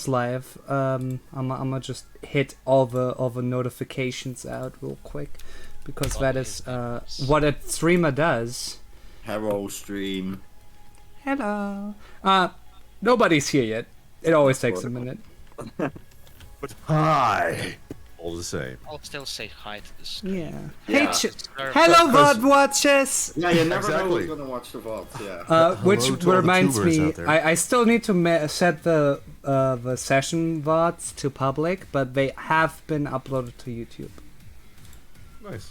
is live. I'm gonna just hit all the notifications out real quick, because that is what a streamer does. Hello, stream. Hello. Nobody's here yet. It always takes a minute. But hi. All the same. I'll still say hi to this. Yeah. Yeah. Hey, hello, VOD watchers. Yeah, you never know Exactly. who's gonna watch the VOD. Yeah. Which Hello to all the reminds tubers me, out there. I still need to set the session VODs to public, but they have been uploaded to YouTube. Nice.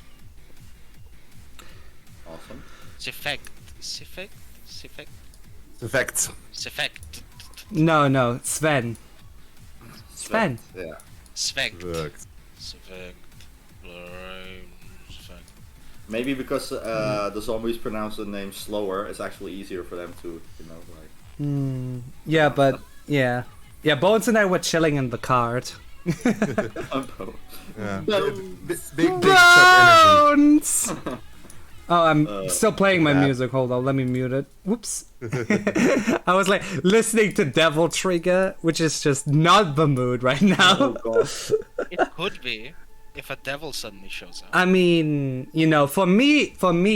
Awesome. Effect. Effects. No, Sven. Sven. Yeah. Svegt. Effects. Maybe because the zombies pronounce the name slower, it's actually easier for them to, like. Yeah, but yeah, Bones and I were chilling in the cart. Yeah. Big Chuck energy. Bones. Oh, I'm still playing my music. Hold on, let me mute it. Whoops. I was like listening to Devil Trigger, which is just not the mood right now. Oh god. It could be if a devil suddenly shows up. I mean, you know, for me,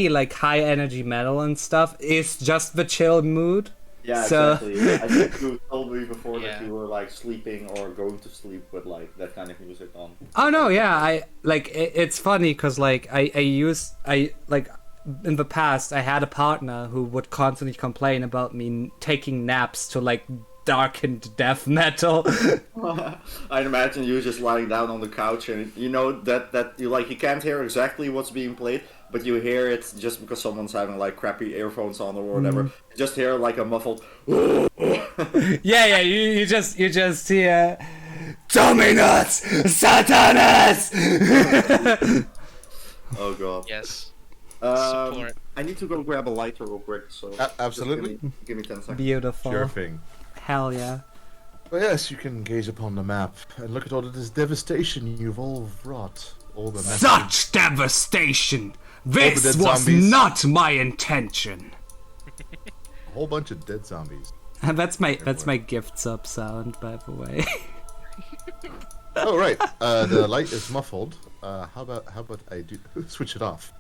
like high energy metal and stuff is just the chill mood. Yeah, So- exactly. I think you told me before Yeah. that you were like sleeping or going to sleep with like that kind of music on. Oh no, yeah, I like it's funny because like I in the past I had a partner who would constantly complain about me taking naps to like darkened death metal. I'd imagine you just lying down on the couch and you know that you can't hear exactly what's being played, but you hear it just because someone's having like crappy earphones on or whatever. You just hear like a muffled. yeah, you just hear Dominus Satanus. Oh god. Yes. Um, Support. I need to go grab a lighter real quick. So Absolutely. just give me 10 seconds. Beautiful. Sure thing. Hell yeah. Well, yes, you can gaze upon the map and look at all of this devastation you've all wrought. All the messages. Such devastation! This dead was zombies. not my intention. A whole bunch of dead zombies. That's my gift sub sound, by the way. Oh right, the light is muffled. How about I do switch it off?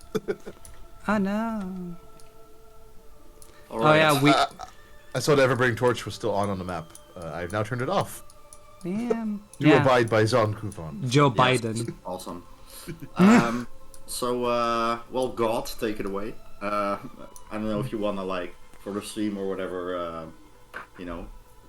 Oh no. All Oh right. yeah, we. I saw the Everburning Torch was still on the map. I've now turned it off. Damn. Do Yeah. abide by Zon Kufon. Joe Yes. Biden. Awesome. Well, God, take it away. I don't know if you wanna like for the stream or whatever.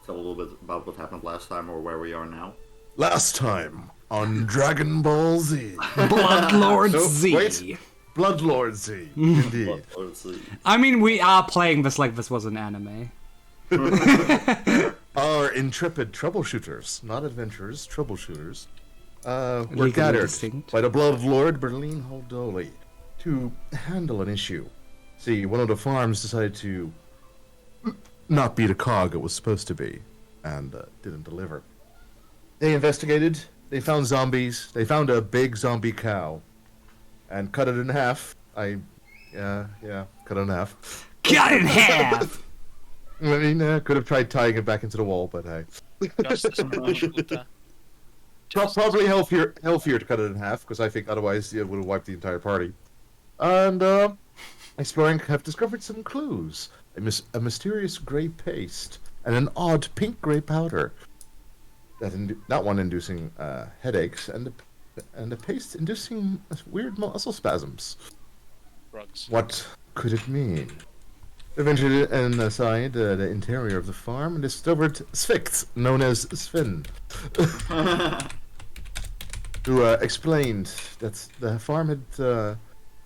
Tell a little bit about what happened last time or where we are now. Last time on Dragon Ball Z. Bloodlord No, Z. wait. Bloodlord Z. Indeed. Let's see. I mean, we are playing this like this was an anime. Our intrepid troubleshooters, not adventurers, troubleshooters, were Legally gathered distinct. by the Bloodlord Berlin Holdoli to handle an issue. See, one of the farms decided to not be the cog it was supposed to be, and didn't deliver. They investigated, they found zombies, they found a big zombie cow, and cut it in half. Cut it in half. Cut in half! I mean, could have tried tying it back into the wall, but hey. Justice for Bushkuta. Probably healthier to cut it in half, because I think otherwise it would have wiped the entire party. And, exploring have discovered some clues. A mysterious grey paste, and an odd pink-grey powder. That one inducing headaches, and the paste inducing weird muscle spasms. Drugs. What could it mean? They ventured inside the interior of the farm and discovered Svikt, known as Sven, who explained that the farm had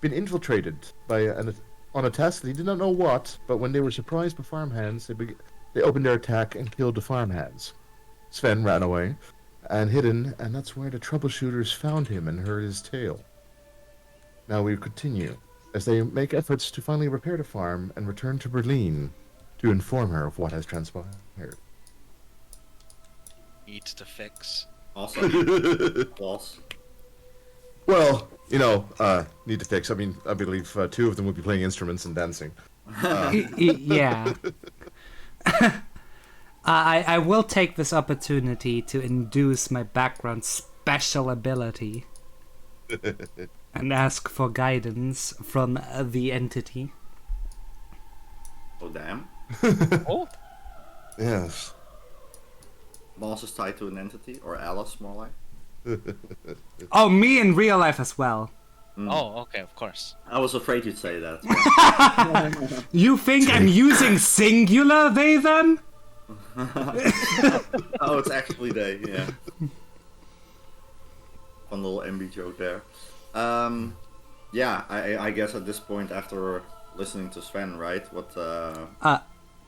been infiltrated by on a task they did not know what, but when they were surprised by farmhands, they opened their attack and killed the farmhands. Sven ran away and hidden, and that's where the troubleshooters found him and heard his tale. Now we continue, as they make efforts to finally repair the farm and return to Berlin to inform her of what has transpired. Eat the fix. Awesome. Boss. Well, need to fix. I mean, I believe two of them would be playing instruments and dancing. Yeah. I will take this opportunity to induce my background special ability and ask for guidance from the entity. Oh damn. Oh, Yes. Moss is tied to an entity, or Alice, more like. Oh, me in real life as well. oh, okay, of course. I was afraid you'd say that. You think I'm using singular they them? Oh, it's actually they, yeah. Fun little MB joke there. Yeah, I guess at this point, after listening to Sven, right? What?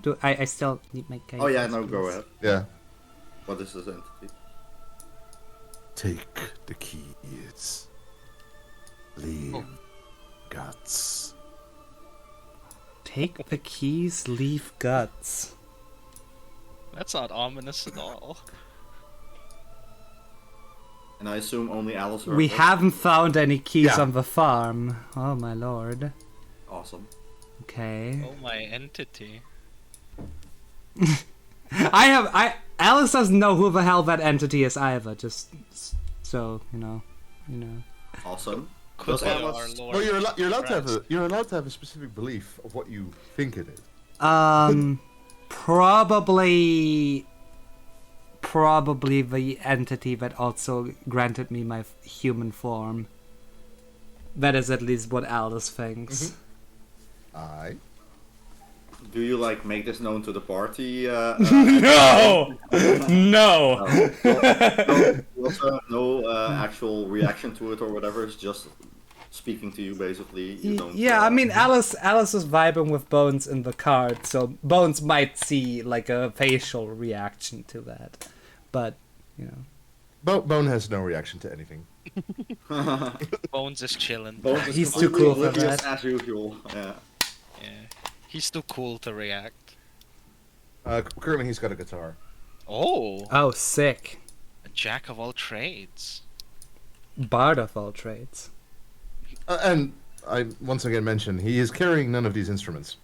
Do I still need my guidance? Oh yeah, no, please? go ahead. Yeah. What is this entity? Take the keys. Leave guts. Take the keys, leave guts. That's not ominous at all. And I assume only Alice heard We this? haven't found any keys Yeah. on the farm. Oh my lord. Awesome. Okay. Oh, my entity. Alice doesn't know who the hell that entity is either, just so, you know. Awesome. Could Does be Alice- our Lord. No, you're allowed to have Christ. you're allowed to have a specific belief of what you think it is. Probably the entity that also granted me my human form. That is at least what Alice thinks. Aye. Do you like make this known to the party? No! No! You also have no actual reaction to it or whatever. It's just speaking to you basically. You don't, Yeah, I mean, Alice is vibing with Bones in the card, so Bones might see like a facial reaction to that, but you know. Bone has no reaction to anything. Bones is chilling. Bones is He's too completely cool for oblivious that. as usual. Yeah. Yeah. He's too cool to react. Currently, he's got a guitar. Oh, Oh, sick! a jack of all trades. Bard of all trades. And I once again mention he is carrying none of these instruments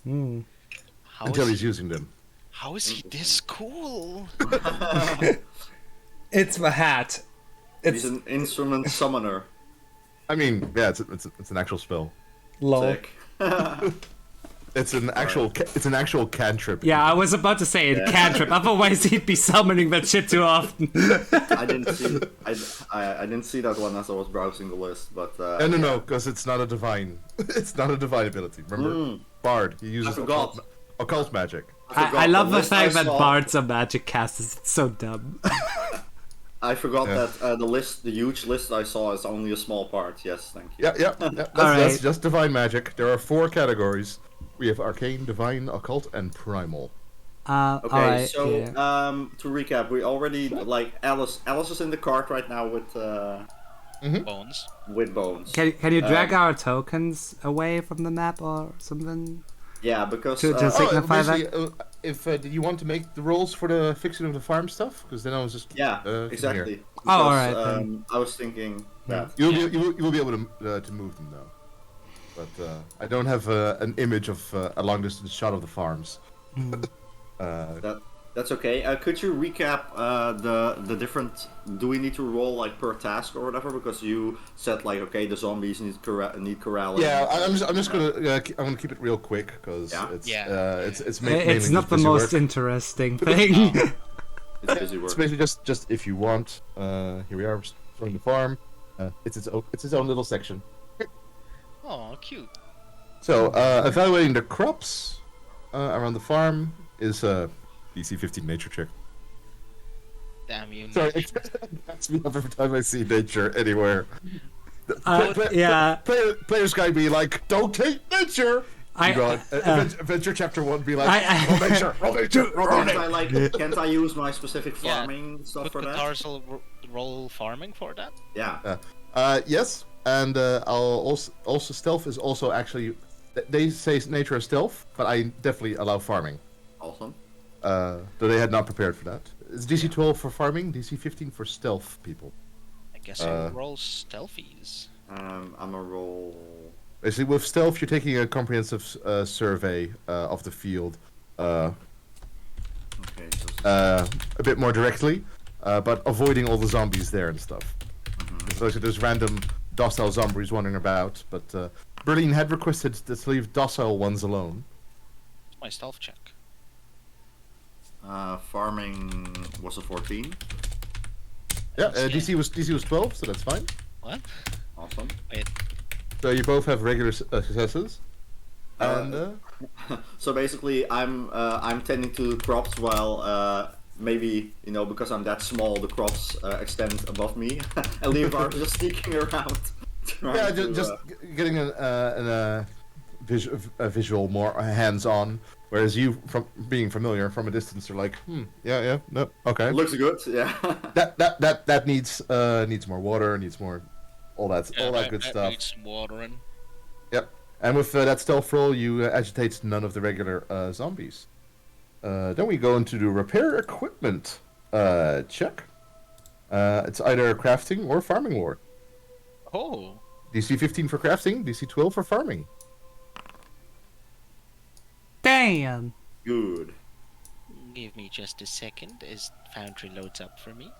Hmm. How until is he's he, using them. how is he this cool? It's the hat. He's It's an instrument summoner. I mean, yeah, it's an actual spell. lol. Sick. It's an actual cantrip. Yeah, I was about to say it, cantrip. Otherwise, he'd be summoning that shit too often. I didn't see. I didn't see that one as I was browsing the list, but. No, because it's not a divine. It's not a divine ability. Remember, Bard. He uses forgot. occult magic. I love the list I fact that saw- bards are magic casters. It's so dumb. I forgot Yeah. that the huge list I saw is only a small part. Yes, thank you. Yeah. That's Alright. just divine magic. There are 4 categories. We have arcane, divine, occult, and primal. Okay, alright, so yeah. to recap, we already like Alice. Alice is in the cart right now with Bones. Bones. Can you drag our tokens away from the map or something? Yeah, because To signify that? basically, if did you want to make the rolls for the fixing of the farm stuff? Because then I was just yeah, here. exactly. Oh, all Because, right, then. I was thinking that. You will be able to move them though, but I don't have an image of a long distance shot of the farms. That's okay. Could you recap the different? Do we need to roll like per task or whatever? Because you said like, okay, the zombies need corralling. Yeah, I'm just gonna I'm gonna keep it real quick because Yeah. it's Yeah. it's It's mainly not just the busy most work. interesting thing. It's busy work. It's basically just if you want. Here we are, showing the farm. It's its own little section. Oh, cute. So evaluating the crops around the farm is DC 15 nature check. Damn you. Sorry, nature. it cracks me up every time I see nature anywhere. Yeah. Players gotta be like, don't take nature. Adventure Chapter 1 be like, roll nature, roll nature, roll nature. Can't I use my specific Yeah. farming stuff Could for that? Cathars roll farming for that? Yeah. Yes, and I'll also stealth is also actually. They say nature is stealth, but I definitely allow farming. Awesome. Though they had not prepared for that. It's DC 12 for farming, DC 15 for stealth people. I guess I'll roll stealthies. I'm gonna roll. Basically, with stealth, you're taking a comprehensive survey of the field. Okay, so a bit more directly, but avoiding all the zombies there and stuff. There's random docile zombies wandering about, but Berlin had requested to leave docile ones alone. My stealth check. farming was a 14. Yeah, DC was 12, so that's fine. What? Awesome. Wait. So you both have regular successes. And So basically, I'm tending to crops while maybe because I'm that small, the crops extend above me, and Leapfrog is just sneaking around. yeah, just getting a visual more hands-on. Whereas you, from being familiar from a distance, are like, yeah, no, okay. Looks good, yeah. that needs more water, needs more, all that good stuff. Needs some watering. Yep. And with that stealth roll, you agitate none of the regular zombies. Then we go into the repair equipment check. It's either crafting or farming lore. Oh. DC 15 for crafting, DC 12 for farming. Damn. Good. Give me just a second as Foundry loads up for me.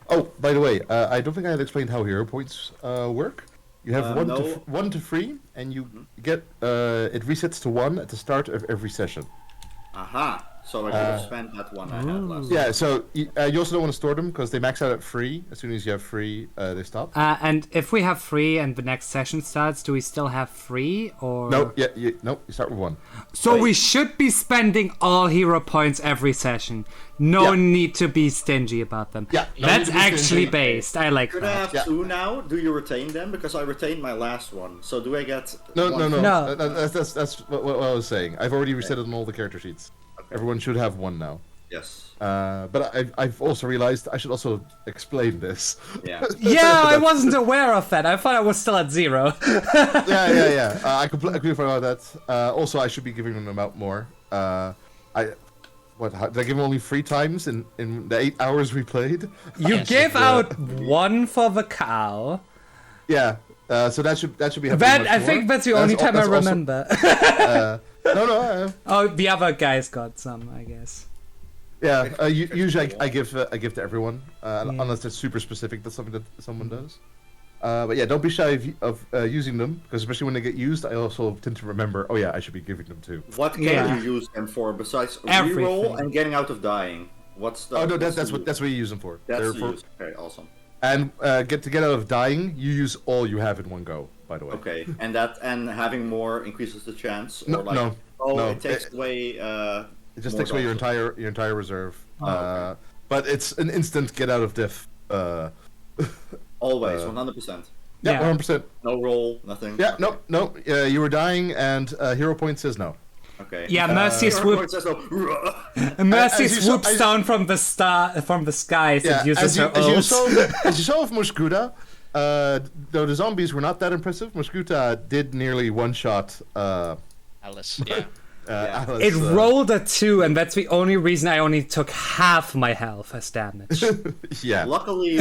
Oh, by the way, I don't think I had explained how hero points work. You have No. 1 to 3, and you get it resets to 1 at the start of every session. Aha! So I could have spent that one I had last. Yeah, so you also don't want to store them because they max out at 3. As soon as you have 3, they stop. And if we have 3 and the next session starts, do we still have 3 or? No, you start with 1. So we should be spending all hero points every session. No need to be stingy about them. Yeah, no that's need to be actually stingy. based. I like Could I that. have 2 now? Do you retain them? Because I retained my last one. So do I get No. No. That's what I was saying. I've already reset it on all the character sheets. Okay. Everyone should have 1 now. Yes. But I've also realized I should also explain this. Yeah. Yeah, I wasn't aware of that. I thought I was still at 0. yeah. I completely forgot about that. Also, I should be giving them out more. Did I give them only 3 times in the 8 hours we played? You gave out 1 for the cow. Yeah. So that should be happening That much I more. think that's the only time I that's also- remember. No. Oh, the other guys got some, I guess. Yeah. Usually I give to everyone, unless it's super specific. That's something that someone does. But yeah, don't be shy of using them, because especially when they get used, I also tend to remember. Oh yeah, I should be giving them too. What can Yeah. you use them for besides Everything. reroll and getting out of dying? What's the? Oh no, what's that's the- what you use them for. That's They're the for use. Okay, awesome. and get out of dying. You use all you have in one go. By the way. Okay, and having more increases the chance. No, or like, no, Oh, no. it takes away. It just more takes away your dodges. entire reserve. Oh, okay. But it's an instant get out of death. Always 100%. Yeah, Yeah. 100%. No roll, nothing. Yeah, no. You were dying, and hero point says no. Okay. Yeah, Mercy Hero swoop. point says no. Mercy as you swoops saw- down from the skies Yeah, and uses her as you ult. saw with Muskuta, though the zombies were not that impressive, Muskuta did nearly one-shot Alice, yeah. Alice. It rolled a 2, and that's the only reason I only took half my health as damage. Yeah. Luckily,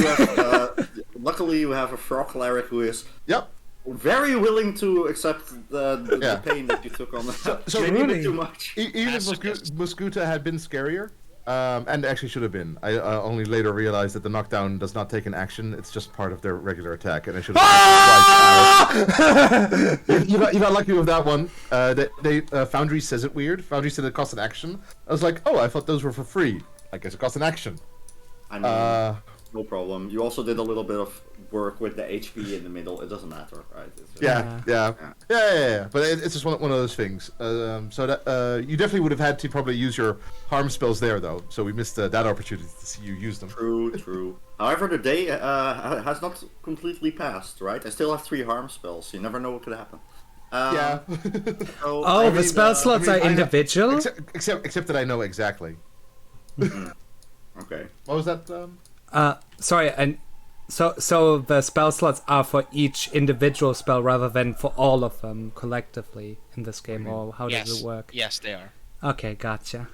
you have a frog cleric who is Yep. very willing to accept the Yeah. pain that you took on. so Maybe a bit really- too much. Even if Muskuta had been scarier, and actually should have been. I only later realized that the knockdown does not take an action; it's just part of their regular attack, and I should have. You got lucky with that one. Foundry says it weird. Foundry said it costs an action. I was like, oh, I thought those were for free. I guess it costs an action. I mean, no problem. You also did a little bit of work with the HP in the middle. It doesn't matter, right? It's just- Yeah. But it's just one of those things. So that you definitely would have had to probably use your harm spells there, though. So we missed that opportunity to see you use them. True. However, the day has not completely passed, right? I still have 3 harm spells. You never know what could happen. Yeah. So, Oh, I the mean, spell slots I are mean, individual? except that I know exactly. Okay. What was that? Sorry, and so the spell slots are for each individual spell rather than for all of them collectively in this game, or how does it work? Yes, they are. Okay, gotcha.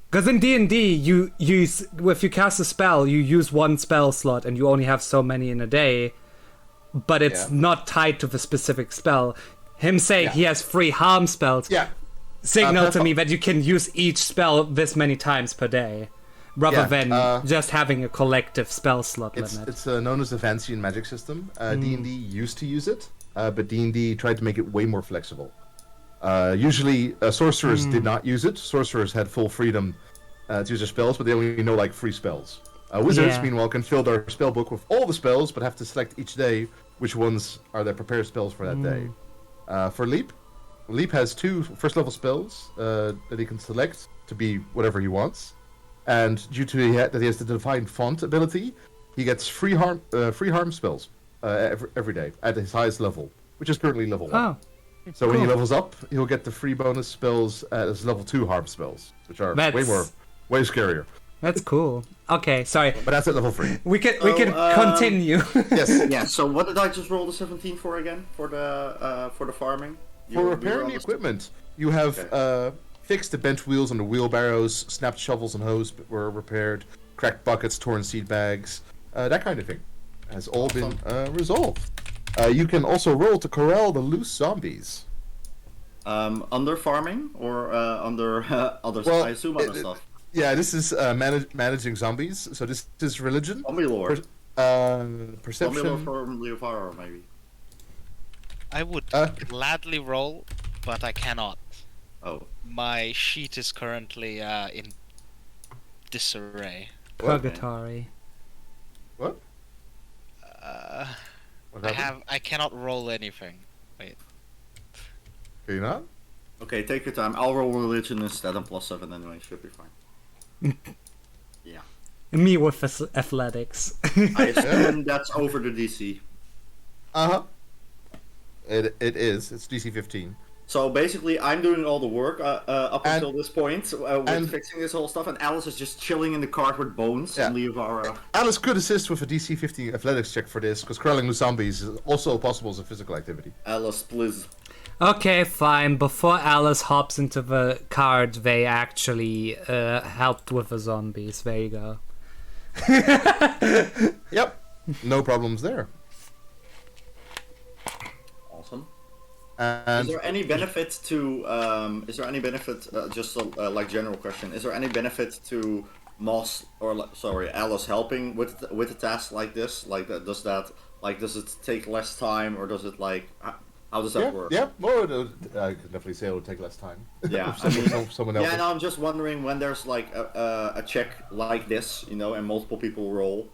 Because in D&D, if you cast a spell, you use 1 spell slot and you only have so many in a day, but it's Yeah. not tied to the specific spell. Him saying he has 3 harm spells, Yeah. signal to me that you can use each spell this many times per day, rather than just having a collective spell slot limit. It's known as the Fantasy and Magic system. D&D used to use it, but D&D tried to make it way more flexible. Usually, sorcerers did not use it. Sorcerers had full freedom to use their spells, but they only know like 3 spells. Wizards, meanwhile, can fill their spell book with all the spells, but have to select each day which ones are their prepared spells for that day. For Leap has 2 first-level spells that he can select to be whatever he wants, and due to that he has the Divine Font ability, he gets free harm spells every day at his highest level, which is currently level 1. Oh. So when he levels up, he'll get the free bonus spells as level 2 harm spells, which are way scarier. That's cool. Okay, sorry. But that's at level 3. We can continue. Yes. Yeah. So what did I just roll the 17 for again? For the farming. For repairing the equipment, you have fixed the bent wheels on the wheelbarrows, snapped shovels and hoes were repaired, cracked buckets, torn seed bags, that kind of thing has all been resolved. You can also roll to corral the loose zombies. Under farming or under other? Well, I assume other stuff. Yeah, this is managing zombies. So this is religion. Zombie lore. Perception. Zombie lore from Leapfrog, maybe. I would gladly roll, but I cannot. Oh. My sheet is currently in disarray. Purgatory. What? I cannot roll anything. Wait. Can you not? Okay, take your time. I'll roll religion instead on +7 anyway. Should be fine. Yeah. Me with athletics. I assume that's over the DC. It is. It's DC 15. So basically, I'm doing all the work up until this point with fixing this whole stuff, and Alice is just chilling in the cart with Bones and Leovara. Alice could assist with a DC 15 athletics check for this, because corralling with zombies is also possible as a physical activity. Alice, please. Okay, fine. Before Alice hops into the cart, they actually helped with the zombies. There you go. Yep. No problems there. Awesome. And is there any benefit to? Just like general question? Is there any benefit to Moss or Alice helping with a task like this? Like does it take less time, or does it like? How does that work? Yeah, well, I could definitely say it would take less time. Yeah, someone else. Yeah, no, I'm just wondering when there's like a check like this, and multiple people roll.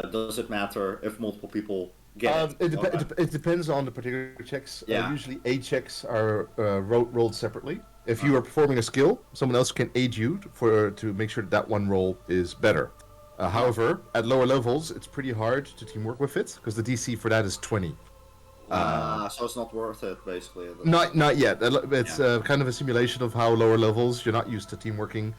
Does it matter if multiple people get it? It depends on the particular checks. Yeah. Usually, aid checks are rolled separately. If you are performing a skill, someone else can aid you to make sure that one roll is better. However, at lower levels, it's pretty hard to teamwork with it because the DC for that is 20. So it's not worth it, basically. Not yet. It's kind of a simulation of how lower levels you're not used to teamworking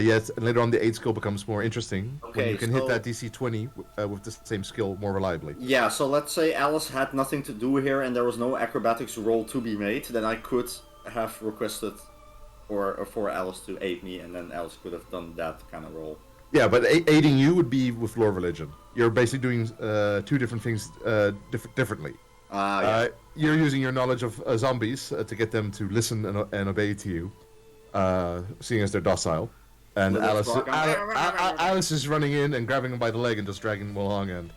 yet. And later on, the 8 skill becomes more interesting when you can hit that DC 20 with the same skill more reliably. Yeah. So let's say Alice had nothing to do here, and there was no acrobatics roll to be made. Then I could have requested for Alice to aid me, and then Alice could have done that kind of roll. Yeah, but aiding you would be with lore religion. You're basically doing 2 different things differently. You're using your knowledge of zombies to get them to listen and obey to you, seeing as they're docile. And Alice is running in and grabbing him by the leg and just dragging him along and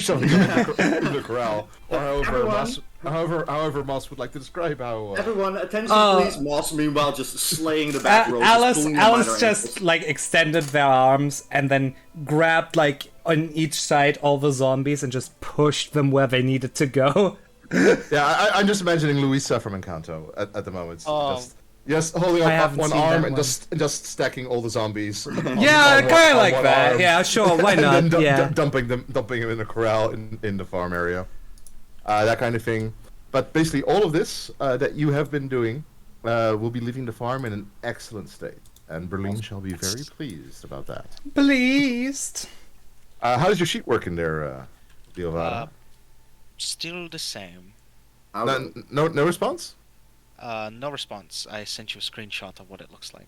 shoving him into the corral. Or however Moss would like to describe how... Everyone, attention please. Moss, meanwhile, just slaying the back row. Alice just extended their arms and then grabbed on each side all the zombies and just pushed them where they needed to go. Yeah, I'm just imagining Luisa from Encanto at the moment. Just holding up one arm and just stacking all the zombies. Yeah, kind of like that. Arm. Yeah, sure, why not? And then dumping them in a corral in the farm area. That kind of thing. But basically, all of this that you have been doing will be leaving the farm in an excellent state. And Berlin shall be very pleased about that. Pleased. How does your sheet work in there, Leovara? Still the same. No response? No response. I sent you a screenshot of what it looks like.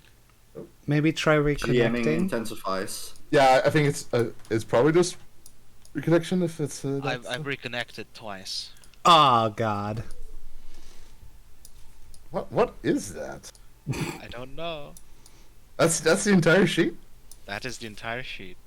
Maybe try reconnecting. GMing intensifies. Yeah, I think it's probably just reconnection if it's... I've reconnected twice. Oh, God. What is that? I don't know. That's the entire sheet. That is the entire sheet.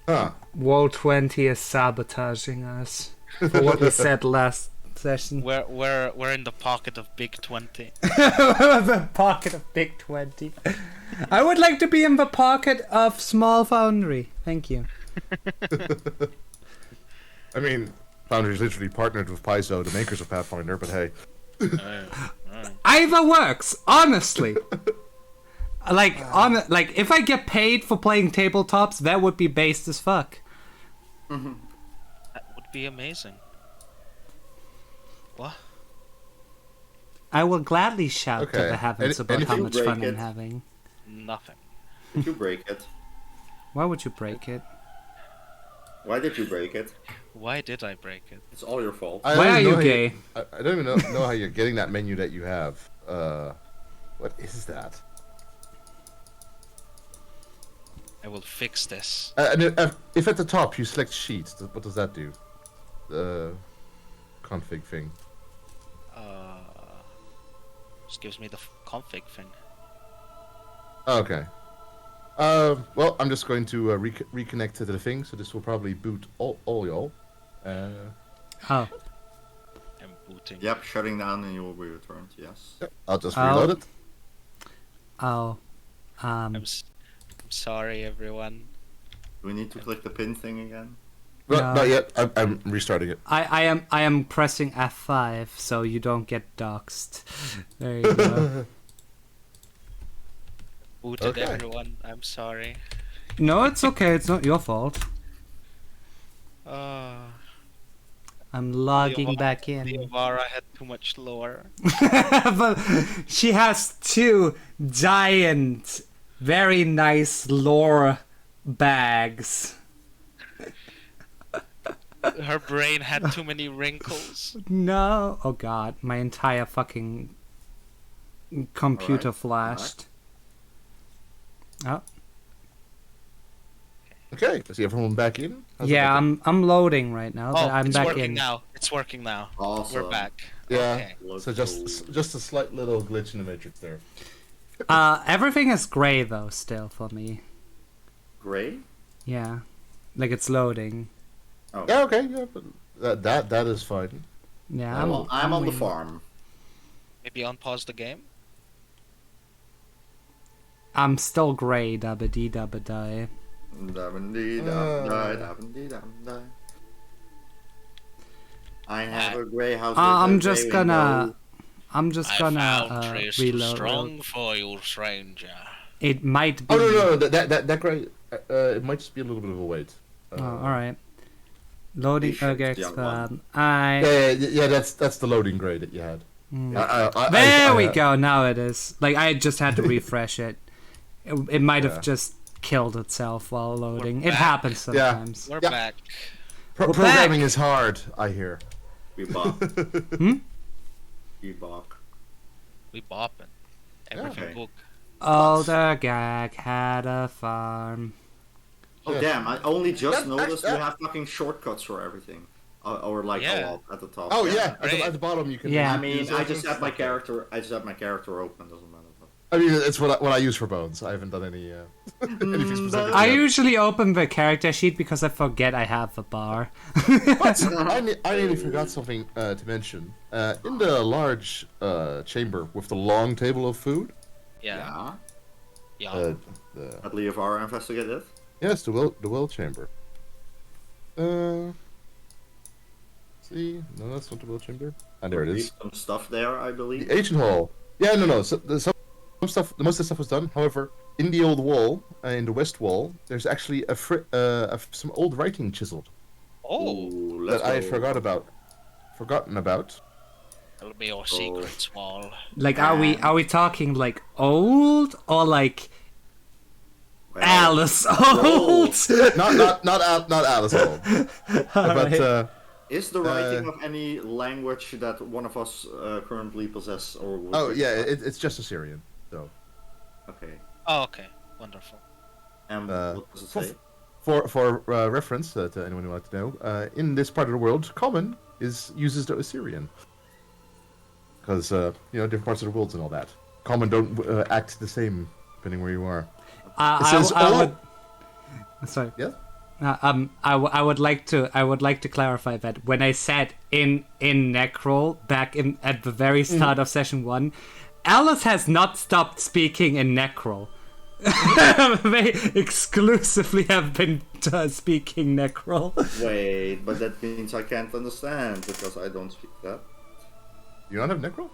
Huh. Wall 20 is sabotaging us for what we said last session. We're in the pocket of Big 20. The pocket of Big 20. I would like to be in the pocket of Small Foundry. Thank you. I mean, Foundry's literally partnered with Paizo, the makers of Pathfinder, but hey. Either works, honestly. Like, if I get paid for playing tabletops, that would be based as fuck. That would be amazing. What? I will gladly shout to Okay. the heavens about how anything much break fun I'm it? having. Nothing. Did you break it? Why would you break it? Why did you break it? Why did I break it? It's all your fault. I Why don't are even you know how gay? I don't even know how you're getting that menu that you have. What is that? I will fix this. And if at the top you select sheets, what does that do? The config thing. Just gives me the config thing. Okay. Well, I'm just going to reconnect to the thing, so this will probably boot all y'all. Oh. I'm booting. Yep, shutting down and you will be returned. Yes. I'll just Oh. reload it. Oh. I'm sorry, everyone. Do we need to click the pin thing again? Well, No. not yet. I'm restarting it. I am pressing F5 so you don't get doxxed. There you go. Booted Okay. everyone. I'm sorry. No, it's okay. It's not your fault. I'm logging back The in. Avara had too much lore. But she has two giant, very nice lore bags. Her brain had too many wrinkles. No. Oh god, my entire fucking computer Alright, flashed. Oh. Okay. Is everyone back in? How's it Yeah, looking? I'm loading right now. Oh, I'm it's back working in. now. It's working now. Awesome. We're back. Yeah. Okay. So just a slight little glitch in the matrix there. Everything is gray though still for me. Gray? Yeah. Like it's loading. Oh. Yeah. Okay. Yeah. But that is fine. Yeah, I'm on the waiting. farm. Maybe unpause the game. I'm still gray, dabba dee dabba die. Dabba-dee-dum-die. I have a grey house. I'm with a just grey gonna window. I found Trace too reload. strong for you, stranger. It might be. Oh no, that gray. It might just be a little bit of a wait. Oh, all right. Loading Patient okay, young one. Yeah. That's the loading gray that you had. There we go. Now it is. Like I just had to refresh it. It might have Yeah. just killed itself while loading. We're It back. happens sometimes. We're Yeah. back. Programming is hard, I hear. We bop. Hmm? We bop. We bopping. Everything Okay. book. Older gag had a farm. Oh Yeah. damn! I only just That- noticed we that- have fucking shortcuts for everything, or like Yeah. a lot at the top. Oh yeah, Great. at the bottom you can. Yeah. I mean, use I just everything. have my character. I just have my character open. Doesn't matter. I mean, it's what I use for bones. I haven't done any anything specific. I yet. usually open the character sheet because I forget I have the bar. But I nearly forgot something to mention. In the large chamber with the long table of food. Yeah. Yeah. The At Leapfrog investigated. yes, the well chamber. See, no, that's not the well chamber. And there it is. Some stuff there, I believe. The ancient hall. Yeah, no. So, some stuff. Most of the stuff was done. However, in the old wall, in the west wall, there's actually some old writing chiseled Oh, Ooh, let's that I go. forgotten about. it'll be your secrets wall. Like, are we talking like old or like Well, Alice old? Not Alice Hall. But Is the writing of any language that one of us currently possess, or? would oh we- yeah, it's just Assyrian. So Okay. Oh, okay. Wonderful. And what does it say? for reference to anyone who would like to know, in this part of the world, common uses the Assyrian. Because different parts of the worlds and all that. Common don't act the same depending where you are. I would. Sorry. Yes. I would like to clarify that when I said in Necrol back at the very start of session 1, Alice has not stopped speaking in Necrol. They exclusively have been speaking Necrol. Wait, but that means I can't understand because I don't speak that. You don't have Necro?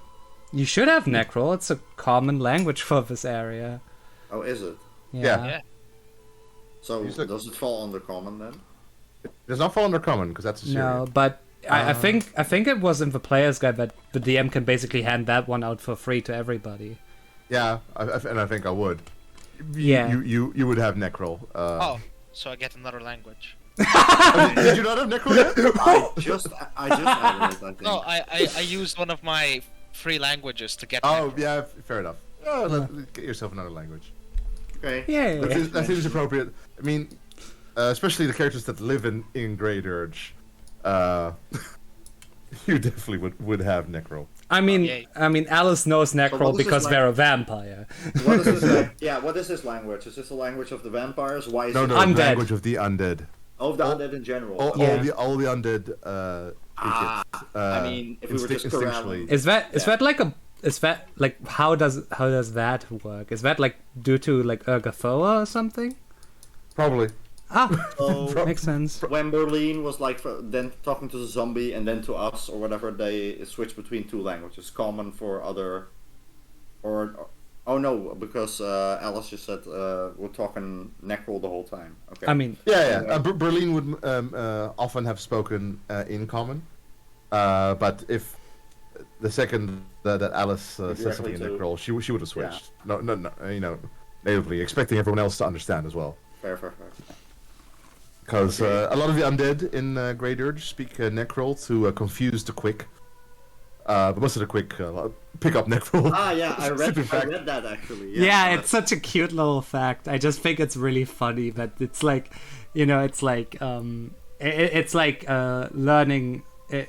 You should have Necrol. It's a common language for this area. Oh, is it? Yeah. So does it fall under common then? It does not fall under common because that's Assyrian. No, but I think it was in the player's guide that the DM can basically hand that one out for free to everybody. Yeah, and I think I would. Yeah. You would have Necro. So I get another language. Did you not have Necro yet? I just added it, I think. No, I used one of my free languages to get. Oh, Necro. yeah, fair enough. Get yourself another language. Okay. Yeah. That seems appropriate. I mean, especially the characters that live in Grey Dirge, you definitely would have Necro. I mean, Alice knows Necrol because they're a vampire. What is this? What is this language? Is this the language of the vampires? Why is No, it? the Undead. language of the undead. Of the undead in general. All the undead. I mean, if we were just corralling. Is that like how does that work? Is that like due to like Urgathoa or something? Probably. So, Makes sense. when Berlin was like then talking to the zombie and then to us or whatever, they switched between two languages, common for other, or oh no, because Alice just said we're talking Necrol the whole time. Okay. I mean, Yeah. Berlin would often have spoken in common, but if the second that Alice says something in Necrol, she would have switched. Yeah. No, natively, expecting everyone else to understand as well. Fair. Because a lot of the undead in Grey Dirge speak Necrol to confuse the quick. But most of the quick pick up Necrol. Yeah, I read that actually. yeah, it's such a cute little fact. I just think it's really funny that it's like, it's like learning. It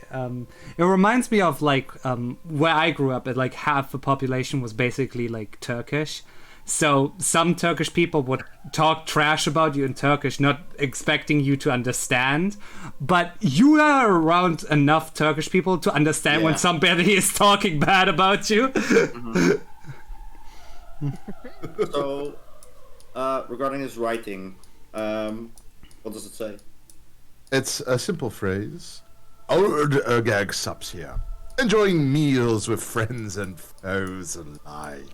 reminds me of like where I grew up. Like half the population was basically like Turkish. So some Turkish people would talk trash about you in Turkish, not expecting you to understand. But you are around enough Turkish people to understand when somebody is talking bad about you. So, regarding his writing, what does it say? It's a simple phrase. Old Urgag sups here, enjoying meals with friends and foes alike.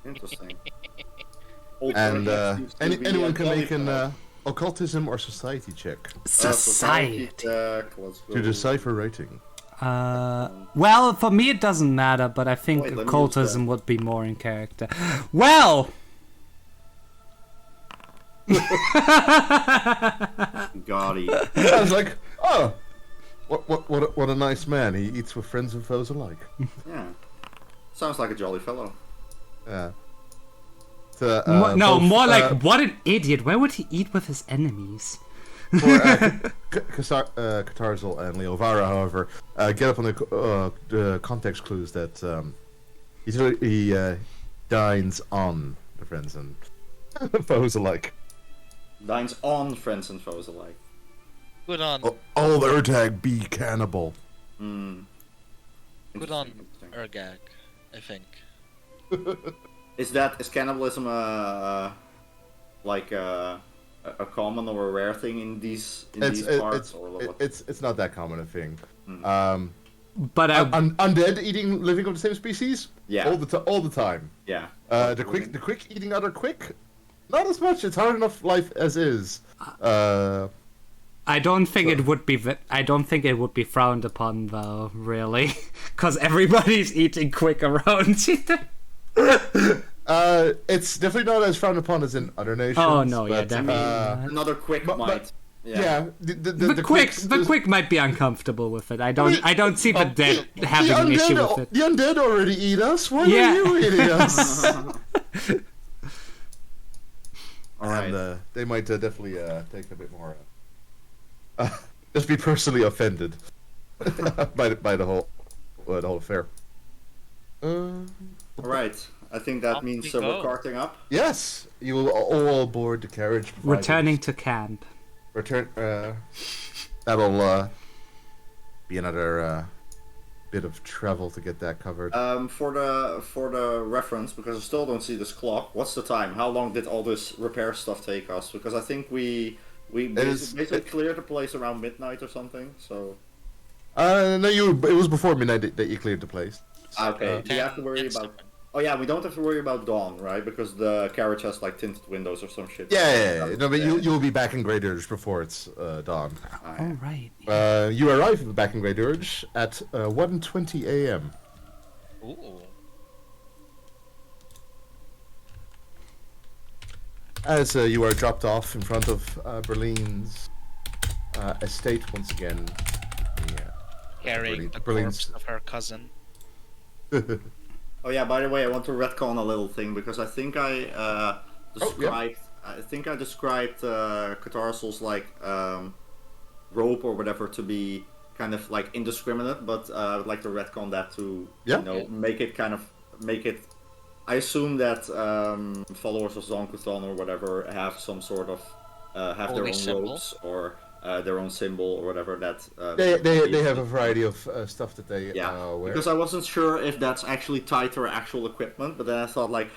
Interesting. And anyone can make an occultism or society check Society. Let's go. to decipher rating. Well, for me it doesn't matter, but I think Wait, let me use occultism would be more in character. Well, Gaudy. I was like, oh, what a nice man. He eats with friends and foes alike. Yeah. Sounds like a jolly fellow. Yeah. more like what an idiot. Why would he eat with his enemies? Catarzel and Leovara, however, get up on the context clues that he dines on the friends and foes alike. Dines on friends and foes alike. Good on. All Urtag be cannibal. Good on Urgag, I think. Is cannibalism like a common or a rare thing in these parts? It's not that common a thing. But undead living of the same species? Yeah. All the time. Yeah. The quick eating other quick? Not as much. It's hard enough life as is. I don't think it would be. I don't think it would be frowned upon, though. Really, because everybody's eating quick around here. It's definitely not as frowned upon as in other nations. Oh no, but, yeah, definitely. Another quick might. Yeah. The quick might be uncomfortable with it. I don't see the dead having an issue with it. The undead already eat us. Why are you eating us? Alright. And they might definitely take a bit more. Just be personally offended. by the whole affair. All right. I think that Up means we we're go. carting up. Yes, you will all board the carriage. provided- Returning to camp. Return. That'll be another bit of travel to get that covered. For the reference, because I still don't see this clock. What's the time? How long did all this repair stuff take us? Because I think we basically cleared the place around midnight or something. So. No, it was before midnight that you cleared the place. Okay. Do you have to worry 10 about? seconds. Oh yeah, we don't have to worry about dawn, right? Because the carriage has like tinted windows or some shit. Yeah. No, but you'll be back in Great Urge before it's dawn. All right. You arrive back in Great Urge at 1:20 a.m. Ooh. As you are dropped off in front of Berlin's estate once again. Yeah. Carrying the Berlin's- corpse of her cousin. Oh yeah, by the way, I want to retcon a little thing because I think I described Catarsal's like rope or whatever to be kind of like indiscriminate, but I would like to retcon that to make it. I assume that followers of Zonkuthon or whatever have some sort of have their Holy own symbol. ropes or their own symbol or whatever that. They have a variety of stuff that they wear. Because I wasn't sure if that's actually tied to our actual equipment, but then I thought like,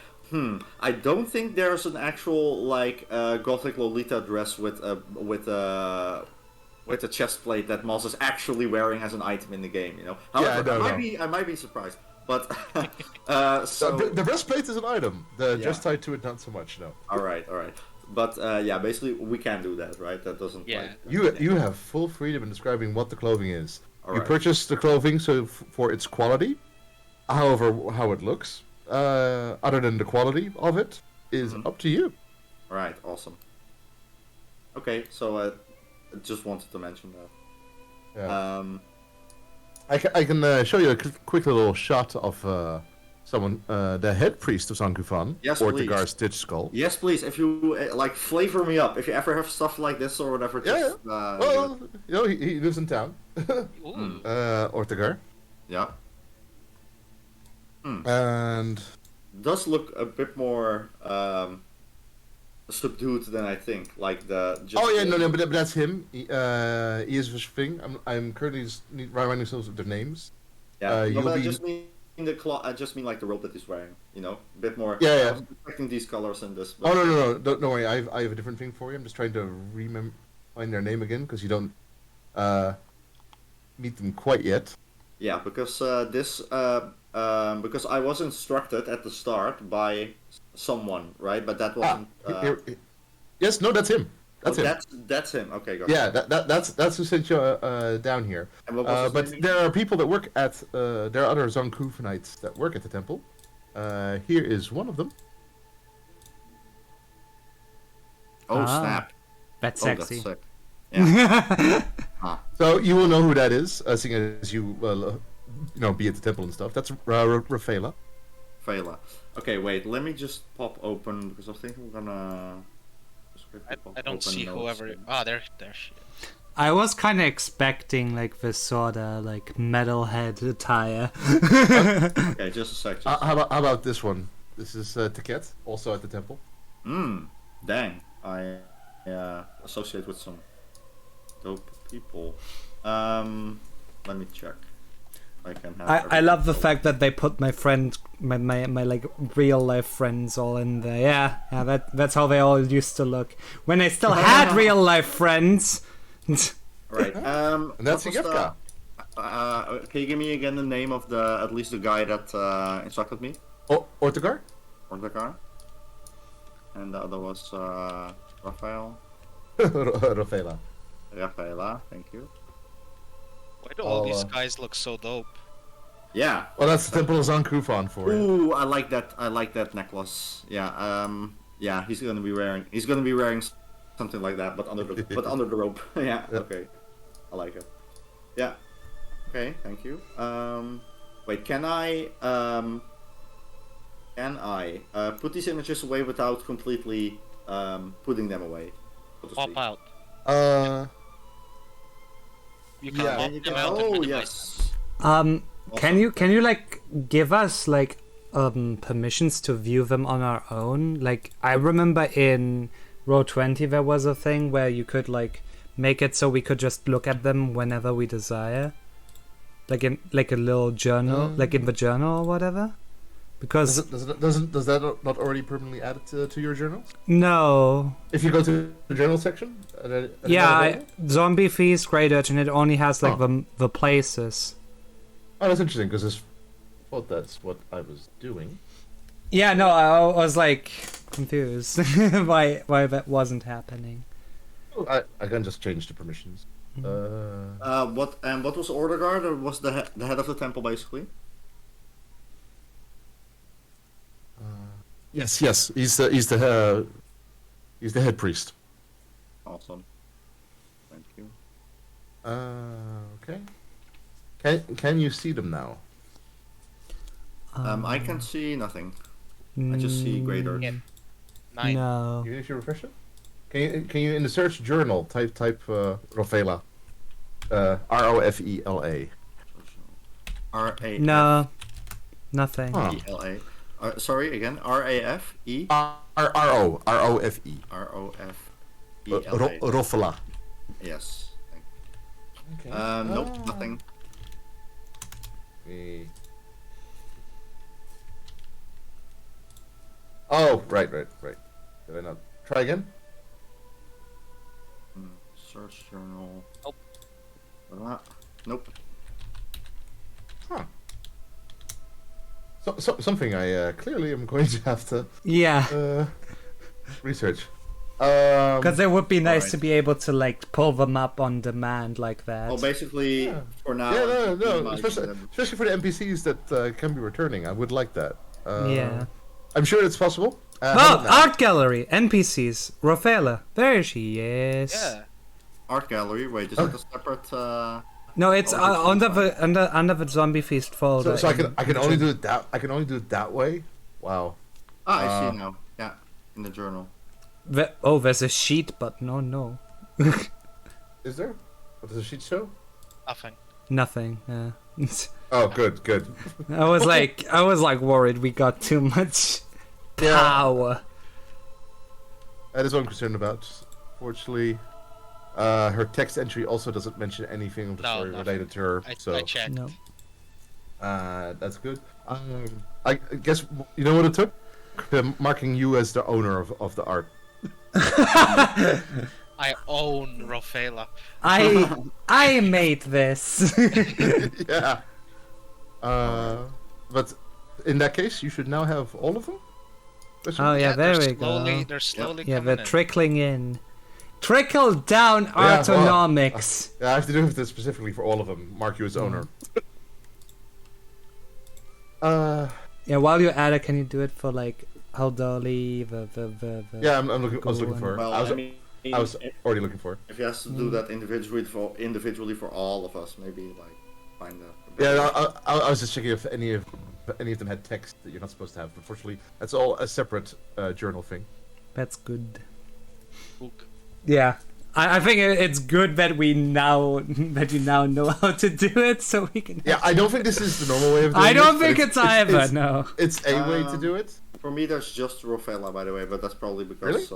I don't think there's an actual like gothic Lolita dress with a chest plate that Moss is actually wearing as an item in the game. You know, however, I might be surprised, but so The breastplate is an item. The dress tied to it, not so much. No. all right. But basically we can do that, right? That doesn't. Yeah. You have full freedom in describing what the clothing is. You Alright. purchase the clothing for its quality, however how it looks. Other than the quality of it is up to you. All right. Awesome. Okay, so I just wanted to mention that. Yeah. I can show you a quick little shot of someone, the head priest of Sankufan, Yes, Ortegar please. Stitch Skull. Yes, please. If you like, flavor me up. If you ever have stuff like this or whatever, just Well, you know, he lives in town. Ooh. Ortegar. yeah. And Does look a bit more subdued than I think. Like the. but that's him. He is Vishving. I'm currently reminding myself of their names. Yeah. you'll but I be- just mean the I just mean like the robe that he's wearing. You know, a bit more. Yeah, yeah. I was expecting these colors in this. But... Oh no! Don't worry. I have a different thing for you. I'm just trying to find their name again because you don't meet them quite yet. Yeah, because because I was instructed at the start by someone, right? But that wasn't. Yes, no, that's him. That's him. That's him. Okay, gotcha. Yeah, that's who sent you down here. And what was his But name? there are people that work at there are other Zonkufanites that work at the temple. Here is one of them. Oh Ah. snap! That's Oh, sexy. that's sick. Yeah. So you will know who that is, seeing as you be at the temple and stuff. That's Rafaela. Fela. Okay, wait. Let me just pop open because I think I'm gonna. just quickly pop I don't open see notes whoever. here. There she is. I was kind of expecting like this sort of like metalhead attire. Okay, just a sec. How about this one? This is Tiket, also at the temple. Dang. I associate with some dope people. Let me check. I can have. I love the everything fact that they put my friend, my like real life friends all in there. Yeah, that's how they all used to look when I still had real life friends. Right. And that's what was Yevka. can you give me again the name of at least the guy that instructed me? Oh, Ortegar? Or the guy? And the other was Raphael. Rafaela. Rafaela, thank you. Why do all these guys look so dope? Yeah. Well, that's the Temple of Zankufan for you. Ooh, I like that necklace. Yeah. Yeah. He's gonna be wearing something like that, but under the rope. Yeah. Yep. Okay. I like it. Yeah. Okay. Thank you. Wait. Can I put these images away without completely putting them away? So to Pop speak? out. You can Yeah. pop And you them can, out and oh minimize yes. them. Can you like give us like permissions to view them on our own? Like I remember in Roll20 there was a thing where you could like make it so we could just look at them whenever we desire. Like in like a little journal, like in the journal or whatever. Because Does that not already permanently add it to your journals? no, If you go to the journal section? yeah, Zombie Feast, Great Urchin, it only has like Oh. the places. Oh, that's interesting, because I thought that's what I was doing. Yeah, no, I was like confused why that wasn't happening. Oh, I can just change the permissions. What was Order Guard? Or was the head of the temple basically? Yes, he's the head priest. Awesome. Thank you. Okay. Can you see them now? I can see nothing. I just see Great Urge. Yep. 9. No. Even if you refresh it? Can you in the search journal type Rofela? Rofela. R-A-F-E-L-A. No. Nothing. Huh. Sorry, again. R-A-F-E? Rofe. R-O-F-E-L-A. Rofela. Yes. Thank Okay. you. Nope, nothing. Oh, right. Did I not try again? Search journal. Nope. Nope. Huh. So something I clearly am going to have to Yeah, research. because it would be nice alright. to be able to like pull them up on demand like that. Well, basically, Yeah. for now. Yeah, no, minimize especially them. for the NPCs that can be returning. I would like that. Yeah. I'm sure it's possible. How Oh, about now? art gallery, NPCs, Rofela. There she is. Yeah. Art gallery. Wait, is that a separate? No, it's Oh, it's under fine. the under the Zombie Feast folder. So I can only do it that way. Wow. I see now. Yeah, in the journal. Oh, there's a sheet, but no. Is there? What does the sheet show? Nothing. Nothing. Yeah. Oh, good. I was like worried we got too much Yeah. power. That is what I'm concerned about. Fortunately, her text entry also doesn't mention anything of the No, story nothing. related to her. I checked. No. That's good. I guess you know what it took? Marking you as the owner of the art. I own Rofela. I made this. Yeah. But in that case, you should now have all of them. Oh yeah, there we Slowly, go. they're slowly Yeah, coming they're in. trickling in. Trickle down well, autonomics. Yeah, I have to do this specifically for all of them. Mark you as owner. Yeah, while you're at it, can you do it for like Haldoli, the Yeah, I was looking for. Well, I was if already looking for. he has to do that individually for all of us, maybe like find a. Yeah, I was just checking if any of them had text that you're not supposed to have. Unfortunately, that's all a separate journal thing. That's good. Book. Yeah. I think it's good that we now know how to do it, so we can. Yeah, I don't think this is the normal way of doing it. I don't but think it's either. No. It's a way to do it. For me, there's just Rofela, by the way, but that's probably because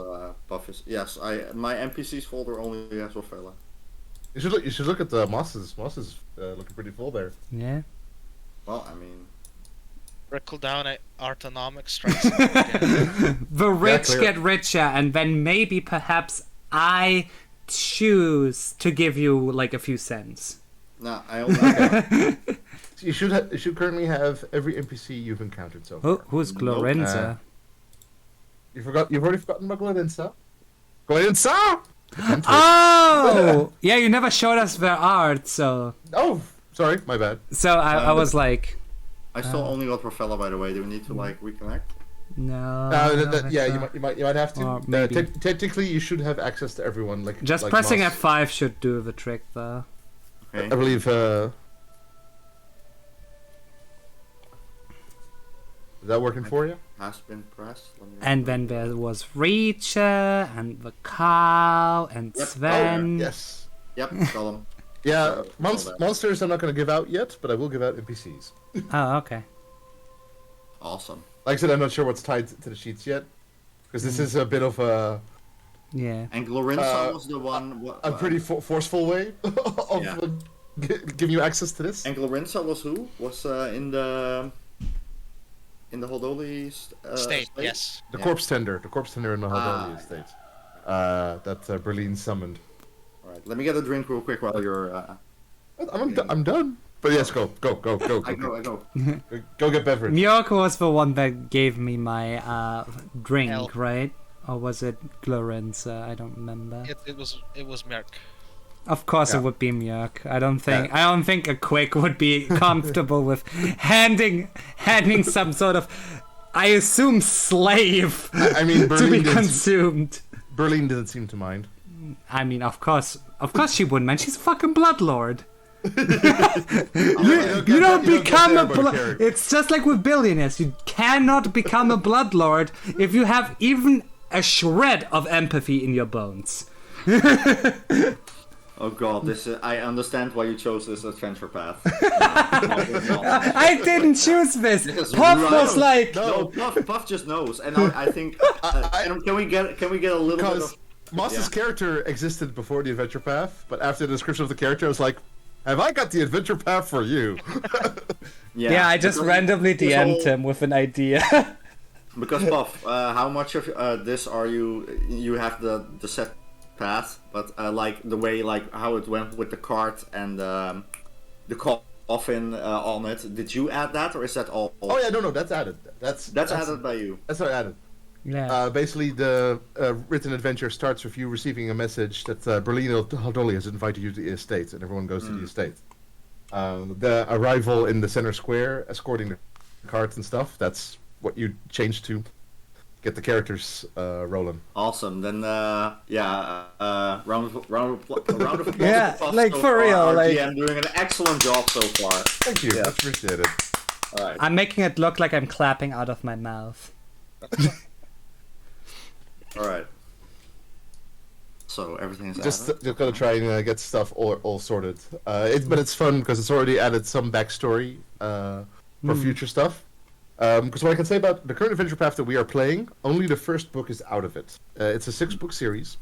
Buff is. Yes, my NPCs folder only has Rofela. You should look at the Mosses. Moss is looking pretty full there. Yeah. Well, I mean, Trickle down at autonomic strikes again. The rich clear. get richer, and then maybe perhaps I choose to give you like a few cents. nah, I only. You should currently have every NPC you've encountered so far. Who's Nope. Glorenza? You've already forgotten about Glorenza? Glorenza! Oh! Yeah, you never showed us their art, so Oh, sorry, my bad. I was like, I still only got Rofela, by the way. Do we need to like reconnect? no. Yeah, no. you might have to. Or maybe. Technically, you should have access to everyone. Like Just like pressing Moss. F5 should do the trick, though. Okay. I believe. Is that working for you? Has been pressed. Let me And then there was Reacher and the cow and Yep. Sven. Yes. Yep, got him. Yeah, So, monsters I'm not going to give out yet, but I will give out NPCs. Oh, okay. awesome. Like I said, I'm not sure what's tied to the sheets yet, because this is a bit of a Yeah. And Glorinsa was the one. pretty forceful way of Yeah. giving you access to this. And Glorinsa was who? Was in the Holdoli State, yes. The corpse tender in the Haldoli estate. That Berlin summoned. All right, let me get a drink real quick while you're. I'm done. But yes, go. I go. Go get beverage. Mjork was the one that gave me my drink, Hell. right? Or was it Glorinsa? I don't remember. It was Merc. Of course, Yeah. it would be Mjork. I don't think a Quick would be comfortable with handing some sort of, I assume, slave I mean, to Berlin be didn't, consumed. Berlin didn't seem to mind. I mean, of course she wouldn't, man. She's a fucking bloodlord. You don't become a blood. It's just like with billionaires. You cannot become a bloodlord if you have even a shred of empathy in your bones. Oh god, I understand why you chose this adventure path. I didn't choose this. Because Puff right- was like, No, Puff just knows, and I think. And can we get a little bit Because of? Moss's character existed before the adventure path, but after the description of the character, I was like, "Have I got the adventure path for you?" yeah, I just because randomly this DM'd whole- him with an idea. Because Puff, how much of this are you? You have the set path, but like the way how it went with the cart and the coffin on it. Did you add that, or is that all? Oh yeah, no, that's added. That's added by you. That's not added. Yeah. Basically, the written adventure starts with you receiving a message that Berlin Haldoli has invited you to the estate, and everyone goes to the estate. The arrival in the center square, escorting the carts and stuff, that's what you change to get the characters rolling. Awesome. Then round of applause. Yeah, to Puff like, so for far. real, Our like- GM doing an excellent job so far. Thank you, Yeah. that's appreciated. All right. I'm making it look like I'm clapping out of my mouth. All right. So everything is Just added? gotta try and get stuff all sorted. But it's fun because it's already added some backstory for future stuff. Because what I can say about the current adventure path that we are playing, only the first book is out of it. It's a 6-book series,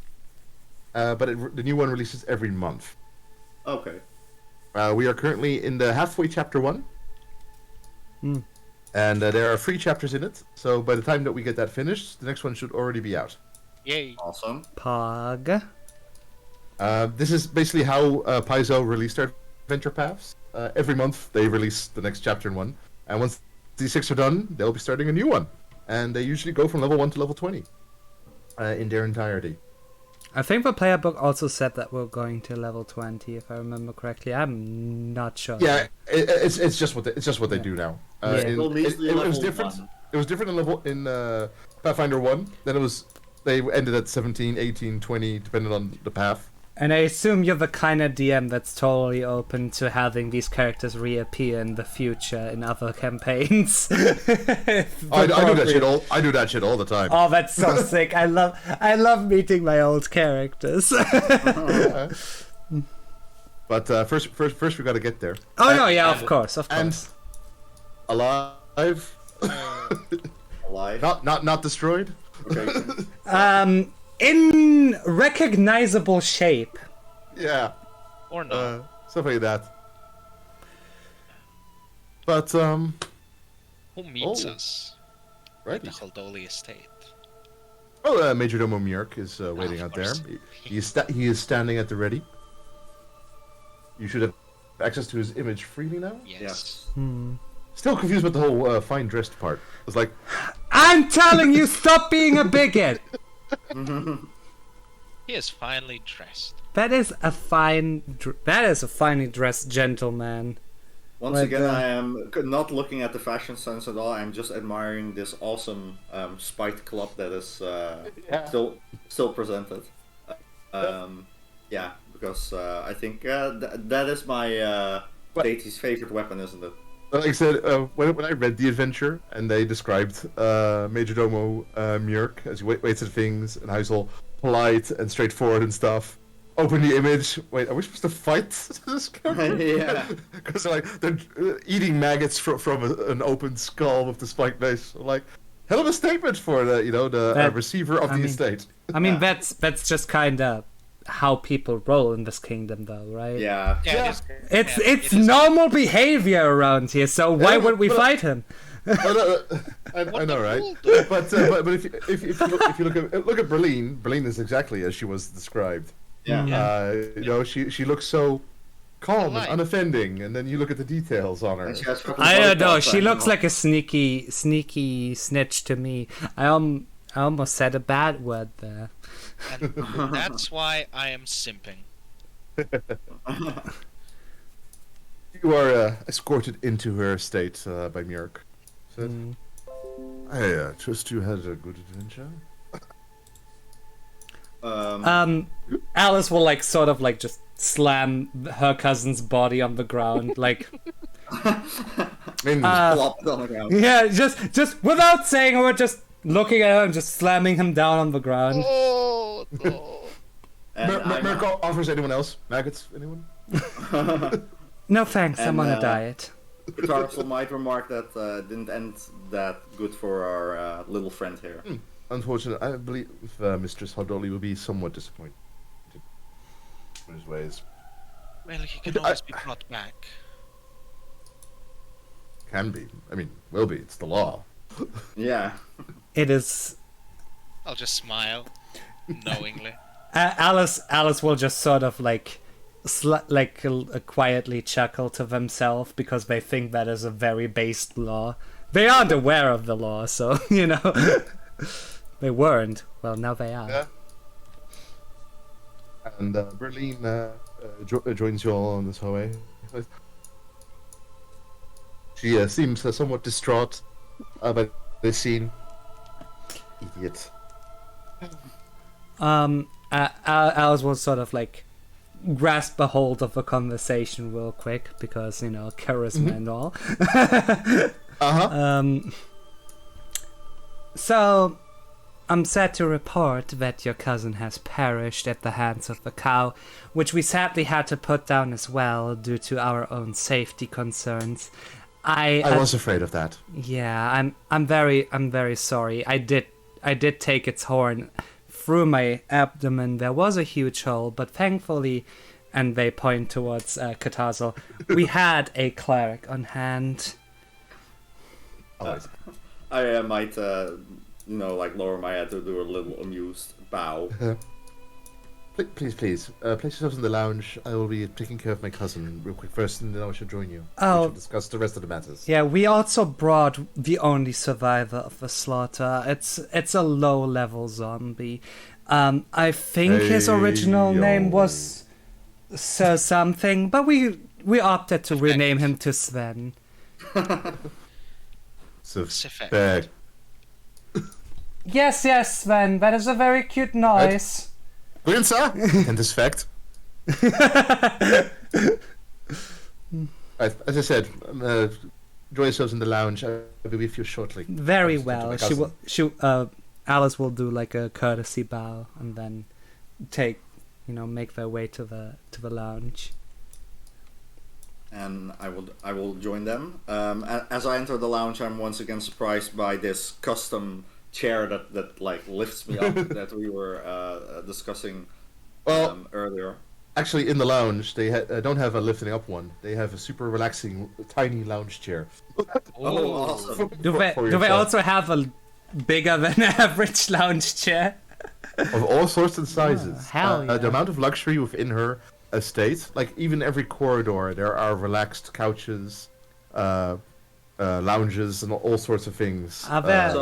but the new one releases every month. Okay. We are currently in the halfway chapter 1, and there are 3 chapters in it. So by the time that we get that finished, the next one should already be out. Yay. Awesome. Pog. This is basically how Paizo released their adventure paths. Every month they release the next chapter in one, and once these 6 are done, they'll be starting a new one. And they usually go from level 1 to level 20 in their entirety. I think the player book also said that we're going to level 20, if I remember correctly. I'm not sure. Yeah, it's just what they do now. Yeah. It Well, was level different. 1. It was different in Pathfinder 1. Then they ended at 17, 18, 20, depending on the path. And I assume you're the kind of DM that's totally open to having these characters reappear in the future in other campaigns. I do that shit all. I do that shit all the time. Oh, that's so sick! I love meeting my old characters. But first we got to get there. Oh no, yeah, of course. And alive, Alive. not destroyed. Okay. In recognizable shape. Yeah, Or not. stuff like that. But Who meets oh. us? right. The Haldoli estate. Well, Major Domo Mjork is waiting of out there. course. He is standing at the ready. You should have access to his image freely now. Yes. Still confused with the whole fine dressed part. It's like, I'm telling you, stop being a bigot. He is finally dressed. That is a finely dressed gentleman. Once Like, again, I am not looking at the fashion sense at all. I'm just admiring this awesome spiked club that is still presented. Yeah, because I think that is my deity's favorite weapon, isn't it? like I said, when I read the adventure and they described Major Domo Mjork as he waits at things and how he's all polite and straightforward and stuff, open the image. Wait, are we supposed to fight this character? Yeah. Because they're eating maggots from an open skull with the spiked base. Like, hell of a statement for the receiver of the estate. I mean, Yeah. that's just kind of how people roll in this kingdom, though, right? Yeah. Yeah, It's normal behavior around here, so why would we fight him? I know, right? But if you look at Berlin is exactly as she was described. Yeah. She looks so calm Polite. and unoffending, and then you look at the details on her. And she has fucking I don't know. lollipops She and looks all. like a sneaky snitch to me. I almost said a bad word there. And that's why I am simping. You are escorted into her estate by Mjörk. Said, I trust you had a good adventure. Alice will sort of just slam her cousin's body on the ground, like Plop it on the ground. yeah, just without saying a word, just looking at her and just slamming him down on the ground. Oh, no. And Mjörk offers anyone else maggots? Anyone? No thanks, I'm on a And, diet. Tarsel might remark that didn't end that good for our little friend here. Unfortunately, I believe Mistress Hodoli will be somewhat disappointed in his ways. Well, he can always be brought back. Can be. I mean, will be. It's the law. Yeah. It is. I'll just smile, knowingly. Alice will just sort of quietly chuckle to themselves because they think that is a very based law. They aren't aware of the law, so they weren't. Well, now they are. Yeah. And Berlin joins you all on this highway. She seems somewhat distraught by this scene. Idiot. Alice will sort of grasp a hold of the conversation real quick because charisma and all. So, I'm sad to report that your cousin has perished at the hands of the cow, which we sadly had to put down as well due to our own safety concerns. I was afraid of that. Yeah, I'm very sorry. I did take its horn through my abdomen. There was a huge hole, but thankfully, and they point towards Katazo, we had a cleric on hand. Always. I might, lower my head to do a little amused bow. Please, place yourselves in the lounge. I will be taking care of my cousin real quick first, and then I shall join you. Oh. We shall discuss the rest of the matters. Yeah, we also brought the only survivor of the slaughter. It's a low-level zombie. I think his original name was Sir something, but we opted to rename him to Sven. Suspect. Yes, Sven. That is a very cute noise. Brilliant, sir. And this fact. Right, as I said, join yourselves in the lounge. I will be with you shortly. Very I'll speak to my well. cousin. Alice will do a courtesy bow and then make their way to the lounge. And I will join them. As I enter the lounge, I'm once again surprised by this custom chair that lifts me up that we were discussing earlier. Actually, in the lounge, they don't have a lifting up one. They have a super relaxing, tiny lounge chair. Oh, awesome. Do they also have a bigger than average lounge chair? Of all sorts and sizes. hell yeah. The amount of luxury within her estate, even every corridor, there are relaxed couches, lounges, and all sorts of things. Are there,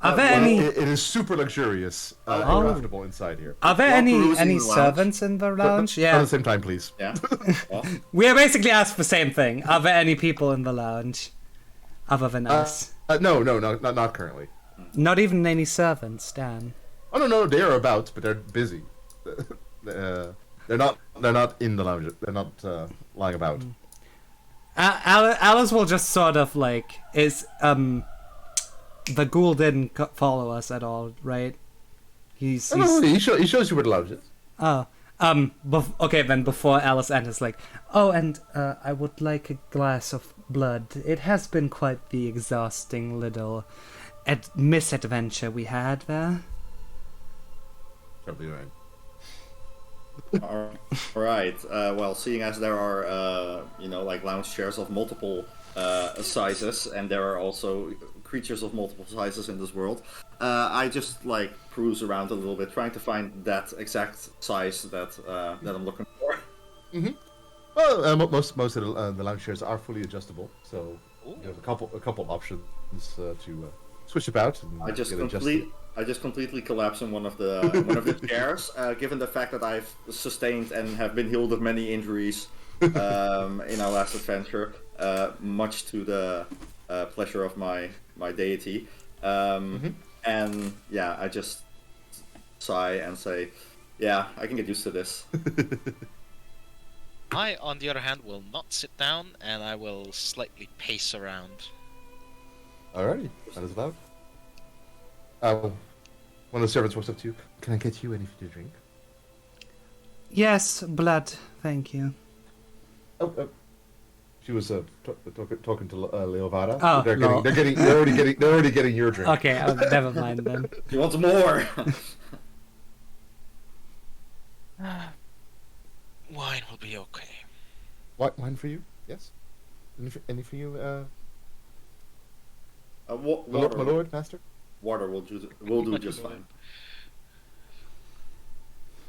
are there any? It is super luxurious and comfortable inside here. Are there While any perusing the lounge. servants in the lounge? At Yeah, the same time, please. Yeah. we are basically asked the same thing. Are there any people in the lounge, other than us? No, not currently. Not even any servants, Dan. Oh no, they are about, but they're busy. They're not in the lounge. They're not lying about. Alice will just sort of the ghoul didn't follow us at all, right? No, he shows you where the lounge is. Oh, Okay, then before Alice enters, like, oh, and I would like a glass of blood. It has been quite the exhausting little misadventure we had there. Probably right. All right. Well, seeing as there are, like lounge chairs of multiple sizes, and there are also creatures of multiple sizes in this world, I just like cruise around a little bit, trying to find that exact size that I'm looking for. Mm-hmm. Well, most of the lounge chairs are fully adjustable, so you have a couple options to switch about. And I just get adjusted. completely collapse in one of the chairs. Given the fact that I've sustained and have been healed of many injuries in our last adventure, much to the pleasure of my deity, and yeah, I just sigh and say, "Yeah, I can get used to this." I, on the other hand, will not sit down, and I will slightly pace around. Alrighty, that is allowed. One of the servants walks up to you. Can I get you anything to drink? Yes, blood, thank you. Oh. She was talking to Leovada. Oh, they're no. already getting your drink. Okay, never mind then. He wants more. Wine will be okay. What wine for you? Yes. Any for you, Water. my lord, master? Water will do just fine.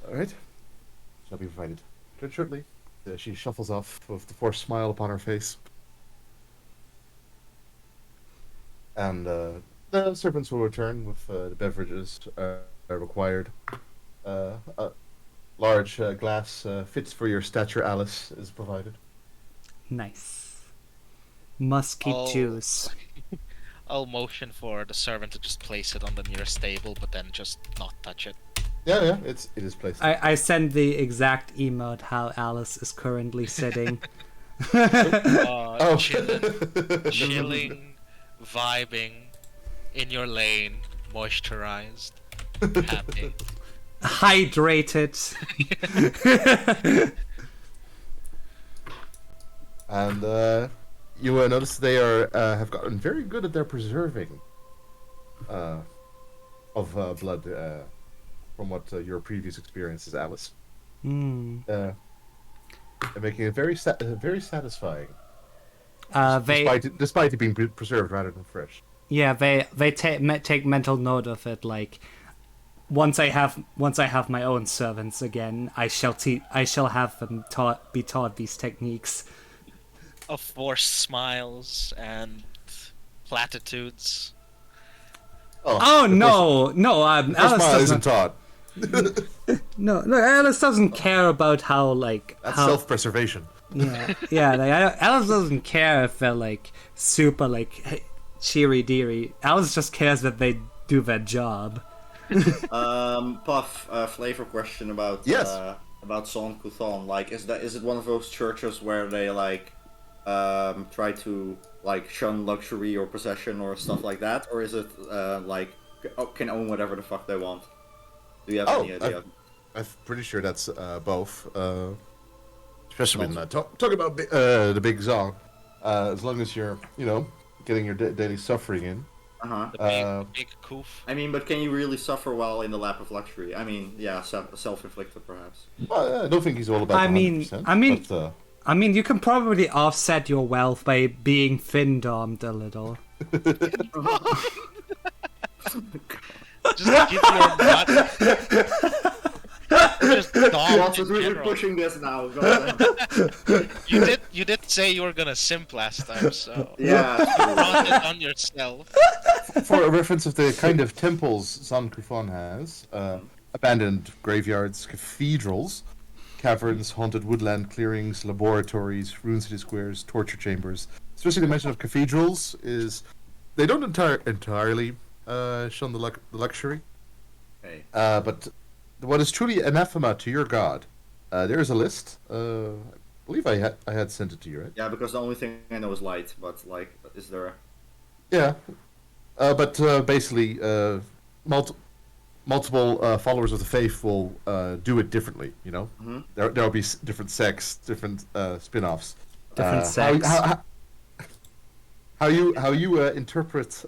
All right. Shall be provided. Shortly. She shuffles off with the forced smile upon her face. And the servants will return with the beverages required. A large glass fits for your stature, Alice, is provided. Nice. Musky juice. I'll motion for the servant to just place it on the nearest table, but then just not touch it. Yeah, it is placed. I send the exact emote how Alice is currently sitting. Chilling, vibing, in your lane, moisturized, happy. Hydrated. And you will notice they have gotten very good at their preserving of blood from what your previous experiences, Alice. They're making it very satisfying. Despite it being preserved rather than fresh. Yeah, they take mental note of it. Like once I have my own servants again, I shall have them be taught these techniques. Of forced smiles and platitudes. Oh no! Alice smile isn't taught. No, Alice doesn't care about how That's self-preservation. Yeah. Like, Alice doesn't care if they're like super like cheery deary. Alice just cares that they do their job. Puff, flavor question about Son Kuthon. Like, is it one of those churches where they like try to like shun luxury or possession or stuff like that, or is it can own whatever the fuck they want? Do you have any idea? I'm pretty sure that's both. Especially when talk about the big Zong. As long as you're, getting your daily suffering in. Uh-huh. Big coof. I mean, but can you really suffer while in the lap of luxury? I mean, yeah, self-inflicted perhaps. Well, I don't think he's all about. I mean, you can probably offset your wealth by being fin-domed a little. Just give your butt. Just dom in Really general. pushing this now. Go ahead. You did say you were gonna simp last time, so Yeah. brought it on yourself. For a reference of the kind of temples San Kufan has, abandoned graveyards, cathedrals, caverns, haunted woodland clearings, laboratories, ruin city squares, torture chambers. Especially the mention of cathedrals is they don't entirely shun the luxury. Okay. But what is truly anathema to your god? There is a list. I believe I had sent it to you, right? Yeah, because the only thing I know is light, but like, is there? Yeah. But basically, multiple followers of the faith will do it differently. You know, there'll be different sects, different spin-offs. Different sects. How you interpret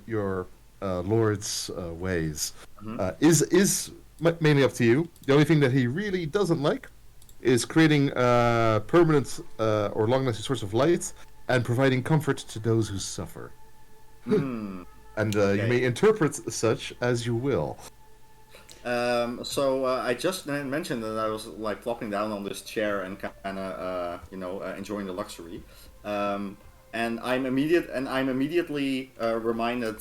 your Lord's ways is mainly up to you. The only thing that he really doesn't like is creating permanent or long-lasting source of light and providing comfort to those who suffer. And you may interpret such as you will. So I just mentioned that I was like flopping down on this chair and kind of enjoying the luxury. And I'm immediately reminded,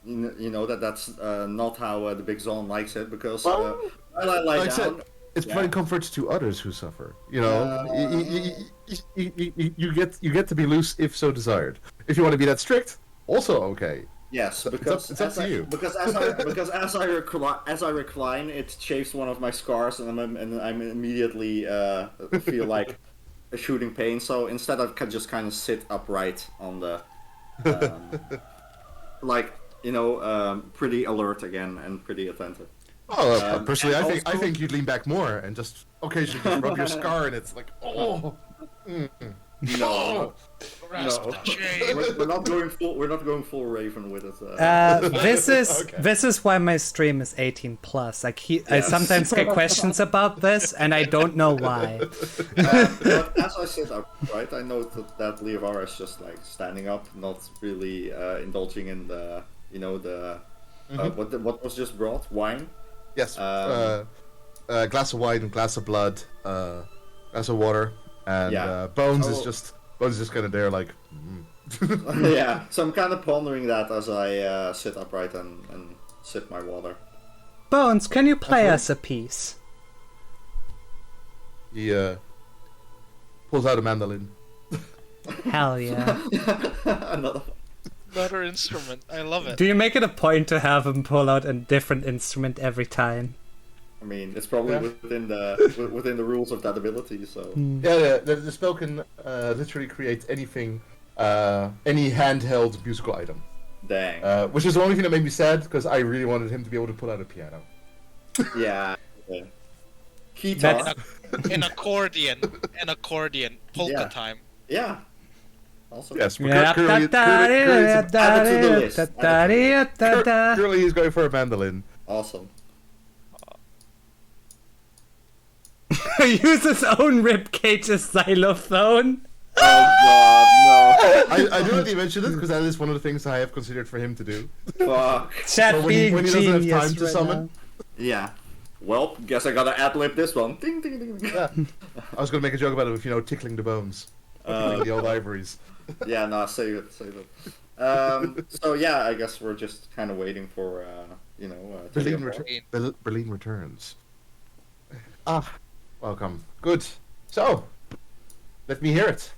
that's not how the Big Zon likes it, because while I lie down, it's providing comfort to others who suffer. You know, you get to be loose if so desired. If you want to be that strict, also okay. Yes, because it's up to you. Because as I recline, it chafes one of my scars, and I'm immediately feel like a shooting pain. So instead, I can just kind of sit upright on the, pretty alert again and pretty attentive. Oh, personally, I think you'd lean back more and just occasionally just rub your scar, and it's like, oh. No. We're not going full Raven with it. This is why my stream is 18 plus. I sometimes get questions about this, and I don't know why. But as I sit up, right, I note that Leovara is just like standing up, not really indulging in the what was just brought, wine. Yes. Glass of wine, glass of blood, glass of water. And Bones is just kind of there, like. Yeah, so I'm kind of pondering that as I sit upright and sip my water. Bones, can you play us a piece? He pulls out a mandolin. Hell yeah! Another instrument. I love it. Do you make it a point to have him pull out a different instrument every time? I mean, it's probably within the rules of that ability. So yeah, the spell can literally create anything, any handheld musical item. Dang. Which is the only thing that made me sad, because I really wanted him to be able to pull out a piano. Yeah. Guitar. An accordion, polka time. Yeah. Also. Yes. Currently he's going for a mandolin. Awesome. Use his own ribcage as xylophone. Oh god, no. I do not even mention it because that is one of the things I have considered for him to do. Fuck. Chat being when he doesn't have genius time to right summon. now. Yeah. Well, guess I gotta ad-lib this one. Ding, ding, ding, ding. Yeah. I was gonna make a joke about it with, tickling the bones. Tickling the old ivories. Yeah, no, save it. So yeah, I guess we're just kind of waiting for, Berlin returns. Welcome. Good. So, let me hear it.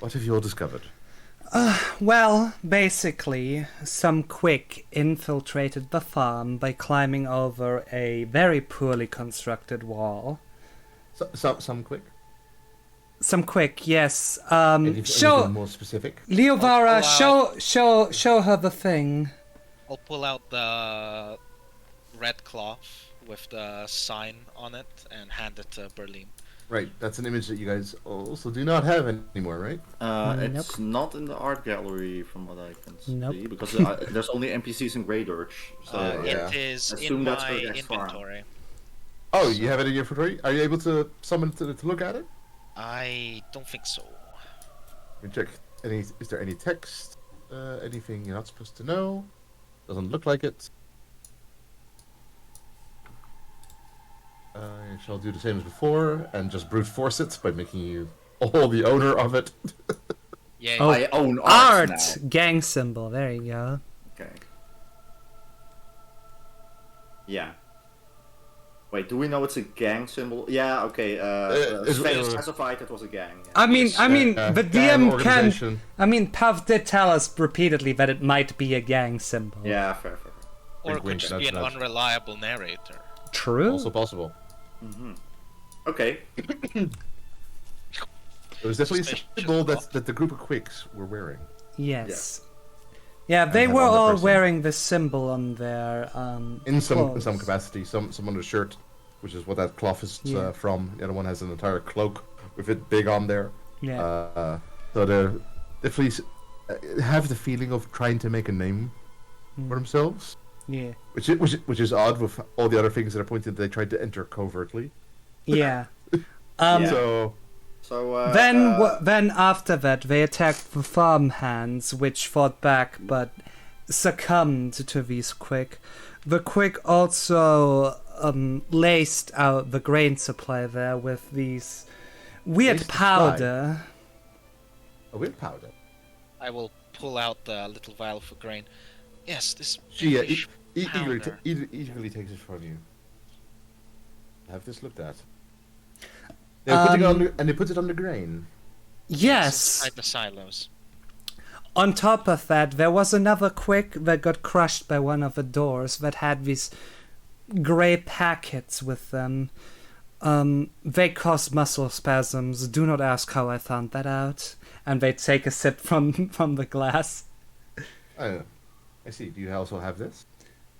What have you all discovered? Well, basically, some quick infiltrated the farm by climbing over a very poorly constructed wall. Some quick? Some quick, yes. Anything more specific? Leovara, show her the thing. I'll pull out the red cloth with the sign on it and hand it to Berlin. Right, that's an image that you guys also do not have anymore, right? It's not in the art gallery from what I can see, because there's only NPCs in Grey Dirge. So it is in my inventory. Oh, you have it in your inventory? Are you able to summon to look at it? I don't think so. Let me check. Is there any text? Anything you're not supposed to know? Doesn't look like it. I shall do the same as before and just brute force it by making you all the owner of it. Yeah, Oh, I own art now. gang symbol. There you go. Okay. Yeah. Wait, do we know it's a gang symbol? Yeah, okay. Specified it was a gang. Yeah. I mean, the DM can. organization. I mean, Pav did tell us repeatedly that it might be a gang symbol. Yeah, fair. or it could wink, just be an nudge. unreliable narrator. True. Also possible. Mm-hmm. Okay. It was definitely a Suspicious symbol thought. that the group of quicks were wearing. Yes. Yeah, they have were on their all person. wearing the symbol on their In clothes. some capacity. Some on the shirt, which is what that cloth is Yeah. from. The other one has an entire cloak with it big on there. Yeah. So they're definitely have the feeling of trying to make a name for themselves, Yeah. which is odd with all the other things that are pointed. They tried to enter covertly. Yeah. Yeah. So Then after that, they attacked the farmhands, which fought back but succumbed to these quick. The quick also laced out the grain supply there with these weird Laced the powder. a weird powder. I will pull out the little vial for grain. Yes, this She English powder. eagerly takes it from you. Have this looked at. They're putting it on and they put it on the grain. Yes. Inside the silos. On top of that, there was another quick that got crushed by one of the doors that had these grey packets with them. They cause muscle spasms. Do not ask how I found that out. And they take a sip from the glass. Oh, I see. Do you also have this?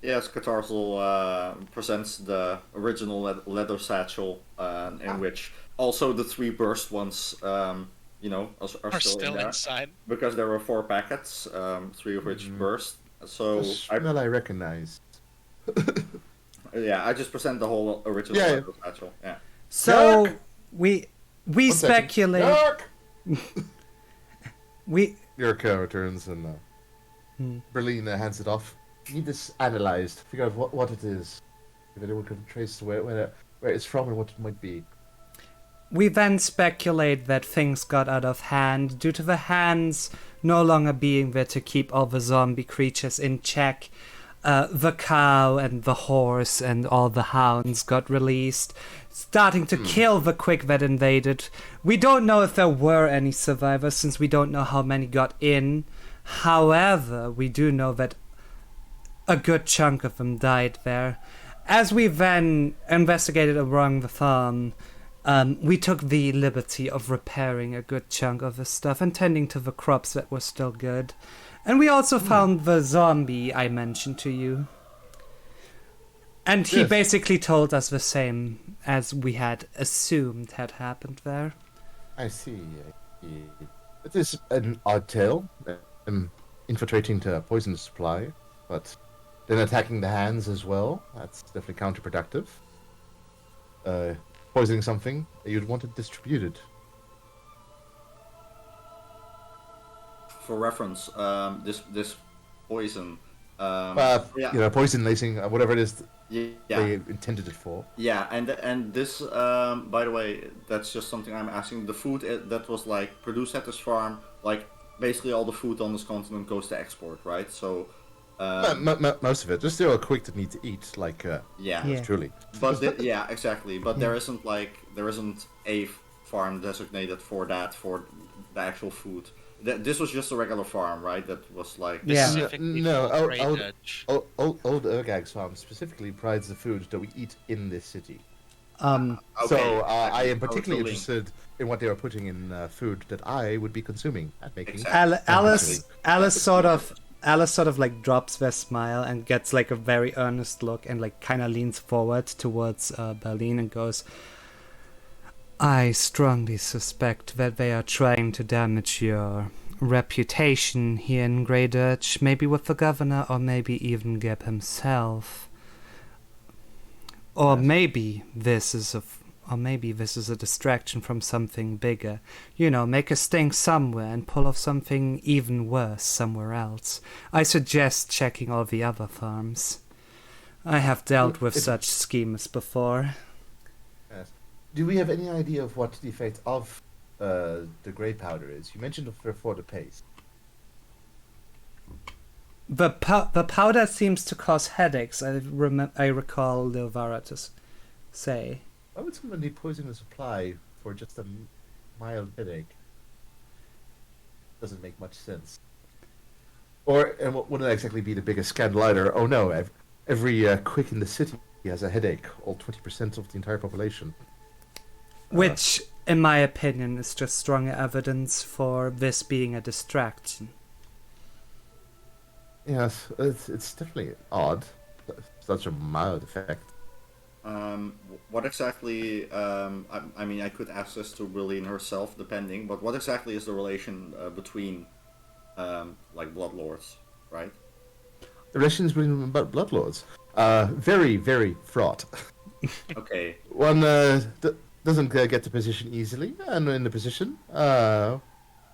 Yes, Catarzel presents the original leather satchel, in which also the 3 burst ones, are still in there. Inside. Because there were 4 packets, 3 of which burst. So The smell I recognize. I just present the whole original Yeah. leather satchel. Yeah. So Yuck! we One second. speculate. Yuck! We Yurka returns and Berlin hands it off. Need this analyzed. Figure out what it is. If anyone can trace where it's from and what it might be. We then speculate that things got out of hand due to the hands no longer being there to keep all the zombie creatures in check. The cow and the horse and all the hounds got released, starting to kill the quick that invaded. We don't know if there were any survivors since we don't know how many got in. However, we do know that a good chunk of them died there. As we then investigated around the farm, we took the liberty of repairing a good chunk of the stuff and tending to the crops that were still good. And we also found the zombie I mentioned to you. And he Yes. basically told us the same as we had assumed had happened there. I see. It is an odd tale. Infiltrating to poison supply, but then attacking the hands as well. That's definitely counterproductive. Poisoning something that you'd want it distributed. For reference, this poison. Poison lacing, whatever it is Yeah. they intended it for. Yeah, and this, by the way, that's just something I'm asking. The food that was like produced at this farm, like basically all the food on this continent goes to export, right? So, Most of it. There's still a quick that need to eat, like Yeah. truly. But exactly. But there isn't a farm designated for that, for the actual food. This was just a regular farm, right? That was like Yeah. Specifically No, for drainage. Old Urgag's farm specifically provides the food that we eat in this city. Okay, So I am exactly. particularly Totally. interested in what they are putting in food that I would be consuming and making. Exactly. Alice sort of like drops their smile and gets like a very earnest look and like kind of leans forward towards Berlin and goes, I strongly suspect that they are trying to damage your reputation here in Grey Dirge, maybe with the governor or maybe even Geb himself. Or maybe this is a distraction from something bigger. You know, make a stink somewhere and pull off something even worse somewhere else. I suggest checking all the other farms. I have dealt with such schemes before. Yes. Do we have any idea of what the effect of the grey powder is? You mentioned for the paste. The powder seems to cause headaches. I recall Lilvara to say. Why would someone need poison the supply for just a mild headache? Doesn't make much sense. And what wouldn't exactly be the biggest scandal either? Oh no, every quick in the city has a headache. All 20% of the entire population. Which, in my opinion, is just stronger evidence for this being a distraction. Yes, it's definitely odd. Such a mild effect. What exactly? I mean, I could ask this to Brilliant herself, depending. But what exactly is the relation between, like, bloodlords, right? The relations between bloodlords, very very fraught. Okay. One doesn't get the position easily, and in the position,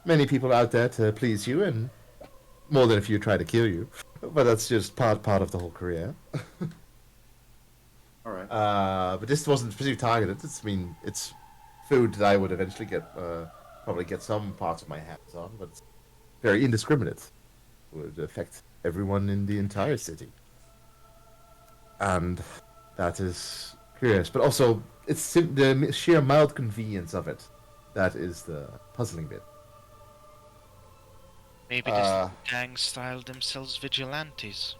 many people out there to please you, and more than a few try to kill you. But that's just part of the whole career. All right. But this wasn't specifically targeted. It's food that I would eventually probably get some parts of my hands on, but it's very indiscriminate. Would affect everyone in the entire city, and that is curious. But also, it's the sheer mild convenience of it that is the puzzling bit. Maybe this gang styled themselves vigilantes.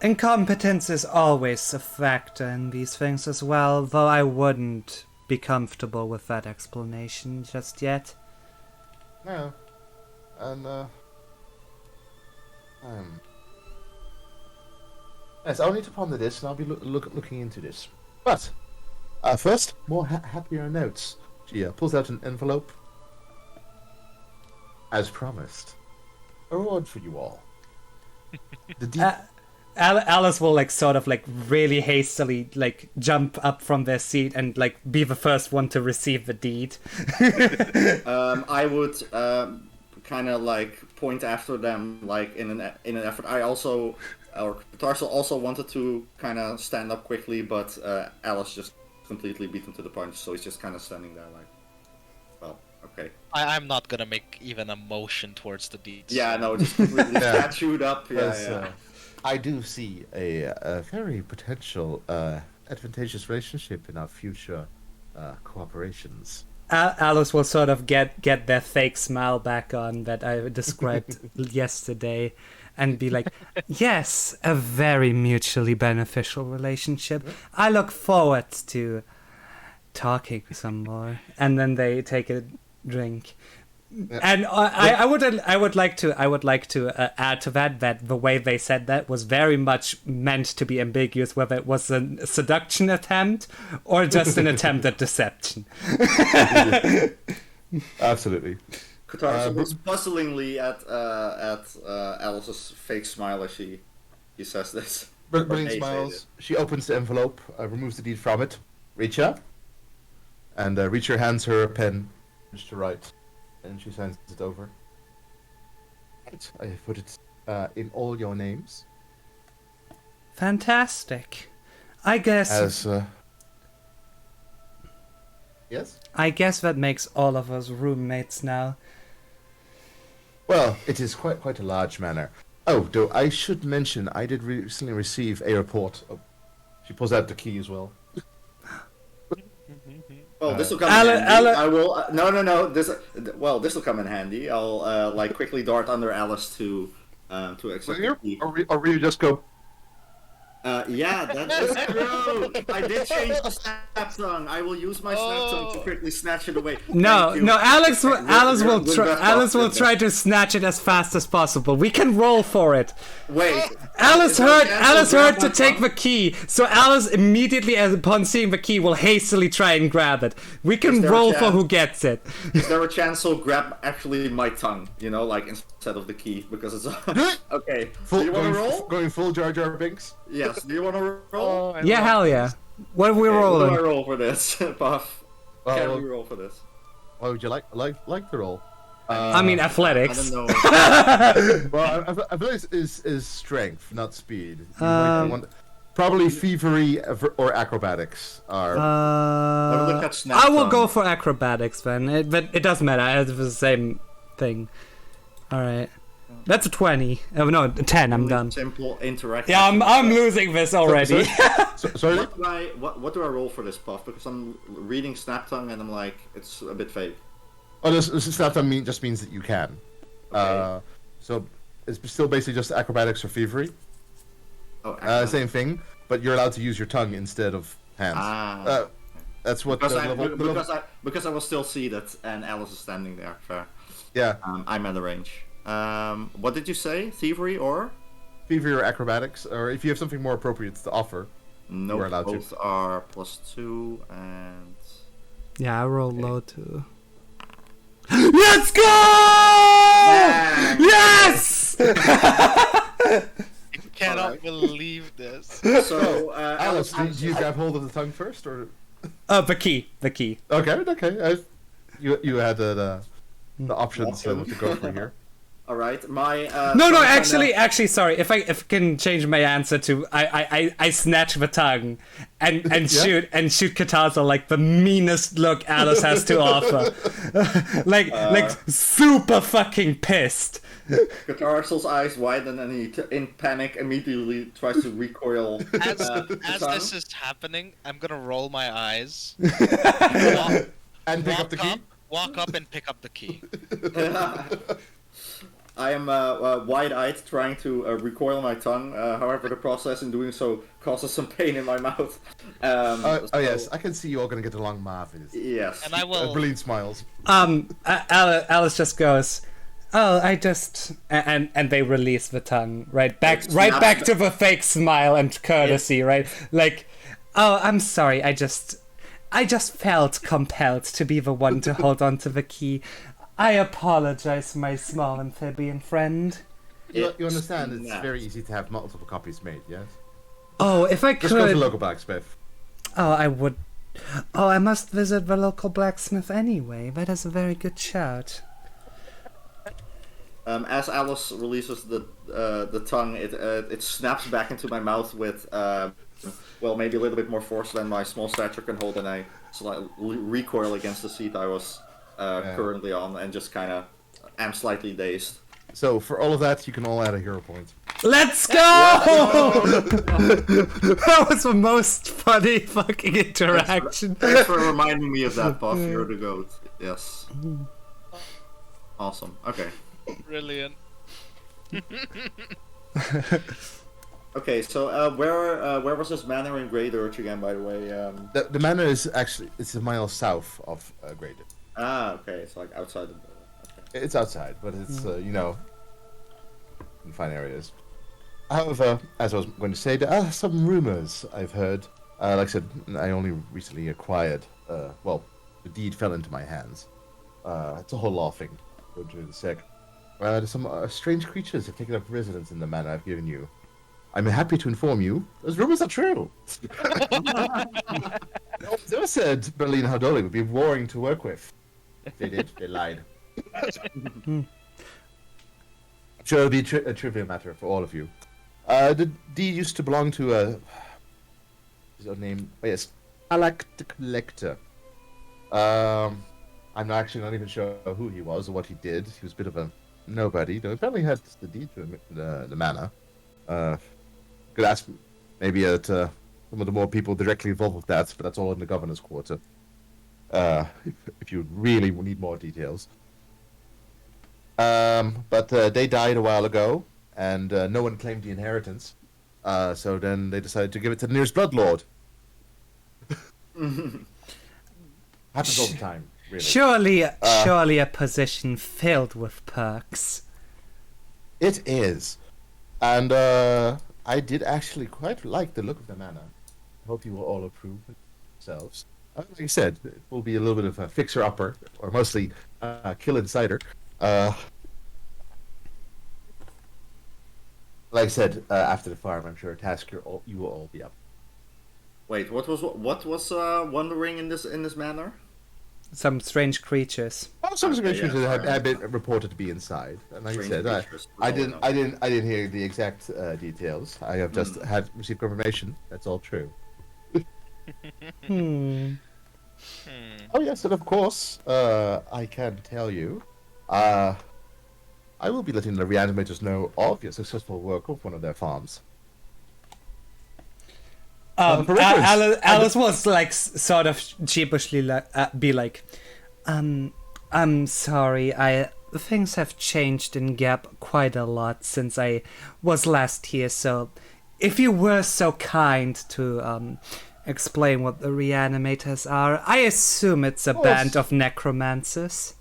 Incompetence is always a factor in these things as well, though I wouldn't be comfortable with that explanation just yet. No, and yes, I'll need to ponder this, and I'll be looking into this. But first, more happier notes. She pulls out an envelope. As promised, a reward for you all. The deep... Alice will like sort of like really hastily like jump up from their seat and like be the first one to receive the deed. I would kind of like point after them, like in an effort. Tarsal also wanted to kind of stand up quickly, but Alice just completely beat him to the punch, so he's just kind of standing there like, well, okay. I'm not gonna make even a motion towards the deeds. Yeah, no, just completely statued up. Yeah. I do see a very potential advantageous relationship in our future cooperations. Alice will sort of get their fake smile back on that I described yesterday and be like, yes, a very mutually beneficial relationship. I look forward to talking some more. And then they take a drink. And I would like to add to that the way they said that was very much meant to be ambiguous, whether it was a seduction attempt or just an attempt at deception. Absolutely. Katarsa looks puzzlingly at Alice's fake smile as she says this. Brilliant smiles. She opens the envelope, removes the deed from it. Reacher. And Reacher hands her a pen just to write. And she signs it over. I put it in all your names. Fantastic. I guess. Yes? I guess that makes all of us roommates now. Well, it is quite a large manor. Oh, though I should mention, I did recently receive a report. Oh, she pulls out the key as well. Well, this will come in handy. I will. No. This will come in handy. I'll like quickly dart under Alice to accept the key. Or we just go. Yeah, that is true. I did change the snap tongue. I will use my snap tongue to quickly snatch it away. No, Alice will try to snatch it as fast as possible. We can roll for it. Wait. Alice heard to take the key, so Alice immediately, upon seeing the key, will hastily try and grab it. We can roll for who gets it. Is there a chance he'll grab actually my tongue? You know, like instead of the key, because it's okay. Do you want to roll? Going full Jar Jar Binks? Yes. Do you want to roll? Yeah, hell yeah. What are we rolling? What do I roll for this, Puff? Can we roll for this? Why would you like the roll? I mean, athletics. I don't know. Well, athletics is strength, not speed. Probably thievery or acrobatics are. I will go for acrobatics then. But it doesn't matter. It's the same thing. All right. That's a 20. Oh, no, 10. I'm done. Simple interaction. Yeah, I'm losing this already. Sorry? What do I roll for this, Puff? Because I'm reading Snap Tongue and I'm like, it's a bit fake. Oh, this Snap Tongue just means that you can. Okay. So it's still basically just acrobatics or thievery. Oh, same thing, but you're allowed to use your tongue instead of hands. That's what because I will still see that, and Alice is standing there. Fair. Yeah. I'm at the range. What did you say? Thievery or? Thievery or acrobatics, or if you have something more appropriate to offer. Nope, We're allowed to. both are +2 and... Yeah, I roll low too. Let's go! Yes! I cannot Alright. believe this. So, Alice, do you grab hold of the tongue first, or? The key. Okay. You had the options to go for here. Alright, my... No, tongue actually, sorry. If I can change my answer to I snatch the tongue and Yeah. shoot Katasa like the meanest look Alice has to offer, like super fucking pissed. Catarsal's eyes widen and he, in panic, immediately tries to recoil. As the tongue. this is happening, I'm gonna roll my eyes. And pick up the key. Walk up and pick up the key. I am wide-eyed, trying to recoil my tongue. However, the process in doing so causes some pain in my mouth. Oh yes, I can see you all gonna get along marvelous. Yes. And I will. Brilliant smiles. Alice just goes, "Oh, I just..." And they release the tongue right back to the fake smile and courtesy, right? Like, "Oh, I'm sorry, I just felt compelled to be the one to hold on to the key. I apologize, my small amphibian friend." You understand? It's snaps. very easy to have multiple copies made. Yes. Oh, if I Just go to the could... local blacksmith. Oh, I would... Oh, I must visit the local blacksmith anyway. That is a very good shout. As Alice releases the tongue, it snaps back into my mouth with, well, maybe a little bit more force than my small stature can hold, and I slightly recoil against the seat I was currently on, and just kind of am slightly dazed. So for all of that, you can all add a hero point. Let's go! That was the most funny fucking interaction. Thanks for reminding me of that, Puff. You're the goat. Yes. Awesome. Okay. Brilliant. Okay, so where was this manor in Grey Dirge again, by the way? The manor is actually it's a mile south of Graydon. Okay, it's like outside the... Okay. It's outside, but it's in fine areas. However, as I was going to say, there are some rumors I've heard. Like I said, I only recently acquired. Well, the deed fell into my hands. It's a whole law thing. Go to the sec. There's some strange creatures have taken up residence in the manor I've given you. I'm happy to inform you, those rumors are true. They said Berlin Hardoli would be boring to work with. They did. They lied. Sure, it'll be a trivial matter for all of you. The deed used to belong to his own name. Oh yes, Alak the Collector. I'm actually not even sure who he was or what he did. He was a bit of a nobody. Though apparently had the deed to the manor. Could ask maybe at some of the more people directly involved with that, but that's all in the governor's quarter. If you really need more details. But they died a while ago, and no one claimed the inheritance. So then they decided to give it to the nearest bloodlord. Happens all the time, really. Surely a position filled with perks. It is. And I did actually quite like the look of the manor. I hope you will all approve of yourselves. Like I said, it will be a little bit of a fixer-upper, or mostly kill insider. Like I said, after the farm, I'm sure a task you will all be up. Wait, what was wandering in this manor? Some strange creatures. Oh, some Okay, creatures yeah, have been reported to be inside. And like I Strange said, creatures, I we all didn't hear the exact details. I have just received confirmation. That's all true. Oh yes, and of course, I can tell you, I will be letting the reanimators know of your successful work of one of their farms. Alice was like sort of sheepishly be like, I'm sorry, things have changed in Gap quite a lot since I was last here, so if you were so kind to explain what the reanimators are, I assume it's a band of necromancers.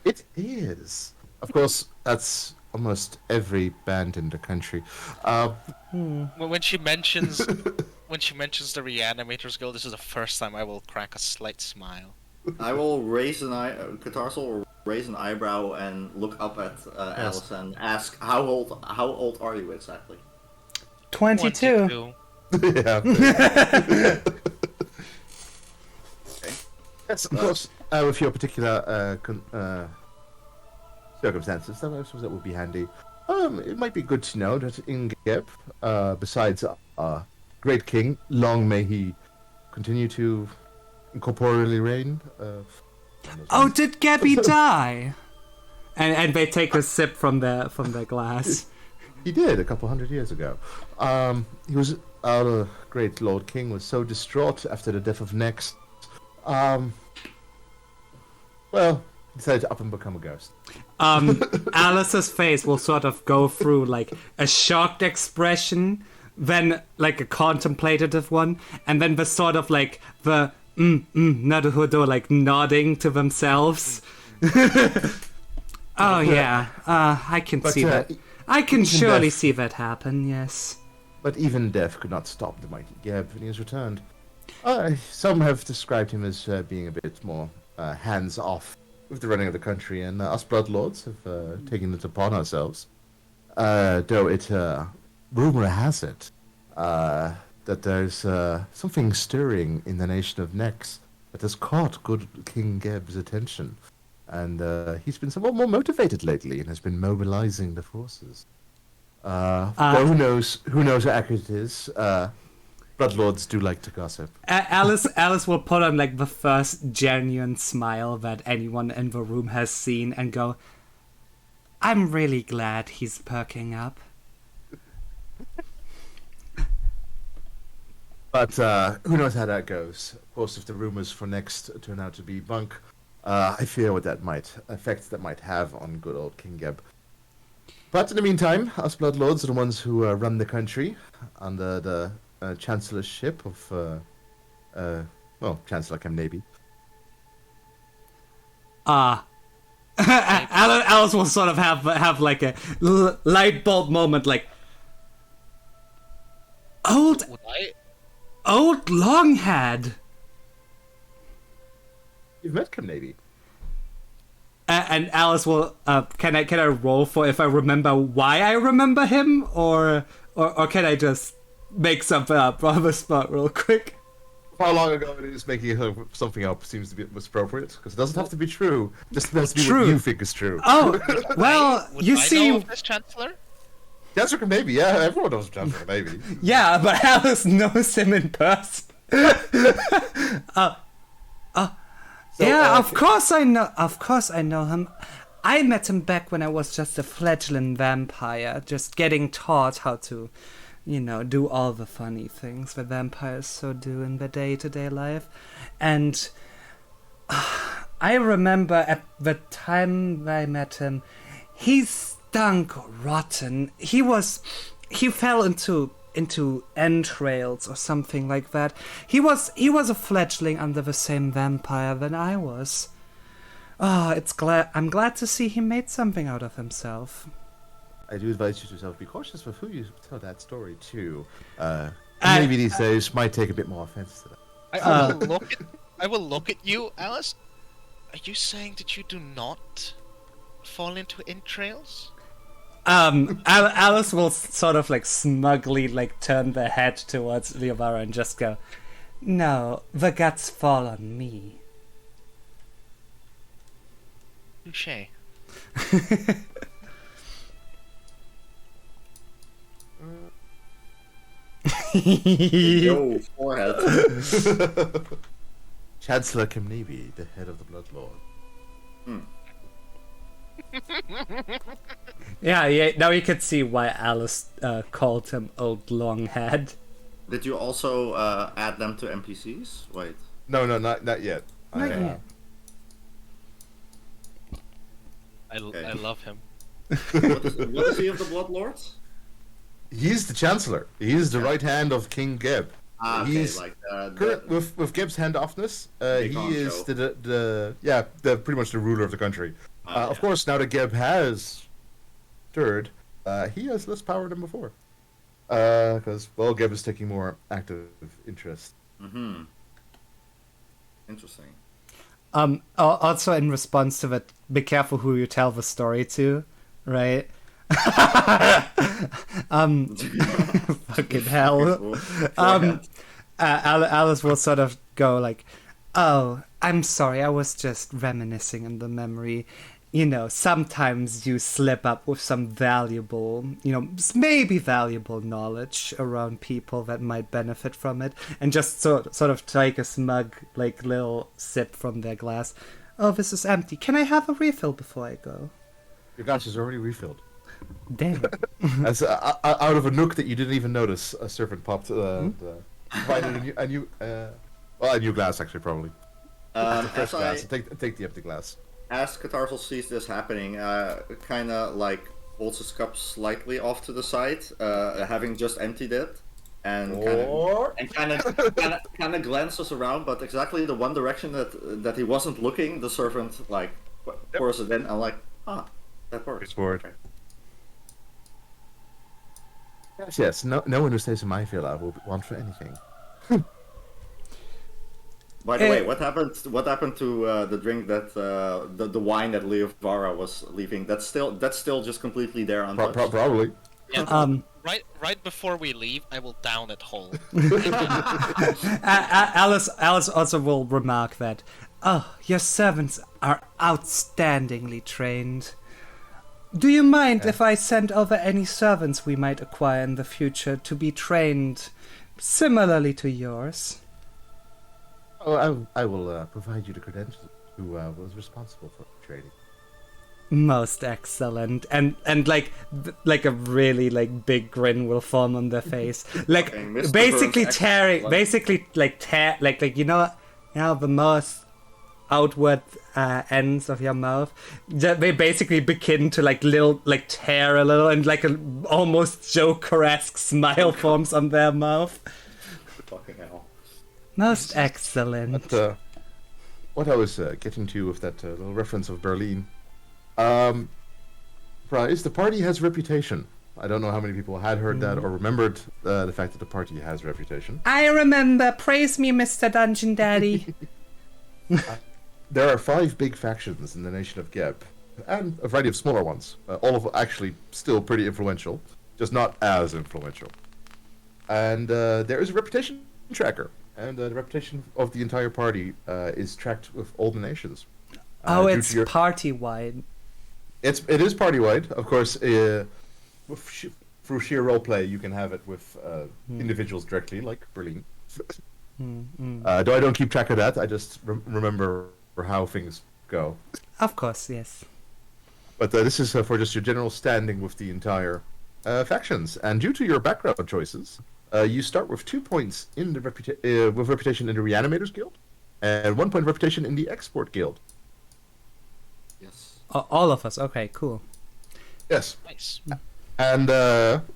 It is. Of course, that's almost every band in the country. When she mentions the Reanimators Guild, this is the first time I will crack a slight smile. I will raise Catarso will raise an eyebrow and look up at Alice and ask, how old are you exactly? 22. Yeah. Okay. Yes, of course. With your particular circumstances, I suppose that would be handy. It might be good to know that in Geb, besides great king, long may he continue to incorporeally reign. Oh, did Gabby die? And they take a sip from their glass. He did a couple 100 years ago. He was our great Lord King was so distraught after the death of Nex. Well, he decided to up and become a ghost. Alice's face will sort of go through like a shocked expression, then like a contemplative one, and then the sort of like the Naruhodo like nodding to themselves. Oh yeah, I can see that. I can surely see that happen, yes. But even death could not stop the mighty Geb when he has returned. Some have described him as being a bit more hands-off with the running of the country, and us Bloodlords have taken it upon ourselves. Though rumor has it that there's something stirring in the nation of Nex that has caught good King Geb's attention. And he's been somewhat more motivated lately and has been mobilizing the forces. Though who knows how accurate it is. Bloodlords do like to gossip. Alice will put on like the first genuine smile that anyone in the room has seen and go, I'm really glad he's perking up. But who knows how that goes. Of course, if the rumors for next turn out to be bunk, I fear what that effects that might have on good old King Geb. But in the meantime, us Bloodlords are the ones who run the country under the chancellorship of, Chancellor Kemnabi. Alice will sort of have like a light bulb moment, like old Longhad. You've met Kemnabi. And Alice will can I roll for if I remember why I remember him, or can I just make something up on the spot real quick? How long ago it is making something up seems to be most appropriate, because it doesn't have to be true. Just has to be what you think is true. Oh, well, Would you I see, know of this Chancellor? Chancellor Kemnabi, yeah, everyone knows Chancellor Kemnabi. yeah, but Alice knows him in person. Of course I know. Of course I know him. I met him back when I was just a fledgling vampire, just getting taught how to, do all the funny things that vampires so do in their day-to-day life. And I remember at the time I met him, he stunk rotten. He fell into entrails or something like that. He was a fledgling under the same vampire than I was. I'm glad to see he made something out of himself. I do advise you to be cautious with who you tell that story to. Maybe these days might take a bit more offense to that. I will look at you, Alice. Are you saying that you do not fall into entrails? Alice will sort of like smugly like turn their head towards Leovara and just go, no, the guts fall on me. Touché. Yo, forehead. Chancellor Kemnabi, the head of the Bloodlord. Yeah, now you can see why Alice called him Old Longhead. Did you also add them to NPCs? Wait. No, not yet. Not yet. I love him. What is he of the Bloodlords? He's the Chancellor. He's the right hand of King Geb. Okay, He's like with Geb's handoffness. He is the pretty much the ruler of the country. Of course, now that Geb has stirred, he has less power than before. Because, well, Geb is taking more active interest. Mm-hmm. Interesting. Also in response to that, be careful who you tell the story to, right? Fucking hell. Alice will sort of go like, "Oh, I'm sorry, I was just reminiscing in the memory. You know, sometimes you slip up with some valuable, maybe valuable knowledge around people that might benefit from it," and just sort of take a smug, like, little sip from their glass. "Oh, this is empty. Can I have a refill before I go?" Your glass is already refilled. Damn. As out of a nook that you didn't even notice, a servant popped. Provided a new glass, actually, probably. Fresh glass. Take the empty glass. As Catarthal sees this happening, kind of like holds his cup slightly off to the side, having just emptied it, and kind of glances around, but exactly the one direction that he wasn't looking, the servant like pours it in. I'm like, that works. It's forward. Okay. Yes. No one who stays in my villa will want for anything. By the way, what happened to the drink that the wine that Leovara was leaving? That's still just completely there untouched. Probably. Yeah, right before we leave, I will down it whole. Alice also will remark that, "Oh, your servants are outstandingly trained. Do you mind if I send over any servants we might acquire in the future to be trained similarly to yours?" Oh, I will provide you the credentials who was responsible for training. Most excellent, and like a really like big grin will form on their face, like basically tearing, the most outward ends of your mouth. They basically begin to tear a little, and like a almost Joker-esque smile forms on their mouth. Fucking hell. Most excellent. But, what I was getting to with that little reference of Berlin, is the party has reputation. I don't know how many people had heard that or remembered the fact that the party has reputation. I remember. Praise me, Mr. Dungeon Daddy. There are 5 big factions in the nation of Geb, and a variety of smaller ones. All of them actually still pretty influential, just not as influential. And there is a reputation tracker. And the reputation of the entire party is tracked with all the nations. It's party-wide. It is party-wide, of course. Through sheer roleplay, you can have it with individuals directly, like Berlin. Though I don't keep track of that, I just remember how things go. Of course, yes. But this is for just your general standing with the entire factions. And due to your background choices, you start with 2 points in the with reputation in the Reanimators Guild, and 1 point of reputation in the Export Guild. Yes. All of us. Okay, cool. Yes. Nice. And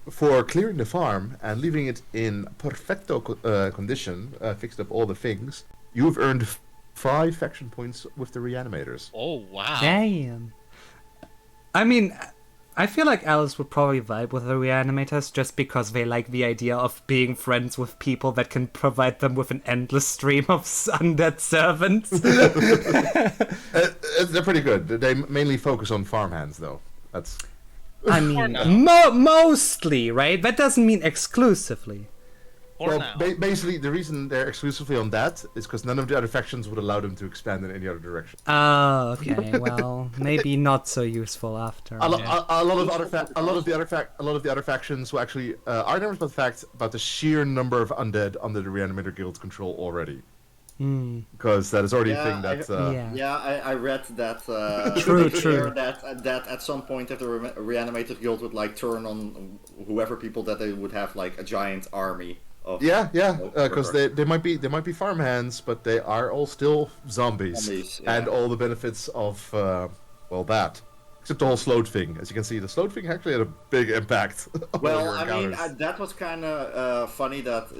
for clearing the farm and leaving it in perfecto condition, fixed up all the things, you've earned 5 faction points with the Reanimators. Oh, wow. Damn. I mean, I feel like Alice would probably vibe with the Reanimators just because they like the idea of being friends with people that can provide them with an endless stream of undead servants. They're pretty good. They mainly focus on farmhands, though. That's... I mean, mostly, right? That doesn't mean exclusively. Basically, the reason they're exclusively on that is because none of the other factions would allow them to expand in any other direction. Oh, okay. Well, maybe not so useful after. A lot of the other factions will actually are nervous about the sheer number of undead under the Reanimator Guild's control already. Because that is already a thing that. I read that. True. That at some point, if the Reanimator Guild would turn on whoever people, that they would have a giant army. Because they might be farmhands, but they are all still zombies and all the benefits of that. Except the whole Sloat thing. As you can see, the Sloat thing actually had a big impact. Well, I mean, that was kind of funny that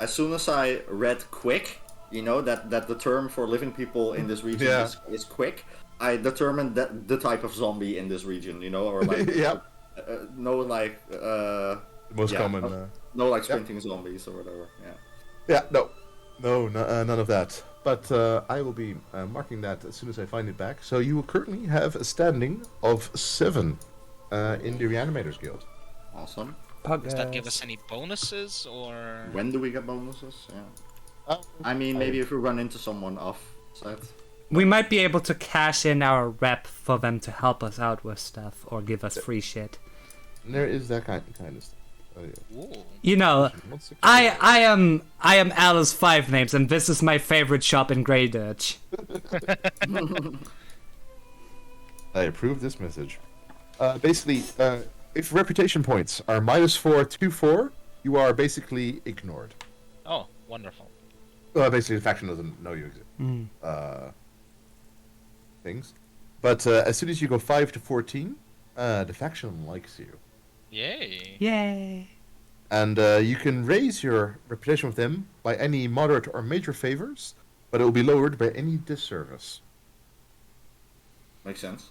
as soon as I read quick, that the term for living people in this region is quick. I determined that the type of zombie in this region, you know, or like Yeah. no like The most yeah, common. no like sprinting zombies or whatever. Yeah. Yeah, no, none of that. But I will be marking that as soon as I find it back. So you will currently have a standing of 7 in the Reanimators Guild. Awesome. Does that give us any bonuses, or... When do we get bonuses? Yeah. Oh, I mean, maybe if we run into someone off set. We might be able to cash in our rep for them to help us out with stuff or give us free shit. There is that kind of stuff. Oh, yeah. Ooh. You know, I am Alice Five Names, and this is my favorite shop in Grey Dirge. I approve this message. Basically, if reputation points are -4 to 4, you are basically ignored. Oh, wonderful. Basically, the faction doesn't know you exist. Things. But as soon as you go 5 to 14, the faction likes you. Yay. Yay! And you can raise your reputation with them by any moderate or major favors, but it will be lowered by any disservice. Makes sense.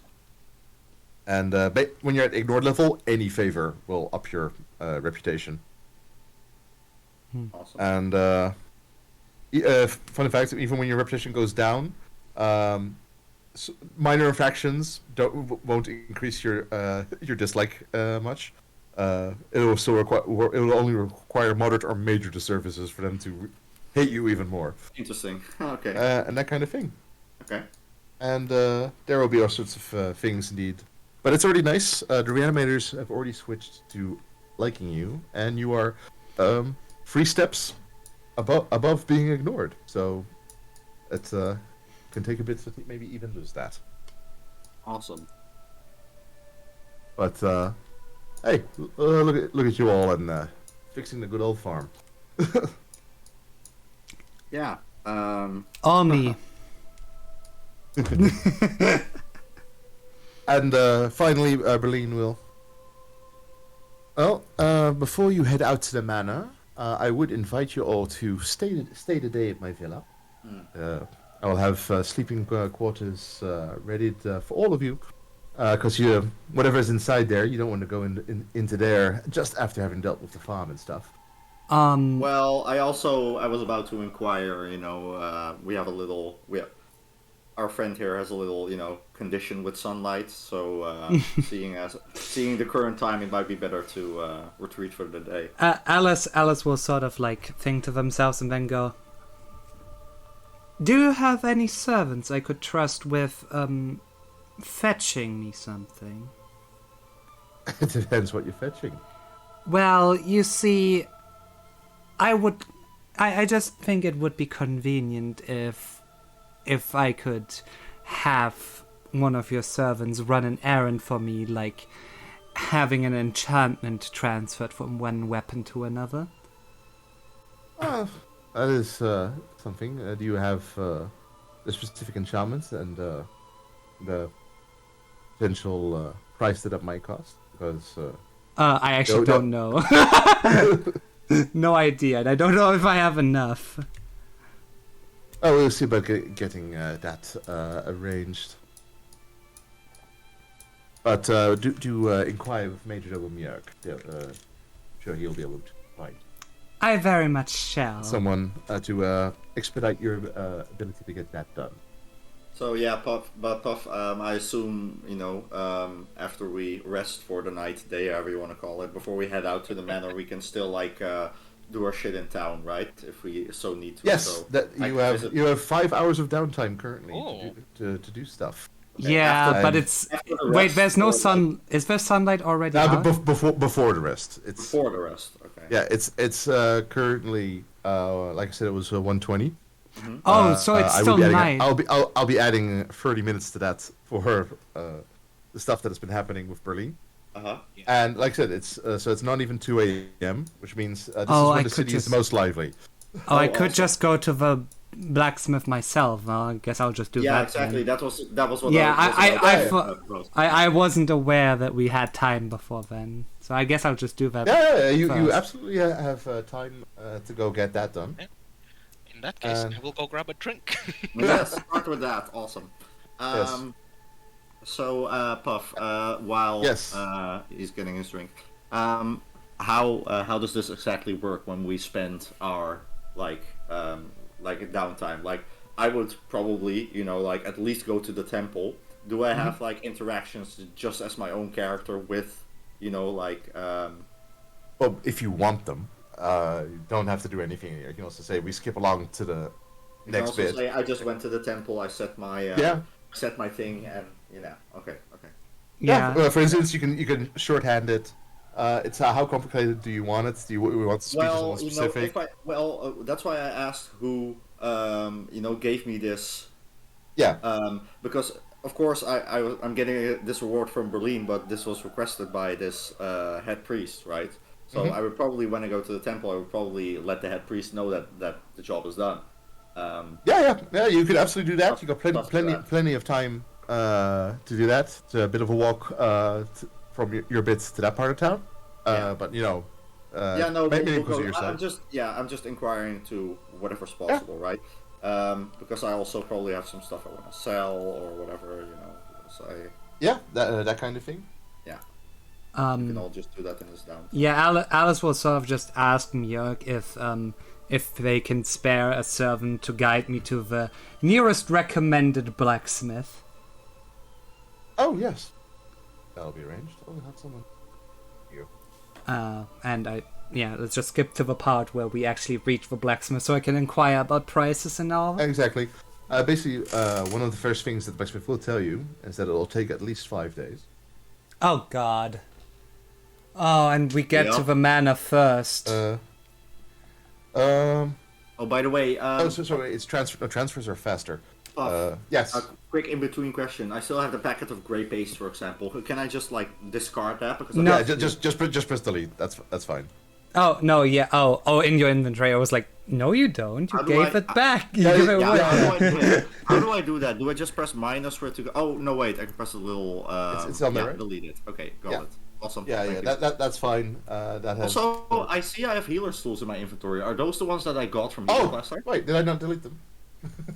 And when you're at ignored level, any favor will up your reputation. Awesome. And fun fact, even when your reputation goes down, minor infractions won't increase your dislike much. It will still it will only require moderate or major disservices for them to hate you even more. Interesting. Okay. And that kind of thing. Okay. And there will be all sorts of things indeed. But it's already nice. The reanimators have already switched to liking you, and you are 3 steps above being ignored. So it can take a bit to maybe even lose that. Awesome. But hey, look at you all and fixing the good old farm. Yeah. All me. And finally, Berlin will. Well, before you head out to the manor, I would invite you all to stay the day at my villa. I will have sleeping quarters ready for all of you, because whatever is inside there, you don't want to go into there just after having dealt with the farm and stuff. Well, I was about to inquire. You know, we have a little. Our friend here has a little, you know, condition with sunlight. So, seeing the current time, it might be better to retreat for the day. Alice will sort of like think to themselves and then go, "Do you have any servants I could trust with fetching me something?" It depends what you're fetching. Well, you see, I just think it would be convenient if I could have one of your servants run an errand for me, like having an enchantment transferred from one weapon to another. That is something. Do you have the specific enchantments and the potential price that might cost? Because I actually don't know. No idea, and I don't know if I have enough. Oh, we'll see about getting that arranged. But do inquire with Major Domo Miyok. Sure, he'll be able to find I very much shall. someone to expedite your ability to get that done. So yeah, Puff. I assume, you know, after we rest for the night, day, however you want to call it, before we head out to the manor, we can still like do our shit in town, right? If we so need to. Yes, so that you have 5 hours of downtime currently to do stuff. Yeah, but it's wait. There's no sun. Is there sunlight already? But out? before the rest, it's Before the rest, okay. yeah, it's currently like I said, it was 1:20. Oh, so it's still night. I'll be adding 30 minutes to that for the stuff that has been happening with Berlin. Uh-huh. And like I said, it's so it's not even 2 a.m., which means this is Oh, when I the could city is just- most lively. Oh, I Oh, could awesome. just go to the blacksmith myself. Well, I guess I'll just do Yeah, that. exactly. Then. That was what. Yeah, I I wasn't aware that we had time before then, so I guess I'll just do that. Yeah, you first. absolutely have time to go get that done. In that case, I will go grab a drink. Yes, start with that. Awesome. Yes. So, Puff, while Yes. he's getting his drink, how does this exactly work when we spend our like a downtime? Like, I would probably, like at least go to the temple. Do I have like interactions just as my own character with, like? Well, if you want them, you don't have to do anything here. You can also say we skip along to the You can next also bit. say I just went to the temple. I set my Yeah. set my thing, and okay. Yeah. For instance, you can shorthand it. It's how complicated do you want it? Do you want to speak to Well, someone specific? that's why I asked who gave me this. Yeah. Because of course I'm getting this reward from Berlin, but this was requested by this head priest, right? So I would probably, when I go to the temple, I would probably let the head priest know that the job is done. Yeah. You could absolutely do that. You got Stuff to that. plenty of time to do that. It's a bit of a walk from your bits to that part of town. But maybe we'll because go. of yourself. I'm just inquiring to whatever's possible, right? Because I also probably have some stuff I want to sell or whatever, So Yeah, that kind of thing. we can all just do that in this down. Yeah, Alice will sort of just ask Mjörg if they can spare a servant to guide me to the nearest recommended blacksmith. Oh yes, that'll be arranged. Oh, have someone. You. Let's just skip to the part where we actually reach the blacksmith so I can inquire about prices and all. Exactly. Basically, one of the first things that the blacksmith will tell you is that it'll take at least 5 days. Oh God. Oh, and we get to the manor first. Oh, by the way, sorry. It's transfers are faster. Puff, Yes. a quick in-between question. I still have the packet of grey paste, for example. Can I just discard that? Because No. Yeah. Just press delete. That's fine. Oh no, yeah. Oh, in your inventory. I was like, no, you don't. You How do gave I- it back. You Yeah, give it yeah, away. How do I do it? How do I do that? Do I just press minus for it to go? Oh no, wait. I can press a little. It's on there, right? Delete it. Okay, got Yeah. it. Awesome. Yeah. Thank you. That's fine. That has. Also, I see I have healer's tools in my inventory. Are those the ones that I got from you last time? Wait, did I not delete them?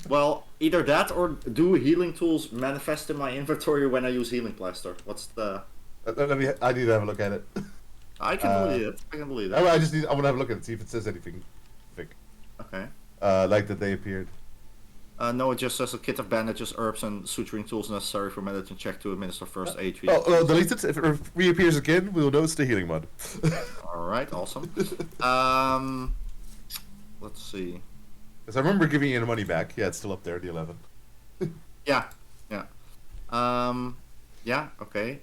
Well, either that or do healing tools manifest in my inventory when I use healing plaster? What's the? I need to have a look at it. I can believe it. I can believe it. I want to have a look at it, see if it says anything. Okay. Like that they appeared. No, it just says a kit of bandages, herbs, and suturing tools necessary for medicine check to administer first aid treatment. Oh, delete it. If it reappears again, we'll know it's the healing mod. Alright, awesome. Let's see. Because I remember giving you the money back. Yeah, it's still up there, the 11. Yeah. Okay.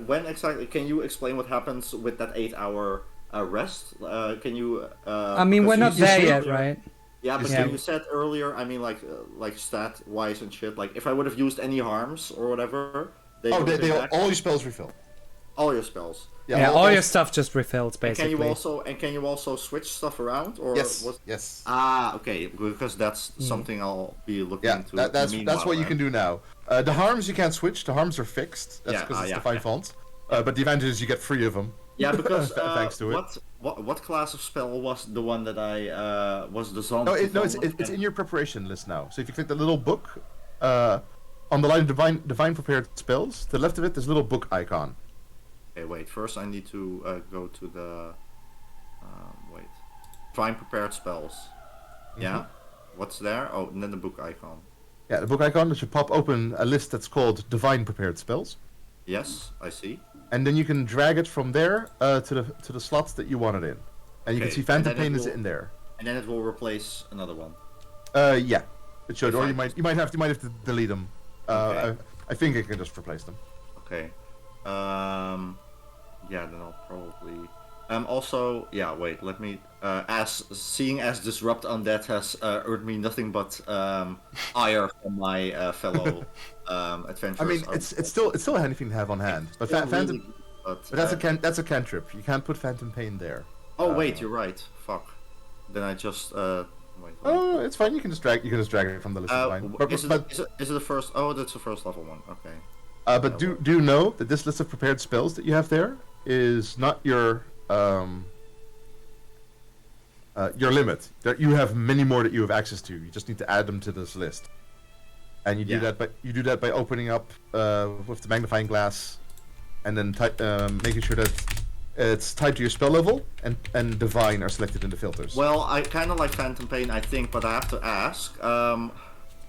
When exactly, can you explain what happens with that 8-hour rest? Can you, I mean, because we're you not said there yet, earlier- right? Yeah, but Yeah. you said earlier, I mean, like stat-wise and shit, like, if I would have used any harms or whatever, They would have been back. all your spells refill. All your spells. Yeah, all your stuff just refills And basically. can you also switch stuff around, or Yes. was... Yes. Okay, because that's something I'll be looking Yeah, into. that's what you can do now. The harms you can't switch. The harms are fixed. That's because it's the 5 fonts. But the advantage is you get 3 of them. Yeah, because thanks to it. What class of spell was the one that I was the zombie? No, it's in your preparation list now. So if you click the little book on the line divine prepared spells, to the left of it, there's a little book icon. Okay, wait. First, I need to go to the divine prepared spells. Yeah, what's there? Oh, and then the book icon. Yeah, the book icon. That should pop open a list that's called divine prepared spells, Yes, I see. and then you can drag it from there to the slots that you want it in, and you can Okay, see Phantom and then Pain it is will- in there. And then it will replace another one. Yeah, it should. Or Fine. you might have to delete them. Okay. I think I can just replace them. Okay. Yeah, then I'll probably. Also, yeah. Wait. Let me. Seeing as disrupt undead has earned me nothing but ire from my fellow adventurers. I mean, it's still a handy thing to have on hand. But Still Phantom, really good, but that's a cantrip. You can't put Phantom Pain there. Oh wait, you're right. Fuck. Then I just wait. Oh, it's fine. You can just drag it from the list. It's fine. Is it the first? Oh, that's the first level one. Okay. But do know that this list of prepared spells that you have there is not your limit. You have many more that you have access to. You just need to add them to this list. and you do that by opening up with the magnifying glass, and then making sure that it's tied to your spell level, and divine are selected in the filters. Well, I kind of like Phantom Pain, I think, but I have to ask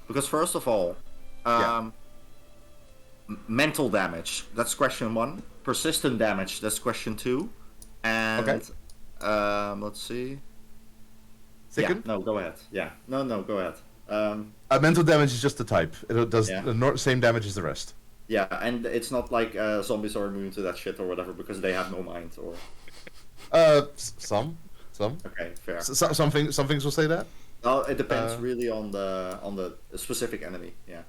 because first of all, mental damage, that's question 1. Persistent damage, that's question 2. And let's see. Second? Yeah, no, go ahead. Yeah, no, go ahead. Mental damage is just the type. It does the same damage as the rest. Yeah, and it's not like zombies are immune to that shit or whatever because they have no mind or. Some. Okay, fair. Some things will say that. Well, it depends really on the specific enemy. Yeah.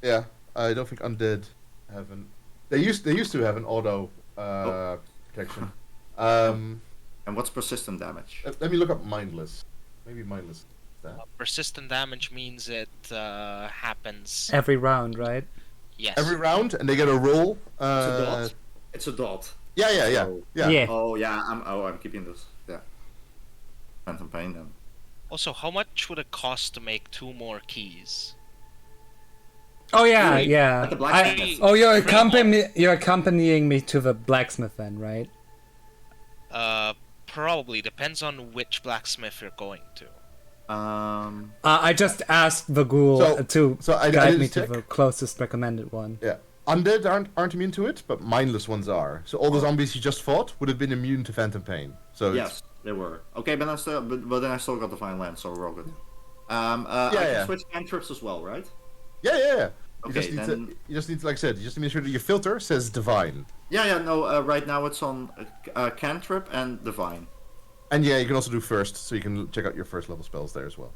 Yeah, I don't think undead have an. They used to have an auto protection. And what's persistent damage? Let me look up mindless. Maybe mindless. Persistent damage means it happens Every round, right? Yes. Every round, and they get a roll. It's a dot. Yeah. So, Yeah. Oh yeah, I'm keeping this. Yeah. Phantom Pain then. Also, how much would it cost to make 2 more keys? Oh yeah, Really? yeah. At the blacksmith. You're accompanying me to the blacksmith then, right? Probably depends on which blacksmith you're going to. I just asked the ghoul to I guide did me to check. the closest recommended one. Yeah. Undead aren't immune to it, but mindless ones are. So all the zombies you just fought would have been immune to Phantom Pain. So Yes, they were. Okay, but then I still got the Divine Lance, so we're all good. I can switch cantrips as well, right? Yeah. Okay, You just need to, like I said, you just need to make sure that your filter says divine. No. Right now it's on cantrip and divine. And yeah, you can also do first, so you can check out your first level spells there as well.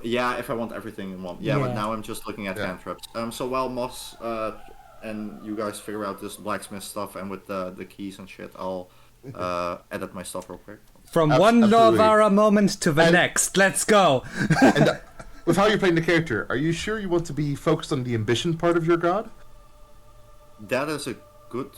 Yeah, if I want everything in one. Yeah, Yeah. but now I'm just looking at cantrips. So while Moss and you guys figure out this blacksmith stuff and with the keys and shit, I'll edit my stuff real quick. From one absolutely. Lovara moment to the next. Let's go. And with how you're playing the character, are you sure you want to be focused on the ambition part of your god? That is a good.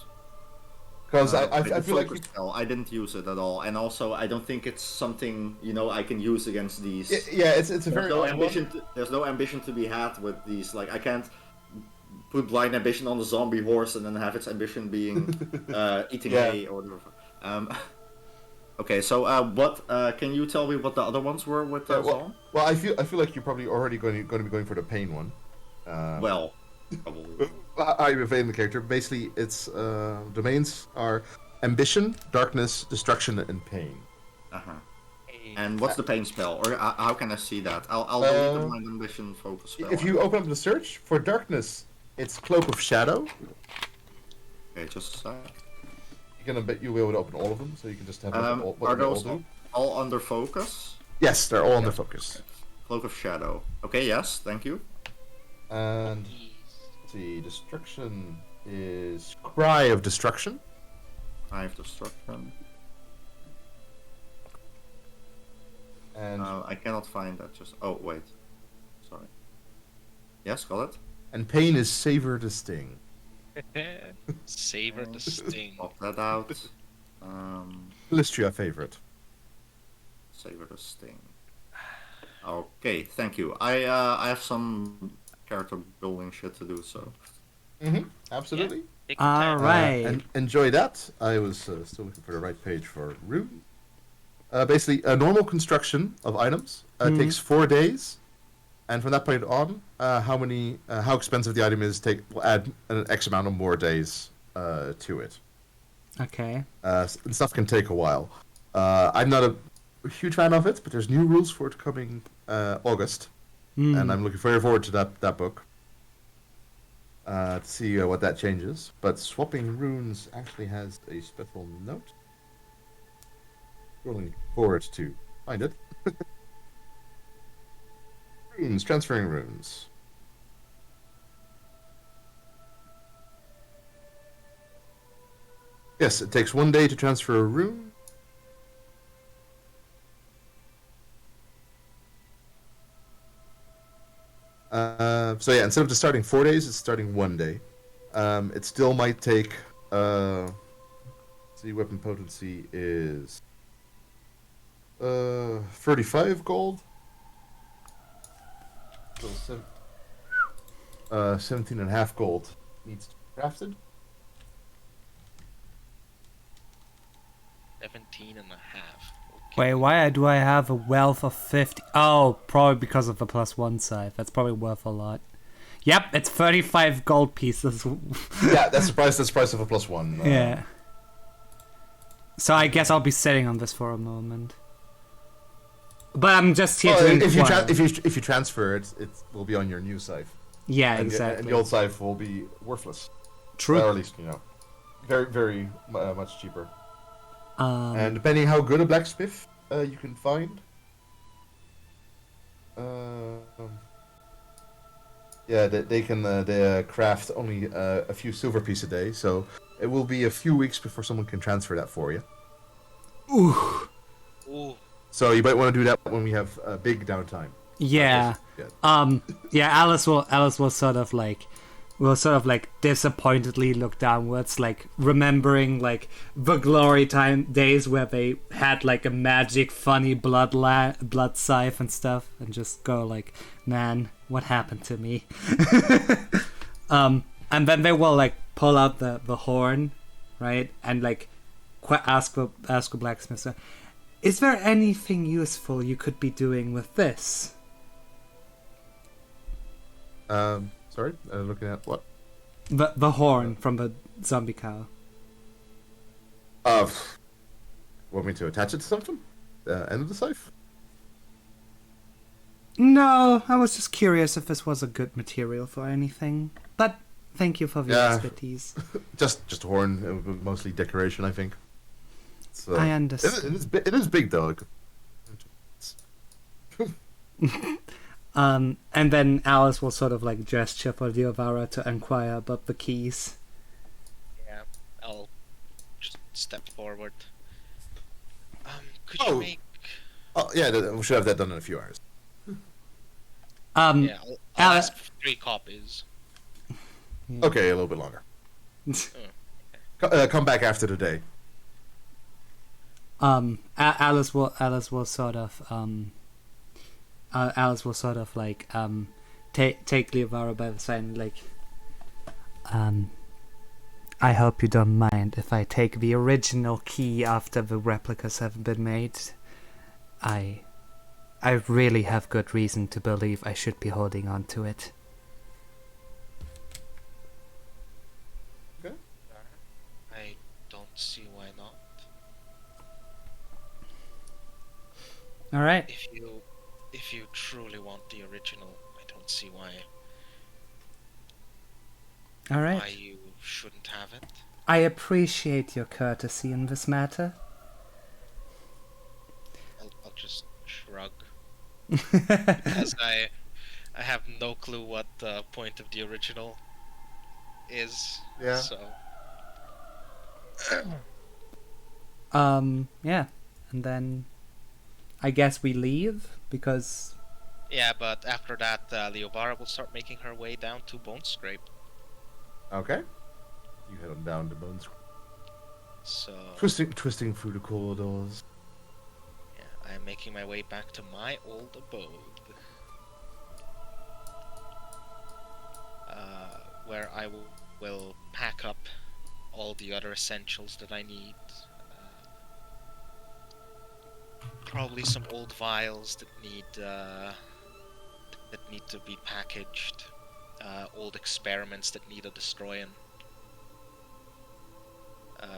Because I feel like focus spell. I didn't use it at all, and also I don't think it's something I can use against these. it's a very There's no ambition. There's no ambition to be had with these. Like I can't put blind ambition on the zombie horse and then have its ambition being eating hay or whatever. Okay, so what can you tell me what the other ones were with Zon? Well, I feel like you're probably already going to be going for the pain one. Well, probably. I'm evading the character. Basically, its domains are ambition, darkness, destruction, and pain. And what's the pain spell, or how can I see that? I'll delete the blind ambition focus spell. If you open up the search for darkness, it's Cloak of Shadow. Okay, just a sec. You'll be able to open all of them, so you can just have Are those all under focus? Yes, they're all under focus. Cloak of Shadow. Okay, yes, thank you. And let's see, destruction is Cry of Destruction. I have destruction. And I cannot find that. Oh wait, sorry. Yes, got it. And pain is Savor the Sting. Savor the sting. Pop that out. Listria favorite. Savor the sting. Okay, thank you. I have some character building shit to do, so. Absolutely. All right. And enjoy that. I was still looking for the right page for Rune. Basically, a normal construction of items takes 4 days, and from that point on, how expensive the item is, will add an X amount of more days to it. Okay. And stuff can take a while. I'm not a huge fan of it, but there's new rules for it coming August, and I'm looking very forward to that book. To see what that changes. But swapping runes actually has a special note. Rolling forward to find it. Runes, transferring runes. Yes, it takes 1 day to transfer a rune. So yeah, instead of just starting 4 days, it's starting 1 day. It still might take. See, weapon potency is 35 gold. So 17.5 gold needs to be crafted. 17 and a half. Okay. Wait, why do I have a wealth of 50? Oh, probably because of the +1 side. That's probably worth a lot. Yep, it's 35 gold pieces. Yeah, that's the price. That's the price of a +1. Yeah. So I guess I'll be sitting on this for a moment. But I'm just here to inquire. if you transfer it, it will be on your new scythe. Yeah, And exactly. and the old scythe will be worthless. True. Or at least, very, very much cheaper. Um, And depending how good a blacksmith you can find. Yeah, they can craft only a few silver pieces a day, so it will be a few weeks before someone can transfer that for you. ooh. Ooh. So you might want to do that when we have a big downtime. Yeah. Yeah, Alice will sort of like disappointedly look downwards, like remembering like the glory time days where they had like a magic funny blood scythe and stuff, and just go like, man, what happened to me? And then they will like pull out the horn, right, and like ask the blacksmith, is there anything useful you could be doing with this? Sorry, looking at what? The horn from the zombie cow. Want me to attach it to something? End of the scythe? No, I was just curious if this was a good material for anything. But thank you for the expertise. just a horn, mostly decoration, I think. So, I understand. It is big though. And then Alice will sort of like gesture for Diovara to inquire about the keys. Yeah, I'll just step forward. Could you make... Oh, yeah, we should have that done in a few hours. Yeah, I'll ask for 3 copies. Okay, a little bit longer. Come back after the day. Alice will sort of like take Leovara by the side and like, I hope you don't mind if I take the original key after the replicas have been made. I really have good reason to believe I should be holding on to it. Okay. I don't see why not. All right. If you truly want the original, I don't see why All right. why you shouldn't have it. I appreciate your courtesy in this matter. I'll just shrug. Because I have no clue what the point of the original is. Yeah. So Yeah, and then I guess we leave because yeah, but after that, Leovara will start making her way down to Bone Scrape. Okay. You head on down to Bones. So Twisting through the corridors. yeah, I'm making my way back to my old abode, where I will pack up all the other essentials that I need. Probably some old vials that need to be packaged. Old experiments that need a destroying.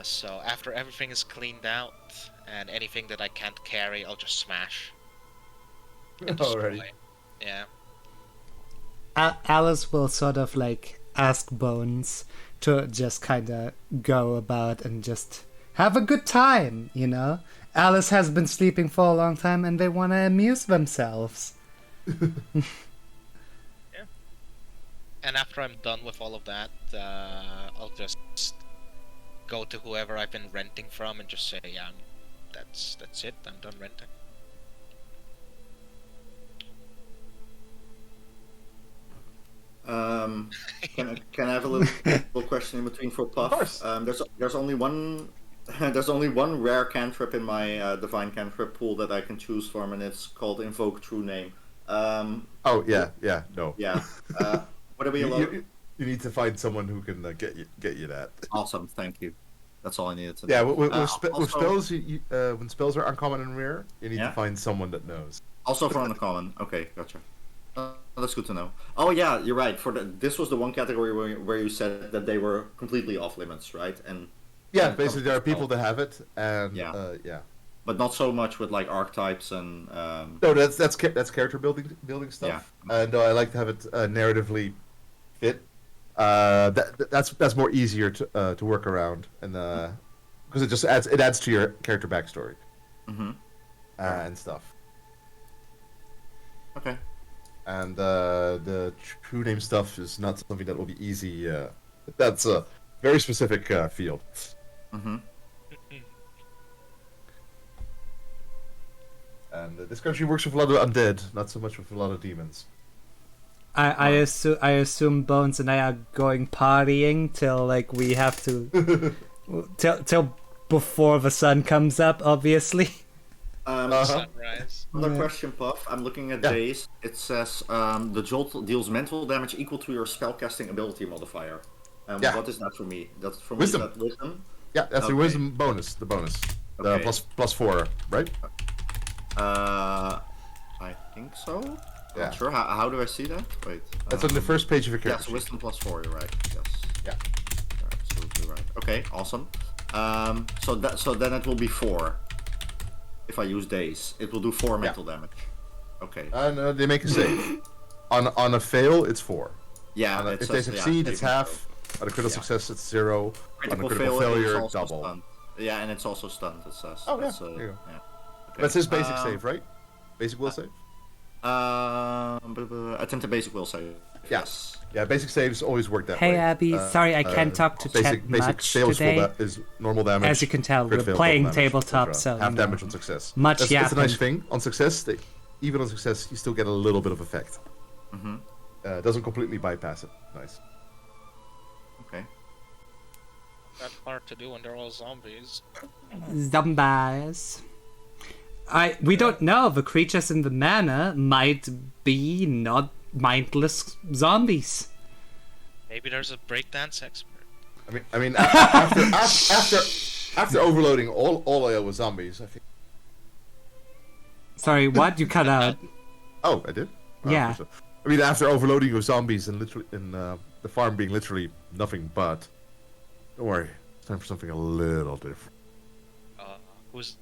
So after everything is cleaned out and anything that I can't carry, I'll just smash. And destroy. Alrighty. Yeah. Alice will sort of like ask Bones to just kind of go about and just have a good time, you know? Alice has been sleeping for a long time and they want to amuse themselves. Yeah. And after I'm done with all of that, I'll just go to whoever I've been renting from and just say, yeah, that's it, I'm done renting. Can I have a little question in between for Puff? Of course. There's only one there's only one rare cantrip in my divine cantrip pool that I can choose from, and it's called Invoke True Name. Oh yeah, no. Yeah. What are we You, allowed? you need to find someone who can get you that. Awesome, thank you. That's all I needed to know. Yeah, with Also- spells, when spells are uncommon and rare, you need Yeah. to find someone that knows. Also for uncommon. Okay, gotcha. That's good to know. Oh yeah, you're right. This was the one category where you said that they were completely off limits, right? And Yeah, and basically there are people spell, that have it, and Yeah. yeah. but not so much with like archetypes and. No, that's character building stuff, and I like to have it narratively fit. That's more easier to work around, and because it just adds to your character backstory, and stuff. Okay. And the true name stuff is not something that will be easy. That's a very specific field. And this country works with a lot of undead, not so much with a lot of demons. I assume Bones and I are going partying till like we have to till before the sun comes up, obviously. Sunrise. Another question, Puff. I'm looking at days. It says the jolt deals mental damage equal to your spellcasting ability modifier. What is that for me? That's for Wisdom. me. Is that wisdom? Yeah, that's the wisdom bonus. The bonus. The Okay. plus 4, right? I think so. Yeah. Not sure. How do I see that? Wait. That's on the first page of your character Yes, sheet. wisdom plus 4. You're right. Yes. Yeah. You're absolutely right. Okay. Awesome. So then it will be 4. If I use days, it will do 4 mental damage. Okay. And they make a save. On a fail, it's 4. Yeah. If they succeed, it's half. On a critical success, it's 0. Critical on a critical failure, is also double. stunned. Yeah, and it's also stunned. It says. Oh, yeah. That's, There you go. Yeah. Okay. That's his basic save, right? Basic will save. Attempt a basic will save. Yes. Yeah, basic saves always work that Hey way. Abby, sorry I can't talk to basic chat basic much sales today. is normal damage. As you can tell, crit we're fail, playing double damage, tabletop, etc. so half you know, damage on success. much That's a nice yapping. thing on success. Even on success, you still get a little bit of effect. It doesn't completely bypass it. Nice. Okay. That's hard to do when they're all zombies. Zombies. We don't know. The creatures in the manor might be not mindless zombies. Maybe there's a breakdance expert. I mean, after overloading all AO with zombies, I think. Sorry, what? You cut out. Oh, I did. Oh, Yeah. so- I mean, after overloading with zombies and literally the farm being literally nothing but. Don't worry, it's time for something a little different. Who's...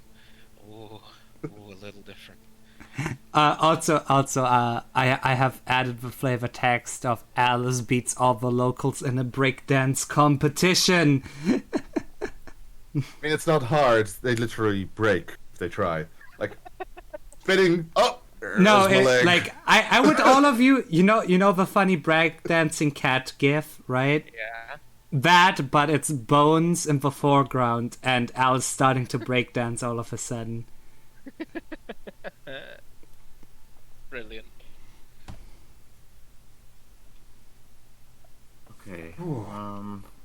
Ooh, a little different. Also, I have added the flavor text of Alice beats all the locals in a breakdance competition. I mean, it's not hard. They literally break if they try. Like spinning. Oh, No, there's my leg. like I would all of you, you know the funny breakdancing cat gif, right? Yeah. That, but it's Bones in the foreground and Alice starting to breakdance all of a sudden. Brilliant. Okay.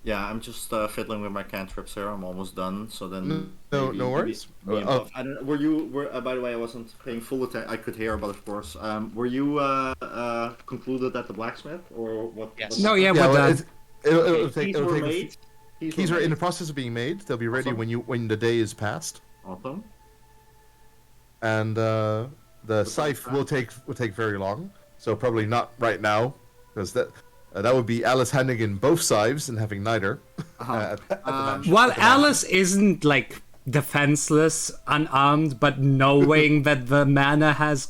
Yeah, I'm just fiddling with my cantrips here. I'm almost done. So then. No worries. me and Puff- I don't. By the way, I wasn't paying full attention. I could hear, but of course. Were you concluded at the blacksmith or what? Yes. No, yeah, Yeah, we're well, done. it'll Keys take. were A few- made. Keys are in the process of being made. They'll be ready Awesome. when the day is past. Awesome. And the scythe will take very long. So probably not right now, because that would be Alice handing in both scythes and having neither. at the mansion. Well, Alice isn't like defenseless, unarmed, but knowing that the manor has,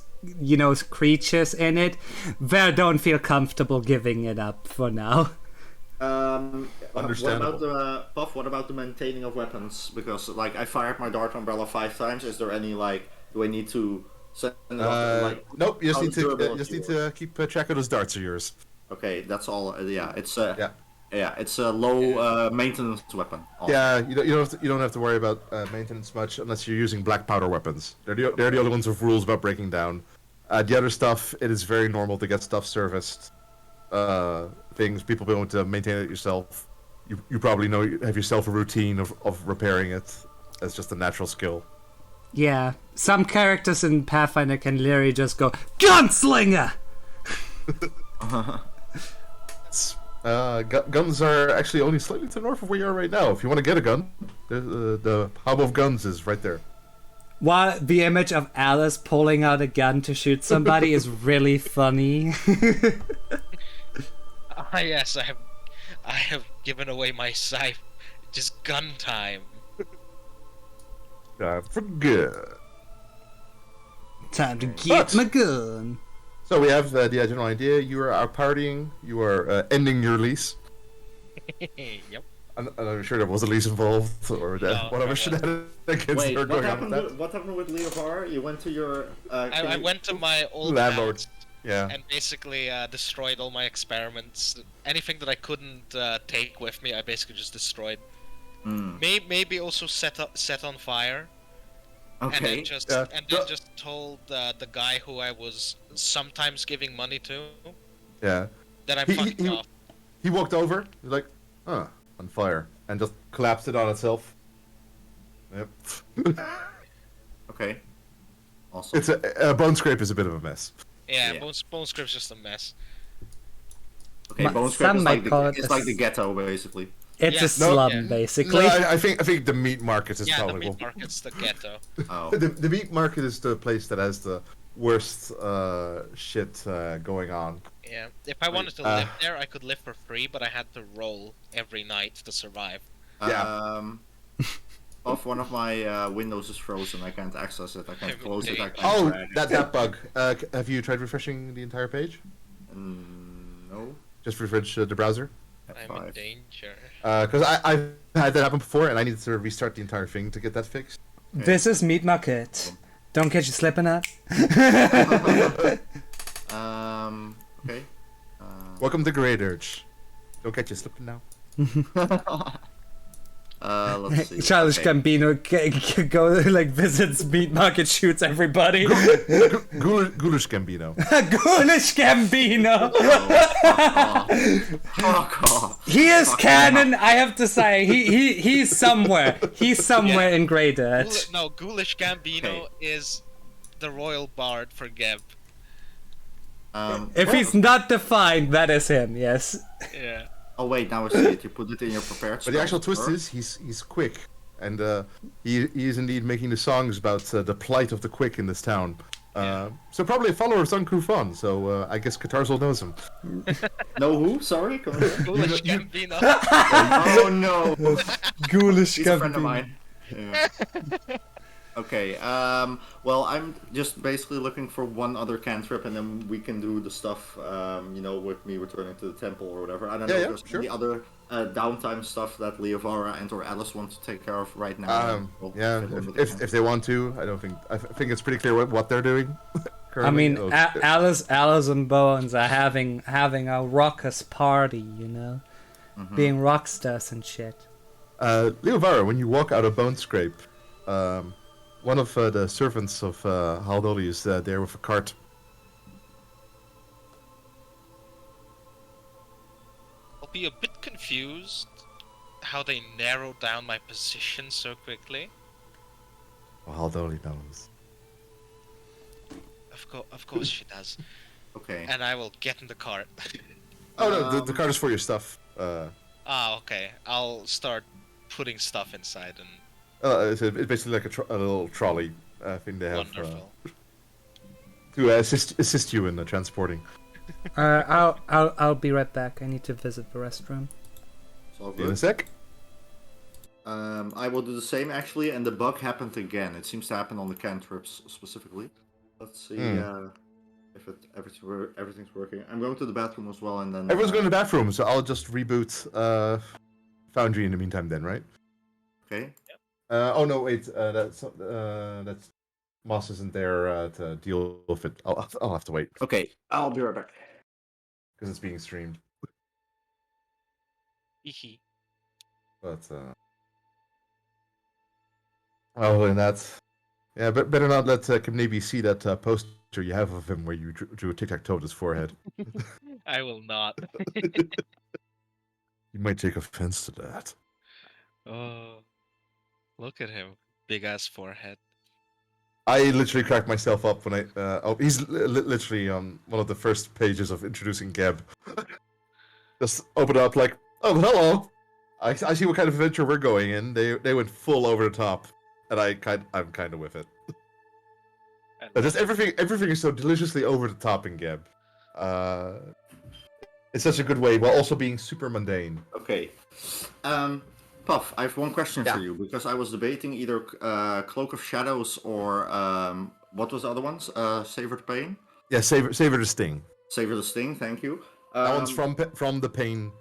creatures in it, they don't feel comfortable giving it up for now. Understandable. What about the Puff? What about the maintaining of weapons? Because like I fired my dart umbrella 5 times. Is there any like? Do I need to send it off? Like, Nope. You how just durability need to keep track of those darts of yours. okay, that's all. Yeah, it's Yeah. it's a low maintenance weapon. Also. Yeah, you don't have to worry about maintenance much unless you're using black powder weapons. They're the only ones with rules about breaking down. The other stuff, it is very normal to get stuff serviced. Things people be able to maintain it yourself. You probably have yourself a routine of repairing it as just a natural skill. Yeah, some characters in Pathfinder can literally just go gunslinger. Guns are actually only slightly to the north of where you are right now. If you want to get a gun, the hub of guns is right there. While the image of Alice pulling out a gun to shoot somebody is really funny. Ah, yes, I have given away my scythe. Just gun time. For good. Time to get my gun. So we have the general idea. You are out partying. You are ending your lease. Yep. I'm sure there was a lease involved, or whatever shenanigans Wait, are what going on with that. what happened with Leovar? You went to your... I went to my old Landlord. house Yeah. and basically destroyed all my experiments. Anything that I couldn't take with me, I basically just destroyed. Maybe also set on fire. Okay. And then just told the guy who I was sometimes giving money to Yeah. that I'm fucking off. He walked over. He's like, on fire, and just collapsed it on itself. Yep. Okay. Awesome. It's a bone scrape is a bit of a mess. Yeah, Yeah. Bone Script's just a mess. Okay, Some Bone Scrape is might call it it's a like the ghetto, basically. It's Yeah. a slum, Yeah. basically. No, I think the meat market is Yeah, the probably meat market's the ghetto. Oh. the meat market is the place that has the worst shit going on. Yeah, if I wanted to live there, I could live for free, but I had to roll every night to survive. Yeah. Off one of my windows is frozen. I can't access it. I can't close it. I can't Oh, drag it. that bug. Have you tried refreshing the entire page? No. Just refresh the browser. I'm F5. in danger. Because I've had that happen before, and I needed to restart the entire thing to get that fixed. This is Meat Market. Don't catch you slipping up. Okay. Welcome to Great Urge. Don't get you slipping now. Let's see. Childish Okay. Gambino go like visits Meat Market, shoots everybody. Ghoulish Gambino. Ghoulish Gambino. Fuck off. He is canon. I have to say, he's somewhere. He's somewhere in Grey Dirt. Ghoulish Gambino Okay. is the royal bard for Geb. If he's not defined, that is him. Yes. Yeah. Oh wait, now I see it. You put it in your prepared. But the actual spells, twist or- is he's quick, and he is indeed making the songs about the plight of the quick in this town. So probably a follower of Sun Crew Fun. So I guess Catarzo knows him. No, who? Sorry. Come again? Ghoulish Gambino. Oh no. Ghoulish He's a friend of mine. Yeah. Okay. Well, I'm just basically looking for one other cantrip, and then we can do the stuff. With me returning to the temple or whatever. I don't know if there's any other downtime stuff that Leovara and or Alice want to take care of right now. If they want to, I think it's pretty clear what they're doing. I mean, Alice and Bones are having a raucous party, being rock stars and shit. Leovara, when you walk out of Bone Scrape, one of the servants of Haldoli is there with a cart. I'll be a bit confused how they narrowed down my position so quickly. Well, Haldoli knows. Of course she does. Okay. And I will get in the cart. Oh no, the cart is for your stuff. Okay. I'll start putting stuff inside and. It's basically like a little trolley thing they have Wonderful. to assist you in the transporting. I'll be right back. I need to visit the restroom. It's all In a good. sec. I will do the same actually, and the bug happened again. It seems to happen on the cantrips specifically. Let's see if everything's working. I'm going to the bathroom as well, and then Everyone's going to the bathroom, so I'll just reboot Foundry in the meantime. Then, right? Okay. Oh no, wait. That's Moss isn't there to deal with it. I'll have to wait Okay. I'll be right back. because it's being streamed. Hehe. But and that's but better not let Kimnabi see that poster you have of him where you drew a tic-tac-toe at his forehead. I will not. You might take offense to that. Oh, look at him, big ass forehead. I literally cracked myself up when he's literally on one of the first pages of introducing Geb. Just open up like, oh, hello. I see what kind of adventure we're going in. They went full over the top, and I'm kind of with it. Just everything is so deliciously over the top in Geb. It's such a good way while also being super mundane. Okay. Puff, I have one question for you, because I was debating either Cloak of Shadows or what was the other ones? Savor the Pain? Yeah, savor the sting. Savor the Sting, thank you. That one's from the pain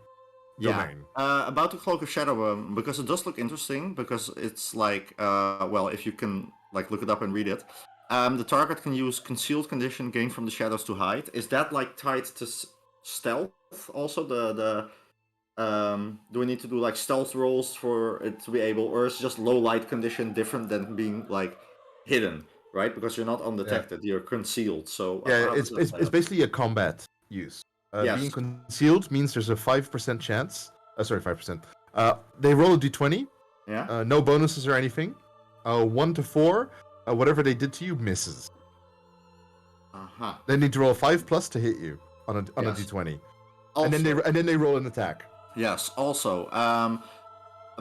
domain. About the Cloak of Shadow, because it does look interesting, because it's like, well, if you can like look it up and read it, the target can use concealed condition gained from the shadows to hide. Is that like tied to stealth also? Do we need to do like stealth rolls for it to be able, or is just low light condition different than being like hidden, right? Because you're not undetected, you're concealed. So it's basically a combat use. Being concealed means there's a 5% chance. Sorry, 5%. They roll a d20. Yeah. No bonuses or anything. 1 to 4. Whatever they did to you misses. They need to roll 5+ to hit you on a d20. Also, and then they roll an attack. Yes. Also,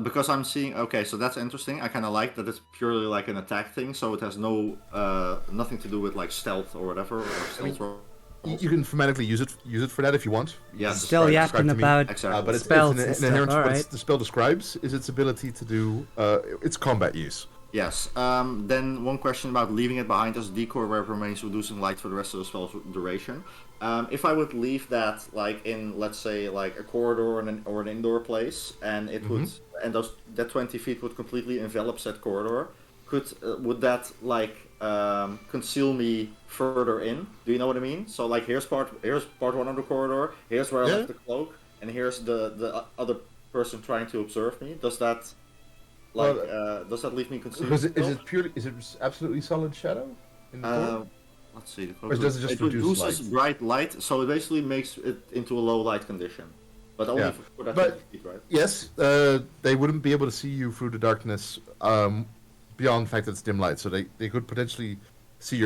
because I'm seeing. Okay, so that's interesting. I kind of like that it's purely like an attack thing, so it has no nothing to do with like stealth or whatever. Or stealth you can thematically use it for that if you want. Yes. Still yapping about but spells it's and an stuff. inherent. All What right. the spell describes is its ability to do its combat use. Yes. Then one question about leaving it behind as a decoy where it remains reducing light for the rest of the spell's duration. If I would leave that like in, let's say, like a corridor or an indoor place, and it would, and that 20 feet would completely envelop said corridor, would that like conceal me further in? Do you know what I mean? So like here's part one of the corridor. Here's where I left the cloak, and here's the other person trying to observe me. Does that does that leave me concealed? Is it absolutely solid shadow in the corner? Let's see. Or does it just reduces bright light, so it basically makes it into a low light condition, but only for that 20 feet, right? Yes, they wouldn't be able to see you through the darkness beyond the fact that it's dim light, so they could potentially see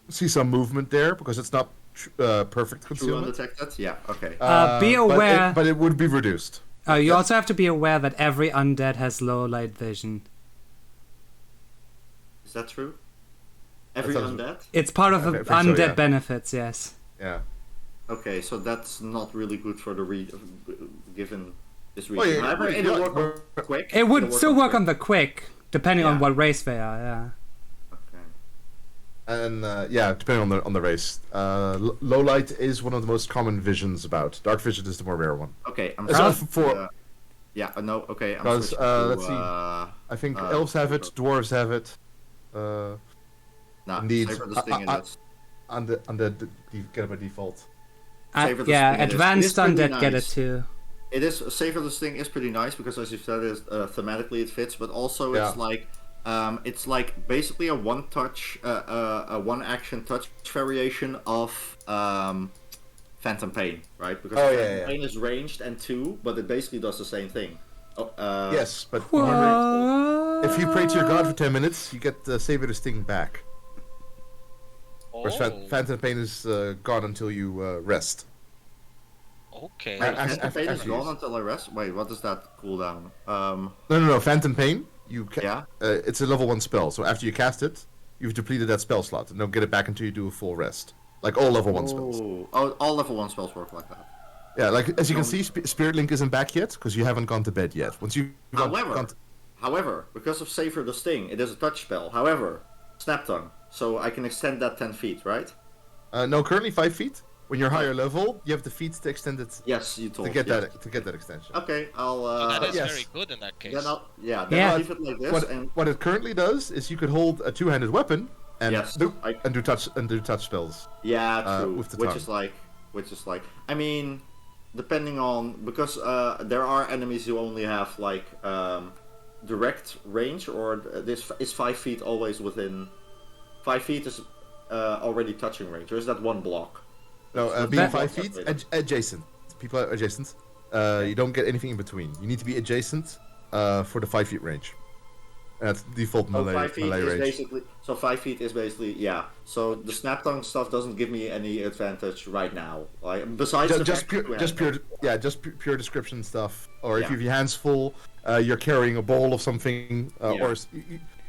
some movement there because it's not perfect concealment. True undetected? Yeah. Okay. Be aware. But it would be reduced. You also have to be aware that every undead has low light vision. Is that true? Every undead? It's part of the undead benefits, yes. Yeah. Okay, so that's not really good for the given this reason. Well, yeah, However, it'll work on quick. It would still work on the quick, depending on what race they are. Yeah. Okay. And depending on the race, low light is one of the most common visions about. Dark vision is the more rare one. Okay, I'm no. Okay, I'm let's see. I think elves have it, dwarves have it. Indeed, undead get it by default. Advanced undead get it too. It is Savor the Sting is pretty nice because, as you said, thematically it fits, but also it's like basically a one action touch variation of Phantom Pain, right? Because Phantom Pain is ranged and 2, but it basically does the same thing. Yes, but remember, if you pray to your god for 10 minutes, you get the Savor the Sting back. Whereas Phantom Pain is gone until you rest. Okay. Phantom Pain is gone until I rest? Wait, what does that cool down? No. Phantom Pain, it's a level 1 spell, so after you cast it, you've depleted that spell slot, and don't get it back until you do a full rest. Like all level 1 spells. Oh, all level 1 spells work like that. Yeah, like as you can see, Spirit Link isn't back yet, because you haven't gone to bed yet. However, because of Savor the Sting, it is a touch spell. However, Snap Tongue, so I can extend that 10 feet, right? No, currently 5 feet. When you're higher level, you have the feet to extend it. Yes, you told to get that extension. Okay, I'll. That is very good in that case. Then I'll leave it like this. What it currently does is you could hold a two-handed weapon and do touch spells. Yeah, true. With the which is like. I mean, depending on because there are enemies who only have like direct range, or this is 5 feet always within. 5 feet is already touching range, or is that one block? No, being 5 feet adjacent. People are adjacent. You don't get anything in between. You need to be adjacent for the 5 feet range. That's default So melee, 5 feet melee is range. basically. So 5 feet is basically So the snap tongue stuff doesn't give me any advantage right now. Like besides the Just fact pure, that just pure, yeah, just pure description stuff. Or if Yeah. you have your hands full, you're carrying a ball of something, Yeah. or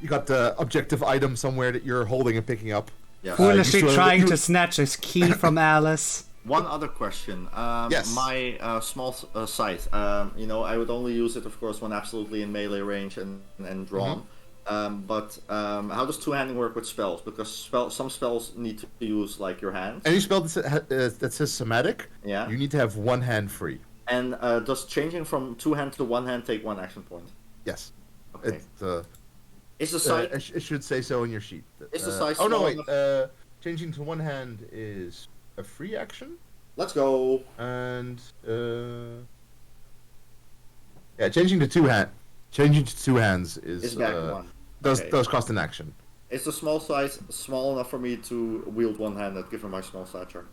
you got the objective item somewhere that you're holding and picking up. Yeah. Foolishly still- trying you- to snatch his key from Alice. One other question. Yes. My small scythe. I would only use it, of course, when absolutely in melee range and drawn. But how does two-handing work with spells? Because some spells need to use like your hands. Any spell that says somatic, Yeah. you need to have one hand free. And does changing from two hand to one hand take one action point? Yes. Okay. It's, Is the scythe? it should say so in your sheet. Is the size Oh no, small wait. enough? Changing to one hand is a free action, Let's go. and yeah, changing to two hands is Is back one. does Okay. does cost an action. Is the small size small enough for me to wield one-handed, given my small stature?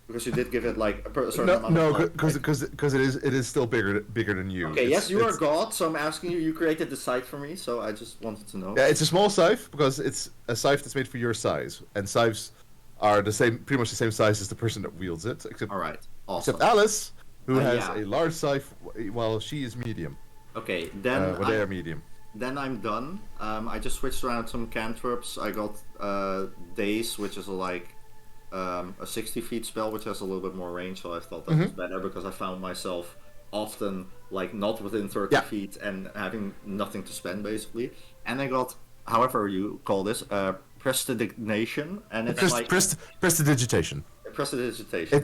Because you did give it like a certain amount. No, of because it is still bigger than you. Okay, It's- yes, you are it's- God, so I'm asking you. You created the scythe for me, so I just wanted to know. Yeah, it's a small scythe because it's a scythe that's made for your size, and scythes are pretty much the same size as the person that wields it, except All right, awesome. except Alice, who has yeah. a large scythe, while she is medium. Okay, then Well, they are medium. then I'm done. I just switched around some cantrips. I got Daze, which is a 60 feet spell, which has a little bit more range. So I thought that was better because I found myself often like not within 30 Yeah. feet and having nothing to spend basically. And I got, however you call this, prestidigitation, and it's like Prestidigitation. prestidigitation.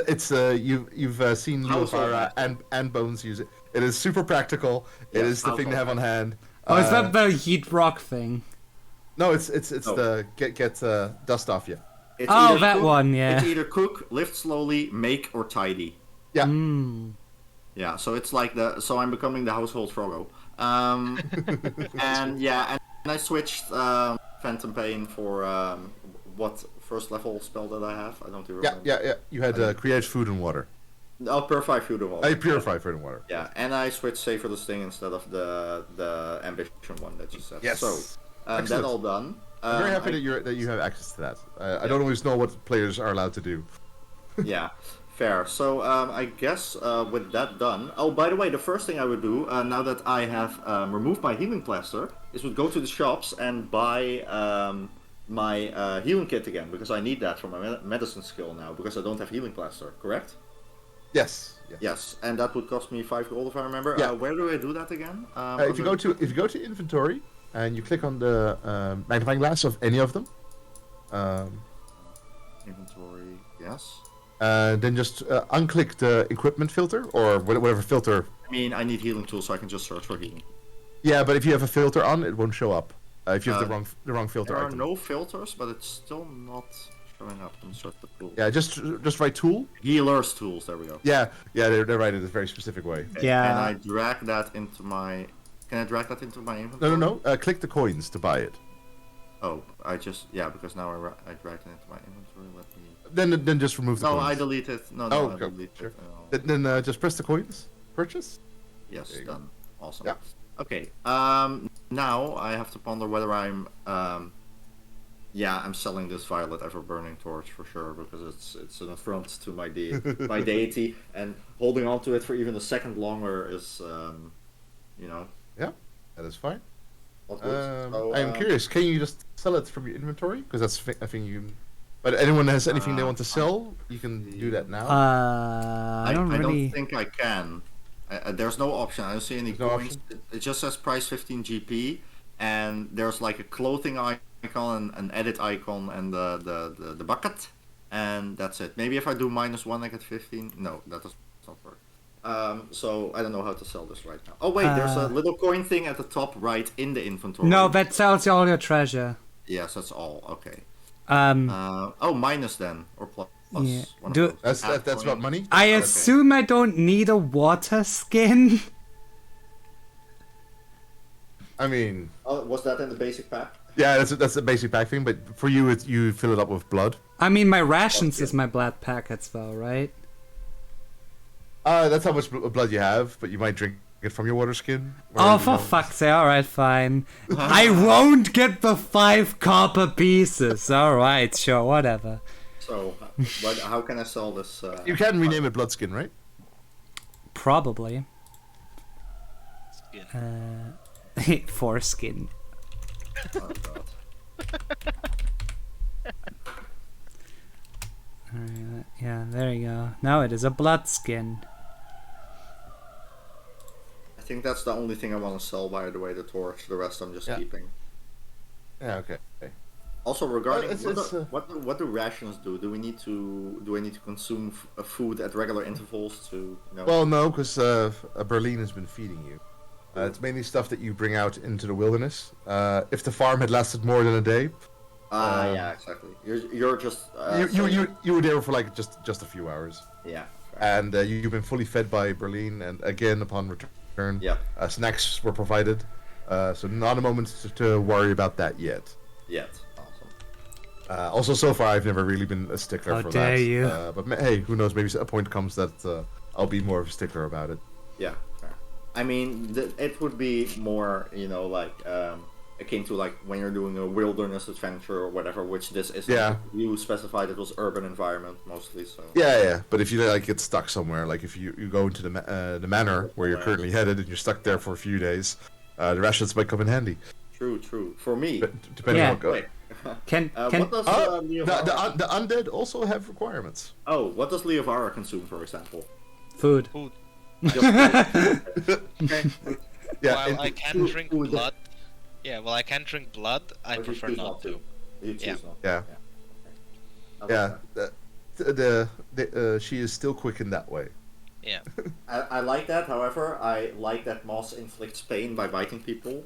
It's you've seen Household Luafara and Bones use it. It is super practical. It Yeah, is the thing to have on hand. Oh, is that the heat rock thing? No, it's No. the get dust off you. It's Oh, either that cook- one, yeah. It's either cook, lift slowly, make, or tidy. Yeah. Mm. Yeah, so it's like so I'm becoming the household Froggo. And I switched Phantom Pain for what first level spell that I have? I don't even remember. Yeah. You had create food and water. Oh, Purify Food of Water. Purify food and water. Yeah, and I switched Save for the Sting instead of the Ambition one that you said. Yes. So, that Excellent. all done. I'm very happy I- that you have access to that. I don't always know what players are allowed to do. Yeah, fair. So I guess with that done. Oh, by the way, the first thing I would do now that I have removed my healing plaster is would go to the shops and buy my healing kit again because I need that for my medicine skill now because I don't have healing plaster. Correct? Yes. Yes, and that would cost me 5 gold if I remember. Yeah. Where do I do that again? If you go to inventory and you click on the magnifying glass of any of them, Inventory, yes. then just unclick the equipment filter or whatever filter. I mean, I need healing tools, so I can just search for healing. Yeah, but if you have a filter on, it won't show up. If you have the wrong filter There are item. no filters, but it's still not showing up. Let me search the tool. Yeah, just write tool. Healers tools. There we go. Yeah, they're right in a very specific way. Yeah. And I drag that into my. Can I drag that into my inventory? No. Click the coins to buy it. Oh, because now I dragged it into my inventory. Let me. Then just remove the No, coins. I delete it. No, Oh, I okay, delete sure. it. Then just press the coins. Purchase. Yes, There you go. done. Awesome. Yeah. Okay. Now I have to ponder whether I'm. I'm selling this violet ever burning torch for sure because it's an affront to my my deity, and holding on to it for even a second longer is, Yeah, that is fine. not good. So, I am curious. Can you just sell it from your inventory? Because that's a thing you can. But anyone has anything they want to sell, you can do that now. I don't really. don't think I can. There's no option. I don't see any There's no coins. It just says price 15 GP, and there's like a clothing icon, an edit icon, and the bucket, and that's it. Maybe if I do -1, I get 15. No, that does not work. So I don't know how to sell this right now. Oh wait, there's a little coin thing at the top right in the inventory. No, that sells you all your treasure. Yes, that's all. Okay. Minus then or plus. Yeah. One of Do- those. That's about money. I assume I don't need a water skin. I mean, Oh, was that in the basic pack? yeah, that's a basic pack thing. But for you, you fill it up with blood. I mean, my rations is my blood packets, though, right? That's how much blood you have, but you might drink Get from your water skin? Oh, Or, for fuck's sake! All right, fine. I won't get the 5 copper pieces. All right, sure, whatever. So, how can I sell this? You can rename it Bloodskin, right? Probably. Skin. Foreskin. Oh, God. Yeah, there you go. Now it is a bloodskin. I think that's the only thing I want to sell, by the way, the torch. The rest I'm just keeping. Yeah, okay. Also, regarding It's- what do rations do? Do I need to consume food at regular intervals to Well, no, because Berlin has been feeding you. It's mainly stuff that you bring out into the wilderness. If the farm had lasted more than a day, yeah, exactly. You're just you were there for like just a few hours, yeah. and you've been fully fed by Berlin. And again, upon return, Yeah. Snacks were provided. So not a moment to worry about that yet. Yet. Awesome. Also, so far, I've never really been a stickler How for dare that. you. But hey, who knows? Maybe a point comes that I'll be more of a stickler about it. Yeah. Fair. I mean, it would be more, like akin to like when you're doing a wilderness adventure or whatever, which this is. Yeah. You specified it was urban environment mostly, so. Yeah. But if you like get stuck somewhere, like if you go into the manor where you're currently headed and you're stuck there for a few days, the rations might come in handy. True. For me. Depending Yeah. on what goes. Wait. Can What does Leovara... the undead also have requirements. what does Leovara consume, for example? food? Just okay. Yeah, While I can drink food. blood. Yeah, well, I can drink blood. I But you prefer choose not to. You choose Yeah. not. Yeah. Okay. Yeah. She is still quick in that way. Yeah. I like that. However, I like that moss inflicts pain by biting people.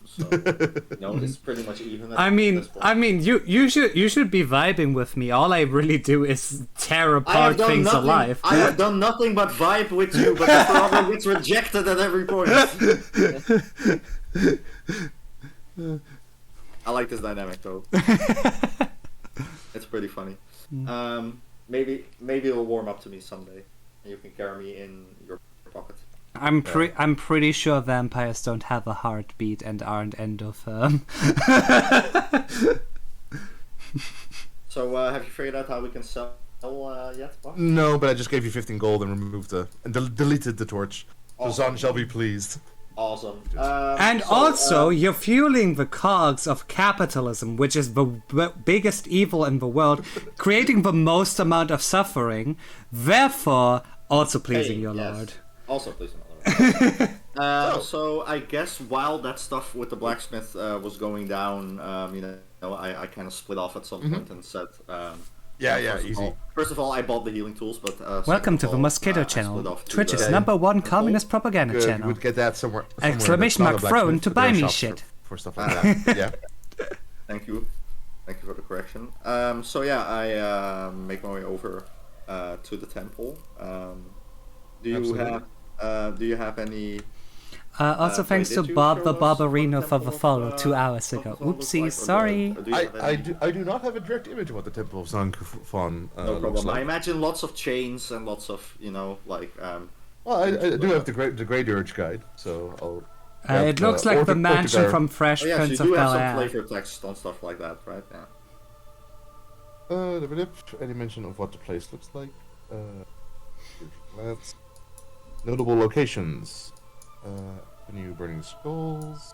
So it's pretty much even. I mean, you should be vibing with me. All I really do is tear apart things alive. I have done nothing but vibe with you, but the problem gets rejected at every point. I like this dynamic though. It's pretty funny. Maybe it'll warm up to me someday. You can carry me in your pocket. I'm pretty sure vampires don't have a heartbeat and aren't endotherm. So, have you figured out how we can sell yet? Bob? No, but I just gave you 15 gold and removed deleted the torch. So Awesome. Zon shall be pleased. Awesome. And So, also, you're fueling the cogs of capitalism, which is the biggest evil in the world, creating the most amount of suffering, therefore also pleasing your yes. lord. Also pleasing your lord. So I guess while that stuff with the blacksmith was going down, I kind of split off at some point and said, First of all, I bought the healing tools, but Welcome to second the of all, Mosquito I split channel, off to Twitch's the #1 temple. communist propaganda Good, you channel. would get that somewhere. Exclamation that's not mark a thrown blacksmith, to but there buy are me shops shit. for stuff like that. Yeah. Thank you for the correction. I make my way over to the temple. Do you have any? Also, thanks wait, to did you Bob show the us what the Barbarino for the temple follow of, 2 hours ago. Temple of looks Oopsie, like, or sorry. do you have any- I do not have a direct image of what the Temple of Zankufan No looks problem. I like. imagine lots of chains and lots of Well, I do have the Grey Dirge guide, so I'll. It looks like the mansion from Fresh Oh yes, Prince you of do have some Bel-Air. flavor text on stuff like that, right? Yeah. Any mention of what the place looks like? Glance. Notable locations. New burning skulls.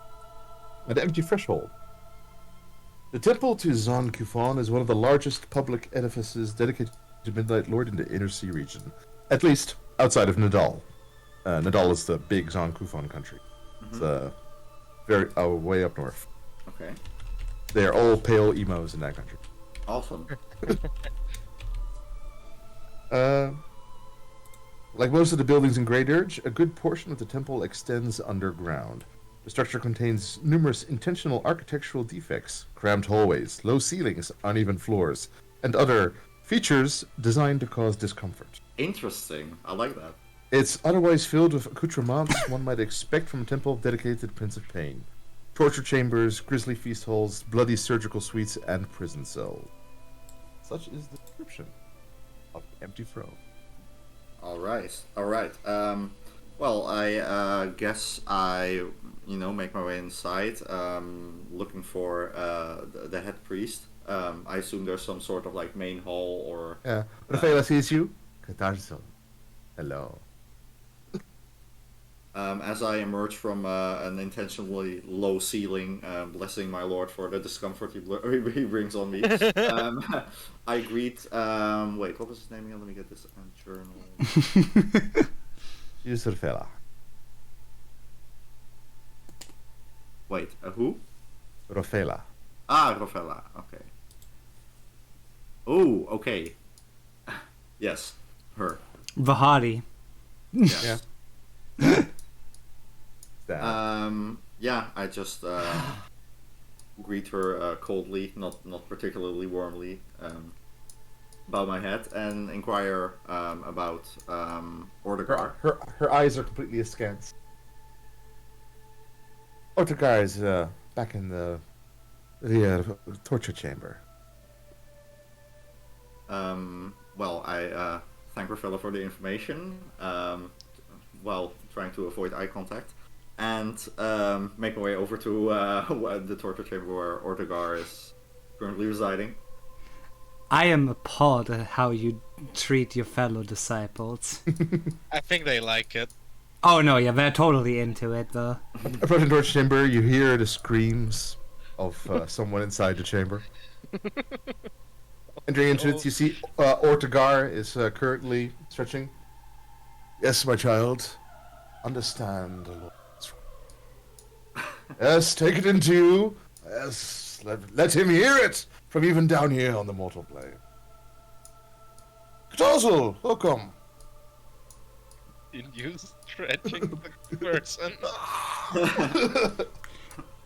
An empty threshold. The temple to Zon Kufan is one of the largest public edifices dedicated to Midnight Lord in the Inner Sea region. At least outside of Nadal. Nadal is the big Zon Kufan country. It's very way up north. Okay. They are all pale emos in that country. Awesome. Like most of the buildings in Grey Dirge, a good portion of the temple extends underground. The structure contains numerous intentional architectural defects, cramped hallways, low ceilings, uneven floors, and other features designed to cause discomfort. Interesting. I like that. It's otherwise filled with accoutrements one might expect from a temple dedicated to the Prince of Pain. Torture chambers, grisly feast halls, bloody surgical suites, and prison cells. Such is the description of Empty Throne. All right. Well, I guess I, make my way inside, looking for the head priest. I assume there's some sort of like main hall or. Yeah. Rafaela sees you. Catarzo. Hello. As I emerge from an intentionally low ceiling, blessing my lord for the discomfort he brings on me, I greet. Wait, what was his name again? Let me get this journal. She's Rafaela. Wait, who? Rafaela. Ah, Rofella. Okay. Oh, okay. Yes, her. Vahari. Yeah. That. Yeah, I just greet her coldly, not particularly warmly, bow my head and inquire about Ordegar. Her eyes are completely askance. Ortegar is back in the torture chamber. Well, I thank Rafella for the information, while trying to avoid eye contact, and make my way over to the torture chamber where Ortegar is currently residing. I am appalled at how you treat your fellow disciples. I think they like it. Oh no, yeah, they're totally into it though. Approaching the torture chamber, you hear the screams of someone inside the chamber. Entering into it, you see Ortegar is currently stretching. Yes, my child. Understand the Lord's will. Yes, take it into you. Yes, let him hear it from even down here on the mortal plane. Ktozel, welcome. In you stretching the person.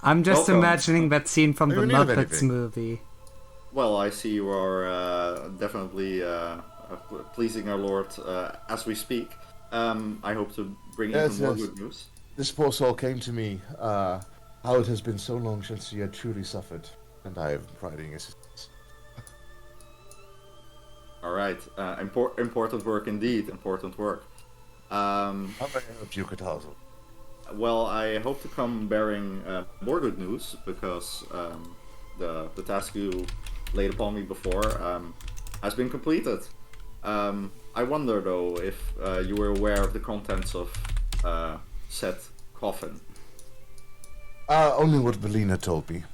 I'm just Welcome. imagining that scene from Are the you in need of Muppets anything? movie. Well, I see you are definitely pleasing our Lord as we speak. I hope to bring Yes, even more yes. good news. This poor soul came to me, how it has been so long since he had truly suffered, and I have providing assistance. All right, important work indeed. Important work. How may I help you, Katazo? Well, I hope to come bearing more good news because the task you laid upon me before has been completed. I wonder though if you were aware of the contents of said coffin. Only what Belina told me.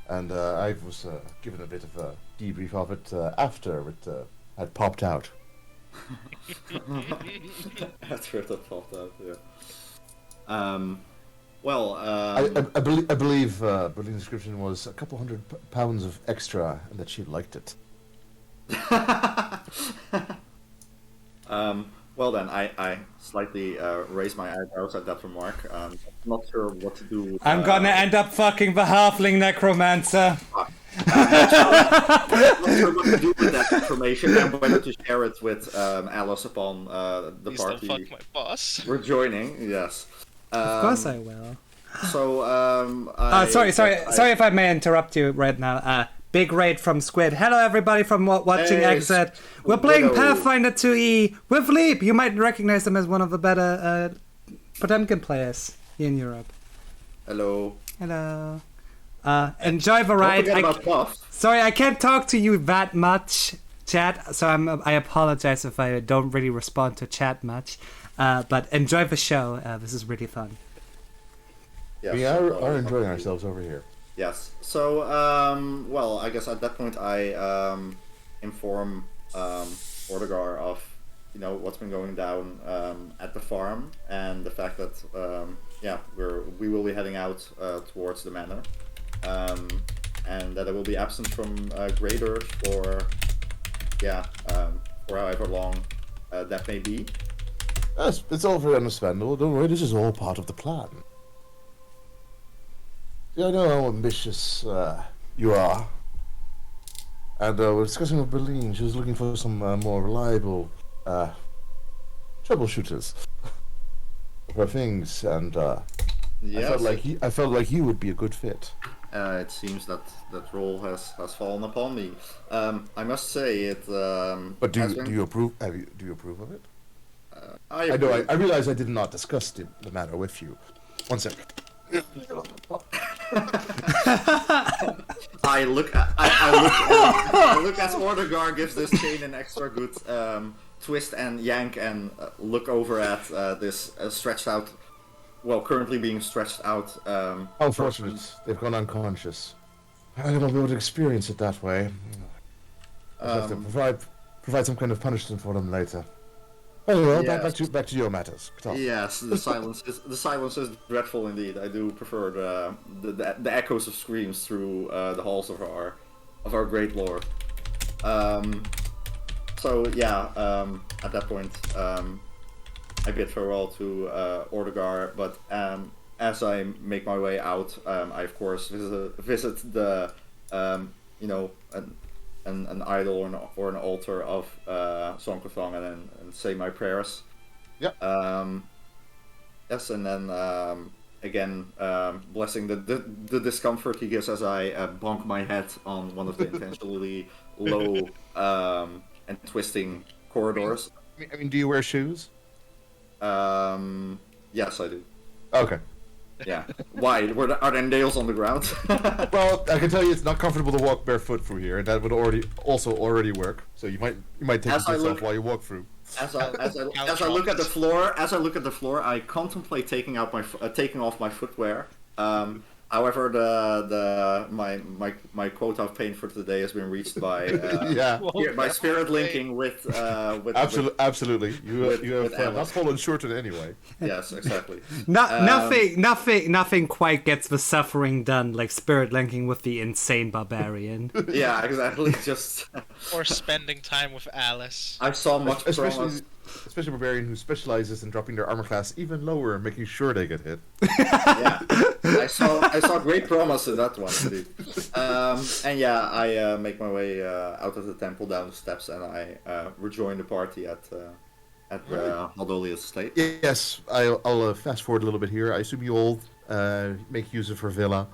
And I was given a bit of a debrief of it after it had popped out. After it had popped out, yeah. Well, I believe Berlin's description was a couple hundred pounds of extra, and that she liked it. well then, I slightly raised my eyebrows at that remark. Not sure what to do. I'm gonna end up fucking the halfling necromancer. Not sure what to do with that information and whether to share it with Alice upon the Please don't party fuck my boss. we're joining. Yes. Of course I will. So Sorry if I may interrupt you right now. Big raid from Squid. Hello everybody from watching Hey, Exit. We're playing Widow. Pathfinder 2E with Leap. You might recognize him as one of the better Potemkin players in Europe. Hello. Hello. Enjoy the Don't ride. forget about Puff. Sorry, I can't talk to you that much, chat. So I apologize if I don't really respond to chat much. But enjoy the show. This is really fun. Yes. We are enjoying ourselves over here. Yes. So, well, I guess at that point I inform Ordegar of what's been going down at the farm and the fact that we will be heading out towards the manor, and that I will be absent from graders for however long that may be. Yes, it's all very understandable. Don't worry, this is all part of the plan. Yeah, I know how ambitious you are. And we're discussing with Berlin. She was looking for some more reliable troubleshooters for things, and Yes. I felt like you would be a good fit. It seems that role has fallen upon me. I must say it. But has do been- you approve? Do you approve of it? I know. I realize I did not discuss the matter with you. One second. I look as Ordegar gives this chain an extra good twist and yank, and look over at this stretched out, well, currently being stretched out. How fortunate they've gone unconscious. I don't be able to experience it that way. I'll have to provide some kind of punishment for them later. Anyway, Yes. back to your matters. Talk. Yes, the silence is dreadful indeed. I do prefer the echoes of screams through the halls of our great lord. So yeah, at that point, I bid farewell to Ordegar, but as I make my way out, I of course visit the an idol or an altar of Sonkothong and say my prayers. Yep. Yes, and then again blessing the discomfort he gives as I bonk my head on one of the intentionally low and twisting corridors. I mean, do you wear shoes? Yes, I do. Okay. Yeah. Why? Are there nails on the ground? Well, I can tell you it's not comfortable to walk barefoot through here, and that would already work. So you might take it yourself while you walk through. As I look at the floor, I contemplate taking off my footwear. However, my quota of pain for today has been reached by by spirit linking with absolutely. You have with not fallen short in any way. Yes, exactly. Nothing quite gets the suffering done like spirit linking with the insane barbarian. Yeah, exactly. Just Or spending time with Alice. I saw much promise. Especially barbarian who specializes in dropping their armor class even lower and making sure they get hit. Yeah, I saw great promise in that one indeed. And yeah, I make my way out of the temple down the steps, and I rejoin the party at Haldolia's estate. Yes, I'll fast forward a little bit here. I assume you all make use of her villa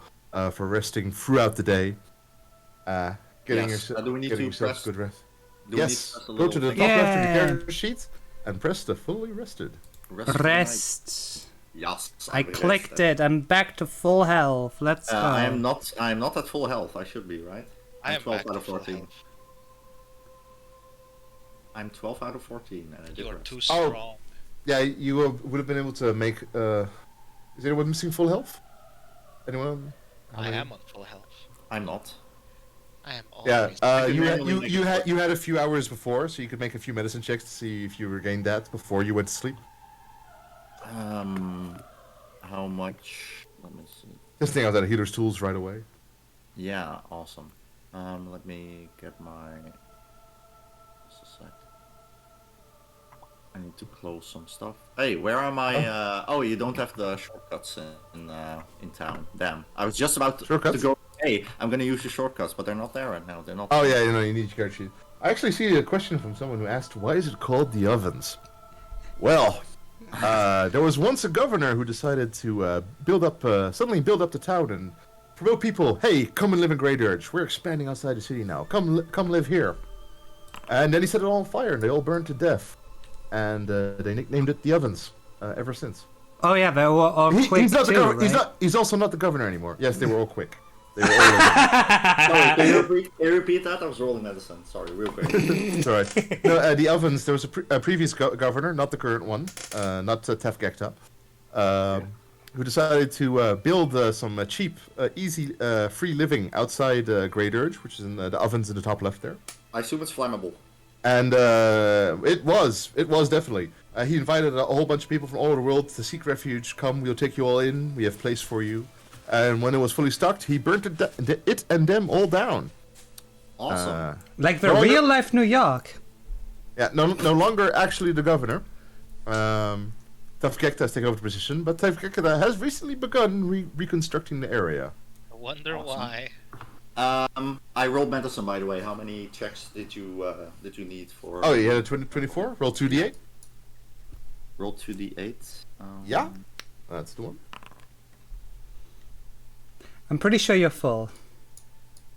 for resting throughout the day. Getting yourselves good rest. Yes, go to the top left of the character sheet and press the fully rested. Rest. Yes, I clicked it. I'm back to full health. Let's go. I am not at full health. I should be, right? I am 12 back out to of full 14. health. I'm 12 out of 14, and I did You are rest. too strong. Yeah, you would have been able to make. Is anyone missing full health? Anyone? I am on full health. I'm not. I am Yeah, always. you had a few hours before, so you could make a few medicine checks to see if you regained that before you went to sleep. How much? Let me see. Just think out that healer's tools right away. Yeah, awesome. Let me get my. Just a sec. I need to close some stuff. Hey, where are my? Oh, you don't have the shortcuts in town. Damn, I was just about to go. Hey, I'm gonna use the shortcuts, but they're not there right now. They're not. Oh yeah, you need your character sheet. I actually see a question from someone who asked, "Why is it called the Ovens?" Well, there was once a governor who decided to suddenly build up the town and promote people. Hey, come and live in Great Urge. We're expanding outside the city now. Come live here. And then he set it all on fire, and they all burned to death. And they nicknamed it the Ovens ever since. Oh yeah, they were all quick he's not the too, governor. right? He's also not the governor anymore. Yes, they were all quick. They were all Sorry, can you repeat that? I was rolling medicine. Sorry, real quick. It's alright. No, the Ovens. There was a previous governor, not the current one, not Tefgekta, who decided to build some cheap, easy, free living outside Great Urge, which is in the Ovens in the top left there. I assume it's flammable. And it was definitely. He invited a whole bunch of people from all over the world to seek refuge. Come, we'll take you all in. We have place for you. And when it was fully stocked, he burnt it and them all down. Awesome. Like the real life New York. Yeah, no longer actually the governor. Tefgekta has taken over the position, but Tefgekta has recently begun reconstructing the area. I wonder why. I rolled medicine, by the way. How many checks did you need for? Oh, you had a 24? Roll 2d8? Roll 2d8. Yeah, that's the one. I'm pretty sure you're full.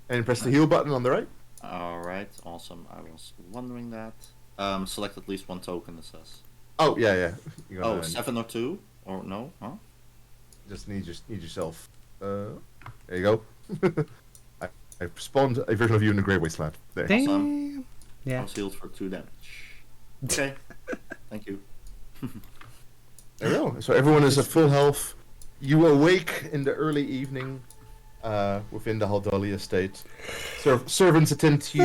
And press the heal button on the right. Alright, awesome. I was wondering that. Select at least one token, it says. Oh yeah. You're Oh, gonna 7 or 2? Or no? Huh? just need yourself. There you go. I spawned a version of you in the Grey Wasteland. There. Damn. I Yeah. was healed for 2 damage. Okay. Thank you. There we go. So everyone is at full health. You awake in the early evening within the Haldali estate. Servants attend to you.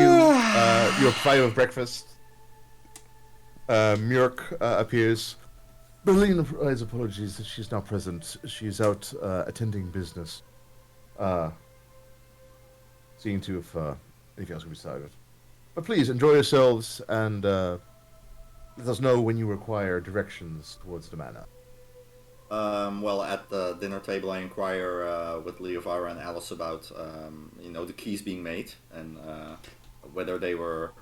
You're provided with breakfast. Murk appears. Berlin provides apologies that she's not present. She's out attending business. Seeing to if anything else can be decided. But please enjoy yourselves and let us know when you require directions towards the manor. Well, at the dinner table, I inquire with Leovara and Alice about, the keys being made and whether they were,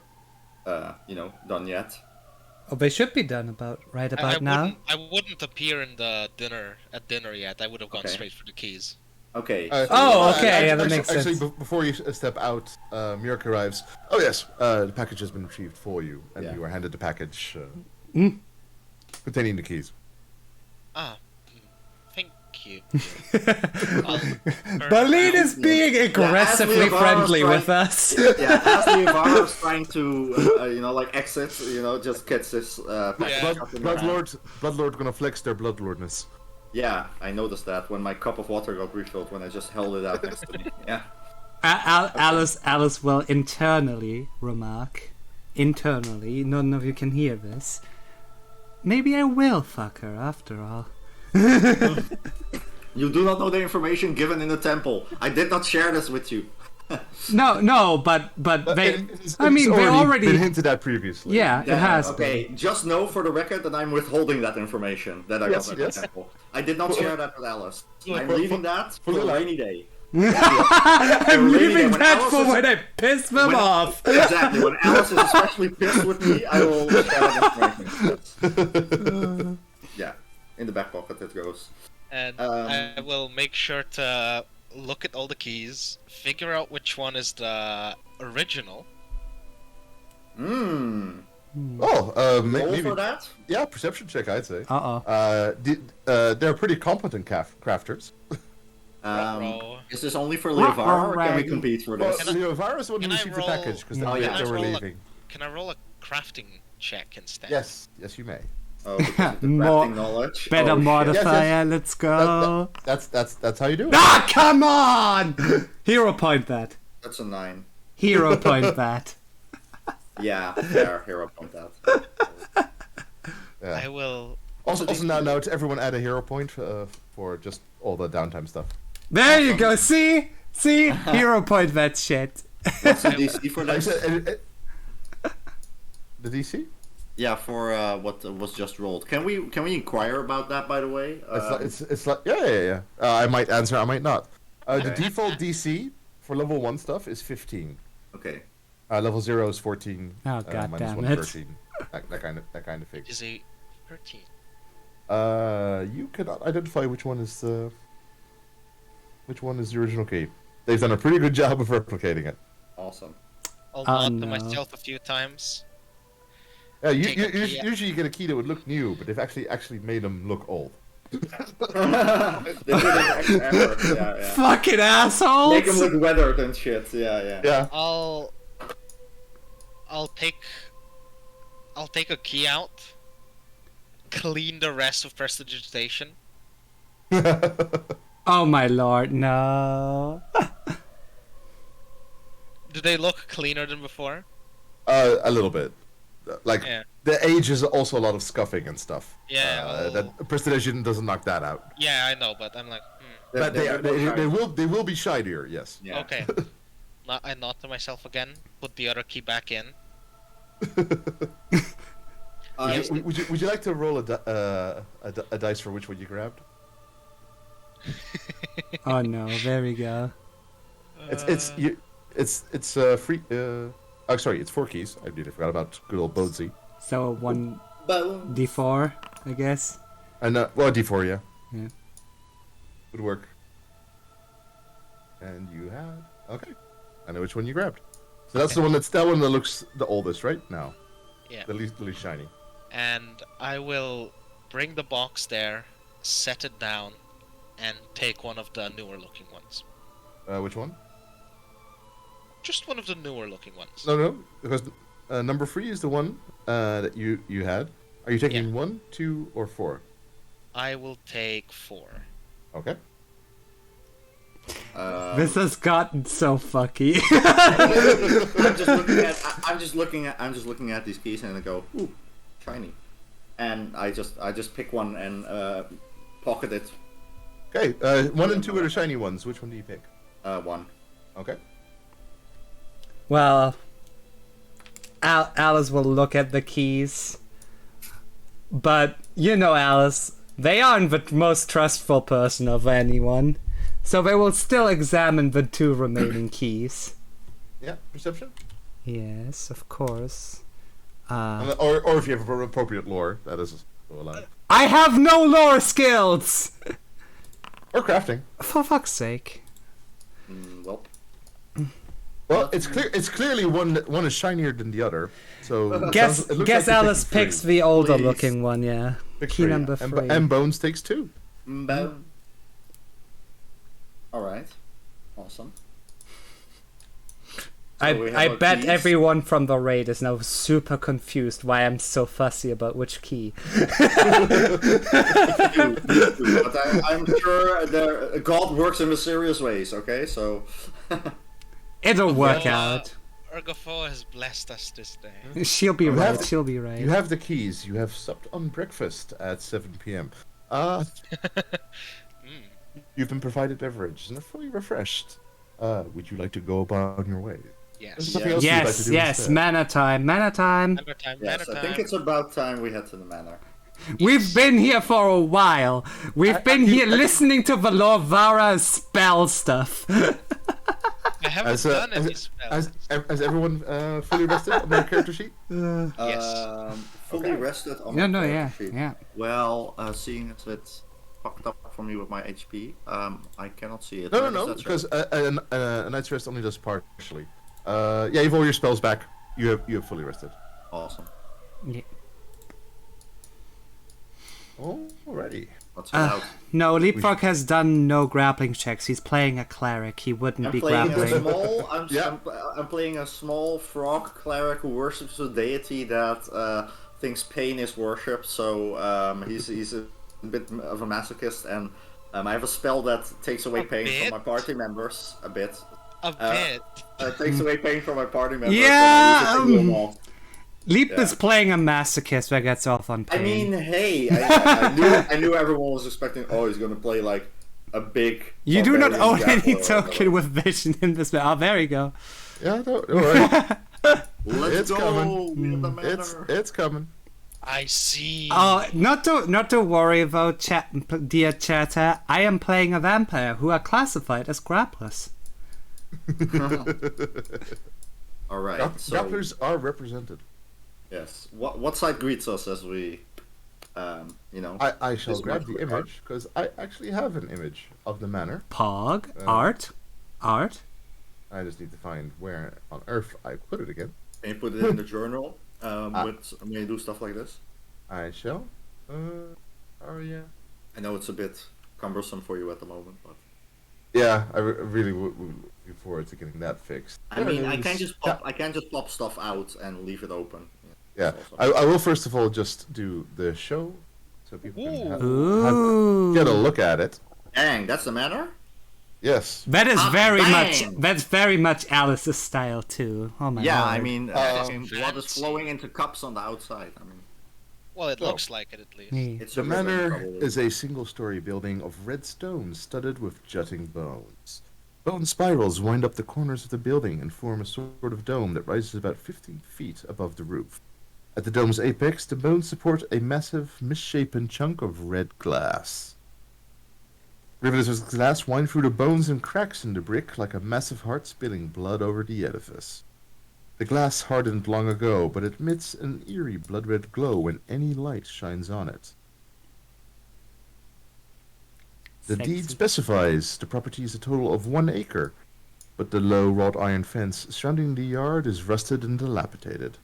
done yet. Oh, they should be done right about now. I wouldn't appear in the dinner yet. I would have gone Okay. straight for the keys. Okay. Okay, yeah, that makes actually, sense. before you step out, Murk arrives. Oh yes, the package has been retrieved for you, and Yeah. you are handed the package Mm. containing the keys. Thank you. Berlin is being aggressively Leovara was friendly trying- with us. Yeah, as Leovara was trying to, exit, just gets this package Yeah. up in her hand. Bloodlord gonna flex their bloodlordness. Yeah, I noticed that when my cup of water got refilled when I just held it out next to me. Yeah. Alice will internally remark. Internally, none of you can hear this. Maybe I will fuck her after all. You do not know the information given in the temple. I did not share this with you. No, but they. It's I mean, they already. been hinted at previously. Yeah, it has Okay, been. just know for the record that I'm withholding that information that I Yes, got at yes. the temple. I did not share that with Alice. I'm for- leaving that for a for- rainy day. I'm Really, leaving when that Alice for is- when I piss them off. Exactly. When Alice is especially pissed with me, I will share that information. Yeah, in the back pocket it goes. And I will make sure to look at all the keys, figure out which one is the original. Mmm. Oh, Roll maybe. for that? Yeah, perception check, I'd say. Uh-oh. They're pretty competent crafters. Ruh-roh. Is this only for Leovara, or can we Raggy. compete for Well, this? Leovara's the one who can I received the roll- package because Oh, yeah. they were Can I roll leaving. Can I roll a crafting check instead? Yes, you may. Oh, because of the More- crafting knowledge. Better Oh, shit. modifier, let's go. That's how you do it. Ah, come on! Hero point that. That's a 9. Hero point that. Yeah, fair. Hero point that. Yeah. I will. Also now to everyone add a hero point for just all the downtime stuff. There you go. See, hero point that shit. What's the DC for Like I this? said, the DC? Yeah, for what was just rolled. Can we inquire about that, by the way? It's like yeah. I might answer, I might not. The Okay. default DC for level 1 stuff is 15. Okay. Level 0 is 14. Oh, God minus damn 1, it. 13. That kind of thing. Is a 13. You cannot identify which one is the original key. They've done a pretty good job of replicating it. Awesome. I'll Oh, nod to no. myself a few times. Yeah, Take a key. usually you get a key that would look new, but they've actually made them look old. They did an extra effort. Yeah. Fucking assholes. Make them look weathered and shit. Yeah. Yeah. I'll take a key out, clean the rest with prestidigitation. Oh my lord, no. Do they look cleaner than before? A little bit. Like Yeah. the age is also a lot of scuffing and stuff. Yeah, well- that prestidigitation doesn't knock that out. Yeah, I know, but I'm like, But they will be shinier. Yes. Yeah. okay. I nod to myself again, put the other key back in. Would you like to roll a dice for which one you grabbed? Oh no, there we go. It's free. Sorry, it's 4 keys. I really forgot about good old Bodsy. So 1 Boom. d4, I guess. And D4, yeah. Yeah. Would work. And you had okay. I know which one you grabbed. So that's the one that looks the oldest, right? Now. Yeah. The least shiny. and I will bring the box there, set it down, and take one of the newer looking ones. Which one? Just one of the newer looking ones. No, because number 3 is the one that you had. Are you taking 1, 2, or 4? I will take 4. Okay. This has gotten so fucky. I'm just looking at these keys and I go, ooh, shiny, and I just pick one and pocket it. Okay. 1 and 2 are the shiny ones. Which one do you pick? 1. Okay. Well, Alice will look at the keys. But, you know, Alice, they aren't the most trustful person of anyone. So they will still examine the 2 remaining keys. Yeah, perception? Yes, of course. Or if you have appropriate lore, that is allowed. I have no lore skills! Or crafting. For fuck's sake. Well, it's clearly one is shinier than the other. So Guess Alice picks the older Please. looking one, yeah. Pick Key 3. number 3. And Bones takes 2. Alright. Awesome. I our bet keys. everyone from the raid is now super confused why I'm so fussy about which key. But I'm sure God works in mysterious ways, okay? So... It'll work out. Urgafo has blessed us this day. She'll be You right, have- she'll be right. You have the keys. You have supped on breakfast at 7 p.m. You've been provided beverage and are fully refreshed. Would you like to go about your way? Yes. There's something else you'd like to Yes, do yes, instead. mana time, mana time. Manor time, Yes, manor I think time. it's about time we head to the manor. We've been here for a while. We've been here listening to the Lord Vara's spell stuff. I haven't done any spells. Has everyone fully rested on their character sheet? Yes. Fully rested on No, my yeah, character sheet. yeah. Well, seeing as it's fucked up for me with my HP, I cannot see it. No, Is that because true? a night's rest only does partially. Yeah, you've all your spells back. You have fully rested. Awesome. Yeah. Alrighty. Let's head out. No, Leapfrog has done no grappling checks. He's playing a cleric. He wouldn't I'm be playing grappling. a small. Yeah. I'm playing a small frog cleric who worships a deity that thinks pain is worship. So he's a bit of a masochist, and I have a spell that takes away pain bit? from my party members. A bit. A bit. Takes away pain from my party members. Yeah, and I use it to heal them off. Leap Yeah. is playing a masochist that gets off on I pain. mean, hey, I knew everyone was expecting. Oh, he's gonna play like a big. You do not barbarian own any jackal or token whatever. with vision in this. Oh, there you go. Yeah, don't worry. Let's It's go. coming. We have the manor. It's coming. I see. Not to worry though, dear chatter. I am playing a vampire who are classified as grapplers. All right. So Grapplers are represented. yes, what side greets us as we, you know? I shall This grab much the quick image because I actually have an image of the manor. Pog, art. I just need to find where on earth I put it again. Can you put it in the journal? When you do stuff like this. I shall. Oh yeah. I know it's a bit cumbersome for you at the moment, but Yeah, I really would look forward to getting that fixed. I mean, There I is- can't just pop stuff out and leave it open. Yeah, That's also- I will first of all just do the show so people can Ooh. get a look at it. Dang, that's the manor. Yes. That is very much. bang! That's very much Alice's style too. Oh my Yeah, god. I mean, blood is fancy. flowing into cups on the outside. I mean, Well, it looks like it at least. Yeah. it's The a river, manor probably. is a single-story building of red stone studded with jutting bones. Bone spirals wind up the corners of the building and form a sort of dome that rises about 15 feet above the roof. At the dome's apex, the bones support a massive, misshapen chunk of red glass. Rivers of glass wind through the bones and cracks in the brick like a massive heart spilling blood over the edifice. The glass hardened long ago, but it emits an eerie blood-red glow when any light shines on it. The deed Sexy. specifies the property is a total of 1 acre, but the low wrought iron fence surrounding the yard is rusted and dilapidated.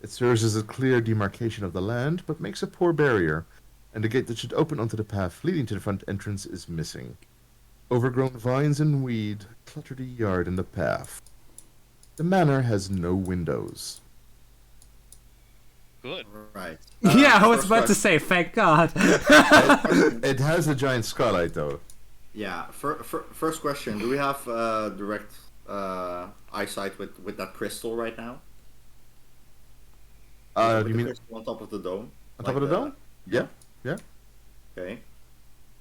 It serves as a clear demarcation of the land, but makes a poor barrier, and the gate that should open onto the path leading to the front entrance is missing. Overgrown vines and weed clutter the yard and the path. The manor has no windows. Good. Right. Yeah, I was First about to question. say, thank God. It has a giant skylight, though. Yeah. First question: do we have direct eyesight with that crystal right now? With You the mean crystal on top of the dome? on top of the dome? Yeah, yeah. Okay.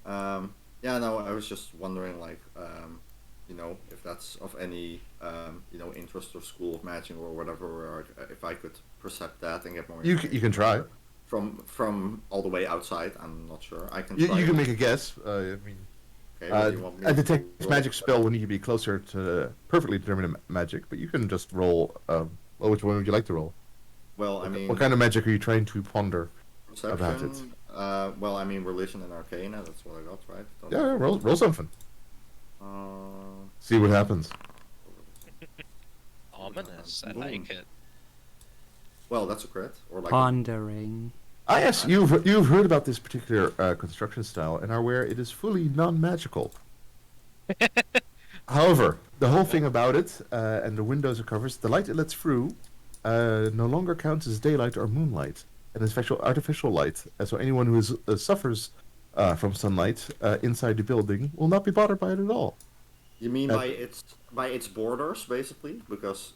Yeah, no, I was just wondering, like, if that's of any, interest or school of magic or whatever, or if I could percept that and get more. You can try. From all the way outside. I'm not sure. I can You try. can make a guess. I mean, Okay, what do you want me a to detect roll? magic spell will need to be closer to perfectly determine magic, but you can just roll. Well, which one would you like to roll? Well, I mean, What kind of magic are you trying to ponder? perception. about it? Well, I mean, religion and arcana. That's what I got, right? Don't Yeah, roll something. Uh, See what happens. Ominous. I like it. well, that's a crit, or like. Pondering. Ah, yes, you've heard about this particular construction style and are aware it is fully non-magical. However, the whole thing about it, and the windows it covers, the light it lets through, no longer counts as daylight or moonlight, and is actual artificial light. So anyone who suffers from sunlight inside the building will not be bothered by it at all. You mean by its borders, basically? Because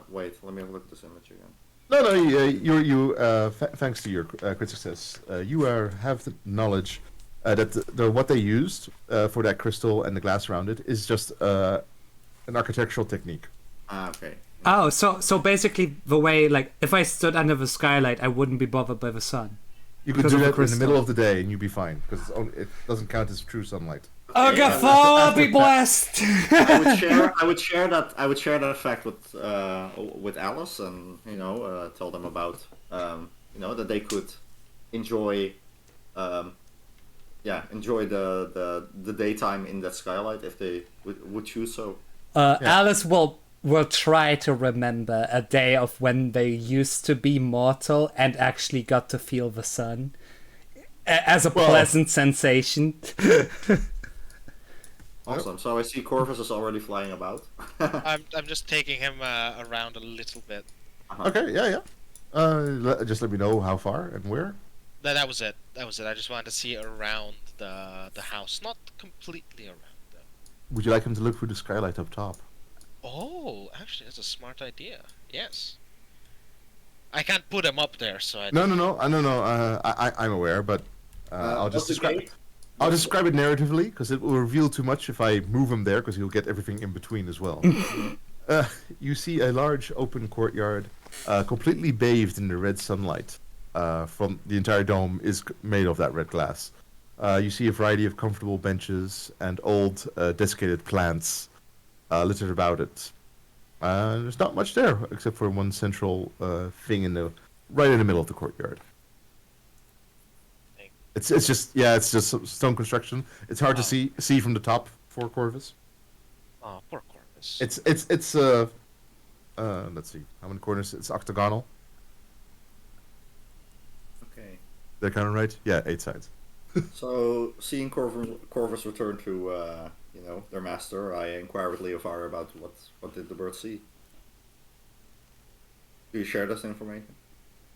wait, let me look at this image again. No, thanks to your crit success, you have the knowledge that what they used for that crystal and the glass around it is just an architectural technique. Ah, okay. Oh, so basically the way, like, if I stood under the skylight, I wouldn't be bothered by the sun. You could Because do of the that in the crystal. middle of the day and you'd be fine, because it doesn't count as true sunlight. Oh, God, be blessed! I would share that fact with Alice, and tell them about that they could enjoy enjoy the daytime in that skylight if they would choose so. Alice will try to remember a day of when they used to be mortal and actually got to feel the sun as a pleasant sensation. Awesome. So I see Corvus is already flying about. I'm just taking him around a little bit. Okay, yeah. Just let me know how far and where. That was it. I just wanted to see around the house, not completely around though. Would you like him to look through the skylight up top? Oh, actually, that's a smart idea. Yes. I can't put him up there, so I. No. I'm aware, but I'll just what's the describe. gate? I'll describe it narratively because it will reveal too much if I move him there, because he'll get everything in between as well. You see a large open courtyard, completely bathed in the red sunlight. From the entire dome is made of that red glass. You see a variety of comfortable benches and old, desiccated plants littered about it. There's not much there except for one central thing right in the middle of the courtyard. It's just stone construction. It's hard to see from the top for Corvus. Oh, poor Corvus. It's let's see how many corners. It's octagonal. Okay. They're kind of right. Yeah, 8 sides. So seeing Corvus return to their master, I inquire with Leofar about what did the bird see. Do you share this information?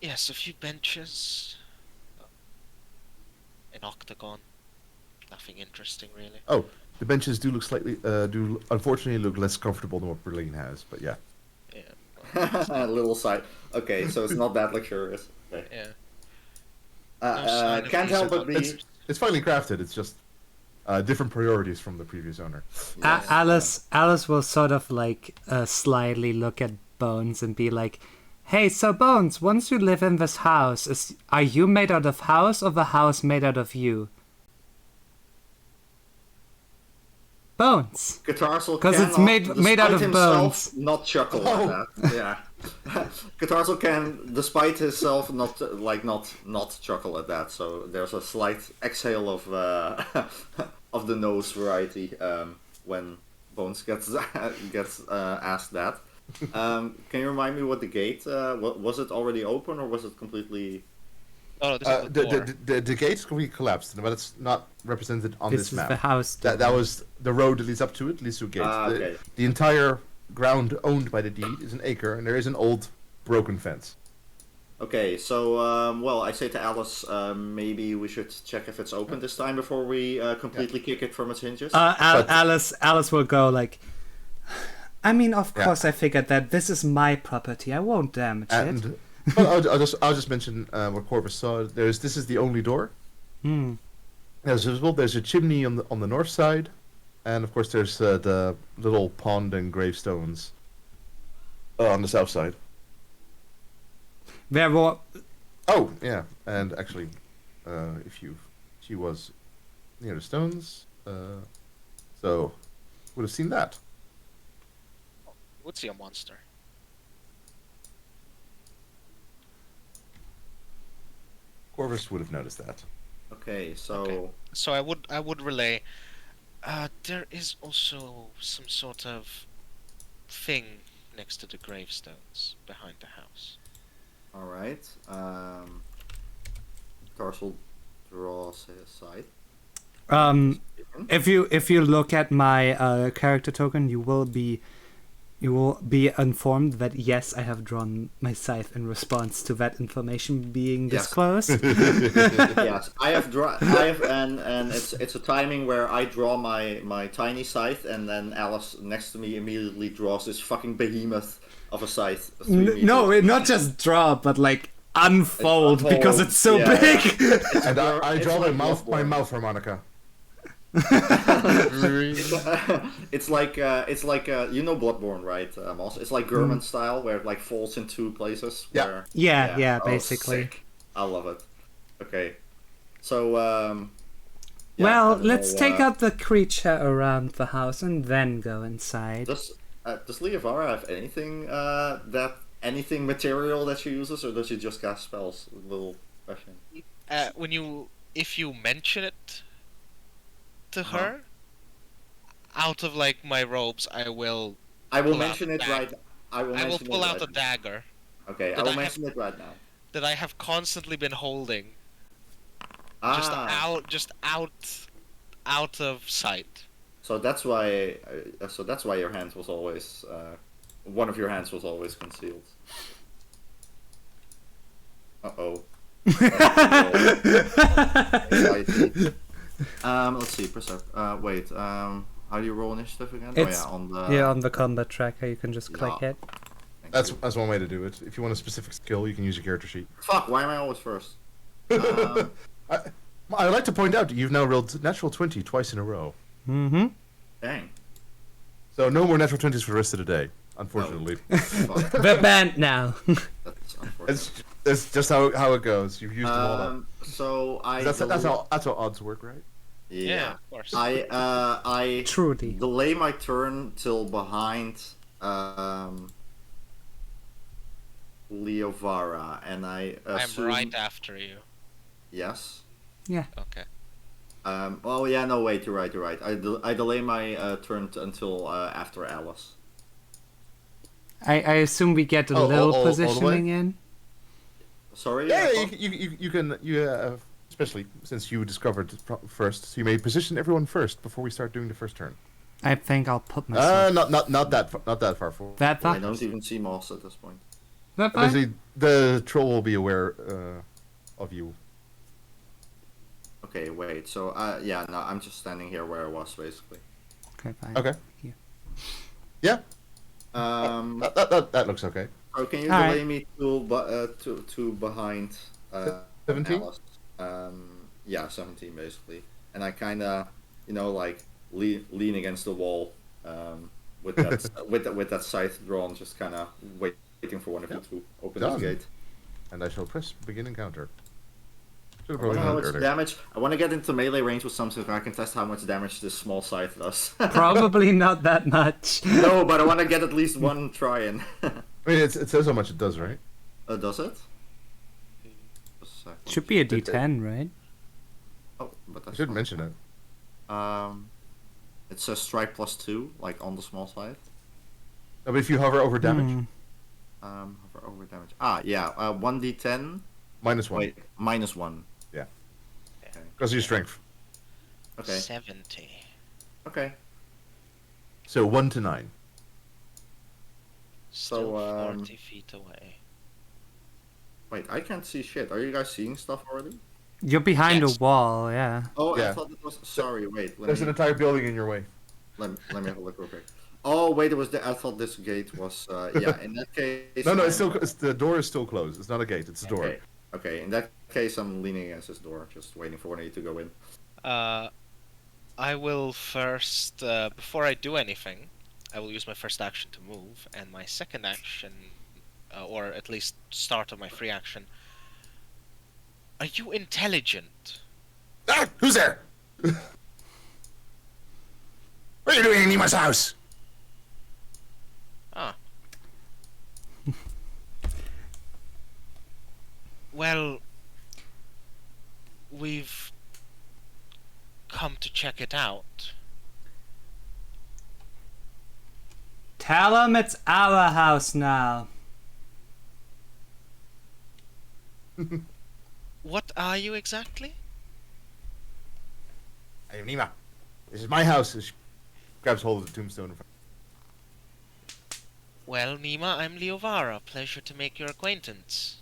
Yes, a few benches. An octagon. Nothing interesting, really. Oh, the benches do look unfortunately look less comfortable than what Berlin has, but yeah. Yeah. Little side. Okay, so it's not that luxurious. Okay. Yeah. No sign of Can't these help but about- be. It's finely crafted. It's just different priorities from the previous owner. Yes, Alice will sort of like slyly look at Bones and be like, "Hey, so Bones, once you live in this house, are you made out of house or the house made out of you?" Bones. Catarsil 'Cause it's cannot, made out despite of himself, bones. not chuckle at that. Yeah. Catarsil can, despite himself, not chuckle at that. So there's a slight exhale of of the nose variety when Bones gets asked that. Can you remind me what the gate? Was it already open or was it completely? Oh, this is the door. The gates we collapsed, but it's not represented on This this is map. the house. That was the road that leads up to it, leads to gates. Okay. The entire ground owned by the deed is an acre, and there is an old broken fence. Okay, so well, I say to Alice, maybe we should check if it's open this time before we completely kick it from its hinges. Alice will go like. I mean, of Yeah. course, I figured that this is my property. I won't damage it. And well, I'll just mention what Corvus saw. This is the only door. Hmm. As visible, there's a chimney on the north side, and of course there's the little pond and gravestones on the south side. There were. Oh yeah, and actually, she was near the stones, so would have seen that. Would see a monster. Corvus would have noticed that. Okay, so Okay. So I would relay. There is also some sort of thing next to the gravestones behind the house. all right. Tarsal draws aside. If you look at my character token, you will be informed that yes, I have drawn my scythe in response to that information being Yes. disclosed. Yes, I have, and it's a timing where I draw my tiny scythe, and then Alice next to me immediately draws this fucking behemoth of a scythe. 3 meters. No, not just draw, but like unfold Unfold, because it's so yeah. big. And I It's draw like my Bloodborne. mouth harmonica. It's like you know Bloodborne, right? Also, it's like German style where it like falls in 2 places. Yeah. Where, Yeah, Oh, basically. sick. I love it. Okay, so yeah, Well, I don't let's know, take out the creature around the house and then go inside. Does Leovara have anything material that she uses, or does she just cast spells? Little question. If you mention it to Uh-huh. her, out of like my robes, I will pull mention out it the right. I will I will mention pull it out a right dagger Okay, I that will I mention it right now. that I have constantly been holding, just out of sight. So that's why. That's why your hand was always. One of your hands was always concealed. Uh-oh. Let's see, wait, how do you roll initiative again? It's- on the... Yeah, on the combat tracker, you can just click Yeah. it. Thank That's you. one way to do it. If you want a specific skill, you can use your character sheet. Fuck, why am I always first? I'd like to point out you've now rolled natural 20 twice in a row. Mm-hmm. Dang. So no more natural 20s for the rest of the day, unfortunately. Fuck, We're banned now. that's unfortunate. That's just how it goes. You've used them all up. So I... That's how odds work, right? Yeah. Of course. I Truly. delay my turn till behind Leovara, and I I'm assume... right after you. Yes. Okay. Oh yeah, no, wait, you're right. I delay my turn until after Alice. I assume we get a Oh, little all the way? positioning in. Sorry? Yeah, Paul? you can especially since you discovered it first, so you may position everyone first before we start doing the first turn. I think I'll put myself Not that far forward. that far. I don't even see Moss at this point. That far? Basically, the troll will be aware of you. Okay, wait. So, yeah, no, I'm just standing here where I was, basically. Okay, fine. Okay. Here. Yeah, that looks okay. So can you All delay right. me to behind 17? Alice? Yeah, 17 basically. And I kind of, like lean against the wall with that with that scythe drawn, just kind of waiting for one of you to open Done. this gate. And I shall press begin encounter. Should have I want probably to know done how it much earlier. damage. I want to get into melee range with something so I can test how much damage this small scythe does. Probably not that much. No, but I want to get at least one try in. I mean, it says how much it does, right? Does it? Just a second. Should be a D10, right? Oh, but I that's should not- mention it. It says strike +2, like on the small side. No, but if you hover over damage, Hover over damage. Ah, yeah. 1d10. -1. Wait, -1. Yeah. Okay. Because of your strength. Okay. 70. Okay. So 1 to 9. Still So, 40 feet away. Wait, I can't see shit. Are you guys seeing stuff already? You're behind Yes. a wall, yeah. Oh, I Yeah. thought it was. Sorry, wait. There's an entire building in your way. Let me have a look real quick. Oh, wait, it was I thought this gate was. Yeah, in that case. No, it's still the door is still closed. It's not a gate. It's a door. Okay. Okay, in that case, I'm leaning against this door, just waiting for one of you to go in. I will first, before I do anything, I will use my first action to move, and my second action, or at least start of my free action. Are you intelligent? Ah, who's there? What are you doing in Nima's house? Ah. Well, we've come to check it out. Tell him it's our house now. What are you exactly? I am Nima. This is my house. She grabs hold of the tombstone. In front. Well, Nima, I'm Leovara. Pleasure to make your acquaintance.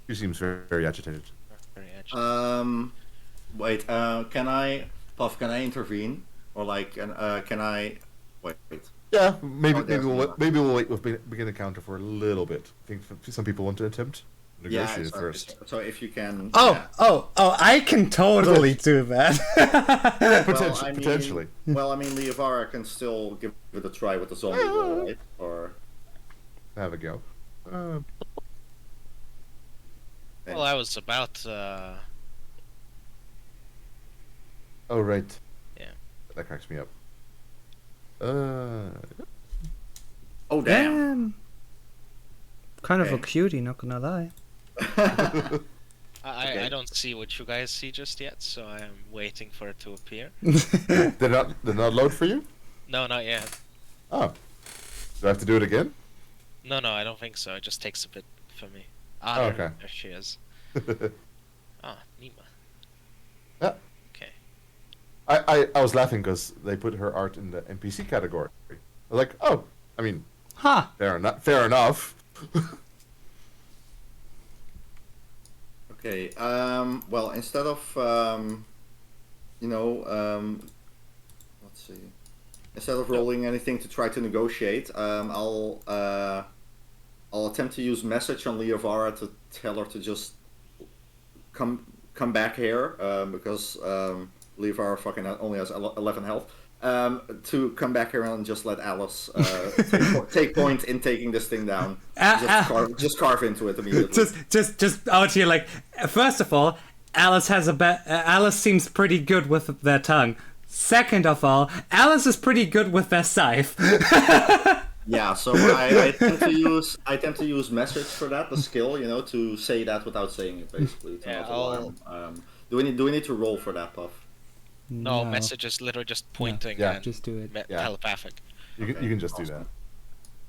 She seems very agitated. Very agitated. Wait. Can I, Puff? Can I intervene, or like, can I? Wait. Yeah, maybe Oh, there's Nima. maybe we'll wait with begin the counter for a little bit. I think some people want to attempt negotiate Yeah. first. So if you can. Oh, yeah. I can totally do that. Potentially. Well, I mean, Leovara can still give it a try with the zombie roll, right? Or. Have a go. Well, I was about, Oh right. Yeah. That cracks me up. Oh damn! Kind of a Okay. cutie, not gonna lie. Okay. I don't see what you guys see just yet, so I am waiting for it to appear. Did not load for you? No, not yet. Oh. Do I have to do it again? No, I don't think so. It just takes a bit for me. Oh, There, okay. there she is. Nima. Yeah. Okay. I was laughing because they put her art in the NPC category. I was like, oh, I mean, Huh. fair enough. Okay. Well, instead of let's see. Instead of rolling anything to try to negotiate, I'll attempt to use message on Leovara to tell her to just come back here, because Leovara fucking only has 11 health. To come back here and just let Alice take point in taking this thing down. Just carve into it immediately. Just out here, like, first of all, Alice seems pretty good with their tongue. Second of all, Alice is pretty good with their scythe. Yeah, so I tend to use message for that, the skill, to say that without saying it, basically. To Yeah, not alarm. Do we need to roll for that, Puff? No, message is literally just pointing Yeah, and just do it. telepathic. You can just do Awesome. that.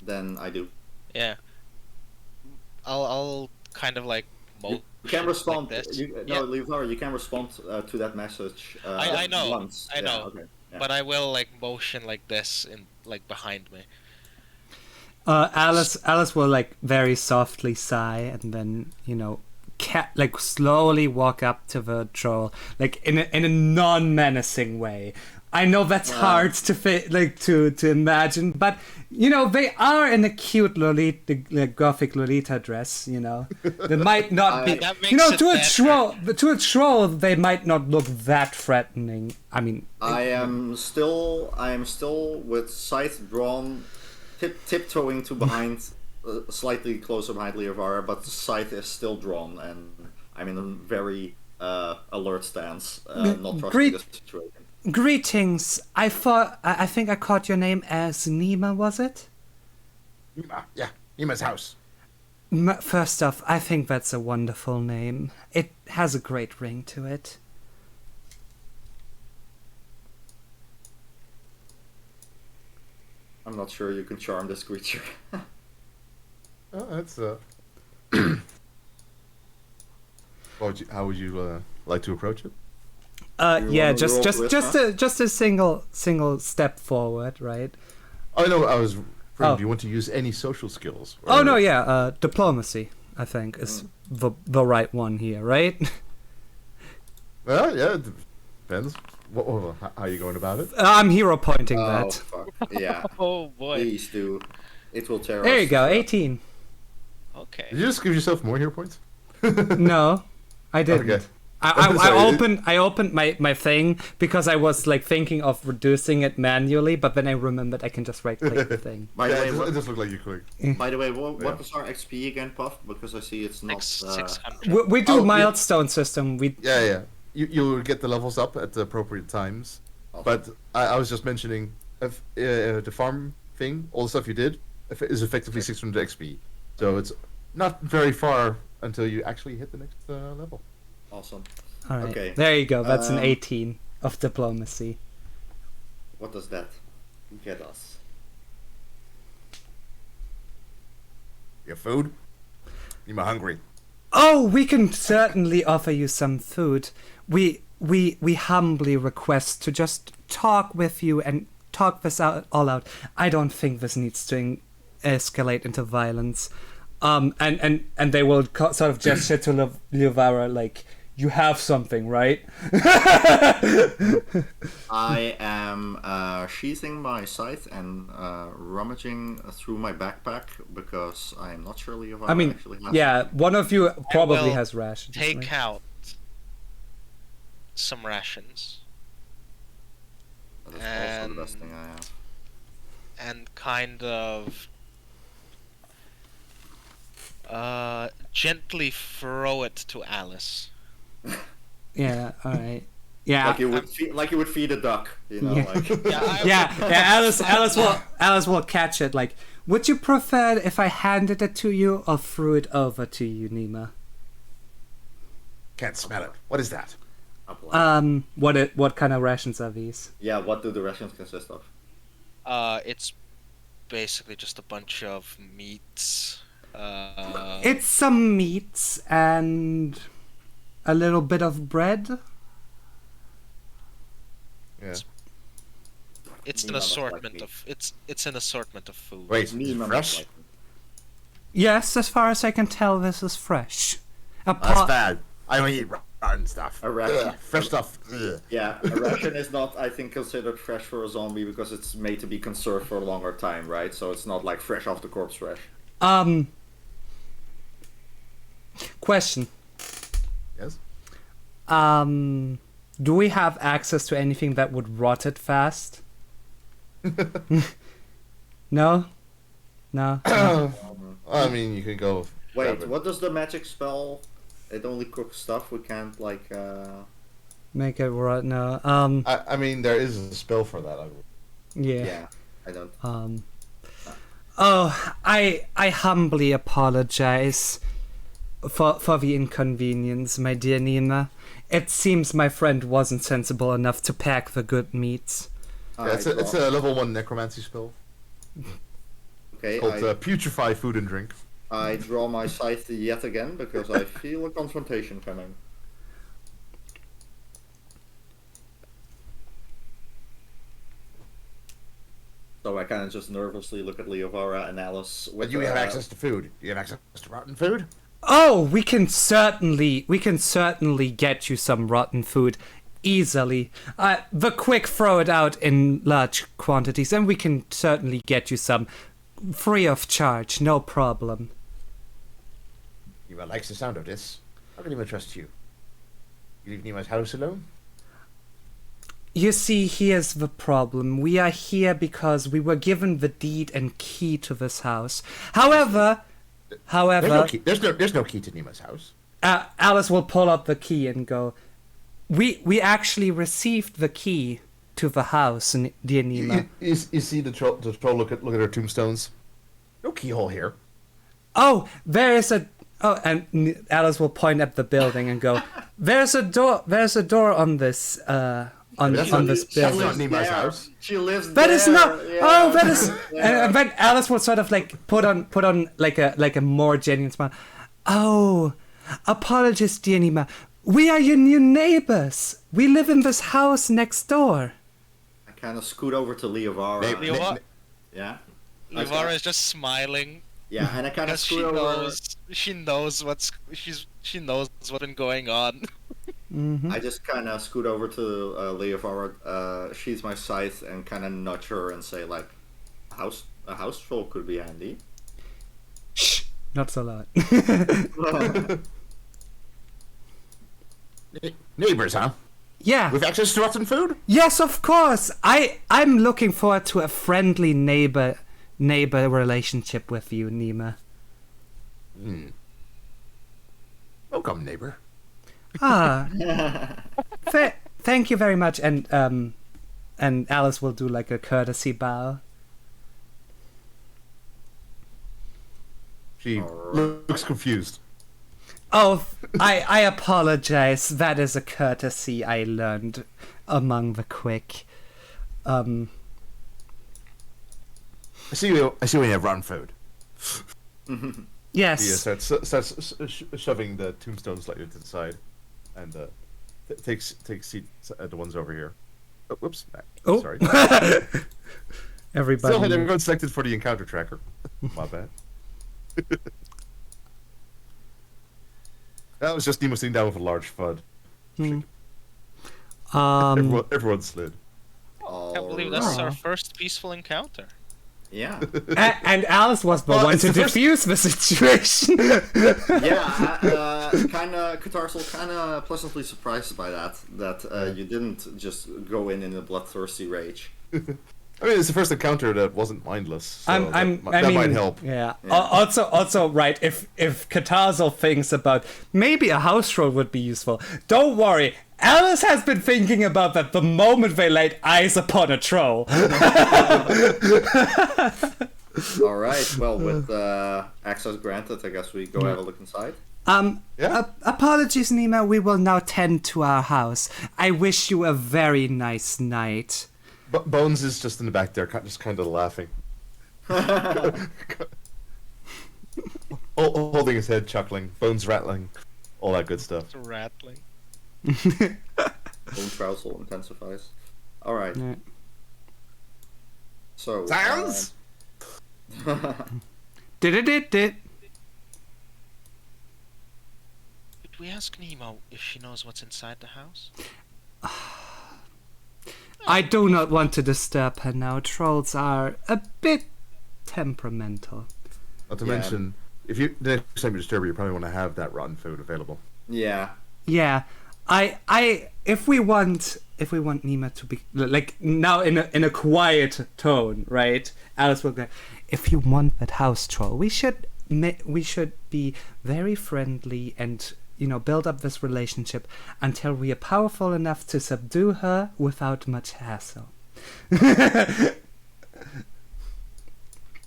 Then I do. Yeah. I'll kind of like You can respond. like this. Leovara, you can respond to that message. I know. Once. I know. Okay. Yeah. But I will like motion like this in like behind me. Alice will like very softly sigh and then like slowly walk up to the troll, like in a non-menacing way. I know that's hard to imagine, but they are in a cute Lolita, gothic Lolita dress. They might not be. That makes it to a troll, they might not look that threatening. I mean, I am still with scythe drawn, tiptoeing to behind, slightly closer behind Leovara, but the scythe is still drawn, and I'm in a very alert stance, not trusting the situation. Greetings. I think I caught your name as Nima, was it? Nima, yeah, Nima's house. First off, I think that's a wonderful name. It has a great ring to it. I'm not sure you can charm this creature. Oh, that's how would you like to approach it? Yeah, wanna roll just a single step forward, right? Oh no, I was. Oh. Do you want to use any social skills? Oh Or- no, yeah, diplomacy, I think, is the right one here, right? Well, yeah, it depends. How are you going about it? I'm hero pointing Oh, that. fuck. Yeah. Oh boy. Please do. It will tear There us. you go, 18. Okay. Did you just give yourself more hero points? No, I didn't. Okay. I opened my thing because I was like thinking of reducing it manually, but then I remembered I can just right click the thing. By the Yeah, way, it what, just looked like you clicked. by the way, what Yeah. was our XP again, Puff? Because I see it's not. 600. We do Oh, milestone system. Yeah. You get the levels up at the appropriate times. Awesome. But I was just mentioning if, the farm thing, all the stuff you did, is effectively 600 XP. So it's not very far until you actually hit the next level. Awesome. All right, Okay. there you go. That's an Um, 18 of diplomacy. What does that get us? You have food? I'm hungry. Oh, we can certainly offer you some food. We humbly request to just talk with you and talk this all out. I don't think this needs to escalate into violence. And they will sort of gesture to Liovara like, you have something, right? I am sheathing my scythe and rummaging through my backpack because I'm not sure Leovara I mean, actually has yeah, one of you probably will has rations. Take right? out some rations That is also the best and- thing I have. and kind of gently throw it to Alice. Yeah, all right. Yeah, Like you would feed a duck, you know, Yeah. like yeah. Alice will catch it. Like, would you prefer if I handed it to you or threw it over to you, Nima? Can't smell it. What is that? What kind of rations are these? Yeah, what do the rations consist of? It's basically just a bunch of meats. It's some meats and a little bit of bread. Yeah. It's Nima an must assortment like meat. of it's an assortment of food. Wait, Nima must fresh? like it. Yes, as far as I can tell, this is fresh. That's bad. I don't eat rotten stuff. A ration. Ugh, fresh stuff. Ugh. Yeah, a ration is not, I think, considered fresh for a zombie because it's made to be conserved for a longer time, right? So it's not like fresh off the corpse fresh. Question. Yes. Do we have access to anything that would rot it fast? No? No? I mean, you can go. Wait, grab it. what does the magic spell? It only cooks stuff. We can't like. Make it rot? No. I mean, there is a spell for that. Yeah, I don't. Oh, I humbly apologize for the inconvenience, my dear Nima. It seems my friend wasn't sensible enough to pack the good meats. Yeah, it's a level 1 necromancy spell. Okay, Called putrefy food and drink. I draw my scythe yet again because I feel a confrontation coming. So I kind of just nervously look at Leovara and Alice. But you have access to food. You have access to rotten food. Oh, we can certainly get you some rotten food easily. The quick throw it out in large quantities, and we can certainly get you some free of charge, no problem. Nima likes the sound of this. How can Nima trust you? You leave Nima's house alone? You see, here's the problem. We are here because we were given the deed and key to this house. However, There's no key. There's no key to Nima's house. Alice will pull out the key and go, We actually received the key to the house, dear Nima. You see the troll look at her tombstones. No keyhole here. Oh, there is a. Oh, and Alice will point at the building and go, "There's a door. There's a door on this. On this That's building." not Nima's house. She lives That there. is not. Yeah. Oh, that is. Yeah. And then Alice will sort of like put on like a more genuine smile. Oh, apologies, dear Nima. We are your new neighbors. We live in this house next door. I kind of scoot over to Leovara. Yeah. Livara is just smiling Yeah, and I kind of because she scoot over. knows what's been going on. I just kind of scoot over to Leovara, sheathe my scythe, and kind of nudge her and say, like, a house troll could be handy. Shh, not so loud. Neighbors, huh? Yeah. With access to rotten food? Yes, of course. I'm looking forward to a friendly neighbor relationship with you, Nima. Welcome, neighbor. Ah. Thank you very much, and Alice will do like a courtesy bow. She Alright. looks confused. Oh, I apologize. That is a courtesy I learned among the quick. I see you have rotten food. Yes. He starts shoving the tombstone slightly to the side, and takes seats at the ones over here. Oh, whoops. Oh. Sorry. Everybody. Still had everyone selected for the encounter tracker. My bad. That was just Nemo sitting down with a large FUD. Everyone slid. I can't believe that's our first peaceful encounter. Yeah. And Alice was the one it's to the first- defuse the situation. Yeah, kind of Catarsal, kind of pleasantly surprised by that you didn't just go in a bloodthirsty rage. I mean, it's the first encounter that wasn't mindless. So I mean, might help. Yeah. Also, right. If Katarzal thinks about maybe a house troll would be useful, don't worry. Alice has been thinking about that the moment they laid eyes upon a troll. All right. Well, with access granted, I guess we go have a look inside. Yeah. Apologies, Nima. We will now tend to our house. I wish you a very nice night. Bones is just in the back there, just kind of laughing. Holding his head, chuckling. Bones rattling. All that good stuff. It's rattling. Bone trousel intensifies. All right. Yeah. So. Sounds? Did. Did we ask Nemo if she knows what's inside the house? I do not want to disturb her now. Trolls are a bit temperamental. Not to Yeah. mention, if the next time you disturb her, you probably want to have that rotten food available. Yeah. Yeah, if we want Nima to be like now in a quiet tone, right? Alice will go. If you want that house troll, we should be very friendly and build up this relationship until we are powerful enough to subdue her without much hassle. I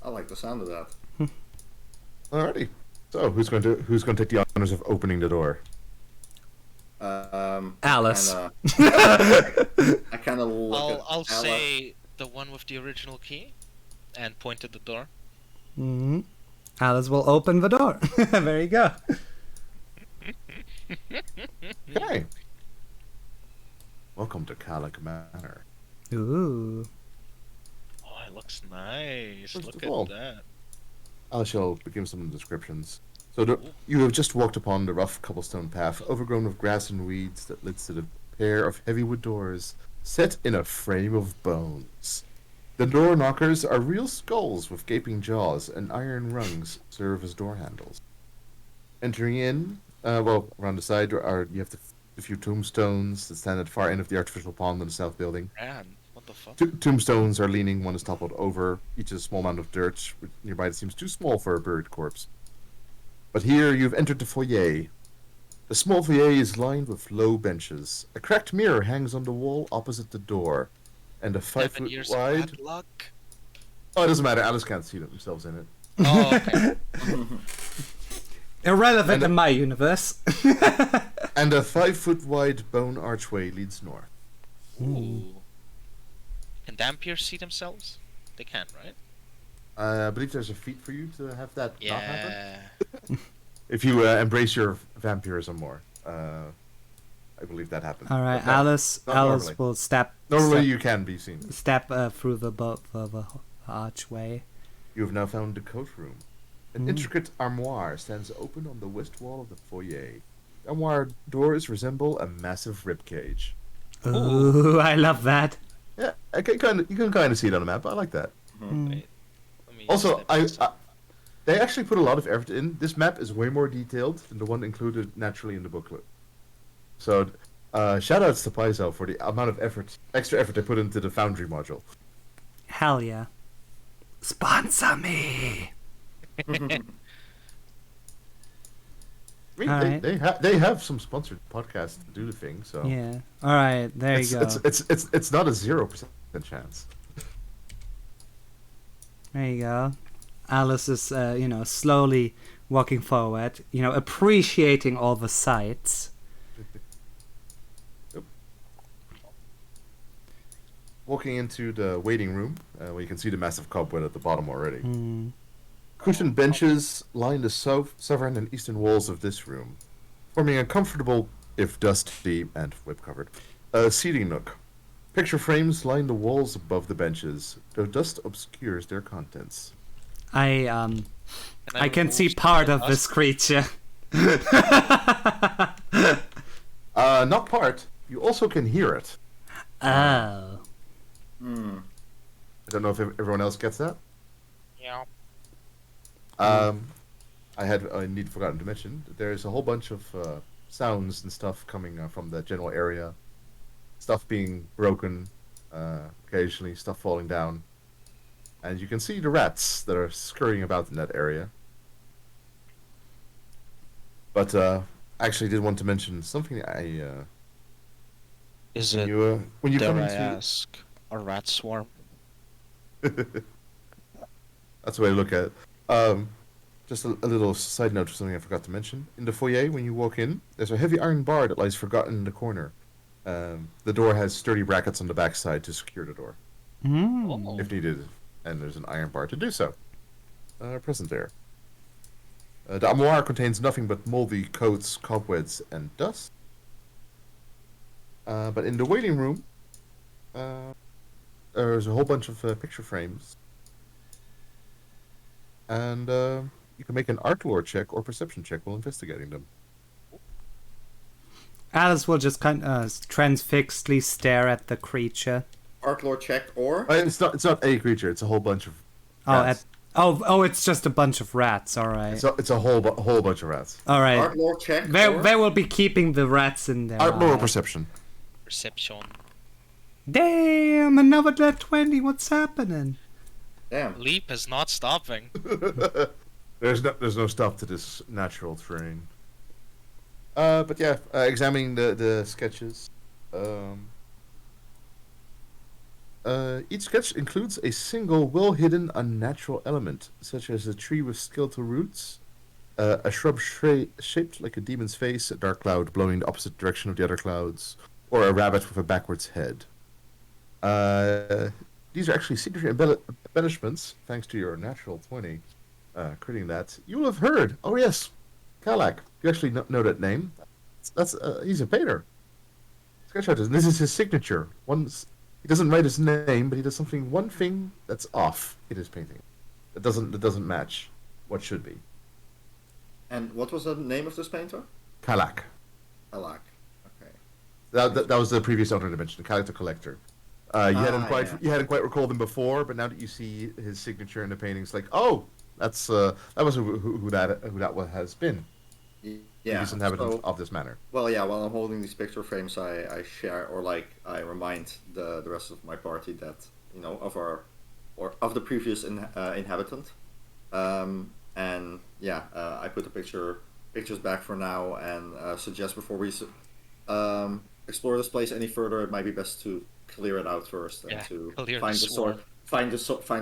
like the sound of that. Alrighty. So who's going to take the honors of opening the door? Alice. I kind of look at I'll Ella. say the one with the original key, and point at the door. Mm-hmm. Alice will open the door. There you go. Okay. Welcome to Calic Manor. Ooh. Oh, it looks nice. First Look of all, at that. I shall begin some descriptions. So you have just walked upon the rough cobblestone path, overgrown with grass and weeds, that leads to the pair of heavy wood doors, set in a frame of bones. The door knockers are real skulls with gaping jaws, and iron rungs serve as door handles. Entering in, around the side you have a few tombstones that stand at the far end of the artificial pond in the south building. Man, what the fuck? Tombstones are leaning, one is toppled over, each is a small mound of dirt, which nearby it seems too small for a buried corpse. But here you've entered the foyer. The small foyer is lined with low benches. A cracked mirror hangs on the wall opposite the door, and a 5 7 foot years wide. of bad luck. Oh, it doesn't matter. Alice can't see themselves in it. Oh, okay. Irrelevant in my universe. And a 5-foot-wide bone archway leads north. Ooh. Can Dampiers see themselves? They can, right? I believe there's a feat for you to have that not happen. Yeah. If you embrace your vampirism more. I believe that happens. All right, But no, Alice not normally. will step You can be seen. through the archway. You have now found the coat room. An intricate armoire stands open on the west wall of the foyer. The armoire doors resemble a massive ribcage. Ooh, I love that. Yeah, you can kind of see it on the map. I like that. Wait, let me Also, step inside. they actually put a lot of effort in. This map is way more detailed than the one included naturally in the booklet. So, shoutouts to Paizo for the amount of extra effort they put into the Foundry module. Hell yeah. Sponsor me. I mean, Alright. they have some sponsored podcasts to do the thing. So Yeah. All right, there you go. it's not a 0% chance. There you go. Alice is, slowly walking forward, appreciating all the sights. Walking into the waiting room, where you can see the massive cobweb at the bottom already. Hmm. Cushioned benches line the southern and eastern walls of this room, forming a comfortable, if dusty and whip-covered, seating nook. Picture frames line the walls above the benches, though dust obscures their contents. I can see part of this creature. Not part. You also can hear it. Oh. I don't know if everyone else gets that. Yeah. I indeed forgotten to mention that there's a whole bunch of sounds and stuff coming from the general area. Stuff being broken, occasionally, stuff falling down. And you can see the rats that are scurrying about in that area. But I actually did want to mention something Is when it, you dare come I into... ask, a rat swarm? That's the way to look at it. Just a little side note for something I forgot to mention. In the foyer, when you walk in, there's a heavy iron bar that lies forgotten in the corner. The door has sturdy brackets on the backside to secure the door, Oh. if needed, and there's an iron bar to do so. Present there. The armoire contains nothing but moldy coats, cobwebs, and dust. But in the waiting room, there's a whole bunch of picture frames. And you can make an art lore check or perception check while investigating them. Alice will just kind of transfixedly stare at the creature. Art lore check or? It's not a creature. It's a whole bunch of rats. It's just a bunch of rats. All right. It's a whole bunch of rats. All right. Art lore check They or? will be keeping the rats in there. Art lore or perception. Perception. Damn, another Dead 20. What's happening? Damn. Leap is not stopping. There's no stop to this natural terrain. But yeah, examining the sketches. Each sketch includes a single well-hidden unnatural element, such as a tree with skeletal roots, a shrub shaped like a demon's face, a dark cloud blowing the opposite direction of the other clouds, or a rabbit with a backwards head. These are actually signature embellishments, thanks to your natural 20. Critting that, you will have heard. Oh yes, Kalak. You actually know that name. He's a painter. Sketch artist. And this is his signature. He doesn't write his name, but he does one thing that's off in his painting. That doesn't match what should be. And what was the name of this painter? Kalak. Alak. Okay. That was the previous owner I mentioned, Kalak the Collector. You hadn't quite recalled him before, but now that you see his signature in the painting, it's like, oh, that was who that has been. Yeah. Previous inhabitant of this manor. Well, yeah. While I'm holding these picture frames, I share I remind the rest of my party that of the previous inhabitant. And yeah, I put the pictures back for now, and suggest before we explore this place any further, it might be best to clear it out first and to find the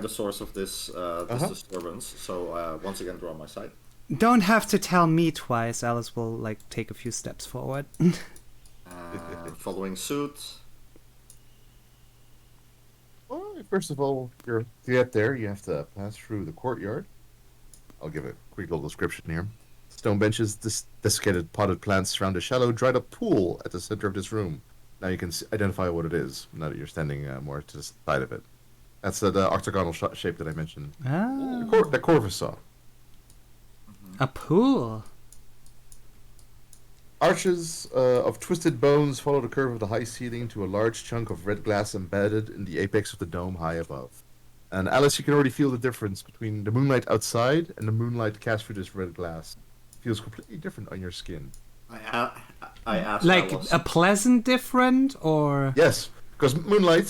source of this disturbance. So once again, draw my side. Don't have to tell me twice. Alice will like take a few steps forward. Following suit. Well, first of all, to get there, you have to pass through the courtyard. I'll give a quick little description here. Stone benches, desiccated potted plants surround a shallow, dried-up pool at the center of this room. Now you can identify what it is, now that you're standing more to the side of it. That's the octagonal shape that I mentioned. Ah, The Corvus saw. a pool. Arches of twisted bones follow the curve of the high ceiling to a large chunk of red glass embedded in the apex of the dome high above. And Alice, you can already feel the difference between the moonlight outside and the moonlight cast through this red glass. It feels completely different on your skin. I asked Like Alice. a pleasant different, or Yes, because moonlight,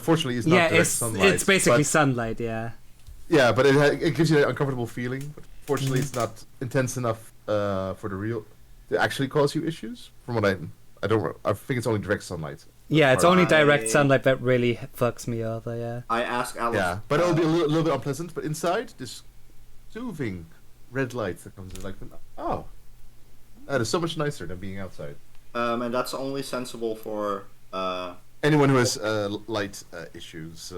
fortunately, is not direct sunlight. it's basically but, sunlight. Yeah. yeah, but it gives you that uncomfortable feeling. But fortunately, it's not intense enough to actually cause you issues. From what I think it's only direct sunlight. Yeah, it's only direct I- sunlight that really fucks me over. Yeah. I asked Alice. Yeah, but it'll be a little bit unpleasant. But inside, this soothing red light that comes in, like, oh, that is so much nicer than being outside. And that's only sensible for. Anyone who has light issues.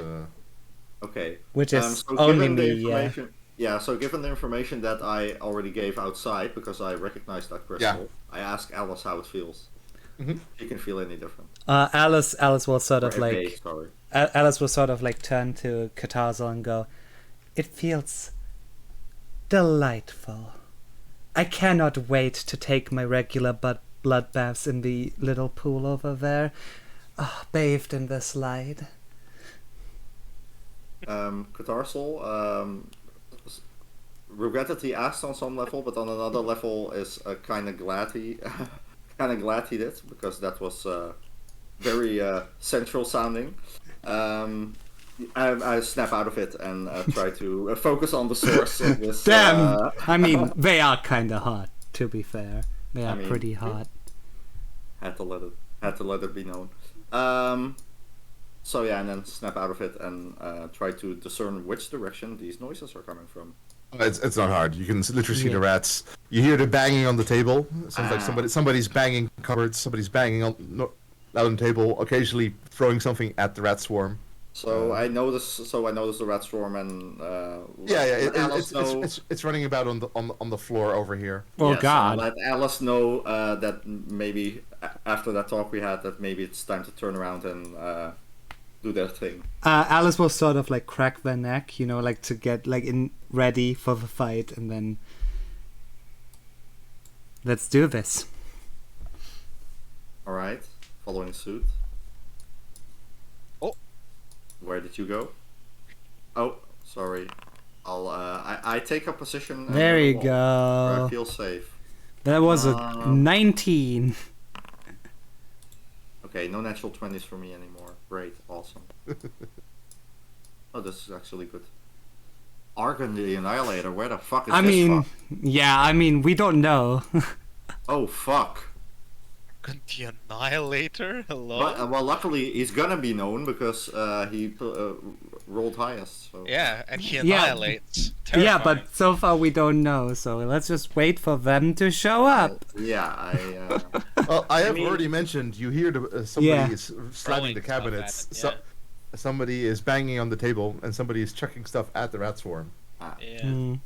Which is so only given the me. Yeah. information- Yeah, so given the information that I already gave outside, because I recognized that crystal, I asked Alice how it feels. Mhm. She can feel any different. Alice will sort of Or like. FA, sorry. Alice will sort of like turn to Katarzal and go, "It feels delightful. I cannot wait to take my regular blood baths in the little pool over there, bathed in this light." Katarsal, regrettably asked on some level, but on another level is kind of glad he did, because that was very central sounding. I snap out of it and try to focus on the source of this. Damn! I mean, they are kind of hot, to be fair. They are pretty hot. Had to let it be known. So yeah, and then snap out of it and try to discern which direction these noises are coming from. It's not hard. You can literally see the rats. You hear the banging on the table. It sounds like somebody's banging cupboards. Somebody's banging on the table. Occasionally throwing something at the rat swarm. So I notice the rat swarm and it's running about on the floor over here. Oh yes, God! Let Alice know that maybe after that talk we had, that maybe it's time to turn around and do their thing. Alice will sort of like crack their neck, like to get like ready for the fight, and then let's do this. All right, following suit. Oh, where did you go? Oh, sorry. I'll I take a position. There you where go. I feel safe. That was a 19. Okay, no natural 20s for me anymore. Great, awesome. Oh, this is actually good. Argon the Annihilator, where the fuck is this from? We don't know. Oh, fuck. The Annihilator? Hello? But, well, luckily, he's gonna be known because he rolled highest. So. Yeah, and he Yeah. annihilates. Yeah, Terrifying. but so far we don't know, so let's just wait for them to show up. Yeah, Well, I have mean- already mentioned. You hear somebody is slamming Throwing the stuff at cabinets. it, Somebody is banging on the table, and somebody is chucking stuff at the rat swarm. Yeah. Mm.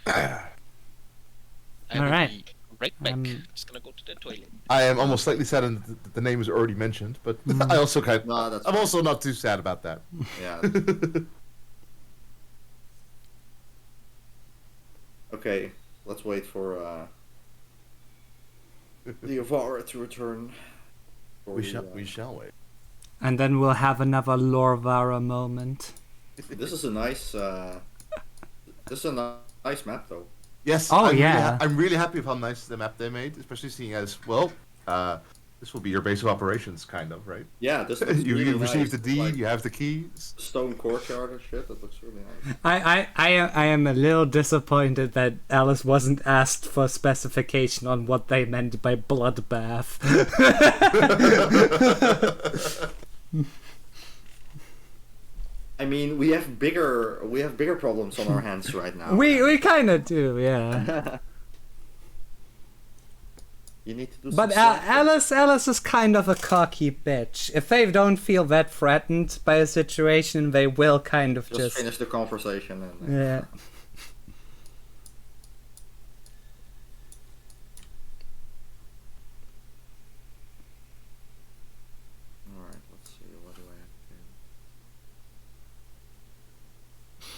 I will Alright. be right back. Just gonna go to the toilet. I am almost slightly saddened that the name is already mentioned, but I also No, that's I'm fine. also not too sad about that. yeah. Okay, let's wait for the Avara to return. we shall wait. And then we'll have another Lorvara moment. This is a nice. This is a nice map, though. Yes. Oh, I'm yeah. Really I'm really happy with how nice the map they made, especially seeing as well. This will be your base of operations, kind of, right? Yeah, this looks you really received nice. the deed. Like You have the keys. stone courtyard and shit. That looks really nice. I am a little disappointed that Alice wasn't asked for specification on what they meant by bloodbath. I mean, we have bigger problems on our hands right now. We kind of do, yeah. You need to do But some Alice is kind of a cocky bitch. If they don't feel that threatened by a situation, they will kind of just finish the conversation. And, yeah. Alright, let's see, what do I have to do?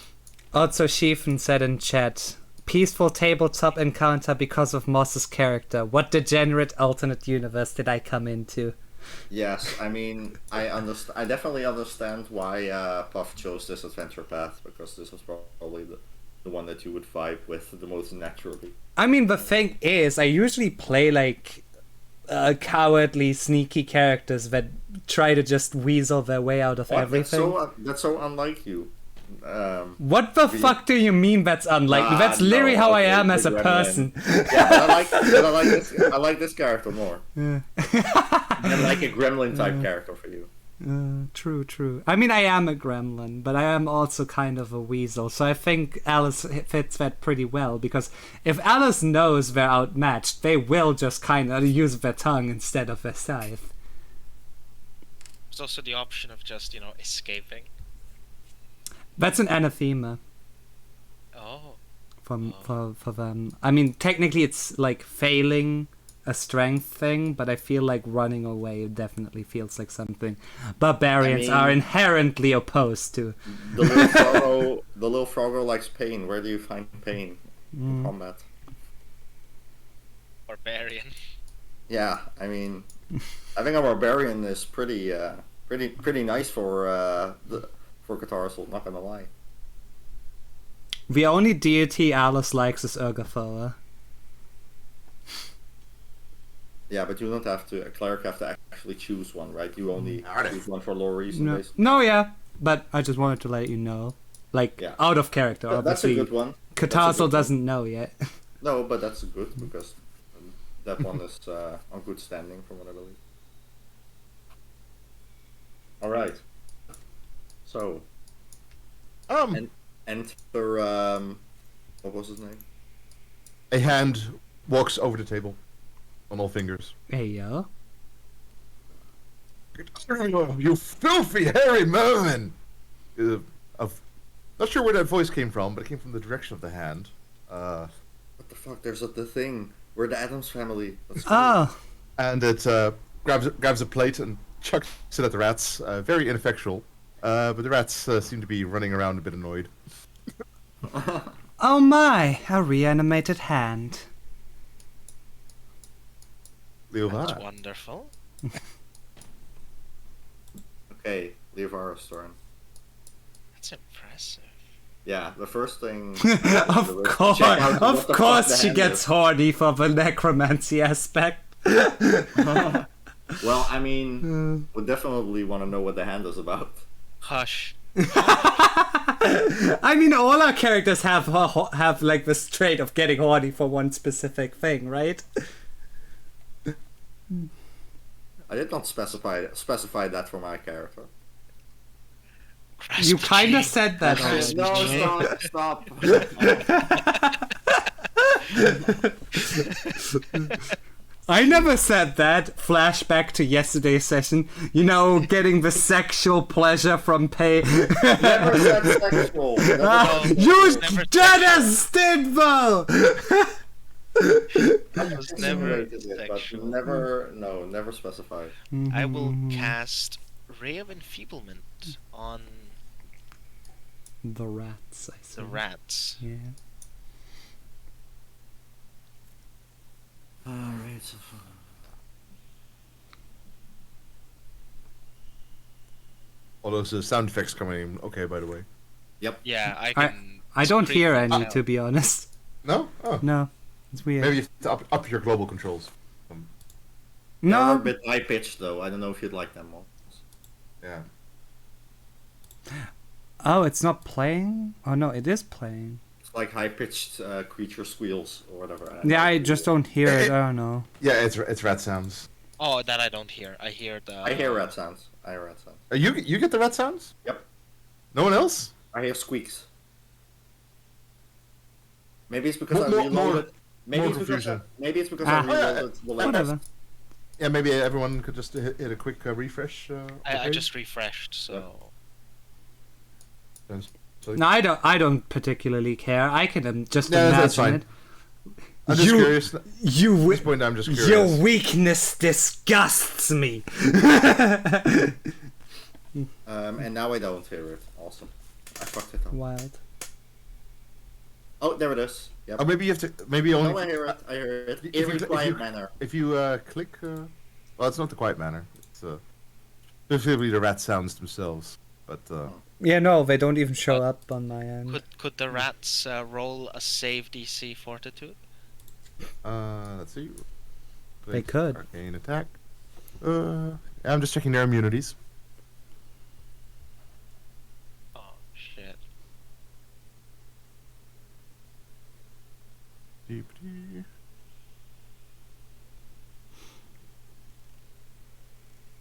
Also, Sheefen said in chat, peaceful tabletop encounter because of Moss's character. What degenerate alternate universe did I come into? Yes, I mean, I definitely understand why Puff chose this adventure path, because this was probably the one that you would vibe with the most naturally. I mean, the thing is, I usually play like cowardly, sneaky characters that try to just weasel their way out of everything. That's so unlike you. What the fuck do you mean that's unlike me? That's literally how I am as a person. Yeah, but I like this character more. Yeah. And like a gremlin type character for you. True. I mean, I am a gremlin, but I am also kind of a weasel, so I think Alice fits that pretty well, because if Alice knows they're outmatched, they will just kind of use their tongue instead of their scythe. There's also the option of just, escaping. That's an anathema. Oh. For them. I mean, technically it's like failing a strength thing, but I feel like running away definitely feels like something barbarians are inherently opposed to. The little froggo likes pain. Where do you find pain in combat? Barbarian. Yeah, I mean, I think a barbarian is pretty nice for Catarsil, not gonna lie. The only deity Alice likes is Urgathoa. Yeah, but you don't have to. A cleric have to actually choose one, right? You only choose one for lore reason. No, yeah, but I just wanted to let you know, like out of character. That's a Obviously, good one. Catarsil doesn't know yet. No, but that's good because that one is on good standing, from what I believe. All right. So, enter, what was his name? A hand walks over the table on all fingers. Hey, yo. You filthy hairy merman! Not sure where that voice came from, but it came from the direction of the hand. What the fuck? There's the thing. We're the Addams family. Oh. And it grabs a plate and chucks it at the rats. Very ineffectual. But the rats seem to be running around a bit annoyed. Oh my, a reanimated hand. That's wonderful. Okay, Leovara's turn. That's impressive. Yeah, the first thing... Of course she gets horny for the necromancy aspect. Well, I mean, we definitely want to know what the hand is about. Hush. I mean, all our characters have like this trait of getting horny for one specific thing, right? I did not specify that for my character. You kind of said that. No, stop. I never said that. Flashback to yesterday's session. You know, getting the sexual pleasure from pay. Never said sexual. You dead as did though. That was never sexual. Never specified. I will cast Ray of Enfeeblement on the rats. I see. the rats. Yeah. Alright. All those sound effects coming in. Okay, by the way. Yep. Yeah, I can. I don't scream hear them any, out. to be honest. No? Oh. No, it's weird. Maybe you have to up your global controls. They're a No. bit high pitched though. I don't know if you'd like them more. Yeah. Oh, it's not playing? Oh no, it is playing. It's like high pitched creature squeals or whatever. Yeah, I just don't hear it. I don't know. Yeah, it's rat sounds. Oh, that I don't hear. I hear the. I hear rat sounds. You get the rat sounds? Yep. No one else? I hear squeaks. Maybe it's because I More- reloaded. Maybe more it's because confusion. maybe it's because Ah. I reloaded the latest. Whatever. Yeah, maybe everyone could just hit a quick refresh. I okay? just refreshed, so So- No, I don't particularly care. I can just Yeah, that's imagine fine. it. I'm just You- curious. At You this point, I'm just curious. Your weakness disgusts me. And now I don't hear it. Awesome. I fucked it up. Wild. Oh, there it is. Yep. Oh, maybe you have to. Maybe only. No, I hear it. I hear it. If you- In if a quiet you- manner. If you click, well, it's not the quiet manner. It's specifically the rat sounds themselves. But Yeah, no, they don't even show up on my end. could the rats roll a save DC Fortitude? let's see. They could. Arcane attack. I'm just checking their immunities. Oh shit!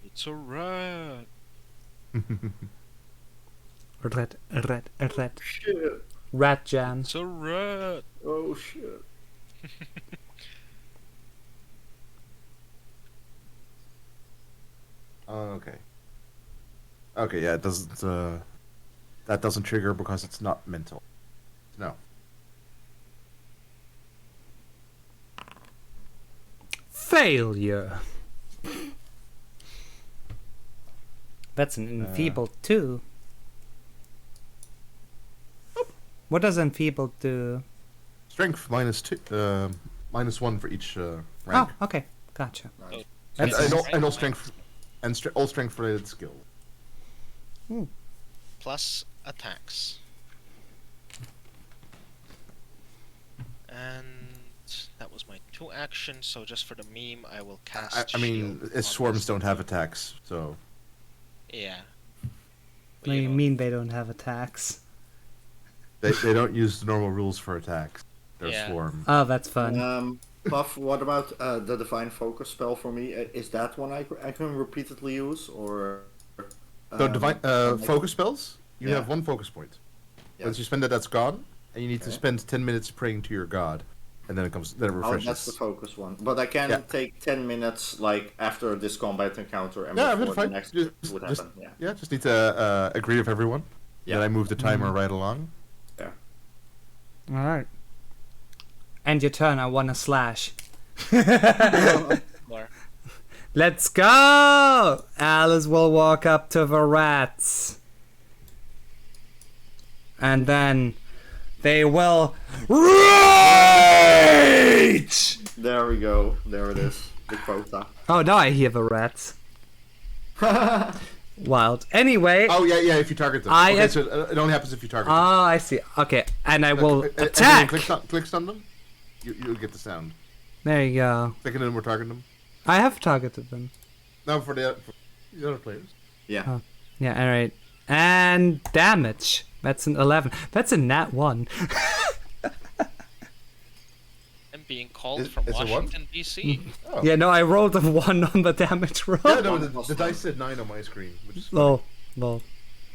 It's a rat. Red. Shit. Rat jam. It's a rat. Oh shit. Okay. Okay, yeah, it doesn't. That doesn't trigger because it's not mental. No. Failure. That's an enfeebled too. What does enfeebled do? Strength -2, -1 for each rank. Oh, okay, gotcha. Nice. and, That's and, nice. all, and all strength, all strength related skills. Plus attacks. And that was my 2 actions, so just for the meme, I will cast. I mean, shield on swarms this don't have thing. attacks, so Yeah. What do you mean they don't have attacks? they don't use the normal rules for attacks. They're Yeah. swarm. Oh, that's fun. Puff, what about the Divine Focus spell for me? Is that one I can repeatedly use, or... So divine like- focus spells, you Yeah. have 1 focus point. Yeah. Once you spend that's gone, and you need to Okay. spend 10 minutes praying to your god, and then it Oh, refreshes. that's the focus one. But I can Yeah. take 10 minutes, like, after this combat encounter and Yeah, before that's the fine. next Just- would just- happen. Yeah. Yeah, just need to agree with everyone. Yeah. Then I move the timer right along. Yeah. Alright. End your turn, I wanna slash. Or Let's go! Alice will walk up to the rats. And then they will rage! There we go. There it is. The quota. Oh, now I hear the rats. Wild. Anyway, Oh yeah, if you target them. I Okay, ad- so it only happens if you target them. I see. Okay, and I will And when you attack. click stun them, you'll get the sound. There you go. Clicking them or targeting them. I have targeted them. Now for the other players. Yeah. Yeah, alright. And damage. That's an 11. That's a nat 1. I'm being called Is- from is it one? Washington D.C. Oh. Yeah, no, I rolled a 1 on the damage roll. Yeah, no, One the plus dice one. said 9 on my screen, which is Lol. Lol.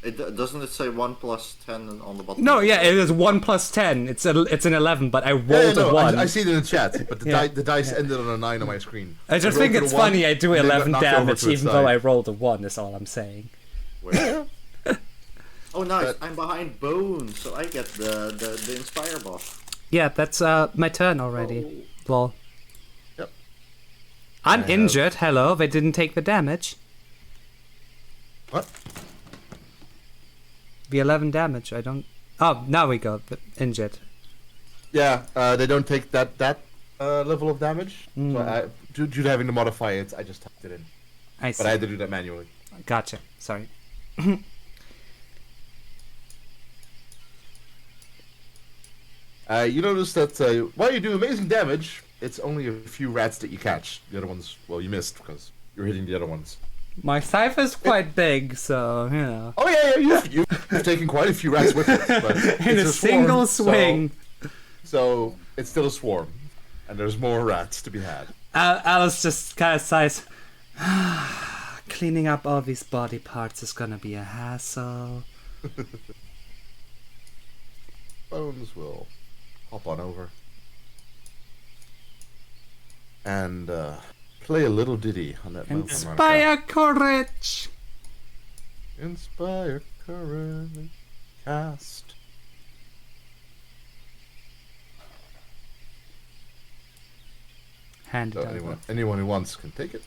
Doesn't it say 1 plus 10 on the bottom? No, yeah, it is 1 plus 10. It's an 11, but I rolled a 1. I see it in the chat, but the, Yeah, the dice ended on a 9 on my screen. I just rolled think for the it's 1, funny I do and then 11 knocked over damage to its even though side. I rolled a 1, is all I'm saying. Wait. Oh, nice. But- I'm behind Bone, so I get the Inspire buff. Yeah, that's my turn already. Oh. Lol. Yep. I'm I have- injured, hello, they didn't take the damage. What? The 11 damage, I don't... Oh, now we go, injured. Yeah, they don't take that level of damage. Mm. So due to having to modify it, I just typed it in. I see. But I had to do that manually. Gotcha, sorry. You notice that while you do amazing damage, it's only a few rats that you catch. The other ones, well, you missed because you're hitting the other ones. My cipher's quite big, so, you know. Oh yeah, you've taken quite a few rats with it, but In it's a swarm, single swing. So it's still a swarm, and there's more rats to be had. Alice just kind of sighs. Cleaning up all these body parts is gonna be a hassle. Bones will hop on over and play a little ditty on that bone harmonica. Inspire courage. Inspire courage. Cast. Hand it So over. anyone who wants can take it.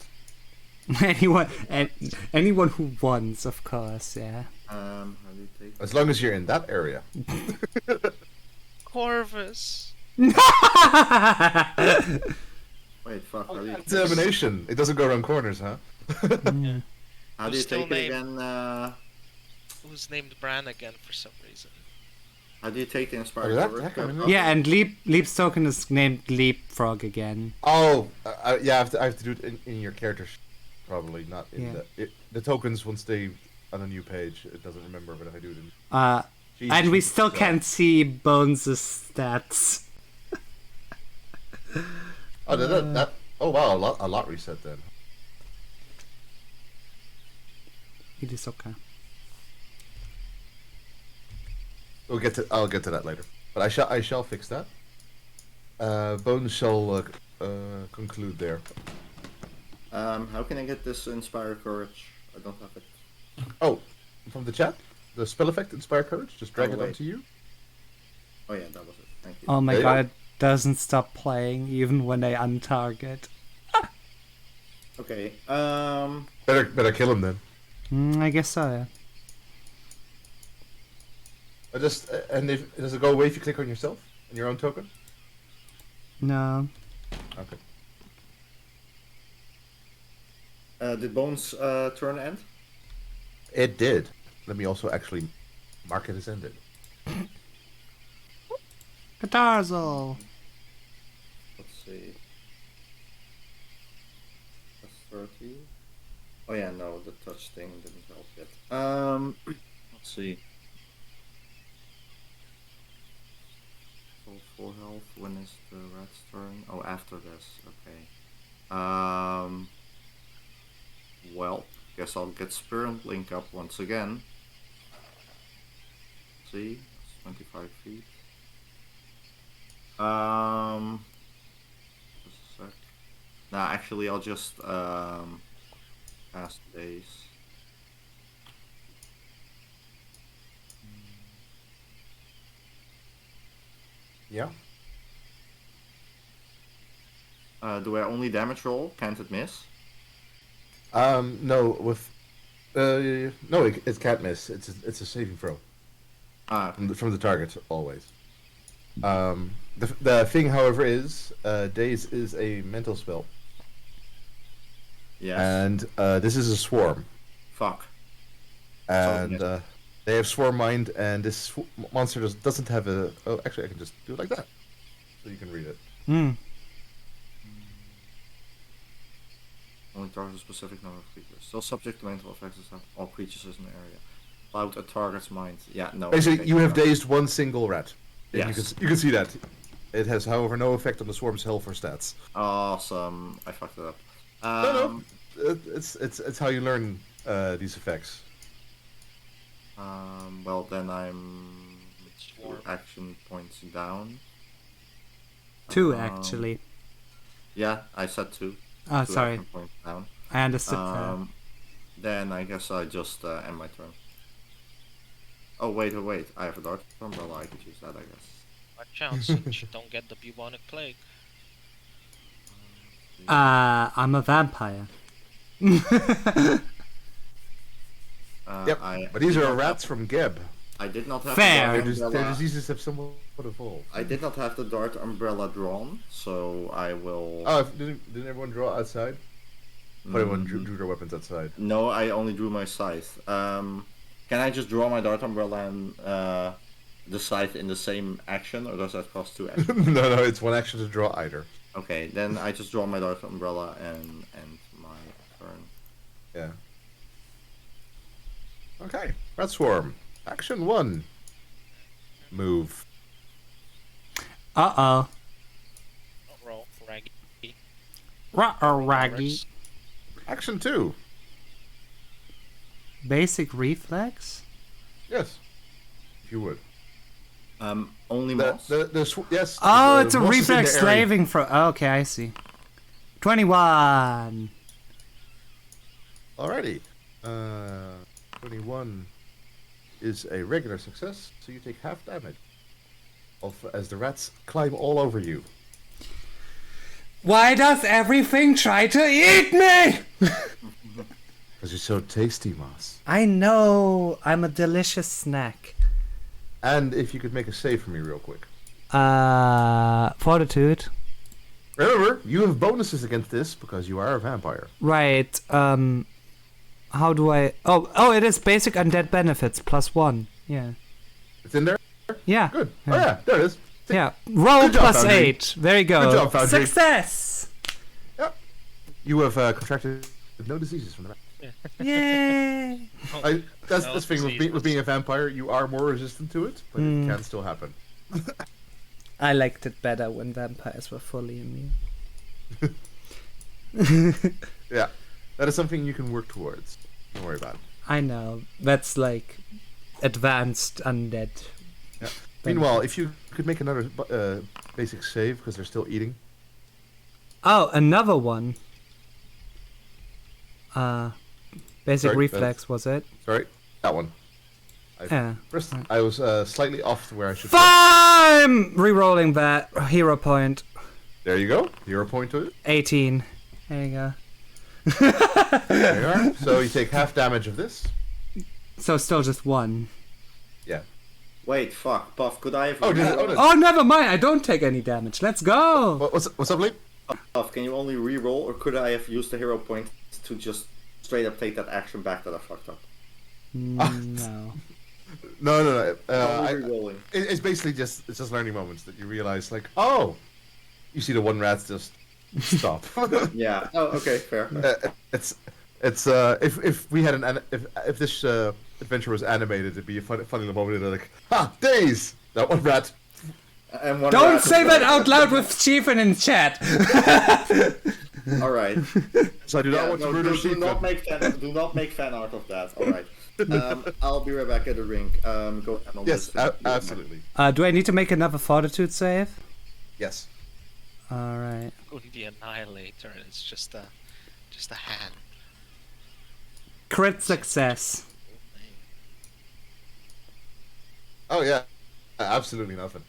Anyone who wants, of course, yeah. How do you take? As long as you're in that area. Corvus. Wait, fuck. How do you? Determination. It doesn't go around corners, huh? How do you Still take it again? It was named Bran again for some reason. How do you take the inspired Oh, that- courage? that kind of- Yeah, and Leap's token is named Leapfrog again. Oh, yeah. I have to do it in your character, probably not in Yeah. the tokens. Once they on a new page, it doesn't remember. But if I do it in, And we sheet, still so- can't see Bones' stats. Oh, that. Oh wow, a lot reset then. It is okay. I'll get to that later. But I shall fix that. Bones shall conclude there. How can I get this inspired courage? I don't have it. Oh, from the chat, the spell effect Inspire Courage. Just drag Oh, it wait. onto you. Oh yeah, that was it. Thank you. Oh my There you god, it doesn't stop playing even when they untarget. Okay. Better kill him then. I guess so, yeah. Does it go away if you click on yourself and your own token? No. Okay. Did Bones turn end? It did. Let me also actually mark it as ended. Catarzo! Let's see. That's 30. Oh yeah, no, the touch thing didn't help yet. Let's see. Full health. When is the rat's turn? Oh, after this. Okay. Well, guess I'll get Spirit Link up once again. See, it's 25 feet. Just a sec. Nah, actually, I'll just cast days. Yeah. Do I only damage roll? Can't it miss? No, with no, it can't miss. It's a saving throw Ah, from the target always. The thing, however, is Daze is a mental spell, yes. and this is a swarm, Fuck. and yes. they have swarm mind, and this monster doesn't have a. Oh, actually, I can just do it like that, so you can read it. Hmm. Only target a specific number of creatures. Still subject to mental effects of all creatures in the area. Cloud a target's mind. Yeah, no. Basically, okay, you have no. dazed one single rat. And Yes. you can see that. It has, however, no effect on the swarm's health or stats. Awesome. I fucked it up. No. It's how you learn these effects. Well, then I'm Swarm. 2 action points down. 2 actually. Yeah, I said 2. Oh, 2 sorry. action points down. I understood that. Then I guess I just end my turn. Oh, wait. I have a Dark Umbrella. I could use that, I guess. Watch out, since you don't get the bubonic plague. I'm a vampire. Yep. But these did are not rats from Geb. I did not have Fair. the Their Dark Umbrella. diseases have somewhat evolved. I did not have the Dart Umbrella drawn, so I will... Oh, didn't everyone draw outside? But everyone drew their weapons outside. No, I only drew my scythe. Can I just draw my Dart Umbrella and the scythe in the same action, or does that cost 2 actions? No, it's one action to draw either. Okay, then I just draw my Dart Umbrella and end my turn. Yeah. Okay. Rat Swarm. Action 1. Move. Uh-oh. Roll, Raggy. Ruh-oh, Raggy. Action 2. Basic reflex? Yes. if you would. Only moss? Yes. Oh, the it's a moss is in reflex the area. slaving for. Okay, I see. 21. Alrighty. 21 is a regular success, so you take half damage as the rats climb all over you. Why does everything try to eat me? Because you're so tasty, Moss. I know. I'm a delicious snack. And if you could make a save for me real quick. Fortitude. Remember, you have bonuses against this because you are a vampire. Right. How do I? Oh, it is basic undead benefits +1. Yeah. It's in there? Yeah. Good. Yeah. Oh yeah, there it is. Yeah. Roll Good job, +8. Foundry. There you go. Good job, Foundry. Success. Yep. You have contracted no diseases from the rat. Yay. That's No the thing with being a vampire. You are more resistant to it, but it can still happen. I liked it better when vampires were fully immune. Yeah, that is something you can work towards. Don't worry about it. I know. That's like advanced undead. Yeah. Meanwhile, if you could make another basic save because they're still eating. Oh, another one. Basic Sorry, reflex was it? Sorry, that one. Yeah. I was slightly off to where I should. I'm re-rolling that hero point. There you go. 0 point to it. 18. There you go. There you are. So you take half damage of this. So still just 1. Yeah. Wait, fuck, Puff, could I have... Oh, never mind. I don't take any damage. Let's go. What's up, Lee? Puff, can you only re-roll, or could I have used the hero point to just straight up take that action back that I fucked up? No. No. Only re-rolling. It's basically just learning moments that you realize, like, oh, you see the one rat just stop. Yeah. Oh, okay, fair. It's if we had if this adventure was animated, it'd be a funny little moment. They're like, ha, days. That one rat. And one Don't rat say is that like- out loud with Chiefin in chat. All right. So I do not Yeah, want to no, murder do sheep. not make fan art of that. All right. I'll be right back at the rink. Go ahead. Yes, absolutely. Do I need to make another fortitude save? Yes. All right. Go to the Annihilator, and it's just a hand. Crit success. Oh yeah, absolutely nothing.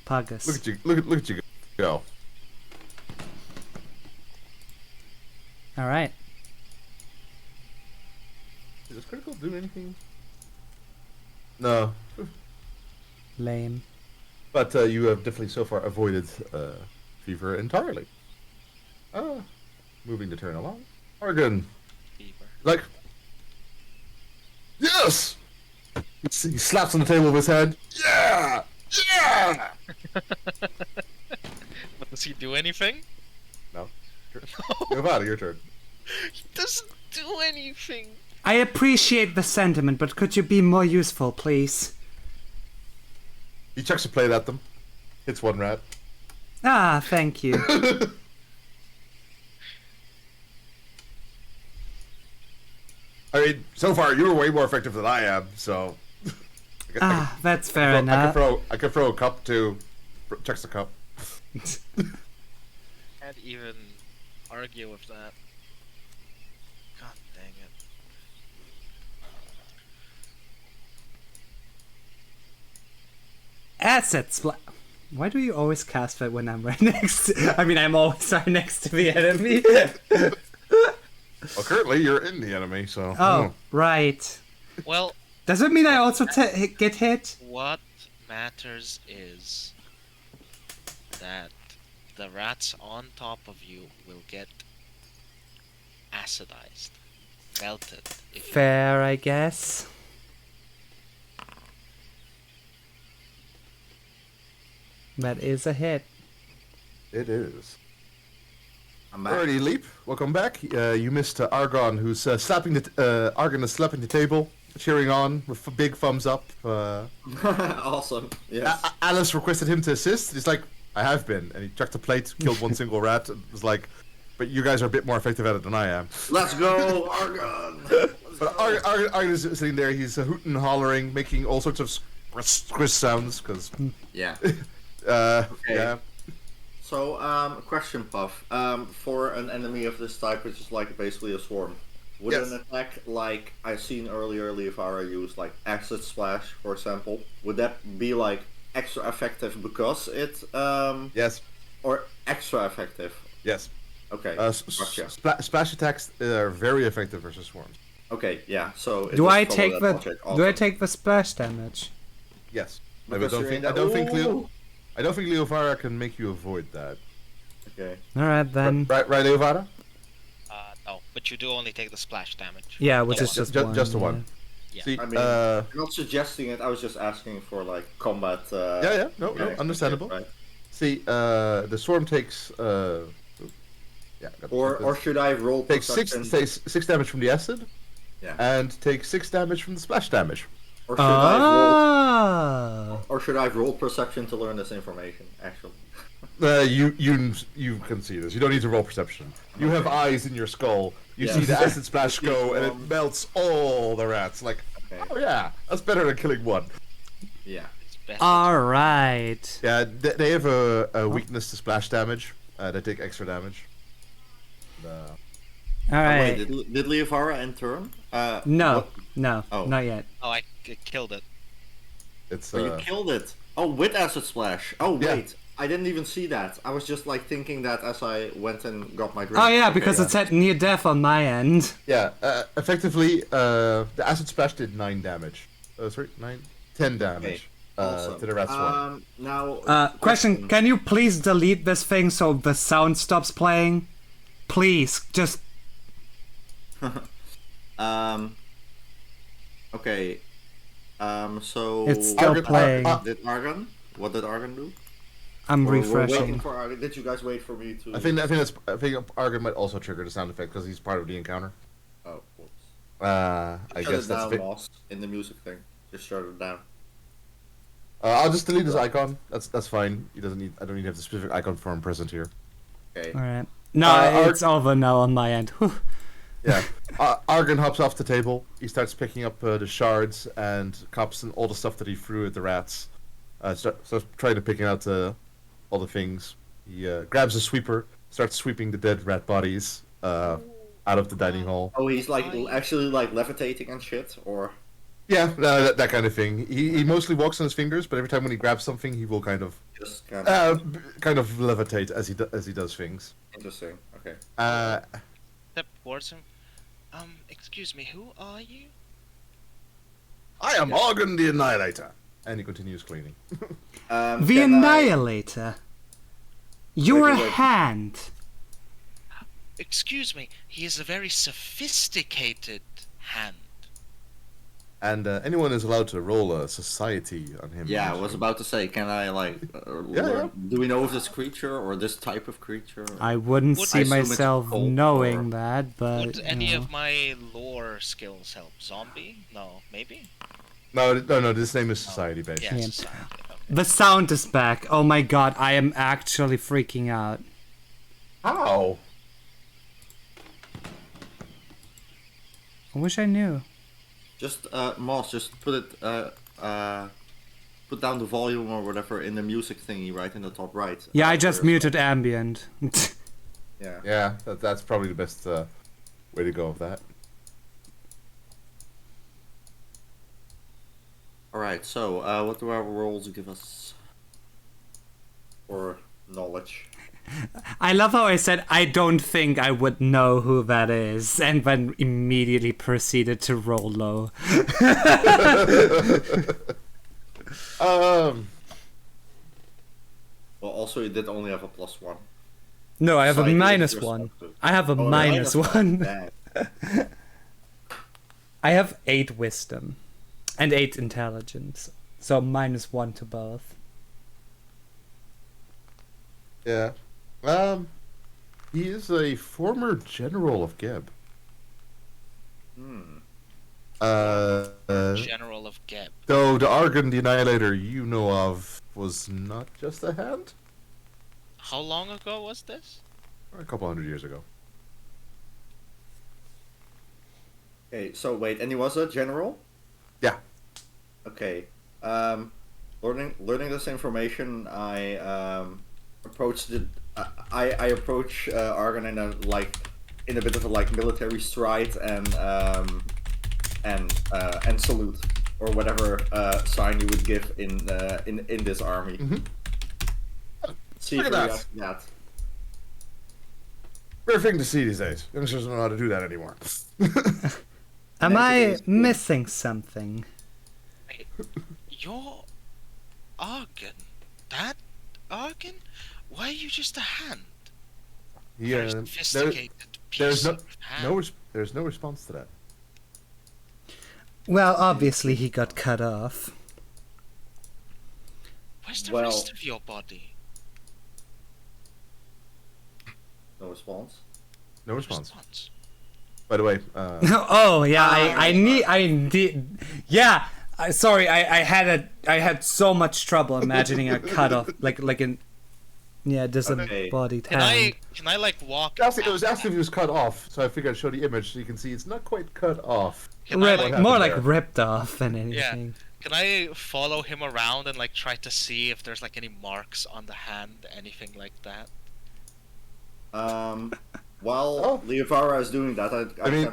Pagus. Look at you go. All right. Does critical do anything? No. Lame. But you have definitely so far avoided fever entirely. Moving the turn along. Argon, Fever. like, yes! He slaps on the table with his hand. Yeah! Yeah! But does he do anything? No. Nevada, your turn. He doesn't do anything. I appreciate the sentiment, but could you be more useful, please? He chucks a plate at them. Hits one rat. Ah, thank you. I mean, so far you were way more effective than I am, so. That's fair enough. I can throw a cup too. Chucks the cup. Can't even argue with that. God dang it. Acid splat. Why do you always cast that when I'm right next? I mean, I'm always right next to the enemy. Well, currently you're in the enemy, so. Oh, right. Well, Does it mean I also get hit? what matters is that the rats on top of you will get acidized, melted. If you Fair, I guess. That is a hit. It is. I'm back. Alrighty, Leap. Welcome back. You missed Argon, who's slapping the Argon is slapping the table, cheering on with a big thumbs up. Awesome. Yes. Alice requested him to assist. He's like, I have been, and he chucked a plate, killed one single rat, and was like, but you guys are a bit more effective at it than I am. Let's go, Argon. Let's But Argon is sitting there. He's hooting, hollering, making all sorts of squish sounds. Because Yeah. okay. Yeah. So, question, Puff. For an enemy of this type, which is like basically a swarm, would Yes. an attack like I've seen earlier Leafara use, like Acid Splash, for example, would that be like extra effective because it Yes. or extra effective? Yes. Okay. Gotcha. Splash attacks are very effective versus swarms. Okay. Yeah. So. Do I take the splash damage? Yes. Because you're in I don't think Ooh! Leovara can make you avoid that. Okay. All right then. Right, Leovara? No, but you do only take the splash damage. Yeah, which No, is just just the yeah. one. Yeah. See, I mean, I'm not suggesting it. I was just asking for like combat. yeah, no, mechanics, understandable. right? See, the swarm takes yeah. Or should I roll takes perception? six damage from the acid, Yeah. and takes 6 damage from the splash damage. Or should I roll? Ah. Or should I roll perception to learn this information? Actually. You can see this. You don't need to roll perception. You have eyes in your skull. You Yes. see the acid splash go, and it One. melts all the rats. Like, Okay. oh yeah, that's better than killing one. Yeah. It's best All right. Yeah, they have a weakness to splash damage. They take extra damage. All Oh, right. wait, did Leovara end turn? No, what- no, Oh. not yet. Oh, I killed it. It's Oh, you killed it. Oh, with acid splash. Oh Yeah. wait, I didn't even see that. I was just like thinking that as I went and got my drink. Oh yeah, Okay, because it said near death on my end. yeah. Effectively, the acid splash did 9 damage. Sorry, 10 damage awesome. to the rat swarm. Now. Question: Can you please delete this thing so the sound stops playing? Please, just Okay. So. It's still Argon- playing. Did Argon? What did Argon do? I'm Or we're waiting refreshing. for Argon. Did you guys wait for me to? I think Argon might also trigger the sound effect because he's part of the encounter. Oh, whoops. I Shut guess it that's down, big. boss. In the music thing, just shut it down. I'll just delete his icon. That's fine. He doesn't need. I don't need to have the specific icon for him present here. Okay. All right. No, it's over now on my end. Whew. Yeah. Argon hops off the table. He starts picking up the shards and cups and all the stuff that he threw at the rats. Starts trying to pick out all the things. He grabs a sweeper, starts sweeping the dead rat bodies out of the dining hall. Oh, he's like actually like levitating and shit, or Yeah, that kind of thing. He mostly walks on his fingers, but every time when he grabs something, he will kind of just kind of levitate as he does things. interesting. Okay. Step towards him. Excuse me, who are you? I am Argon the Annihilator, and he continues cleaning. The Can I- Annihilator. Your Wait. hand. Excuse me, he is a very sophisticated hand. And anyone is allowed to roll a society on him. Yeah, I was about to say, can I like? Yeah. Do we know of this creature or this type of creature? I wouldn't Would- see I assume it's myself cold knowing or- that, but Would you any know. of my lore skills help? Zombie? No, maybe? No. This name is society based. Yeah, Yeah. society. Okay. The sound is back. Oh my god, I am actually freaking out. How? I wish I knew. Just Moss, just put it put down the volume or whatever in the music thingy right in the top right. Yeah, I just Where- muted ambient. Yeah. Yeah, that's probably the best way to go with that. All right. So, what do our rolls give us? For knowledge. I love how I said I don't think I would know who that is, and then immediately proceeded to roll low. Um, Well, also you did only have a +1. No, I have a Society is minus your one. substitute. I have a Oh, minus one. Bad. I have 8 wisdom and 8 intelligence, so -1 to both. yeah. He is a former general of Geb. Hmm. General of Geb. Though the Argon the Annihilator you know of was not just a hand. How long ago was this? A couple hundred years ago. Okay, so wait, and he was a general? Yeah. Okay. Learning this information, I approached the I approach Argon in a in a bit of a military stride and salute or whatever sign you would give in this army. Mhm. See Look if at we that. ask that. Rare thing to see these days. Youngsters don't know how to do that anymore. Am Next I is- missing something? Wait, your Argon? That Argon? Why are you just a hand? Very Yeah. sophisticated There's piece no of hand. there's no response to that. Well, obviously he got cut off. Where's the Well- rest of your body? No response. No response. By the way, Oh yeah, I need. Yeah, sorry, I had so much trouble imagining a cut off like in. Yeah, there's Okay. a body Can tag. I like walk? it was out? asked if he was cut off, so I figured I'd show the image so you can see it's not quite cut off. Can I, Rip, like, What more happened like there? ripped off than anything. Can I follow him around and like try to see if there's like any marks on the hand, anything like that? While Oh. Leovara is doing that, I mean-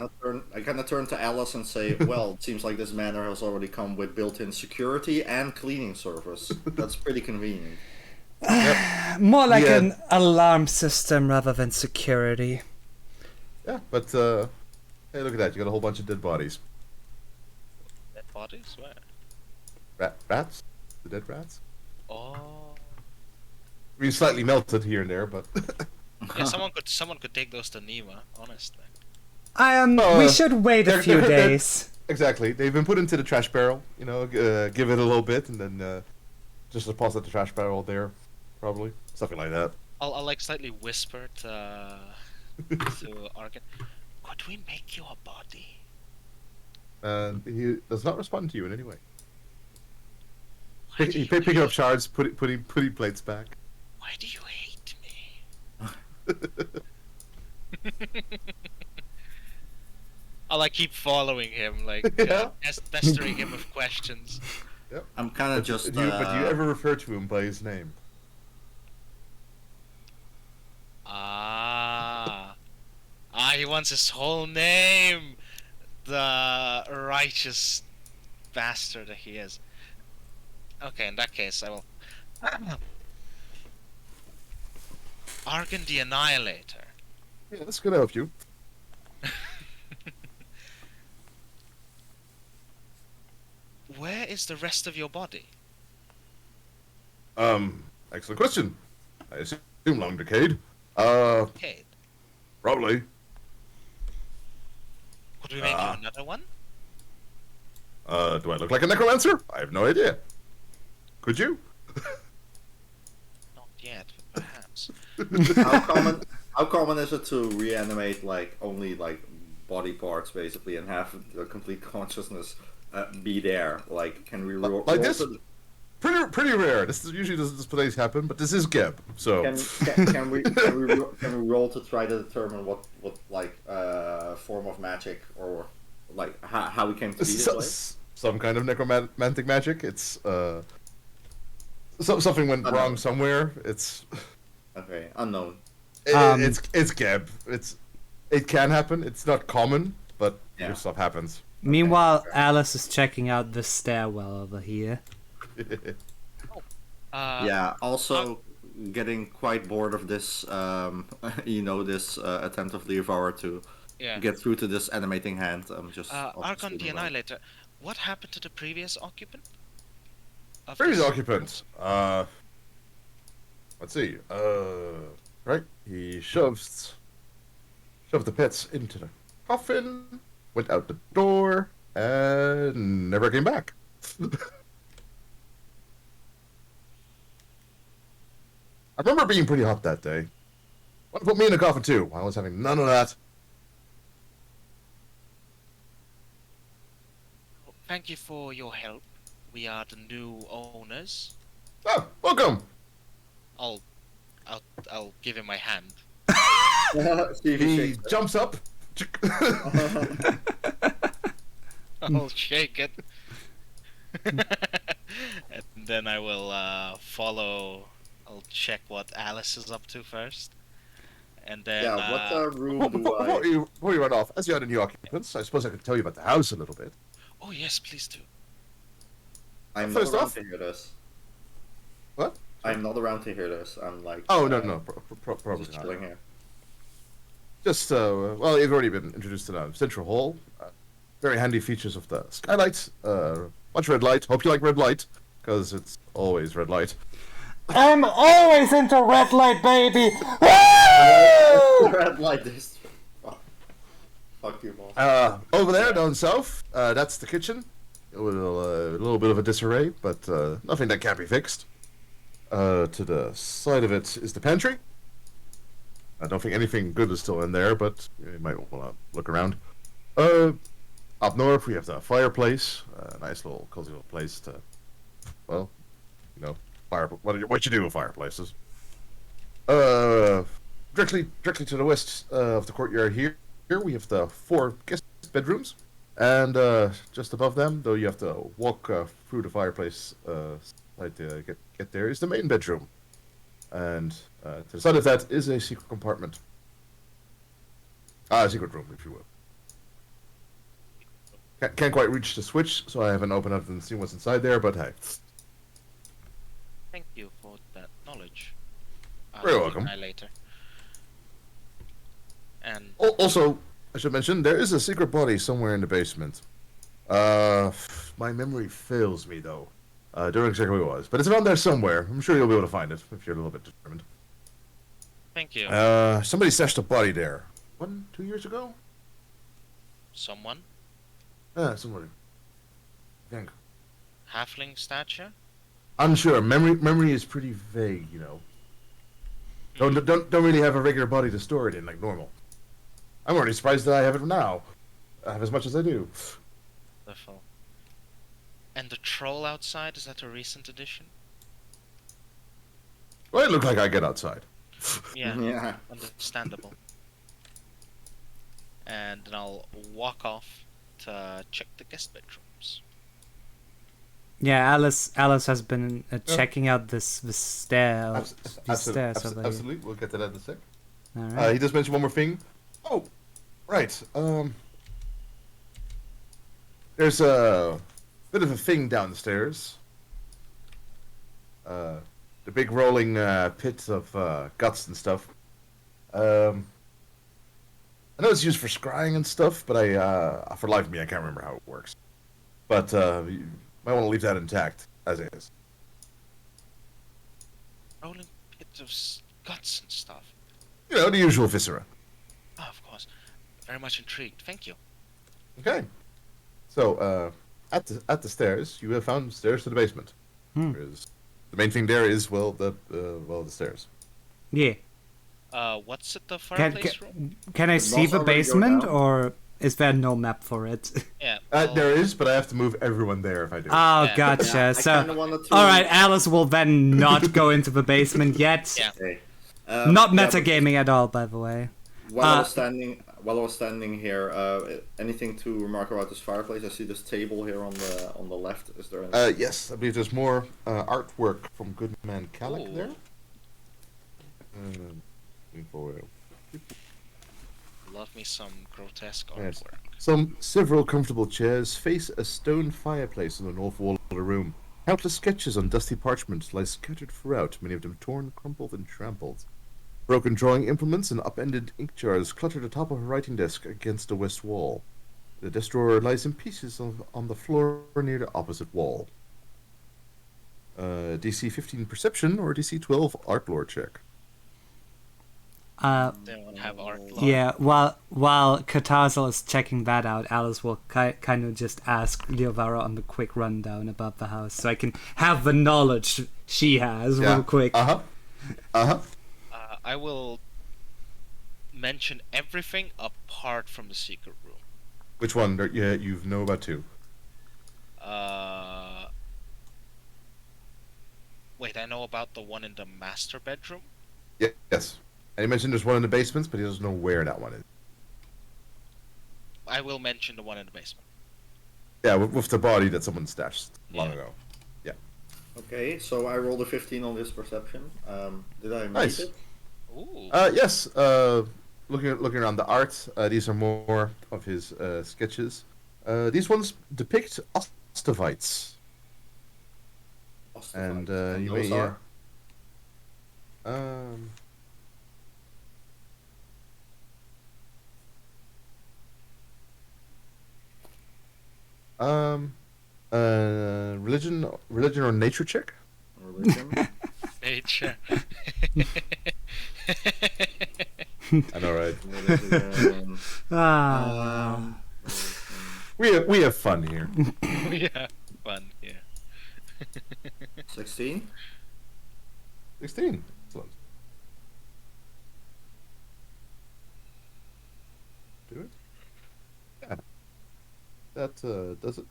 I kind of turn to Alice and say, "Well, it seems like this manor has already come with built-in security and cleaning service. That's pretty convenient." More like Yeah. an alarm system rather than security. Yeah, but hey, look at that! You got a whole bunch of dead bodies. Dead bodies? Where? Rats? The dead rats? Oh. I mean, slightly melted here and there, but Yeah, someone could take those to Nima, honestly. We should wait a they're- few they're- days. exactly. They've been put into the trash barrel. You know, give it a little bit, and then just deposit the trash barrel there, probably something like that. I'll like slightly whisper to Argon. Could we make you a body? And he does not respond to you in any way. Why do He you picking up hate- shards, putting plates back. Why do you hate me? I'll like keep following him, like Yeah. pestering him with questions. I'm kind of just. Do you ever refer to him by his name? He wants his whole name. The righteous bastard that he is. Okay, in that case, I will. Argon the Annihilator. Yeah, that's gonna help you. Where is the rest of your body? Excellent question. I assume long decayed. Cade, Probably. could we make you another one? Do I look like a necromancer? I have no idea. Could you? Not yet, but perhaps. How common is it to reanimate only body parts basically and have the complete consciousness be there? Can we roll? Like this? Pretty rare. This usually doesn't displays happen, but this is Geb, so. Can we roll to try to determine what form of magic or how we came to be this way? Some kind of necromantic magic. It's something went Unknown. wrong somewhere. It's Okay, unknown. it's Geb. It can happen. It's not common, but Yeah. stuff happens. Meanwhile, okay. Alice is checking out the stairwell over here. Yeah. Also, getting quite bored of this. This attempt of Leovara to Yeah. get through to this animating hand. I'm just. Argon the Annihilator. What happened to the previous occupant? Of Previous this- occupant. Let's see. Right. He shoved the pets into the coffin, went out the door, and never came back. I remember being pretty hot that day. Want to put me in a coffin too? I was having none of that. Thank you for your help. We are the new owners. Oh, welcome. I'll give him my hand. See if he He shakes it. jumps up. I'll shake it. And then I will follow. I'll check what Alice is up to first. And then. Yeah, what room do Before you run off, as you are the new occupants, I suppose I could tell you about the house a little bit. Oh, yes, please do. I'm First not around off- to hear this. What? I'm not around to hear this. I'm like. Oh, no, probably Just not. chilling here. Just, well, you've already been introduced to the central hall. Very handy features of the skylight. Much red light. Hope you like red light, because it's always red light. I'm always into red light, baby. Red light this. Fuck you, boss. Over there, down south, that's the kitchen. A little bit of a disarray, but nothing that can't be fixed. To the side of it is the pantry. I don't think anything good is still in there, but you might want to look around. Up north, we have the fireplace. A nice little cozy little place to, well, you know, what you do with fireplaces. Directly to the west of the courtyard here we have the 4 guest bedrooms, and just above them, though you have to walk through the fireplace side to get there, is the main bedroom, and to the side of that is a secret compartment. A secret room, if you will. Can't quite reach the switch, so I haven't opened up and seen what's inside there, but hey. Thank you for that knowledge. Very welcome. Later. And Also, I should mention, there is a secret body somewhere in the basement. My memory fails me, though. Don't know exactly where it was, but it's around there somewhere. I'm sure you'll be able to find it, if you're a little bit determined. thank you. Somebody stashed a body there. 2 years ago? Someone? Somebody. I think. Halfling stature? Unsure. Memory is pretty vague, you know. Don't really have a regular body to store it in like normal. I'm already surprised that I have it now. I have as much as I do. Wonderful. And the troll outside, is that a recent addition? Well, it looked like I get outside. Yeah, Yeah. understandable. And then I'll walk off to check the guest bedrooms. Yeah, Alice has been checking out this stair. These stairs over here. Absolutely. We'll get to that in a sec. All right. He just mentioned one more thing. Oh, right. There's a bit of a thing down the stairs. The big rolling pit of guts and stuff. I know it's used for scrying and stuff, but for the life of me, I can't remember how it works. But you might want to leave that intact, as is. Rolling pits of guts and stuff. You know, the usual viscera. Oh, of course. Very much intrigued. Thank you. Okay. So, at the stairs, you have found stairs to the basement. The main thing there is, well, the stairs. Yeah. What's at the fireplace room? Can I Did see Moss the already go basement, down? or is there no map for it? Yeah. There is, but I have to move everyone there if I do. Oh, Yeah. gotcha. Yeah, I So, kinda wanted to- all right, Alice will then not go into the basement yet. Yeah. Okay. Not Yeah, metagaming at all, by the way. While I was standing here, anything to remark about this fireplace? I see this table here on the left. Is there? Any... Yes, I believe there's more artwork from Goodman Calic Ooh. there. Looking forward. Love me some grotesque Yes. artwork. Several comfortable chairs face a stone fireplace on the north wall of the room. Countless sketches on dusty parchment lie scattered throughout, many of them torn, crumpled, and trampled. Broken drawing implements and upended ink jars clutter the top of a writing desk against the west wall. The desk drawer lies in pieces on the floor near the opposite wall. DC 15 Perception or DC 12 Art Lore check. They won't have art. Yeah, while Katazel is checking that out, Alice will kind of just ask Leovara on the quick rundown about the house, so I can have the knowledge she has real quick. I will mention everything apart from the secret room. Which one? Yeah, you know about two. Wait, I know about the one in the master bedroom. Yes. And he mentioned there's one in the basements, but he doesn't know where that one is. I will mention the one in the basement. Yeah, with the body that someone stashed long ago. Yeah. Okay, so I rolled a 15 on this perception. Did I make Nice. it? Ooh. Yes. Looking around the art, these are more of his sketches. These ones depict Ostavites. And you those may. are? Religion or nature check? Religion? Nature. I know, right? Religion. Ah. We have fun here. Yeah, fun. Yeah. 16? 16. Excellent. Do it. Yeah. That does it.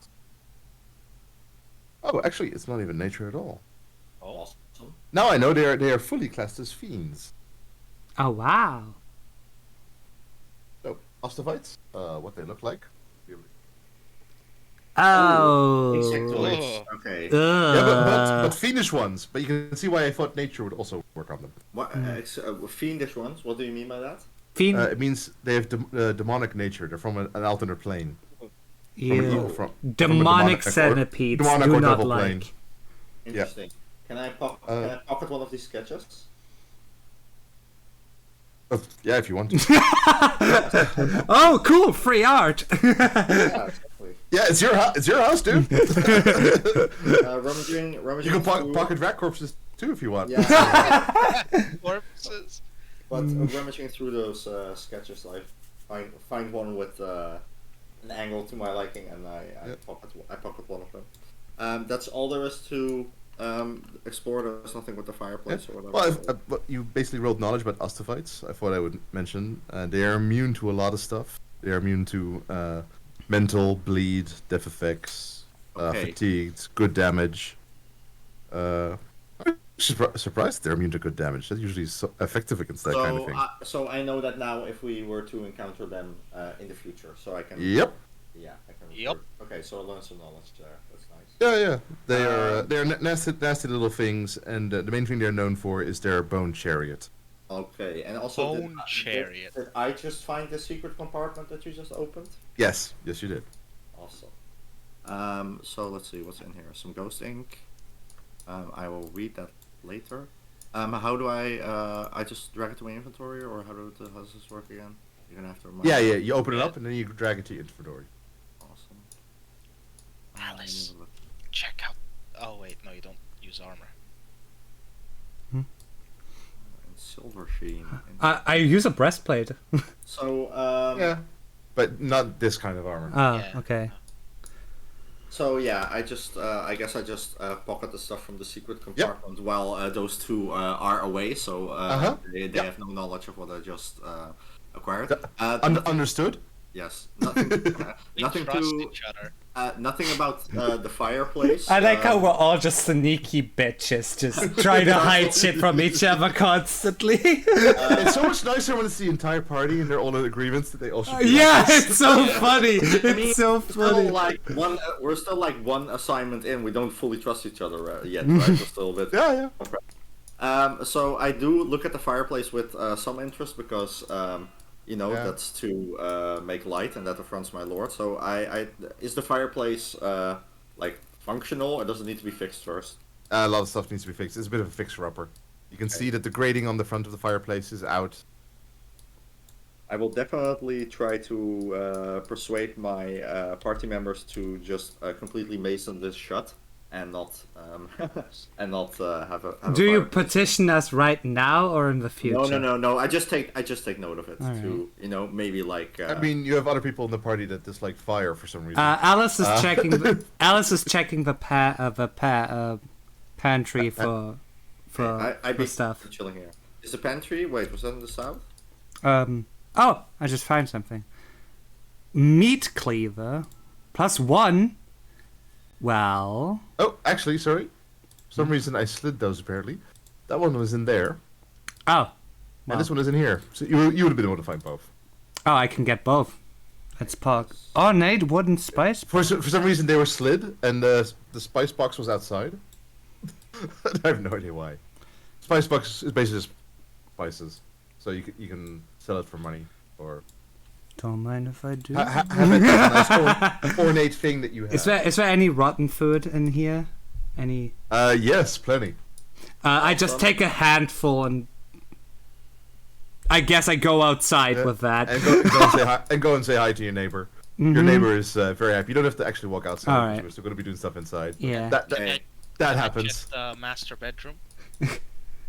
Oh, actually, it's not even nature at all. Awesome. Now I know they are fully classed as fiends. Oh wow. So, Ostavites, what they look like. Oh. Insectoids. Okay. Yeah, Ugh. but fiendish ones. But you can see why I thought nature would also work on them. What, fiendish ones? What do you mean by that? Fiend. It means they have demonic nature. They're from an alternate plane. Ew. From a Demonic or- centipedes demonic do or not devil like. plane. Interesting. Can I pocket one of these sketches? Yeah, if you want to. Oh, cool! Free art. Yeah, exactly. Yeah, it's your house, dude. Rummaging You can through- pocket rat corpses too if you want. Yeah, Corpses. but rummaging through those sketches, I find one with an angle to my liking, and I pocket one of them. That's all there is to explore. There's nothing with the fireplace or whatever. Well, but you basically rolled knowledge about Ostavites. I thought I would mention they are immune to a lot of stuff. They are immune to mental, bleed, death effects, Okay. fatigued, good damage. I'm surprised they're immune to good damage. That's usually so effective against that kind of thing. So I know that now if we were to encounter them in the future, so I can. Yep. Yeah, I can. Yep. Okay, so I learned some knowledge there. That's nice. Yeah. They're nasty little things, and the main thing they're known for is their bone chariot. Okay, and also Bone chariot. Did I just find the secret compartment that you just opened? Yes, you did. Awesome. So let's see what's in here. Some ghost ink. I will read that later. How do I just drag it to my inventory, or how does this work again? You're gonna have to remind Yeah. me. You open it up and then you drag it to your inventory. Awesome. Alice. Check out. Oh wait, no, you don't use armor. And silver sheen. I use a breastplate. So Yeah, but not this kind of armor. Oh, Yeah. okay. So yeah, I guess I just pocket the stuff from the secret compartment while those two are away. So they have no knowledge of what I just acquired. Understood. Yes, nothing. We nothing trust to. each other. Nothing about the fireplace. I like how we're all just sneaky bitches, just trying to hide shit from each other constantly. It's so much nicer when it's the entire party and they're all in agreement that they all should be Yeah, like this. it's so funny. I mean, It's so funny. we're still like one assignment in. We don't fully trust each other yet, right? We're still a bit. Yeah. So I do look at the fireplace with some interest because that's to make light and that affronts my lord. So is the fireplace like functional or does it need to be fixed first? A lot of stuff needs to be fixed. It's a bit of a fixer-upper. You can see that the grating on the front of the fireplace is out. I will definitely try to persuade my party members to just completely mason this shut and not have a. Do you fireplace. petition us right now or in the future? No. I just take note of it to maybe like. I mean, you have other people in the party that dislike fire for some reason. Alice is checking. Alice is checking the pantry for stuff. Chilling here. Is the pantry? Wait, was that in the south? Oh, I just found something. Meat cleaver, +1. Well. Oh, actually, sorry. For some reason I slid those apparently. That one was in there. Oh. And this one is in here. So you would have been able to find both. Oh, I can get both. It's Pog. Ornate wooden spice. For some reason they were slid, and the spice box was outside. I have no idea why. Spice box is basically just spices, so you can sell it for money or Don't mind if I do. have it as a nice ornate thing that you have. Is there any rotten food in here? Any? Yes, plenty. I just take a handful and I guess I go outside with that. And go and say hi to your neighbor. Mm-hmm. Your neighbor is very happy. You don't have to actually walk outside. All right. We're still going to be doing stuff inside. Yeah. That happens. Just the master bedroom.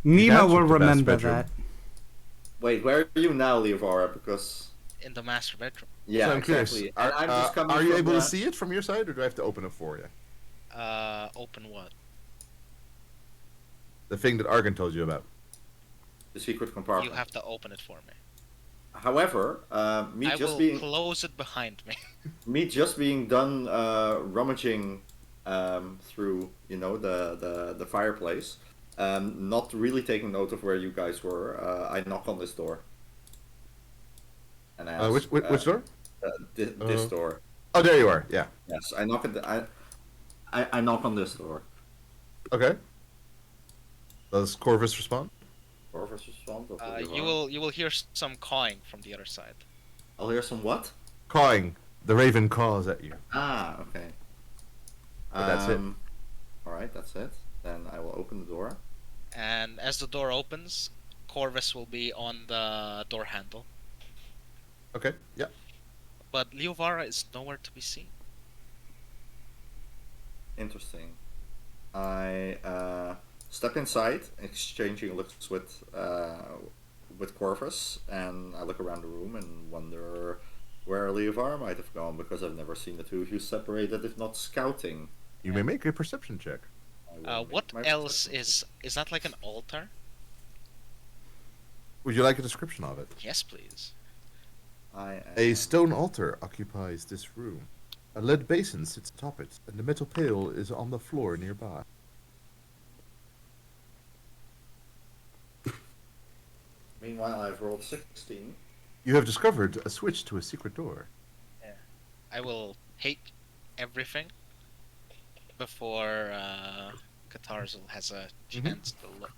Nemo That's will the best remember bedroom. that. Wait, where are you now, Leovara? Because In the master bedroom. yeah, So I'm curious. exactly. And I'm just coming Are you from able the- to see it from your side, or do I have to open it for you? Open what? The thing that Argon told you about. the secret You compartment? have to open it for me. However, me I just will being close it behind me. me just being done rummaging through the fireplace, not really taking note of where you guys were. I knock on this door. And ask, Which door? This door. Oh, there you are. Yeah. Yes, I knock at I knock on this door. Okay. Does Corvus respond? Corvus respond. You will hear some cawing from the other side. I'll hear some what? Cawing. The raven caws at you. Ah, okay. But that's it. All right, that's it. Then I will open the door. And as the door opens, Corvus will be on the door handle. Okay. Yeah. But Leovara is nowhere to be seen. Interesting. I step inside, exchanging looks with Corvus, and I look around the room and wonder where Leovara might have gone, because I've never seen the two of you separated, if not scouting. You may make a perception check. I will make What my else perception. is that like an altar? Would you like a description of it? Yes, please. A stone altar occupies this room. A lead basin sits atop it, and the metal pail is on the floor nearby. Meanwhile, I've rolled 16. You have discovered a switch to a secret door. I will take everything before Katarzel has a chance to look.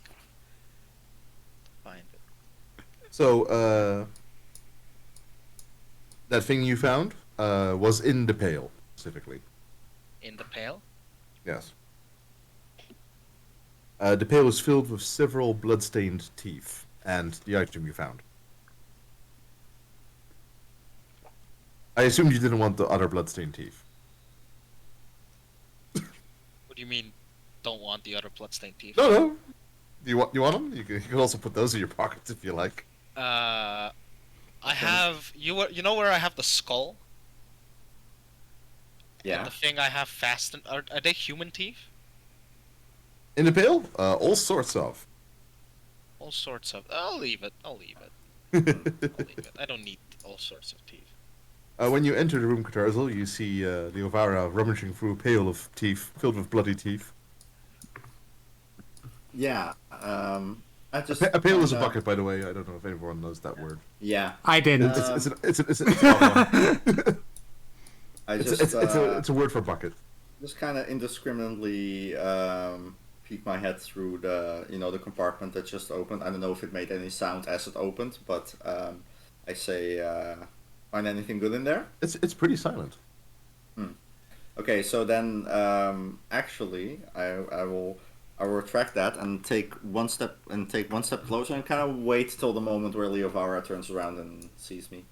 Find it. So, that thing you found was in the pail, specifically. In the pail? Yes. The pail was filled with several blood-stained teeth, and the item you found. I assumed you didn't want the other blood-stained teeth. What do you mean, don't want the other bloodstained teeth? No. You want them? You can also put those in your pockets if you like. I have you know where I have the skull? Yeah. And the thing I have fastened are they human teeth? In the pail? All sorts of. All sorts of. I'll leave it. I'll leave it. I don't need all sorts of teeth. When you enter the room, Katarzel, you see Leovara rummaging through a pail of teeth filled with bloody teeth. Yeah. I just. A pail is a bucket, by the way. I don't know if anyone knows that word. Yeah. I didn't. It's a I just. it's a word for bucket. Just kind of indiscriminately peek my head through the compartment that just opened. I don't know if it made any sound as it opened, but I say, find anything good in there? It's pretty silent. Okay, so then actually I will retract that and take one step closer and kind of wait till the moment where Leovara turns around and sees me.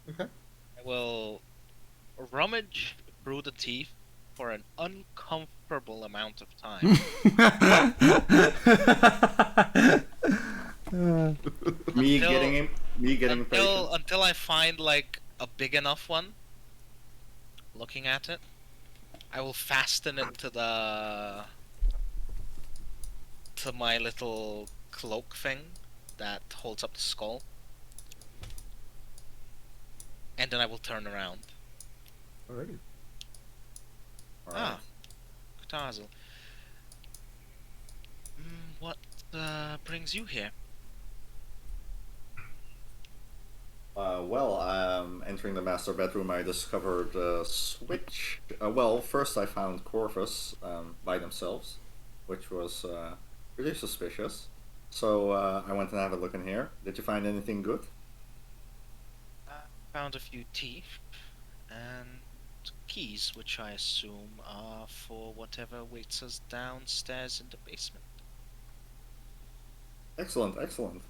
Okay. I will rummage through the teeth for an uncomfortable amount of time. Me Until- getting impatient. until I find like a big enough one. Looking at it, I will fasten it to my little cloak thing that holds up the skull, and then I will turn around. Alrighty. Alright. Katazel. What brings you here? Well, entering the master bedroom, I discovered a switch. Well, first I found Corvus by themselves, which was really suspicious. So I went and had a look in here. Did you find anything good? Found a few teeth and keys, which I assume are for whatever waits us downstairs in the basement. Excellent, excellent.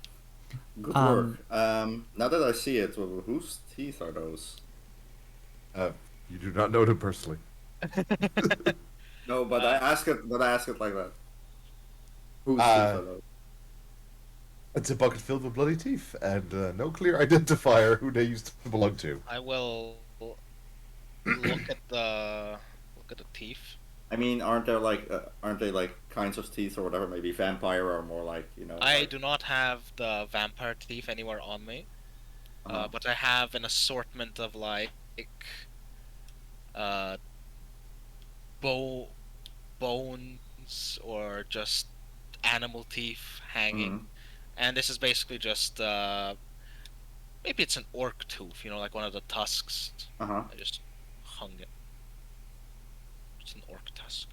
Good work. Now that I see it, whose teeth are those? You do not know them personally. No, but I ask it. But I ask it like that. Whose teeth are those? It's a bucket filled with bloody teeth, and no clear identifier who they used to belong to. I will look at the teeth. I mean, aren't they like kinds of teeth or whatever? Maybe vampire or more like, you know. I like... do not have the vampire teeth anywhere on me, but I have an assortment of like bones or just animal teeth hanging, and this is basically just maybe it's an orc tooth, you know, like one of the tusks. I just hung it. It's an orc tusk.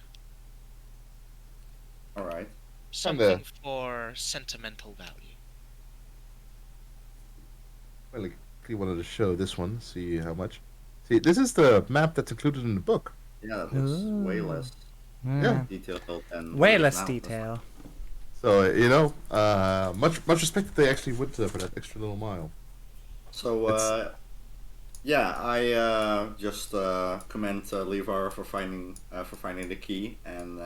All right. Something for sentimental value. Well, I quickly wanted to show this one, see how much. See, this is the map that's included in the book. Yeah, that looks way less detailed than way less now. detail. So much respect that they actually went for that extra little mile. So yeah, I just commend Levar for finding the key, and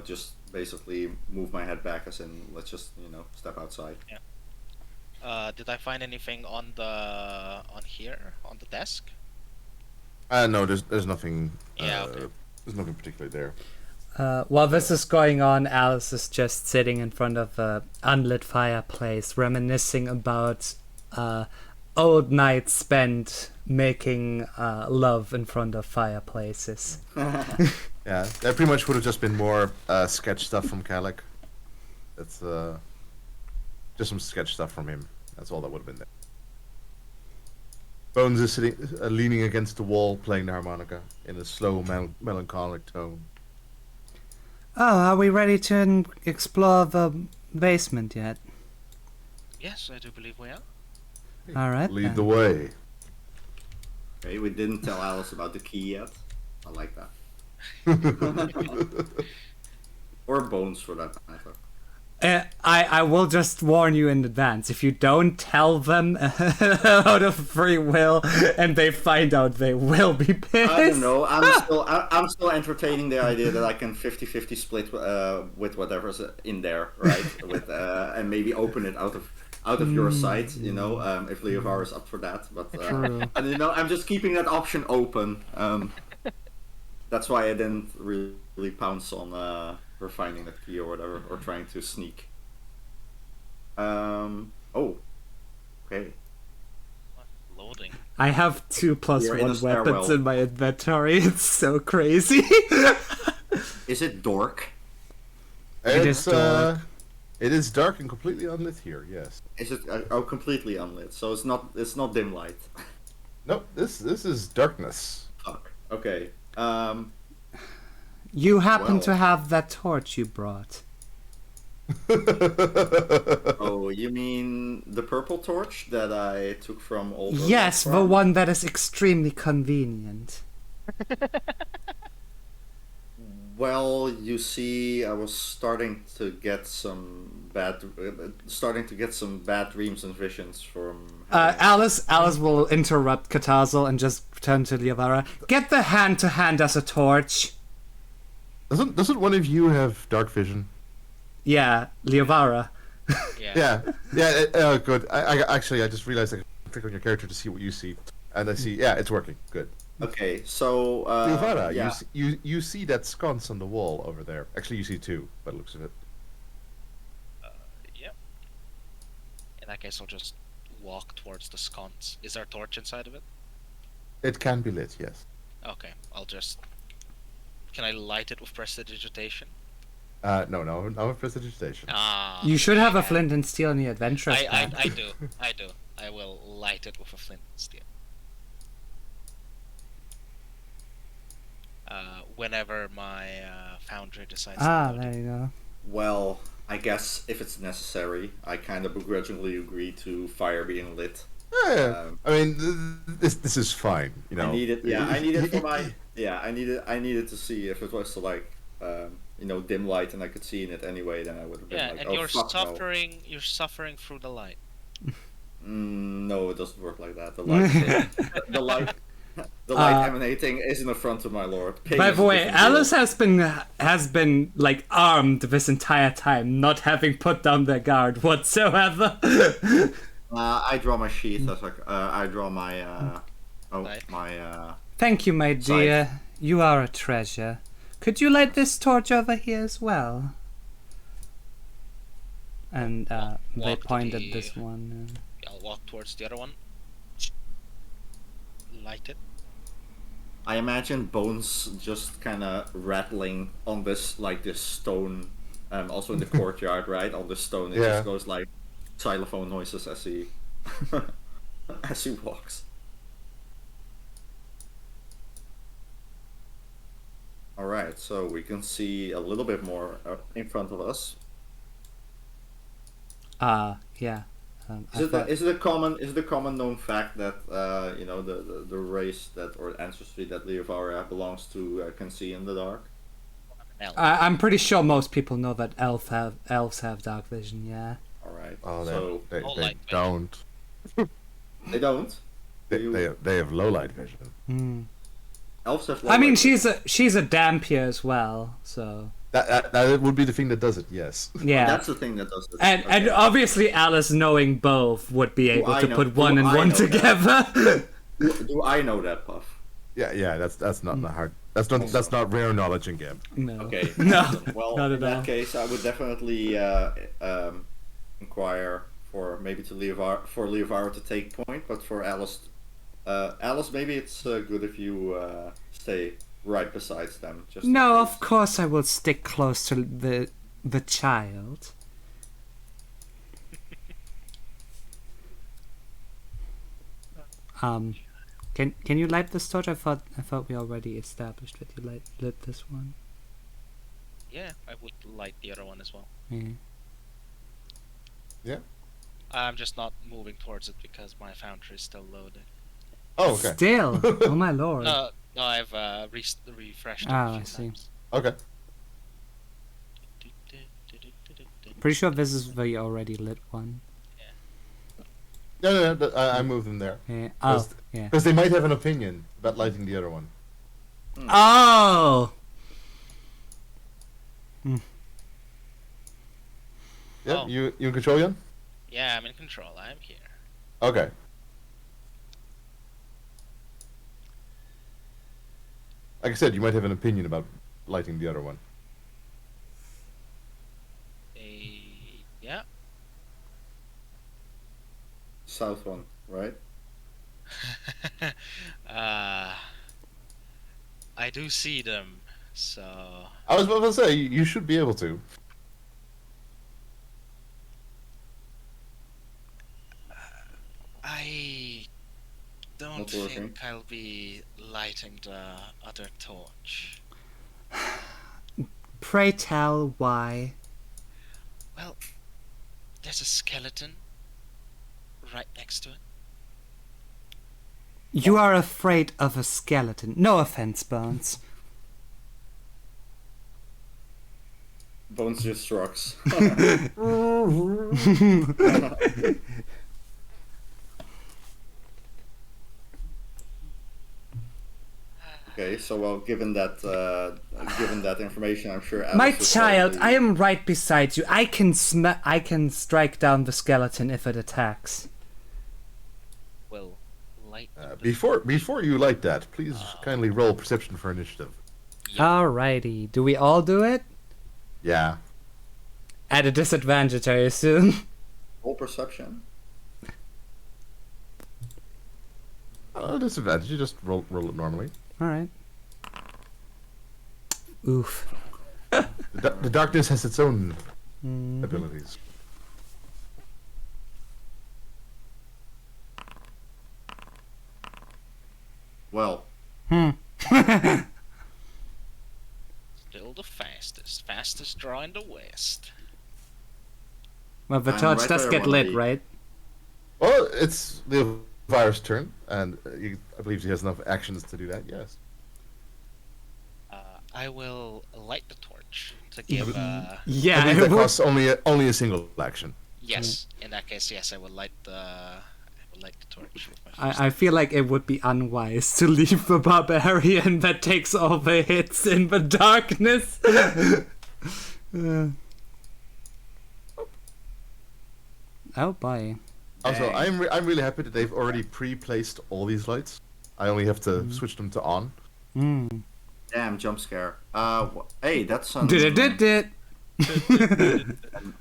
just basically move my head back, as in let's just step outside. Yeah. Did I find anything on the desk? No, there's nothing. Yeah. Okay. There's nothing particularly there. While this is going on, Alice is just sitting in front of a unlit fireplace, reminiscing about old nights spent making love in front of fireplaces. Yeah, that pretty much would have just been more sketch stuff from Kalik. That's just some sketch stuff from him. That's all that would have been there. Bones is sitting, leaning against the wall, playing the harmonica in a slow, melancholic tone. Oh, are we ready to explore the basement yet? Yes, I do believe we are. All right. Lead the way. Okay, we didn't tell Alice about the key yet. I like that. Or Bones, for that matter. I will just warn you in advance. If you don't tell them out of free will, and they find out, they will be pissed. I don't know. I'm still entertaining the idea that I can 50-50 split with whatever's in there, right? With and maybe open it out of your sight, if Leovar is up for that. But and, I'm just keeping that option open. That's why I didn't really pounce on her finding that key or whatever, or trying to sneak. Oh, okay. Loading. I have 2+1 You're in a weapons stairwell. in my inventory. It's so crazy. Is it dork? It is dark. It is dark and completely unlit here. Yes. Is it completely unlit? So it's not dim light. Nope. This is darkness. Fuck. Okay. You happen Well. to have that torch you brought. Oh, you mean the purple torch that I took from old? Yes, the one that is extremely convenient. Well, you see, I was starting to get some bad dreams and visions from. Alice will interrupt Katazel and just turn to Liavara. Get the hand to hand us a torch. Doesn't one of you have dark vision? Yeah, Liavara. Yeah. Yeah. Good. I just realized I can click on your character to see what you see, and I see. Yeah, it's working. Good. Okay, so Liavara, yeah. you see that sconce on the wall over there. Actually, you see two, by the looks of it. Yep. In that case, I'll just walk towards the sconce. Is there a torch inside of it? It can be lit. Yes. Okay, I'll just. Can I light it with prestidigitation? No, prestidigitation. Ah. You should have a shit. flint and steel in your adventurous pack. I do. I will light it with a flint and steel. whenever my foundry decides to Ah, load. there you go. Well, I guess if it's necessary, I kind of begrudgingly agree to fire being lit. Yeah, I mean, this is fine. You know, I need it. Yeah, I need it for my. Yeah, I needed to see if it was to like, dim light and I could see in it anyway. Then I would have been Yeah, like, and oh you're fuck no. suffering. You're suffering through the light. No, it doesn't work like that. The light, the light, the light emanating is an affront to my lord. Pain By is the a way, different Alice deal. has been like armed this entire time, not having put down their guard whatsoever. I draw my sheath. As like, I draw my. Right. My. Thank you, my Scythe. dear. You are a treasure. Could you light this torch over here as well? And they Walk to pointed the- this one. I'll walk towards the other one. Light it. I imagine bones just kind of rattling on this stone, also in the courtyard, right? On the stone, it Yeah. just goes like xylophone noises as he as he walks. All right, so we can see a little bit more in front of us. Yeah. Is it a common known fact that the race that or ancestry that Leovara belongs to can see in the dark? Elf. I'm pretty sure most people know that elves have dark vision. Yeah. All right. Oh, so they Low light vision. don't. they don't. They have low light vision. Hmm. Elves have. I mean, low light she's a Dampier as well, so That would be the thing that does it. Yes. yeah. That's the thing that does it. And Okay. obviously Alice, knowing both, would be able I to know- put one do and I one know that? together. Do I know that, Puff? Yeah. That's not the hard. That's not rare knowledge in game. No. Okay. No. awesome. Well, not in at that all. case, I would definitely inquire for maybe for Leovara to take point, but for Alice, maybe it's good if you stay right beside them. Just in No, case. of course I will stick close to the child. Can you light this torch? I thought we already established that you lit this one. Yeah, I would light the other one as well. Yeah. I'm just not moving towards it because my foundry is still loaded. Oh, okay. Still, oh my lord. No, I've refreshed it Ah, a few I see. times. Okay. Pretty sure this is the already lit one. No, I moved them there Yeah. Oh, Because- yeah. because they might have an opinion about lighting the other one. Oh. Yeah, Oh. you in control, Jan? Yeah, I'm in control. I'm here. Okay. Like I said, you might have an opinion about lighting the other one. Yeah. South one, right? I do see them, so I was about to say you should be able to. I don't Not working. think I'll be lighting the other torch. Pray tell why. Well, there's a skeleton right next to it. You are afraid of a skeleton. No offense, Bones. Bones just shrugs. Okay, so well, given that information, I'm sure. Alice My will child, probably- I am right beside you. I can strike down the skeleton if it attacks. Will light the Before you light that, please kindly roll perception for initiative. Alrighty. Do we all do it? Yeah. At a disadvantage, I assume. Roll perception. Disadvantage. You just roll it normally. Alright. Oof. The darkness has its own Mhm. abilities. Well, Hmm. battle the fastest. Fastest draw in the West. Well, the I'm torch right does there, get one lit, of right? Well, it's the virus' turn, and I believe he has enough actions to do that. Yes. I will light the torch to give. I Yeah, believe it that would- costs only a single action. Yes, in that case, yes, I will light the torch. With my first I feel like it would be unwise to leave the barbarian that takes all the hits in the darkness. Oh boy. Also, Dang. I'm really happy that they've already pre-placed all these lights. I only have to switch them to on. Mm. Damn, jump scare. Hey, that's an Did. an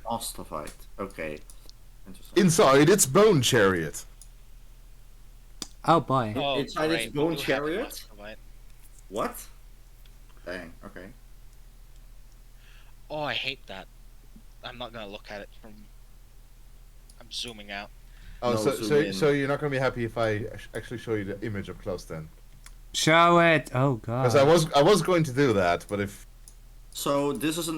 ostracite. Okay. Interesting. Inside its bone chariot. Oh boy. Oh, Inside its great, bone we do have chariot? an ostracite. What? Dang, okay. Oh, I hate that. I'm not gonna look at it from. I'm zooming out. Oh, No, so zoom so, in. so you're not gonna be happy if I actually show you the image up close then? Show it. Oh god. Because I was going to do that, but if So this is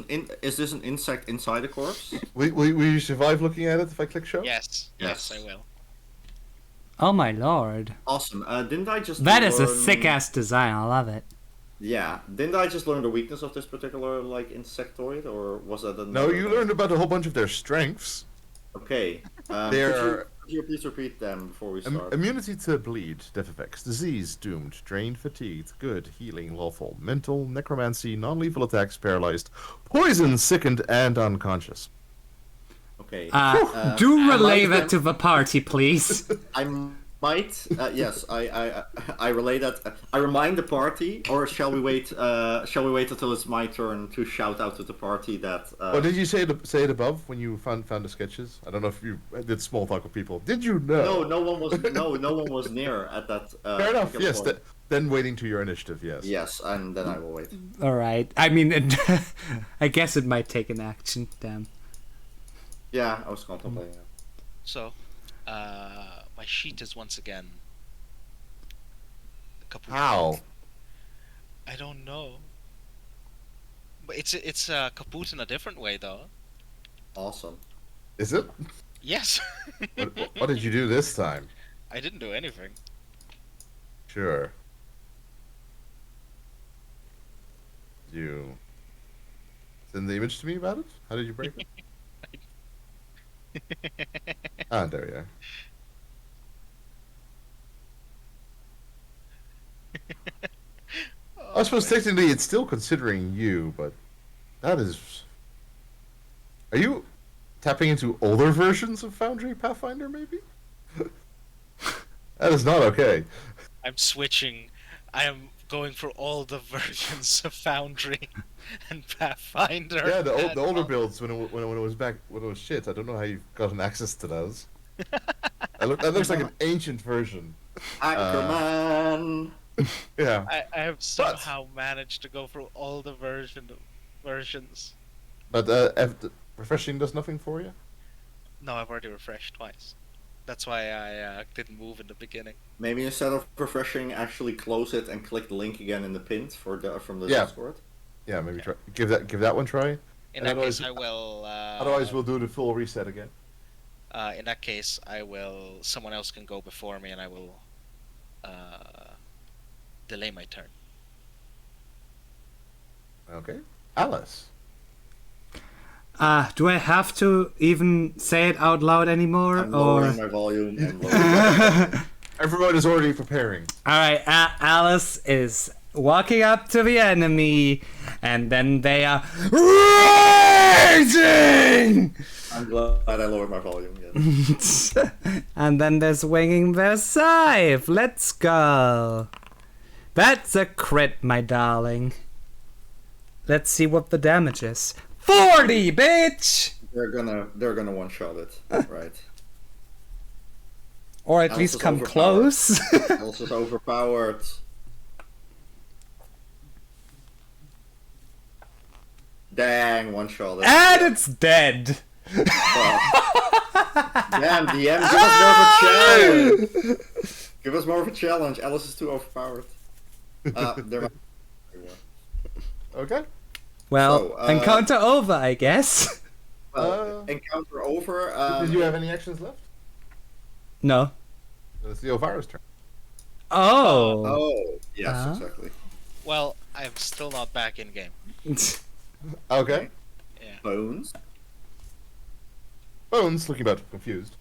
is this an insect inside a corpse? will you survive looking at it if I click show? Yes, Yes. I will. Oh my lord. Awesome. Didn't I just That is a learn- sick ass design. I love it. Yeah. Didn't I just learn the weakness of this particular like insectoid, or was that another? No, you learned about a whole bunch of their strengths. Okay. They're- Could you please repeat them before we Im- start? immunity to bleed, death effects, disease, doomed, drained, fatigued, good, healing, lawful, mental, necromancy, non-lethal attacks, paralyzed, poison, sickened, and unconscious. Okay. Do I relay might that have- to the party, please. I might. Yes, I relay that. I remind the party, or shall we wait? Shall we wait until it's my turn to shout out to the party that? Oh, did you say it above when you found the sketches? I don't know if you did small talk with people. Did you know? No, no one was. No one was near at that. Fair enough. particular Yes. point. Then waiting to your initiative. Yes. Yes, and then I will wait. All right. I mean, I guess it might take an action. Damn. Yeah, I was contemplating it. So, my sheet is once again. Kaput. How? I don't know. But it's kaput in a different way though. Awesome. Is it? Yes. What did you do this time? I didn't do anything. Sure. You send the image to me about it? How did you break it? Ah, there you are. I suppose technically it's still considering you, but that is. Are you tapping into older versions of Foundry Pathfinder, maybe? That is not okay. I'm switching. I am going for all the versions of Foundry and Pathfinder. Yeah, the and older all- builds when it was shit. I don't know how you got an access to those. That looks like an ancient version. Ackerman. Yeah. I have somehow managed to go through all the versions. But refreshing does nothing for you. No, I've already refreshed twice. That's why I didn't move in the beginning. Maybe instead of refreshing, actually close it and click the link again in the pinned from the Yeah. Discord. Yeah, maybe try give that one try. In And that otherwise- case, I will. Otherwise, we'll do the full reset again. In that case, I will. Someone else can go before me, and I will delay my turn. Okay. Alice. Do I have to even say it out loud anymore, I'm or? lowering my volume and lowering Everyone is already preparing. All right, Alice is walking up to the enemy, and then they are raging, I'm glad I lowered my volume. Yes. and then they're swinging their scythe. Let's go. That's a crit, my darling. Let's see what the damage is. 40, bitch! They're gonna one shot it, right? Or at Alice least is come overpowered. close. Alice is overpowered. Dang, one shot it. And it's dead. Damn, DM, give us more of a challenge. Give us more of a challenge. Alice is too overpowered. There. Okay. Well, encounter over, I guess. Well, encounter over. Did you have any actions left? No. It's the Elvira's turn. Oh. Oh, yes, Huh? exactly. Well, I'm still not back in game. Okay. Yeah. Bones. Bones, looking about confused.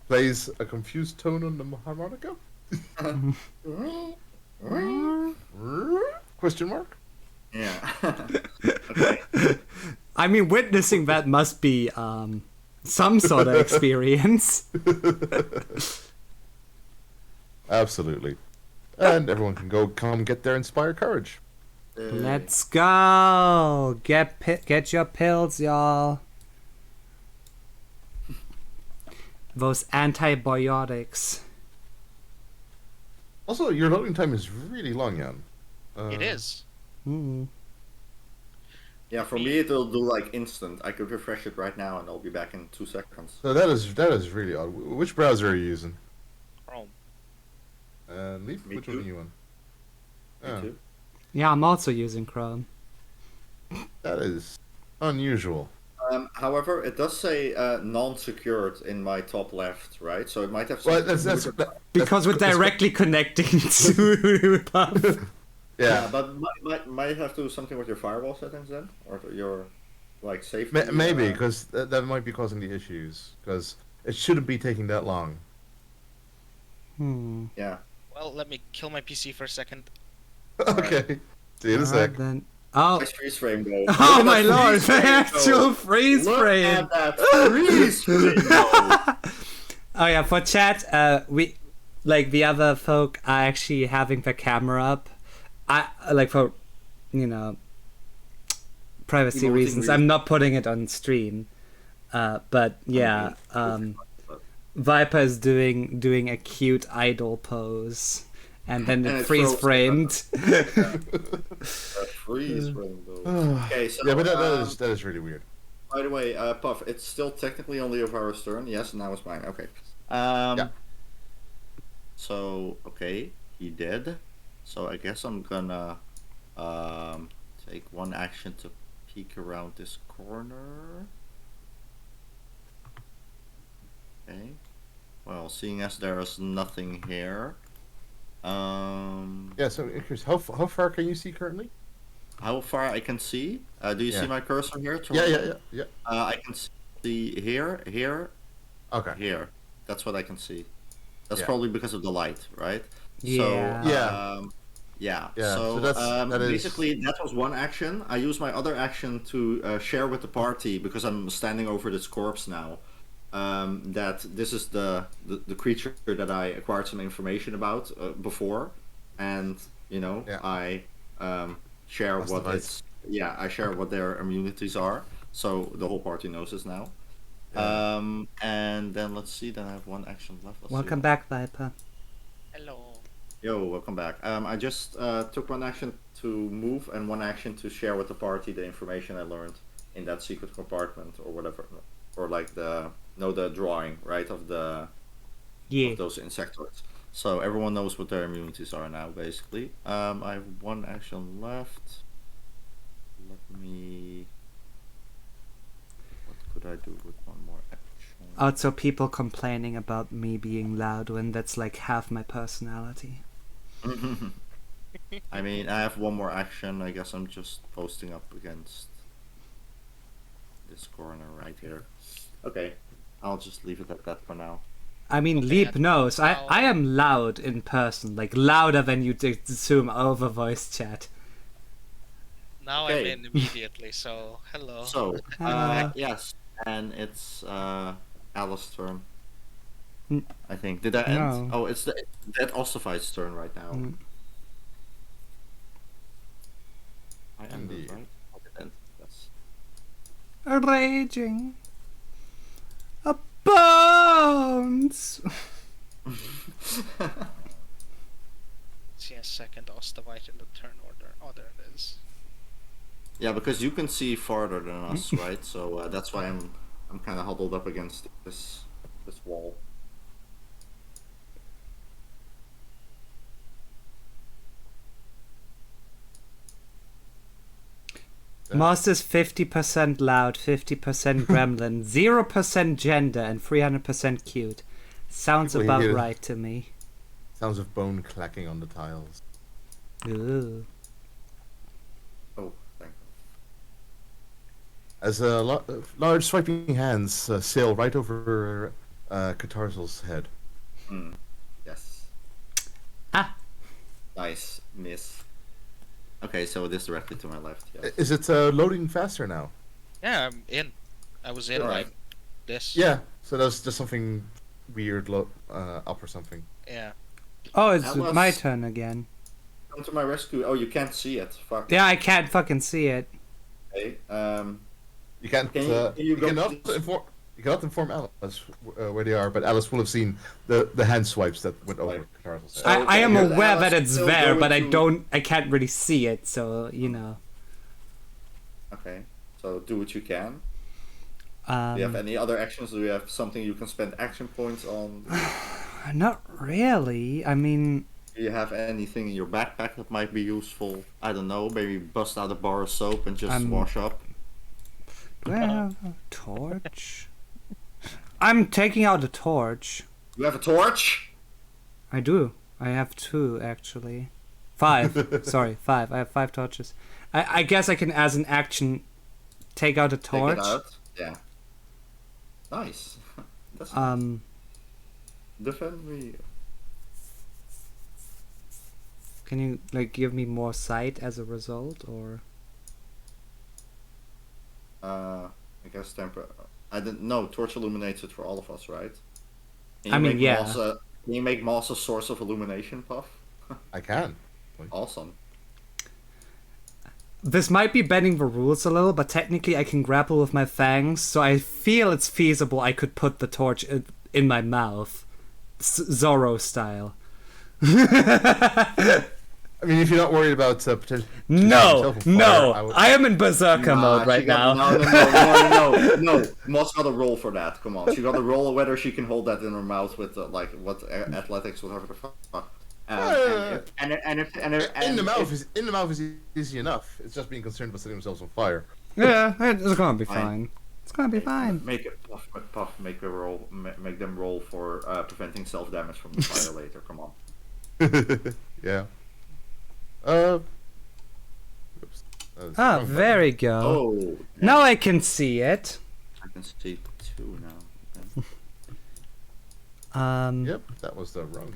Plays a confused tone on the harmonica? Question mark? Yeah. Okay. I mean, witnessing that must be some sort of experience. Absolutely. And everyone can come get their inspired courage. Let's go. Get your pills, y'all. Those antibiotics. Also, your loading time is really long, Jan. It is. Yeah, for me it'll do like instant. I could refresh it right now and I'll be back in 2 seconds. So that is really odd. Which browser are you using? Chrome. Leaf? Me Which too. one are you on? Me Oh, too. Yeah, I'm also using Chrome. that is unusual. However, it does say non-secured in my top left, right? So it might have. Well, something that's to do with- Because we're directly connecting to Puff. Yeah, yeah. but might have to do something with your firewall settings then, or your like safety. Maybe because that might be causing the issues. Because it shouldn't be taking that long. Yeah. Well, let me kill my PC for a second. Okay. See you in a sec. Then. Oh. Nice freeze frame though. Oh Look my at that lord! freeze The frame, actual though. freeze Look frame. at that freeze frame, though. Oh yeah, for chat, we like the other folk are actually having the camera up. I like for privacy Emoting reasons. I'm not putting it on stream. But yeah, Viper is doing a cute idol pose, and then And it it freeze froze. framed. That freeze frame though. Okay, so Yeah, but that is really weird. by the way, Puff, it's still technically only of our turn. Yes, now it's mine. Okay. Yeah. So okay, he did. So I guess I'm gonna take one action to peek around this corner. Okay. Well, seeing as there is nothing here. Yeah. So, Chris, how far can you see currently? How far I can see? Do you Yeah. see my cursor here? Yeah. I can see here, Okay. here. That's what I can see. That's Yeah. probably because of the light, right? Yeah. So, Yeah. yeah. Yeah, So, so that is- basically, that was one action. I use my other action to share with the party because I'm standing over this corpse now. That this is the creature that I acquired some information about before, and Yeah. I share That's what the it's. Yeah, I share what their immunities are, so the whole party knows this now. Yeah. And then let's see. Then I have one action left. Let's Welcome see. back, Viper. Hello. Yo, welcome back. I just took one action to move and one action to share with the party the information I learned in that secret compartment or whatever, or like the drawing right of the Yeah. of those insectoids. So everyone knows what their immunities are now, basically. I have one action left. Let me. What could I do with one more action? Also, people complaining about me being loud when that's like half my personality. I mean, I have one more action. I guess I'm just posting up against this corner right here. Okay, I'll just leave it at that for now. I mean, Okay, Leap and knows. now- I am loud in person, like louder than you assume over voice chat. Now Okay. I'm in immediately, so hello. So, Hello. yes, and it's Alice's turn. Mm. I think. Did that end? No. Oh, it's that Ossified's turn right now. Mm. I ended, Indeed. right? Oh, it ended, yes. Raging. A bones. See a second Ostavite in the turn order. Oh, there it is. Yeah, because you can see farther than us, right? So that's why I'm kind of huddled up against this wall. Moss is 50% loud, 50% gremlin, 0% gender, and 300% cute. Sounds People about hear- right to me. Sounds of bone clacking on the tiles. Ooh. Oh, thank As large swiping hands sail right over Catarsal's head. you. Yes. Ah. Nice miss. Okay, so this directly to my left. Yes. Is it loading faster now? Yeah, I'm in. I was in Alright. like this. Yeah. So that's just something weird up or something. Yeah. Oh, it's That was- my turn again. Come to my rescue. Oh, you can't see it. Fuck. Yeah, I can't fucking see it. Okay. You can't. Can you You go cannot please? inform. You cannot inform Alice where they are, but Alice will have seen the hand swipes that went over Right. Catarsal's So- head. I am here's aware Alice that it's still there, going but to- I can't really see it, so, you know. Okay. So do what you can. Do you have any other actions? Do you have something you can spend action points on? Not really. I mean, Do you have anything in your backpack that might be useful? I don't know. Maybe bust out a bar of soap and just wash up. do I have a torch? I'm taking out a torch. You have a torch? I do. I have 2, actually. 5. Sorry, 5. I have 5 torches. I guess I can, as an action, take out a torch. Take it out. Yeah. Nice. That's defend me. Can you, like, give me more sight as a result, or? I guess I didn't know. Torch illuminates it for all of us, right? Can I you mean, make yeah. Can you make Moss a source of illumination, Puff? I can. Awesome. This might be bending the rules a little, but technically I can grapple with my fangs, so I feel it's feasible I could put the torch in my mouth. Zorro style. I mean, if you're not worried about potential. No! I am in berserker Nah, mode right she got- now. No. Moss got a roll for that. Come on, she got a roll whether she can hold that in her mouth with like what athletics, whatever the fuck. In the mouth is easy enough. It's just being concerned about setting themselves on fire. Yeah, it's gonna be Fine. fine. It's gonna be fine. Make it Puff. Make them roll for preventing self damage from the fire later. Come on. Yeah. Oops. Ah, there we go. Oh. Now I can see it. I can see 2 now. Okay. Yep, that was the wrong.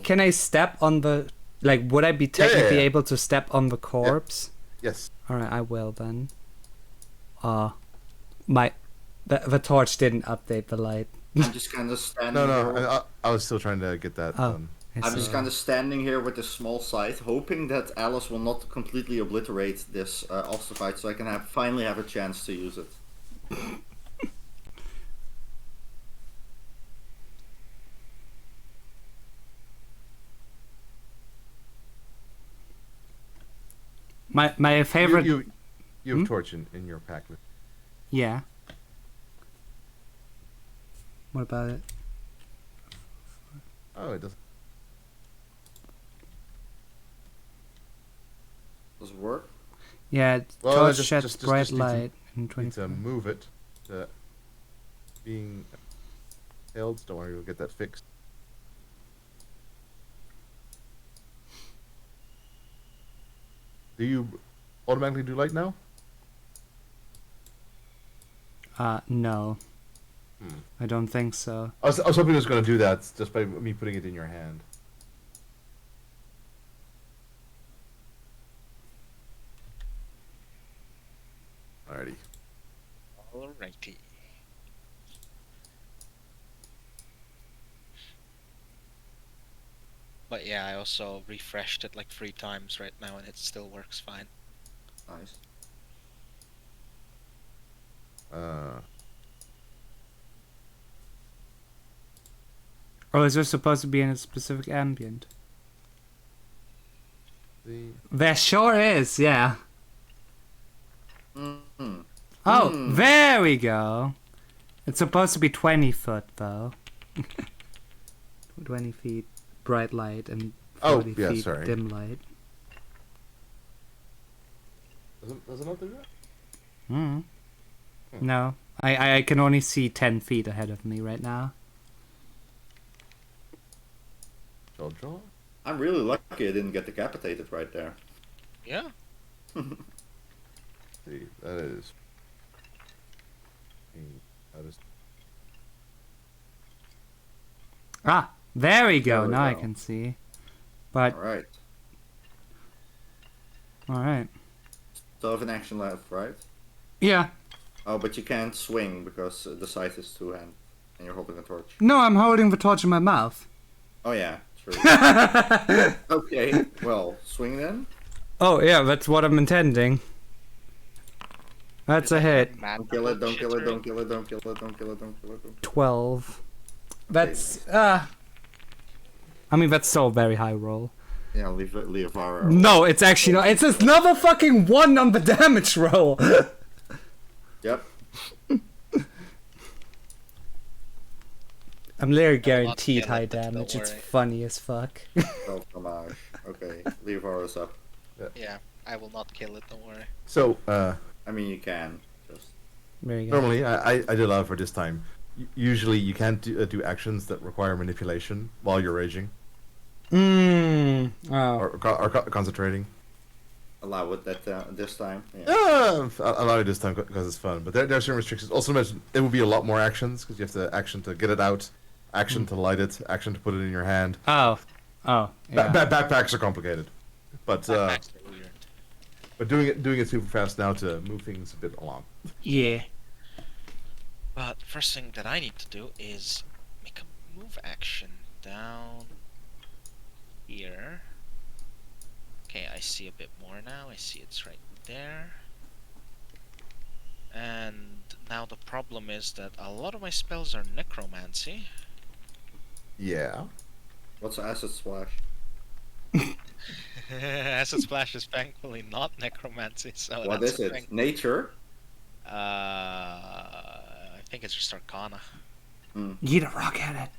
Can I step on the, like, would I be technically yeah. able to step on the corpse? Yes. Alright, I will then. The torch didn't update the light. I'm just kind of standing. No. Here. I was still trying to get that done. I'm just kind of standing here with this small scythe, hoping that Alice will not completely obliterate this ossified, so I can finally have a chance to use it. My favorite. You have torch in your pack. Yeah. What about it? Oh, it doesn't. Does it work? Yeah, Well, torch just- sheds just bright need to- light in Need 20. to move it to being held. Don't worry, we'll get that fixed. Do you automatically do light now? No. Hmm. I don't think so. I was hoping it was going to do that just by me putting it in your hand. Alrighty. Alrighty. But yeah, I also refreshed it like 3 times right now and it still works fine. Nice. Or is there supposed to be in a specific ambient? The There sure is, yeah. Mm-hmm. Oh, there we go. It's supposed to be 20 foot though. 20 feet bright light and 40 yeah, feet sorry. dim light. does it not do that? Mm. No, I can only see 10 feet ahead of me right now. Draw. I'm really lucky I didn't get decapitated right there. Yeah. See, that is. That is. Ah, there we go. There we Now I go. can see. But Alright. all right. Still have an action left, right? Yeah. Oh, but you can't swing because the scythe is two-handed and you're holding a torch. No, I'm holding the torch in my mouth. Oh yeah, true. Okay, well, swing then. Oh yeah, that's what I'm intending. That's a hit. Don't kill it, don't kill it, don't kill it, don't kill it, don't kill it, don't kill it. 12. That's I mean that's still a very high roll. Yeah, leave Leavara. No, it's actually not. It's another fucking 1 on the damage roll. Yep. I'm literally kill guaranteed it, high don't damage. It's worry. funny as fuck. Oh, fromage. Okay, Leavara's up. Yeah, I will not kill it, don't worry. So, I mean, you can. Just. There you go. normally, I did allow for this time. Usually, you can't do actions that require manipulation while you're raging Oh. or concentrating. Allow it that this time. Yeah. Yeah, I'll allow it this time because it's fun. But there are certain restrictions. Also, mentioned there will be a lot more actions because you have to action to get it out, action to light it, action to put it in your hand. Oh. Oh. Yeah. Backpacks are complicated, but doing it super fast now to move things a bit along. Yeah. But the first thing that I need to do is make a move action down here. Okay, I see a bit more now. I see it's right there. And now the problem is that a lot of my spells are necromancy. Yeah. What's acid splash? Acid Splash is thankfully not necromancy, so What that's is a it? thing. Nature? I think it's just Arcana. Eat a rock at it.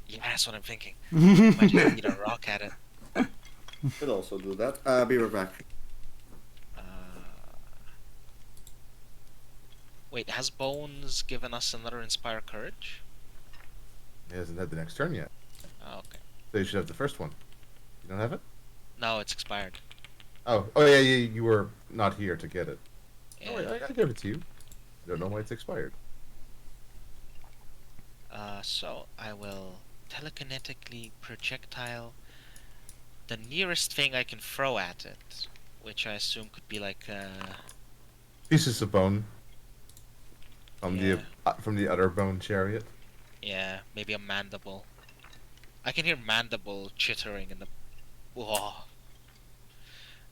Yeah, that's what I'm thinking. Might just need a rock at it. Could also do that. Be right back. Wait, has Bones given us another Inspire Courage? He hasn't had the next turn yet, Oh, okay. so you should have the first one. You don't have it? No, it's expired. Oh yeah, you were not here to get it. Yeah. Oh, I gave it to you. I don't know why it's expired. So I will telekinetically projectile the nearest thing I can throw at it, which I assume could be like Pieces of bone from Yeah. the other bone chariot. yeah, maybe a mandible. I can hear mandible chittering in the. Whoa.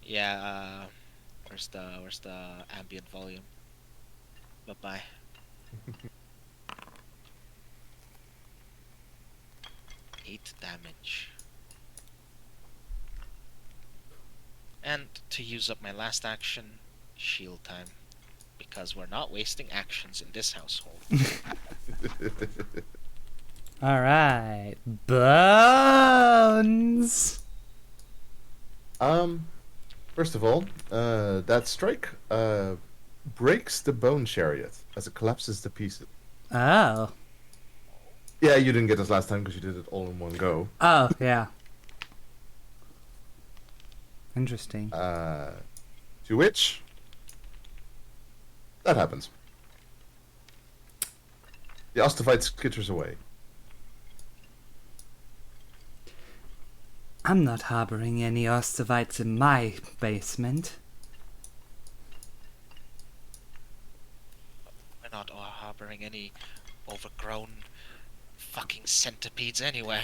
Yeah. Where's the ambient volume? Bye bye. 8 damage. And to use up my last action, shield time. Because we're not wasting actions in this household. All right. Bones. First of all, that strike breaks the bone chariot as it collapses to pieces. Oh. Yeah, you didn't get this last time because you did it all in one go. Oh, yeah. Interesting. To which that happens. The Ostafite skitters away. I'm not harboring any Ostavites in my basement. We're not harboring any overgrown fucking centipedes anywhere.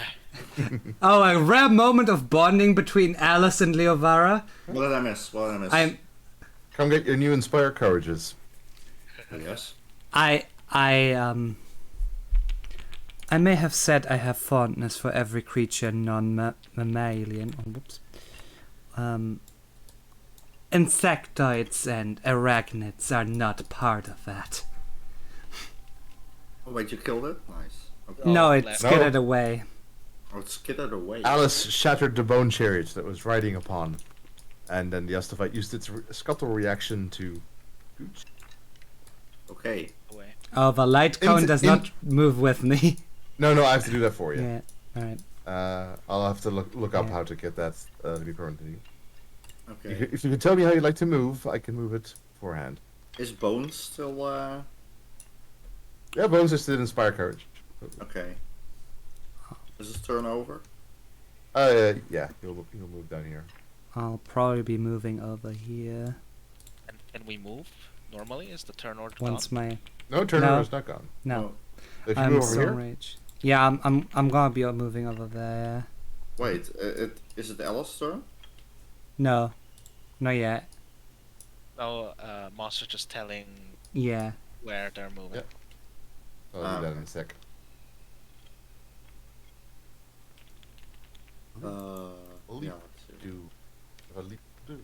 Oh, a rare moment of bonding between Alice and Leovara. What did I miss? What did I miss? Come get your new Inspire Courages. Yes. I may have said I have fondness for every creature non-mammalian. Oh, whoops. Insectoids and arachnids are not part of that. Oh, wait, you killed it? Nice. Okay. No, it left. skidded away. Oh, it's skidded away. Alice shattered the bone chariot that it was riding upon, and then the Ostafite used its scuttle reaction to Okay. away. Oh, the light cone does not move with me. No, I have to do that for you. Yeah. All right. I'll have to look up Yeah. how to get that to be permanent. Okay. If you can tell me how you'd like to move, I can move it beforehand. Is Bones still Yeah, Bones is still inspire courage. okay? Is his turn over? Yeah, he'll move down here. I'll probably be moving over here And can we move normally? Is the turn order once gone? my No, turnover No. is not gone. no. If you I'm move over so here, rage. Yeah, I'm gonna be moving over there. Wait, is it Alice's turn? No, not yet. No, Monster just telling Yeah. where they're moving. Yep. I'll do that in a sec. Yeah. Let's see. Do a leap do.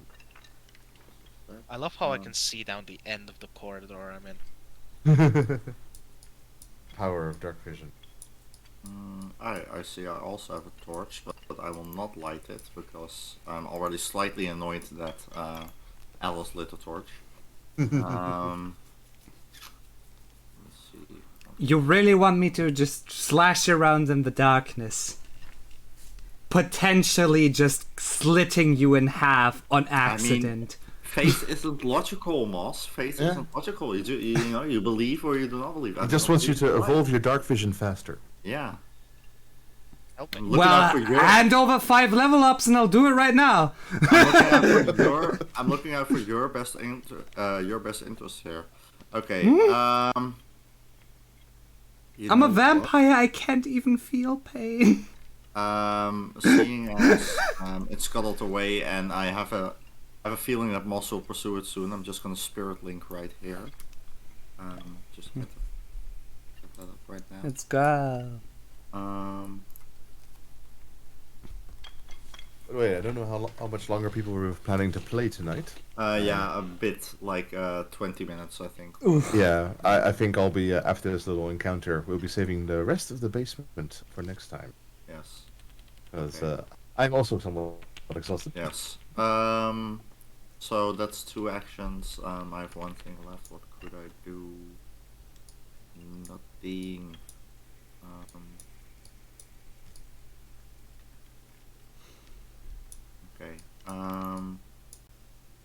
I love how I can see down the end of the corridor I'm in. Power of dark vision. I see. I also have a torch, but I will not light it because I'm already slightly annoyed that Alice lit a torch. Let's see. You really want me to just slash around in the darkness? Potentially just slitting you in half on accident. Faith isn't logical, Moss. Faith Yeah. isn't logical. You know, you believe or you do not believe. He just wants you to evolve your dark vision faster. Yeah. Help I'm me. looking out Well, for your. hand over 5 level ups and I'll do it right now. I'm looking out for your best interest here. Okay. I'm a vampire. I can't even feel pain. Seeing as it's scuttled away, and I have a feeling that Moss will pursue it soon. I'm just gonna spirit link right here. Just get that up right now. Let's go. By the way, I don't know how much longer people were planning to play tonight. Yeah, a bit, like 20 minutes, I think. Yeah, I think I'll be after this little encounter. We'll be saving the rest of the basement for next time. Yes. Because Okay. I'm also somewhat exhausted. Yes. So that's 2 actions. I have 1 thing left. What could I do? Nothing. Okay.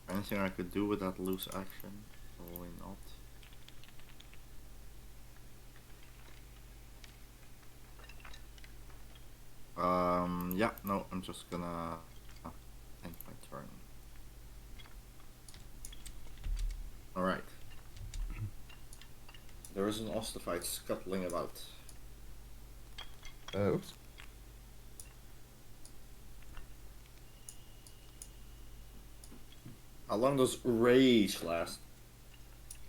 Anything I could do with that loose action? Probably not. Yeah, no, I'm just gonna end my turn. Alright. There is an ossified scuttling about. Oops. How long does rage last?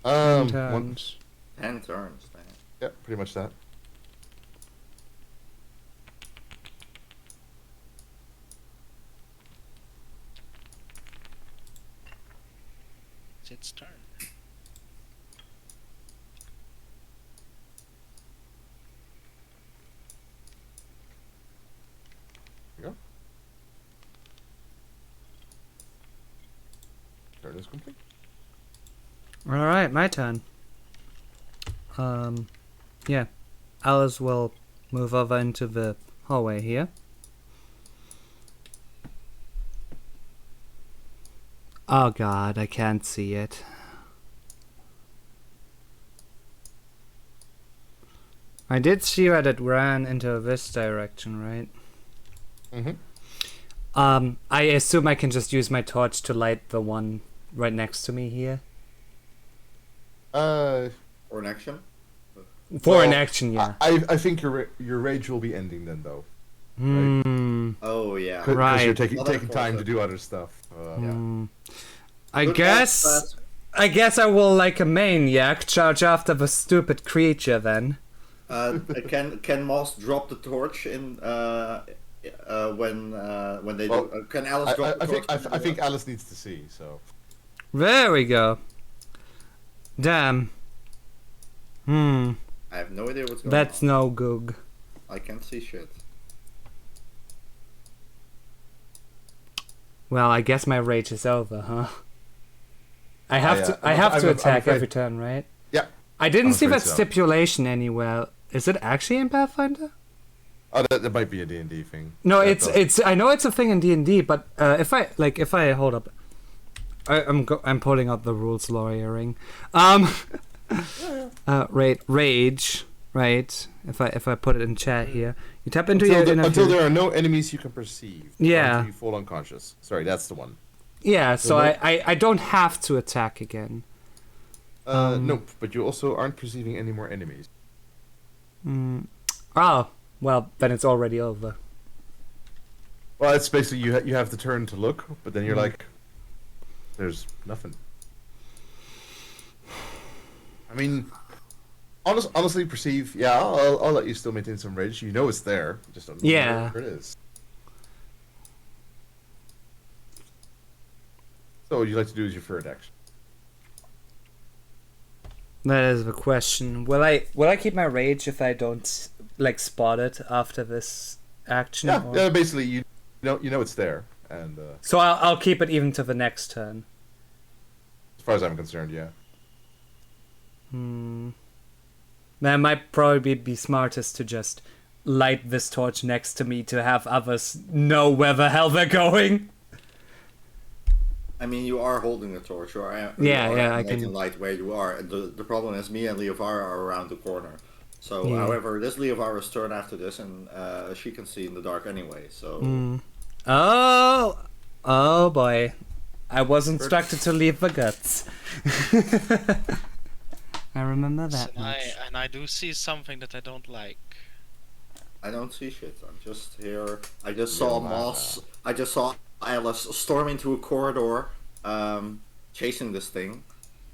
One, Turns. 10 turns, damn. yeah, pretty much that. It's its turn. There you go. Turn is complete. All right, my turn. Yeah, Alice will move over into the hallway here. Oh God, I can't see it. I did see that it ran into this direction, right? Mm-hmm. I assume I can just use my torch to light the one right next to me here. Or an action? For an Well, action, yeah. I think your rage will be ending then, though. Hmm. Oh, yeah. Because Right. you're taking Other time to forces. do other stuff. I Good guess. luck, I guess I will, like a maniac, charge after the stupid creature then. Can Moss drop the torch in when they Well, do? Can Alice drop the torch? I think Alice needs to see. So There we go. Damn. I have no idea what's going That's on. no goog. I can't see shit. Well, I guess my rage is over, huh? I have yeah. to. I have to I'm attack afraid- every turn, right? yeah, I didn't I'm see afraid that so. stipulation anywhere. Is it actually in Pathfinder? Oh, that might be a D&D thing. No, That it's. I know it's a thing in D&D, but if I hold up, I'm pulling up the rules lawyering. Rage. Right. If I put it in chat here, you tap into your inner until fury. there are no enemies you can perceive. Or Yeah. until you fall unconscious. Sorry, that's the one. Yeah. So no- I don't have to attack again. Nope, but you also aren't perceiving any more enemies. Oh, well, then it's already over. Well, it's basically you have the turn to look, but then you're like, there's nothing. I mean, honestly, perceive. Yeah, I'll let you still maintain some rage. You know it's there. You just don't know Yeah. where it is. So what you like to do is your third action. That is the question. Will I keep my rage if I don't like spot it after this action? Yeah, or- yeah. Basically, you know it's there, and So I'll keep it even to the next turn. as far as I'm concerned, yeah. That might probably be smartest to just light this torch next to me to have others know where the hell they're going. I mean, you are holding the torch, or Yeah, I making can- light where you are. And the problem is, me and Leovara are around the corner. So, Yeah. however, this Leovara's turn after this, and she can see in the dark anyway. So, Oh boy. I was instructed to leave the guts. I remember that much. And I do see something that I don't like. I don't see shit. I'm just here. I just saw Moss. I just saw Alice storm into a corridor, chasing this thing,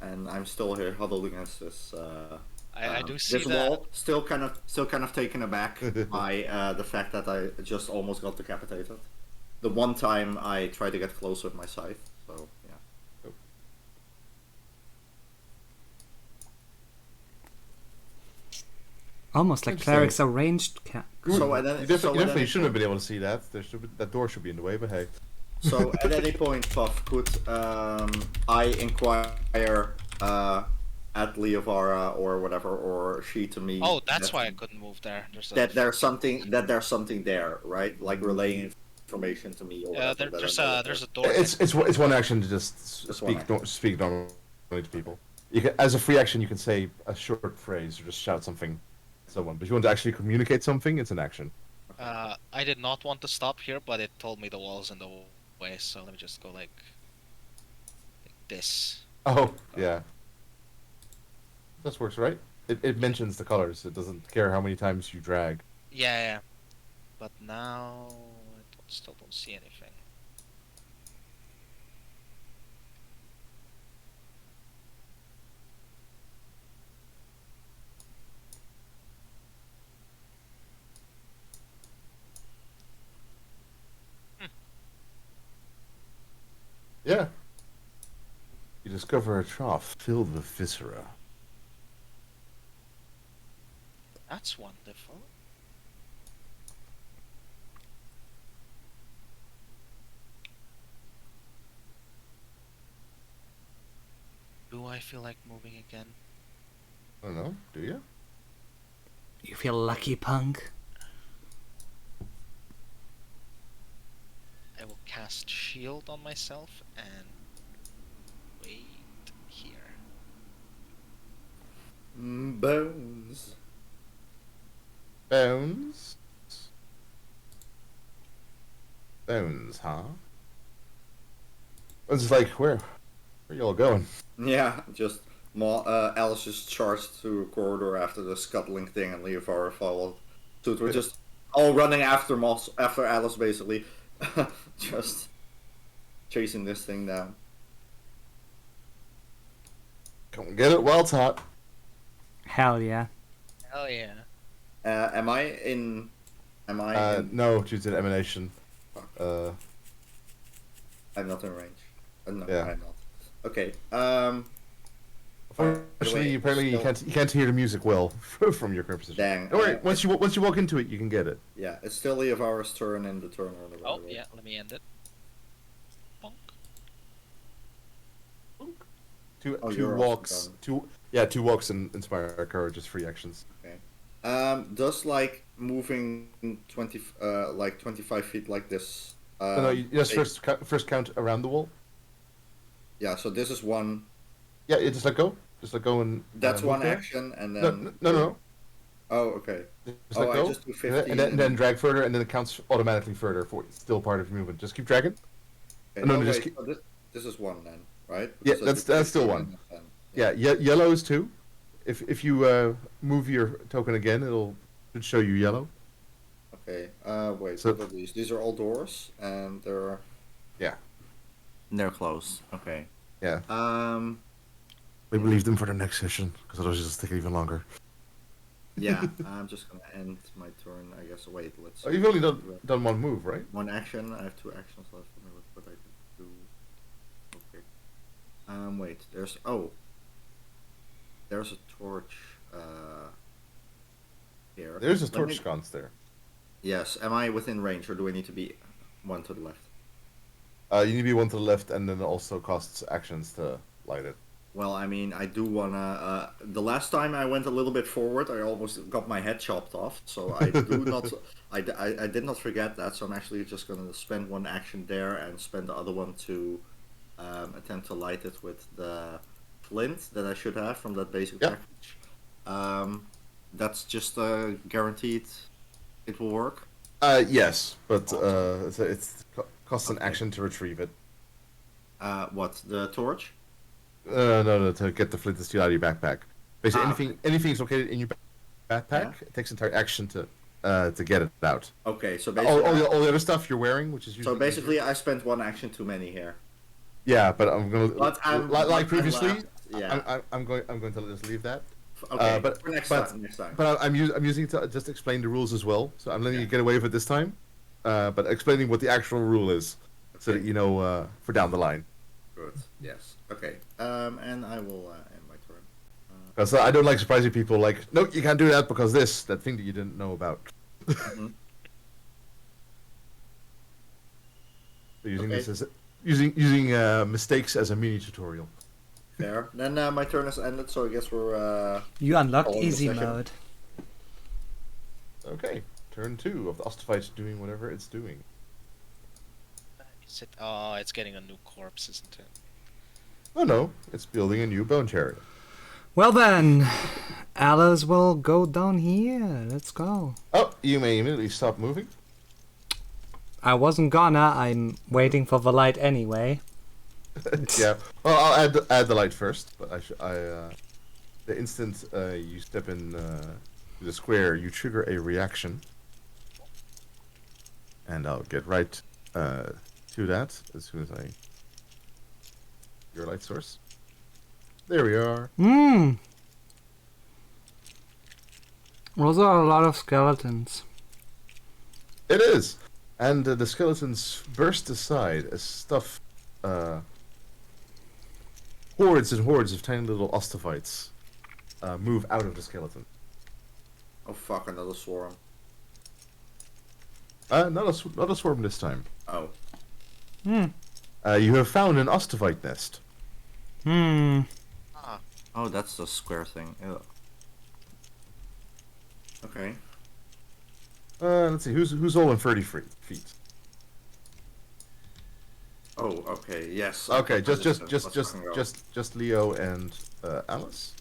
and I'm still here huddled against this. I do see this that. wall. Still kind of taken aback by the fact that I just almost got decapitated. The one time I tried to get close with my scythe. So yeah. Almost like Interesting. clerics are ranged cat. So and then You definitely so shouldn't have been able to see that. That door should be in the way, but hey. So at any point, Puff, could I inquire at Leovara or whatever, or she to me? Oh, that's why I couldn't move there. There's something there, right? Like relaying information to me. Or Yeah, whatever, there's a door. It's one action to just Just one speak normally to people. You can, as a free action, you can say a short phrase or just shout something to someone. But if you want to actually communicate something, it's an action. I did not want to stop here, but it told me the wall's in the way, so let me just go like this. Oh, yeah. This works, right? It mentions the colors. It doesn't care how many times you drag. Yeah. But now still don't see anything. Yeah. You discover a trough filled with viscera. That's wonderful. Do I feel like moving again? I don't know. Do you? You feel lucky, punk? I will cast shield on myself and wait here. Bones. Bones. Bones, huh? It's like where you all going? Yeah, just Alice just charged through a corridor after the scuttling thing, and Leovara followed. So we're just all running after Alice, basically, just chasing this thing down. Come get it while it's hot. Hell yeah. Hell yeah. Am I in? No, due to the emanation. I'm not in range. No, Yeah. I'm not. Okay. Unfortunately, apparently you can't hear the music well from your current position. Dang. Don't worry. Once you walk into it, you can get it. Yeah, it's still Leovara's turn in the turn order. by Oh the way. yeah, let me end it. Bonk. Two Oh, you're also walks. done. Yeah, 2 walks and inspire courage is free actions. Okay. Does like moving 25 feet like this? No, you just take- first count around the wall. Yeah. So this is one. Yeah, you just let go. Just let go and. That's move one there. action, and No, then. no. Oh, okay. Just let I go. just do 15. And then drag further, and then it counts automatically further for it's still part of your movement. Just keep dragging. Okay, no, no, just wait, keep- so this is one then, right? Yeah, Because I that's did still 15 one. and then- Yeah, yellow is 2. If you move your token again, should show you yellow. Okay. Wait. So- What are these? These are all doors, and they're. Yeah. They're closed. Okay. Yeah. Um. Maybe leave them for the next session, because otherwise it'll take even longer. Yeah. I'm just gonna end my turn. I guess. Wait. Let's. Oh, you've only done one move, right? One action. I have 2 actions left. Let me look what I can do. Okay. Wait. There's a torch. Here. There's a Let torch me- sconce there. Yes. Am I within range, or do I need to be one to the left? You need to be one to the left, and then it also costs actions to light it. Well, I mean, I do wanna. The last time I went a little bit forward, I almost got my head chopped off. So I do not. I did not forget that. So I'm actually just gonna spend one action there and spend the other one to attempt to light it with the flint that I should have from that basic Yeah. package. That's just guaranteed. It will work. Yes, but it's costs an action to retrieve it. What, the torch? No, to get the flint and steel out of your backpack. Basically, Okay. anything is located in your backpack. It takes entire action to get it out. Okay, so All, basically, all the other stuff you're wearing, which is usually so basically, I spent one action too many here. yeah. But I'm gonna But I'm like but previously. I'm left, yeah. I'm going to just leave that. Okay, but- for next but- time. Next time. But I'm using it to just explain the rules as well. So I'm letting you get away with it this time, but explaining what the actual rule is, so that you know for down the line. Good. Yes. Okay. And I will end my turn. Because I don't like surprising people. Like, no, you can't do that because that thing that you didn't know about. Mhm. So using Okay. this as using mistakes as a mini tutorial. Fair. Then my turn is ended, so I guess we're. You unlocked Following the easy session. mode. Okay, turn 2 of the Ostafite doing whatever it's doing. Is it? Oh, it's getting a new corpse, isn't it? Oh no, it's building a new bone chariot. Well then, Alice will go down here. Let's go. Oh, you may immediately stop moving. I wasn't gonna. I'm waiting for the light anyway. Yeah. Well, I'll add the light first, but the instant you step in to the square, you trigger a reaction, and I'll get right to that as soon as your light source. There we are. Those are a lot of skeletons. It is, and the skeletons burst aside as stuff. Hordes and hordes of tiny little Ostaphites move out of the skeleton. Oh fuck! Another swarm. Not a swarm this time. Oh. You have found an Ostaphite nest. Ah, Oh, that's the square thing. Ew. Okay. Let's see, who's all in 30 feet? Oh, okay. Yes. Okay, Let's fucking go. just Leo and Alice.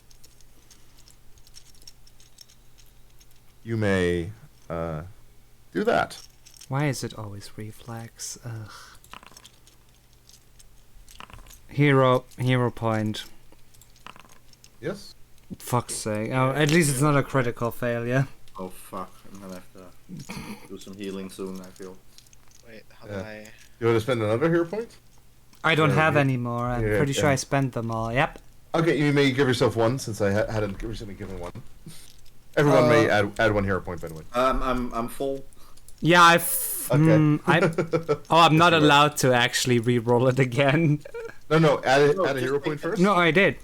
You may do that. Why is it always reflex? Ugh. Hero point. Yes. Fuck's sake. Oh, at least it's not a critical failure. Oh fuck! I'm gonna have to do some healing soon. I feel. wait, how do Yeah. I? You want to spend another hero point? I don't have yeah. any more. I'm Yeah, pretty sure yeah. I spent them all. Yep. Okay, you may give yourself one since I hadn't recently given one. Everyone may add 1 hero point, by the way. I'm full. Yeah, Okay. I'm not you are. allowed to actually re-roll it again. No, add No, a just hero take point it. first. No, I did.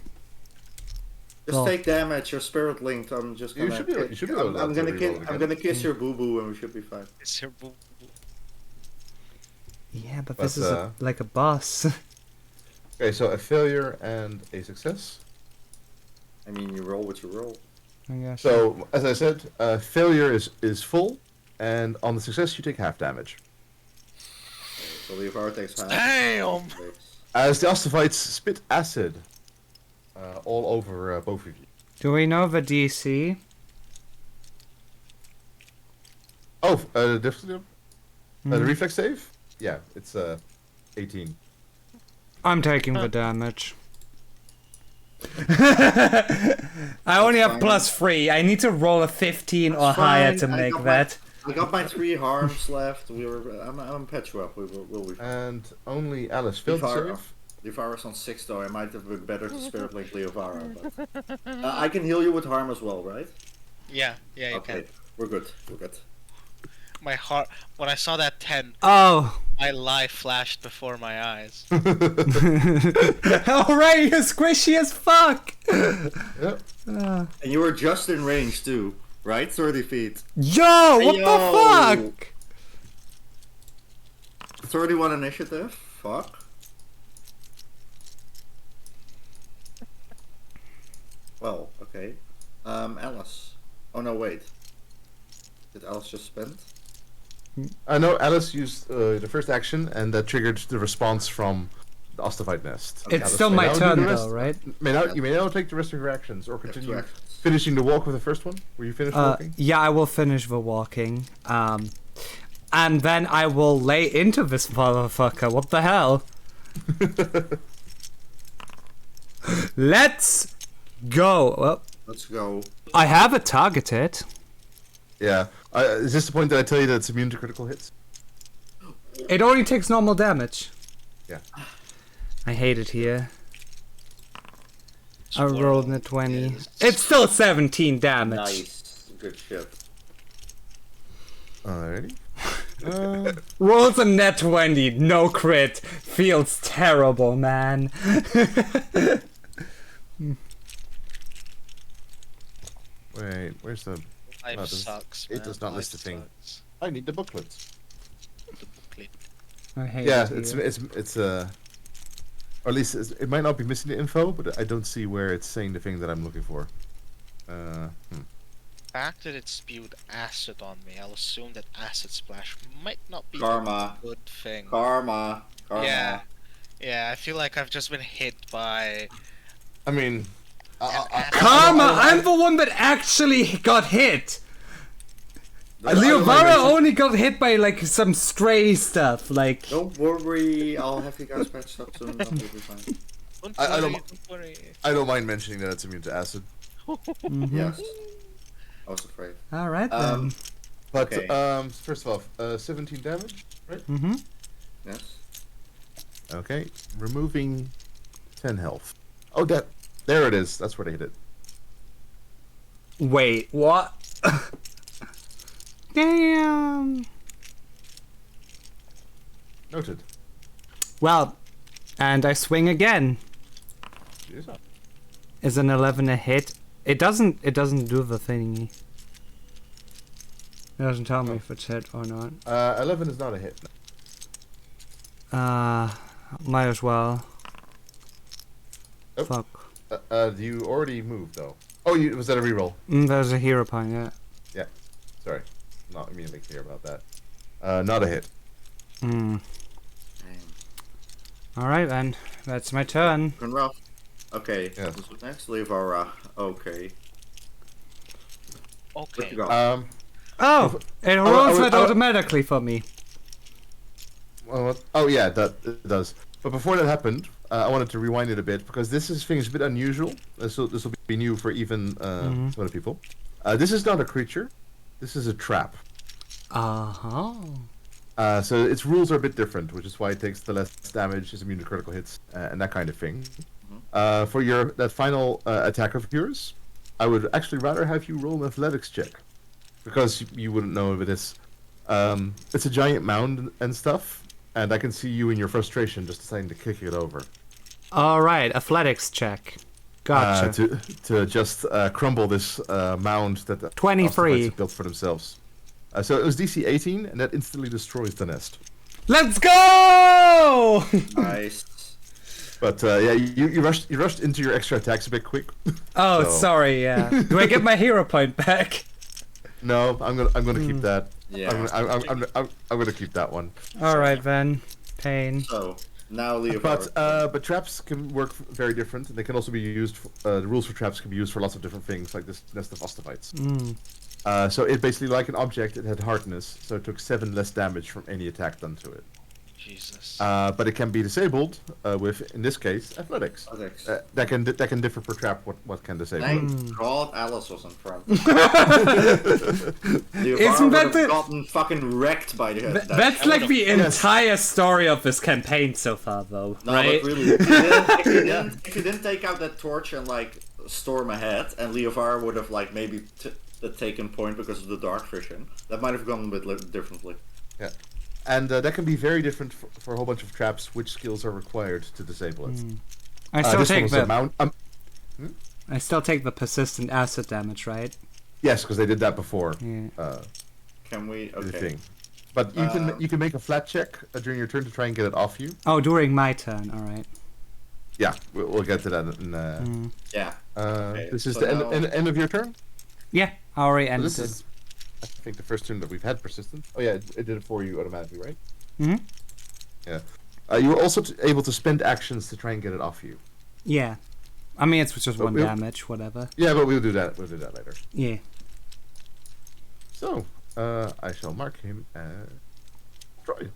Just Well. take damage. You're spirit linked. I'm just You gonna. should be able- you should be able to I'm gonna reroll kiss. it I'm again. gonna kiss your boo boo, and we should be fine. Is your boo? Yeah, but But, this is like a boss. Okay, so a failure and a success. I mean, you roll what you roll. I guess. So, as I said, failure is full, and on the success you take half damage. So Leapfrog takes half. Damn! As the Ostavites spit acid all over both of you. Do we know the DC? Oh, the difficulty? The reflex save? Yeah, it's 18. I'm taking the damage. I only have +3. I need to roll a 15 or higher to make that. I got my 3 harms left. I'm Petra. We'll be. And only Alice failed to save. Leofara's on 6 though. I might have been better to Spirit Link Leofara. But I can heal you with harm as well, right? Yeah, you Okay, can. we're good. We're good. My heart. When I saw that 10, Oh. my life flashed before my eyes. Alright, you're squishy as fuck! Yep. And you were just in range too, right? 30 feet. Yo, what the fuck? 31 initiative? Fuck. Well, okay. Alice. Oh no, wait. Did Alice just spend? I know Alice used the first action, and that triggered the response from the Ostavite nest. It's Alice still may my now do turn the rest- though, right? You may now take the rest of your actions, or continue actions. finishing the walk with the first one. Were you finished walking? Yeah, I will finish the walking. And then I will lay into this motherfucker. What the hell? Let's go. Well, Let's go. I have it targeted. Yeah. Is this the point that I tell you that it's immune to critical hits? It only takes normal damage. Yeah. I hate it here. I Swirl rolled a 20. is- It's still 17 damage. Nice. Good shit. Alrighty. Rolls a net 20, no crit. Feels terrible, man. Wait, where's the... Life No, it does- sucks, it man. does not Life list the thing. sucks. I need the booklet. The booklet. I hate Yeah, it here. it's or at least it might not be missing the info, but I don't see where it's saying the thing that I'm looking for. The fact that it spewed acid on me, I'll assume that acid splash might not be Karma. a good thing. Karma. Yeah. Yeah, I feel like I've just been hit by... I mean, Karma, I'm the one that actually got hit. I don't Leovara mind only got hit by like some stray stuff, like. Don't worry, I'll have you guys patched up soon. I'll be fine. Don't I worry, don't- don't worry. I don't mind mentioning that it's immune to acid, Yes. I was afraid. All right then. but Okay. first of all, 17 damage, right? Mm-hmm. Yes. Okay, removing 10 health. Oh, there it is. That's where they hit it. Wait, what? Damn. Noted. Well, and I swing again. Yes. Is an 11 a hit? It doesn't do the thingy. It doesn't tell me if it's hit or not. 11 is not a hit. Might as well. Oh. Fuck. You already moved though. Oh, was that a reroll? There's a hero point, yeah. Yeah. Sorry, not immediately clear about that. Not a hit. Mm. Dang. Alright then. That's my turn. Conrad. Okay. Yes. Who's next? Leovara. Okay. Where'd Okay. you go? Oh! It rolls it automatically for me. Well, oh yeah, that it does. But before that happened, I wanted to rewind it a bit because this thing is a bit unusual. This will be new for even some other people. This is not a creature. This is a trap. Uh-huh. So its rules are a bit different, which is why it takes the less damage, is immune to critical hits, and that kind of thing. For that final attack of yours, I would actually rather have you roll an athletics check, because you wouldn't know if it is. It's a giant mound and stuff, and I can see you in your frustration just deciding to kick it over. Alright, athletics check. Gotcha. To just crumble this mound that the 23. Ostavites have built for themselves. So it was DC 18, and that instantly destroys the nest. Let's go! Nice. But yeah, you rushed into your extra attacks a bit quick. Oh, So- sorry. Yeah. Do I get my hero point back? No, I'm gonna keep that. Yeah. I'm gonna keep that one. All right then. Pain. So now Leapfrog. But traps can work very different, and they can also be used. The rules for traps can be used for lots of different things, like this nest of ostovites. So it basically, like an object, it had hardness, so it took 7 less damage from any attack done to it. Jesus. But it can be disabled with, in this case, athletics. That can differ per trap. What can disable? Thank God Alice was in front. Isn't that the? Gotten fucking wrecked by the. That's like the entire story of this campaign so far, though, No, right? but really, if you didn't take out that torch and like storm ahead, and Leovara would have like maybe taken point because of the dark vision, that might have gone a bit differently. Yeah. And that can be very different for a whole bunch of traps, which skills are required to disable it. I still this take one was the. a mount. I still take the persistent acid damage, right? Yes, because they did that before. Yeah. Can we? The Okay. thing. But you can make a flat check during your turn to try and get it off you. Oh, during my turn. All right. Yeah, we'll get to that. Yeah. This is so the now- end of your turn. Yeah, I already So ended this it. is, I think, the first turn that we've had persistent. Oh yeah, it did it for you automatically, right? Mhm. Yeah. You were also able to spend actions to try and get it off you. Yeah. I mean, it's just But one we'll- damage, whatever. Yeah, but we'll do that. We'll do that later. Yeah. So, I shall mark him as Troy.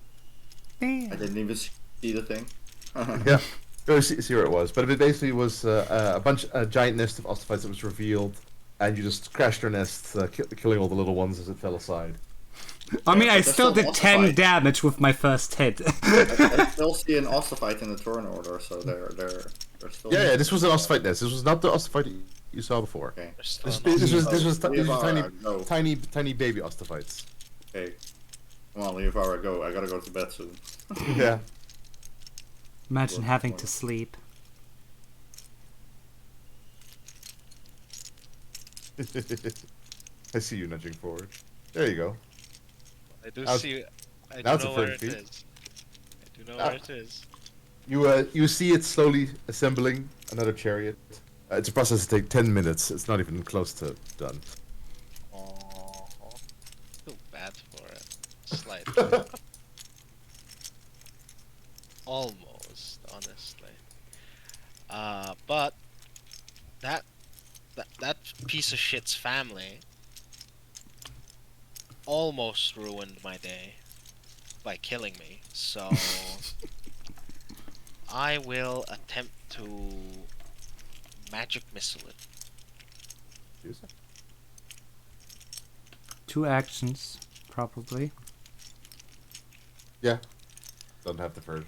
I didn't even see the thing. Yeah. Go see where it was, but it basically was a giant nest of ostovites that was revealed, and you just crashed their nest, killing all the little ones as it fell aside. I mean, I but they're still still did 10 ossified. damage with my first hit. I still see an ostophyte in the turn order, so they're still. Yeah, this was an ostovite nest. This was not the ostovite you saw before. Okay. There's still This enough. was Leovara, go. tiny baby ostovites. Okay. Come on, Leovara, go. I gotta go to bed soon. Yeah. Imagine having to sleep. I see you nudging forward. There you go. I do Now- see. I now do it's a know where 30 it feet. is. I do know where it is. You see it slowly assembling another chariot. It's a process that takes 10 minutes. It's not even close to done. Oh, feel bad for it. Slightly. Almost, honestly. But that piece of shit's family almost ruined my day by killing me. So I will attempt to magic missile it. Use it. 2 actions, probably. Yeah. Don't have the third.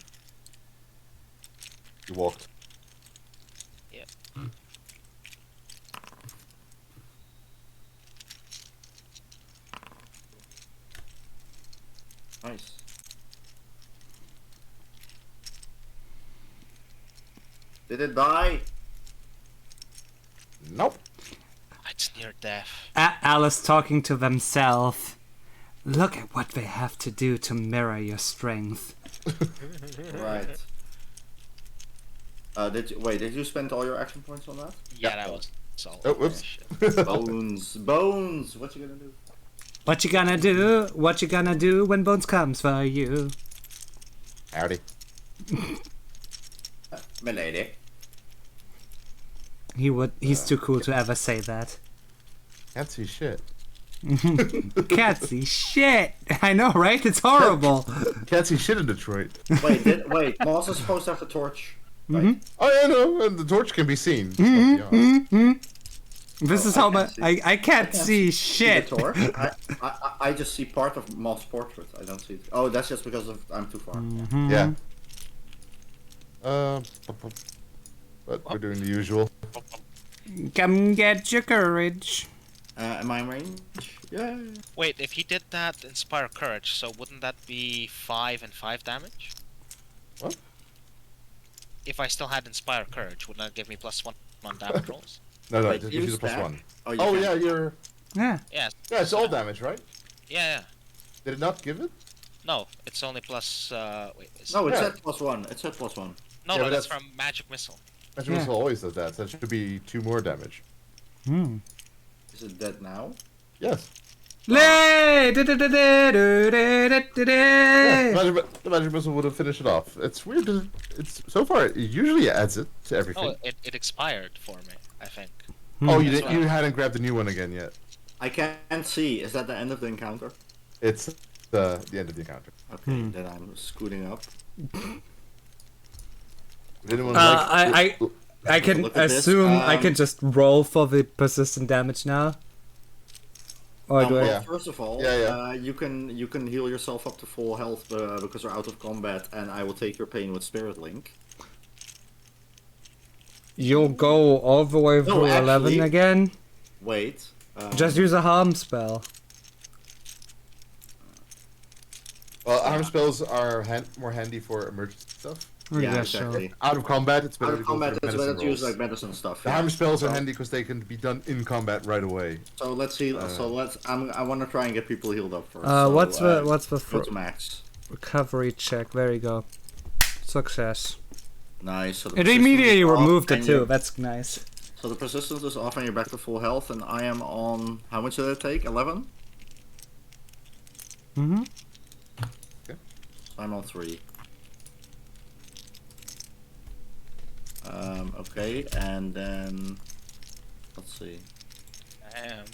You walked. Yep. Nice. Did it die? Nope. It's near death. Alice talking to themselves. Look at what they have to do to mirror your strength. Right. Did you spend all your action points on that? Yeah, that was all. Oh, whoops. Shit. Bones! What you gonna do? What you gonna do? What you gonna do when Bones comes for you? Howdy. Milady. He's too cool to ever say that. Can't see shit. Can't see shit. I know, right? It's horrible. Can't see shit in Detroit. Wait, Moss is supposed to have the torch. Right? Oh yeah, no, and the torch can be seen. It's not beyond. This is I how can't much see. I can't see The shit. torch? I just see part of Moss' portrait. I don't see it. Oh, that's just because I'm too far. Yeah. But we're doing the usual. Come get your courage. Am I in range? Yeah. Wait, if he did that Inspire Courage, so wouldn't that be 5 and 5 damage? What? If I still had Inspire Courage, wouldn't that give me +1 on damage rolls? No, Wait, just you give you the stack? +1. You Oh can. yeah, you're. Yeah. Yeah, Yeah, it's all damage, right? yeah. Did it not give it? No, it's only plus. Wait, No, it Yeah. said +1. It said +1. No, Yeah, no, but that's that's- from Magic Missile. Magic Yeah. Missile always does that. So that should be 2 more damage. Hmm. Is it dead now? Yes. Lay! Yeah, the magic missile would have finished it off. It's weird. It's so far. It usually adds it to everything. Oh, it expired for me, I think. Oh, you That's didn't. You hadn't grabbed the new one again yet. I can't see. Is that the end of the encounter? It's the end of the encounter. Okay, then I'm scooting up. Would anyone I can Look at this, assume I can just roll for the persistent damage now. Or do I? Yeah. First of all, Yeah. you can heal yourself up to full health because you're out of combat, and I will take your pain with Spirit Link. You'll go all the way through 11 actually- again? Wait. Just use a harm spell. Well, arm spells are more handy for emergency stuff. yeah, sure. exactly. Out of combat, it's better Out to of go combat, for it's medicine better to use rolls. like medicine stuff. The yeah. harm spells are So- handy because they can be done in combat right away. So let's see. So let's. I want to try and get people healed up first. What's so, the go to max? recovery check? There you go. Success. Nice. So the It persistence immediately is off, removed it and too. you're- That's nice. So the persistence is off and you're back to full health, and I am on. How much did it take? 11. Mm-hmm. I'm on 3. Okay, and then let's see. Damn.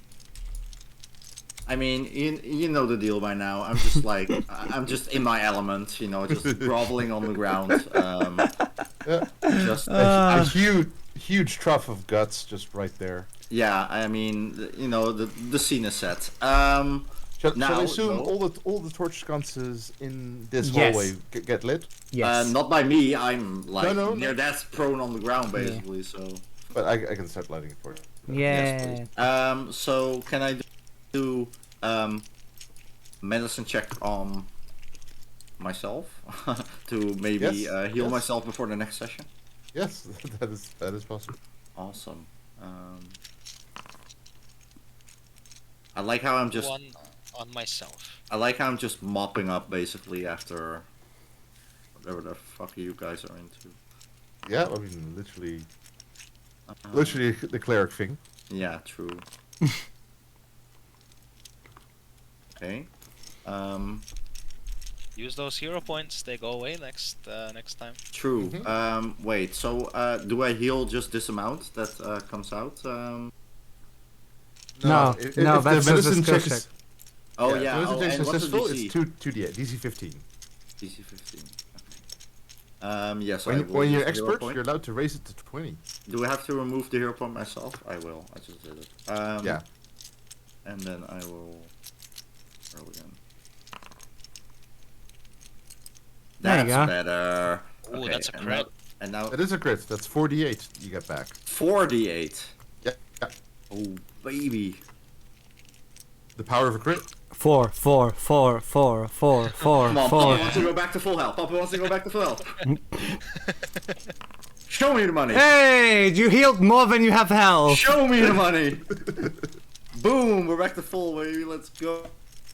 I mean, you know the deal by now. I'm just like I'm just in my element, you know, just groveling on the ground. Yeah. Just A huge trough of guts just right there. yeah. I mean, you know, the scene is set. Shall Now, I assume no. all the torch sconces in this Yes. hallway get lit? Yes. Not by me. I'm like No. near death, prone on the ground, basically. So. But I can start lighting it for you. yeah. So can I do medicine check on myself to maybe Yes, heal yes. myself before the next session? Yes, that is possible. Awesome. I like how I'm just One on myself. I like how I'm just mopping up basically after whatever the fuck you guys are into. Yeah, I mean literally the cleric thing. Yeah, true. Okay. Use those hero points. They go away next time. True. Wait. So, do I heal just this amount that comes out? No, if no, the that's just a medicine skill check is- check. Oh if yeah. the medicine Oh, check and is what's the successful, DC? it's 2d8, DC 15. DC 15. Okay. Yes. I will When you're use the hero expert, point. you're allowed to raise it to 20. Do I have to remove the hero point myself? I will. I just did it. Yeah. And then I will roll again. There you That's go. better. Ooh, Okay, that's a and crit. now That is a crit. That's 4d8 you get back. 4d8. Yeah. Oh baby. The power of a crit. 4, 4, 4, 4, 4, 4, Come on, 4. Papa wants to go back to full health. Papa wants to go back to full health. Show me the money. Hey, you healed more than you have health. Show me the money. Boom, we're back to full, baby. Let's go.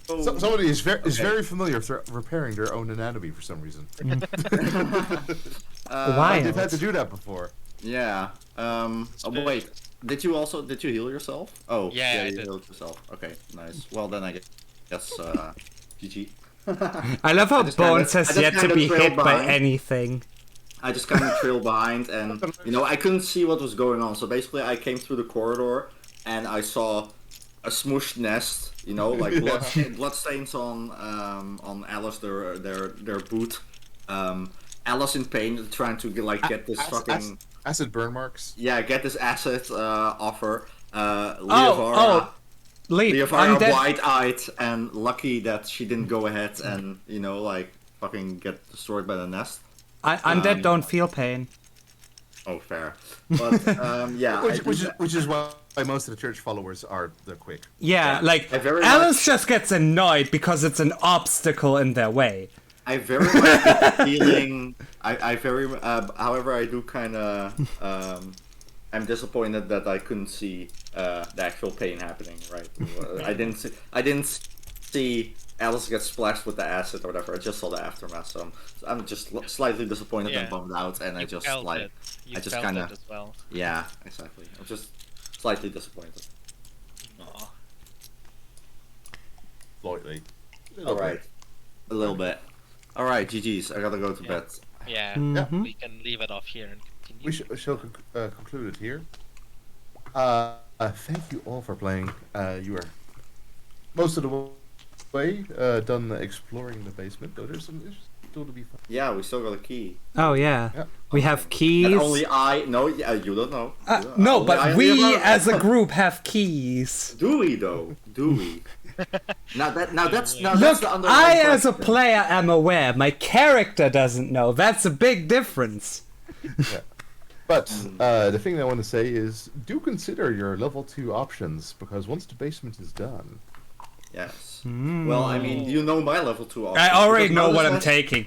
Somebody is Okay. very familiar with repairing their own anatomy for some reason. Why? They've had to do that before. Yeah. Oh, wait. Did you heal yourself? Oh, Yeah, I you did. healed yourself. Okay, nice. Well, then I guess GG. I love how I just kinda- Bones I has just yet to kinda be trailed hit by behind. anything. I just kind of trailed behind, and I couldn't see what was going on. So basically, I came through the corridor, and I saw a smooshed nest. Like blood stains on Alice their boot. Alice in pain, trying to get this fucking Acid burn marks. get this acid off her. Leovara, Leap, Leovara undead. wide-eyed and lucky that she didn't go ahead and fucking get destroyed by the nest. Undead don't feel pain. Oh, fair. But yeah, Which is why most of the church followers are the quick. Yeah, Yeah. like I very Alice much- just gets annoyed because it's an obstacle in their way. I very much get the feeling. However, I do kind of. I'm disappointed that I couldn't see the actual pain happening. Right, I didn't see Alice gets splashed with the acid or whatever. I just saw the aftermath, so I'm just slightly disappointed and bummed out, and I You just felt like it. You I just felt kind it of as well. yeah, exactly. I'm just slightly disappointed. Aw. Slightly. All right, a little bit. All right, GG's. I gotta go to Yeah. bed. Yeah, Mhm. we can leave it off here and continue. We shall conclude it here. Thank you all for playing. You are most of the way done exploring the basement, though there's still to be found. Yeah, we still got a key. Oh yeah. Yeah. We have keys. And only I know. Yeah, you don't know. You don't- No, only I but knew we about it. as a group have keys. Do we though? Do we? now that's Look, the underlying I as a question. player am aware. My character doesn't know. That's a big difference. But the thing I want to say is, do consider your level 2 options, because once the basement is done, Yes. Well, I mean, you know my level 2 option. I already Because know what I'm notice- taking.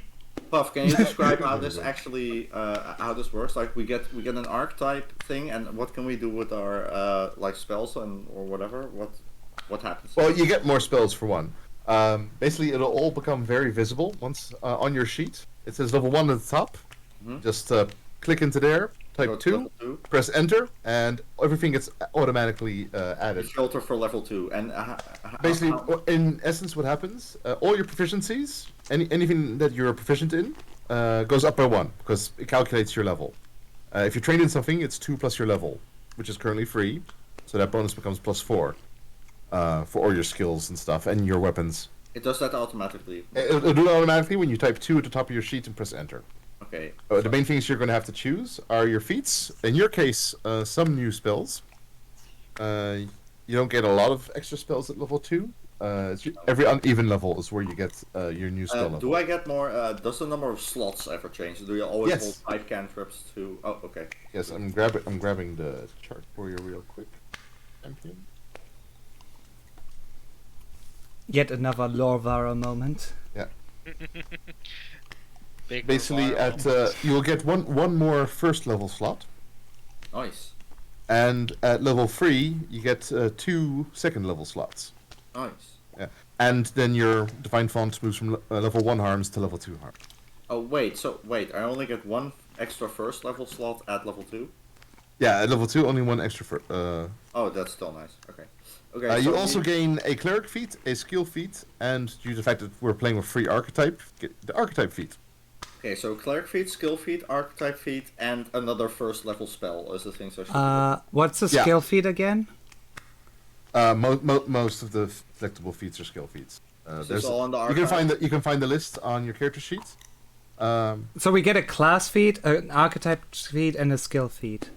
Puff, can you describe how this actually how this works? Like we get an archetype thing, and what can we do with our like spells and or whatever? What happens? well, you get more spells for one. Basically, it'll all become very visible once on your sheet. It says level 1 at the top. Mhm. Just click into there, Go type to 2, level 2. press enter, and everything gets automatically You added. filter for level 2, and Basically, in essence, what happens? All your proficiencies, anything that you're proficient in, goes up by 1 because it calculates your level. If you're trained in something, it's 2 plus your level, which is currently 3, so that bonus becomes plus 4 for all your skills and stuff and your weapons. it does that automatically. It'll do it automatically when you type 2 at the top of your sheet and press enter. Okay. The main things you're going to have to choose are your feats. In your case, some new spells. You don't get a lot of extra spells at level 2. Every uneven level is where you get your new spell level. Do I get more? Does the number of slots ever change? Do you always Yes. hold 5 cantrips to? Oh, okay. Yes, I'm grabbing the chart for you real quick. Champion. Yet another Lorvara moment. Big Basically, Navarro. you'll get one more first level slot, Nice. and at level 3 you get 2 second level slots. Nice. And then your divine font moves from level 1 harms to level 2 harms. Oh wait, I only get 1 extra first level slot at level 2? Yeah, at level 2 only 1 extra for. Oh, that's still nice. Okay. Okay. You so also gain a cleric feat, a skill feat, and due to the fact that we're playing with free archetype, get the archetype feat. Okay, so cleric feat, skill feat, archetype feat, and another first level spell is the things I should What's the Yeah. skill feat again? Most of the selectable feats are skill feats. This is all on the you archive? can find the list on your character sheet. So we get a class feat, an archetype feat, and a skill feat.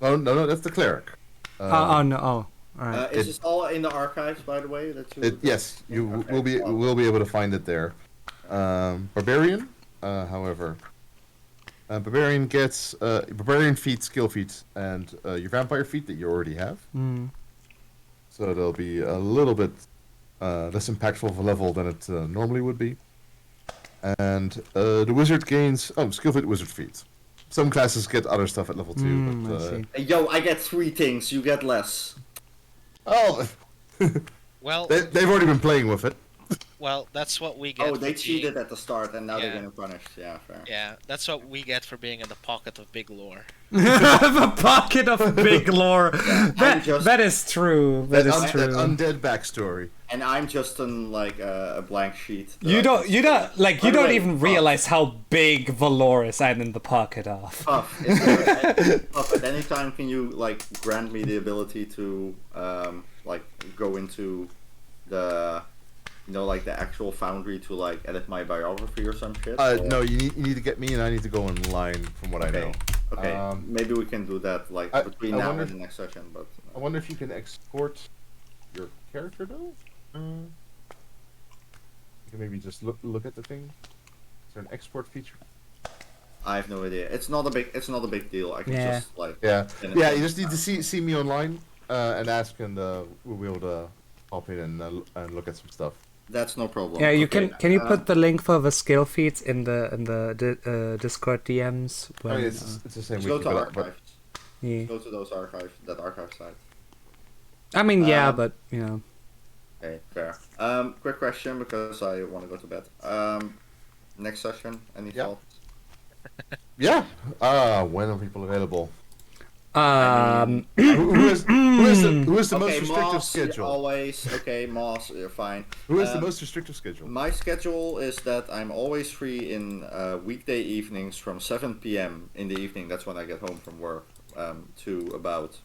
No, that's the cleric. Oh no! Oh, alright. Is this all in the archives, by the way? Yes, you Okay, will be able to find it there. Barbarian, however, barbarian gets barbarian feat, skill feat, and your vampire feat that you already have. Mm. So they'll be a little bit less impactful of a level than it normally would be. And the wizard gains skill feat, wizard feat. Some classes get other stuff at level 2, I but see. Hey, yo, I get 3 things, you get less. oh, Well, they've already been playing with it. well, that's what we get. Oh, for they being- cheated at the start and now they're Yeah. getting punished. Yeah, fair. Yeah, that's what we get for being in the pocket of big lore. The pocket of big lore. just- That is true. That is That true. undead backstory. And I'm just on like a blank sheet. that You I don't can- By the don't way, even Puff, realize how big Valorous I'm in the pocket of. Puff, is there Puff, at any time can you like grant me the ability to like go into the like the actual foundry to like edit my biography or some shit? Or- No, you need to get me, and I need to go online from what I know. Okay, maybe we can do that like between I now wonder and if- the next session. But I wonder if you can export your character though. You can maybe just look at the thing. Is there an export feature? I have no idea. It's not a big deal. I can Yeah. just like Yeah, finish yeah. it. You just need to see me online and ask, and we'll be able to pop in and look at some stuff. That's no problem. Yeah, you Okay, can you put the link for the skill feats in the Discord DMs? Oh, When, yeah, it's the same. Just go wiki, to but- archives. yeah. Go to those archive site. I mean, yeah, Um, but you know. Okay, fair. Quick question because I want to go to bed. Next session, any thoughts? Yeah. When are people available? Um, Who is the most restrictive Moss, schedule? always. Okay, Moss, you're fine. Who has the most restrictive schedule? My schedule is that I'm always free in weekday evenings from 7 p.m. in the evening. That's when I get home from work. To about,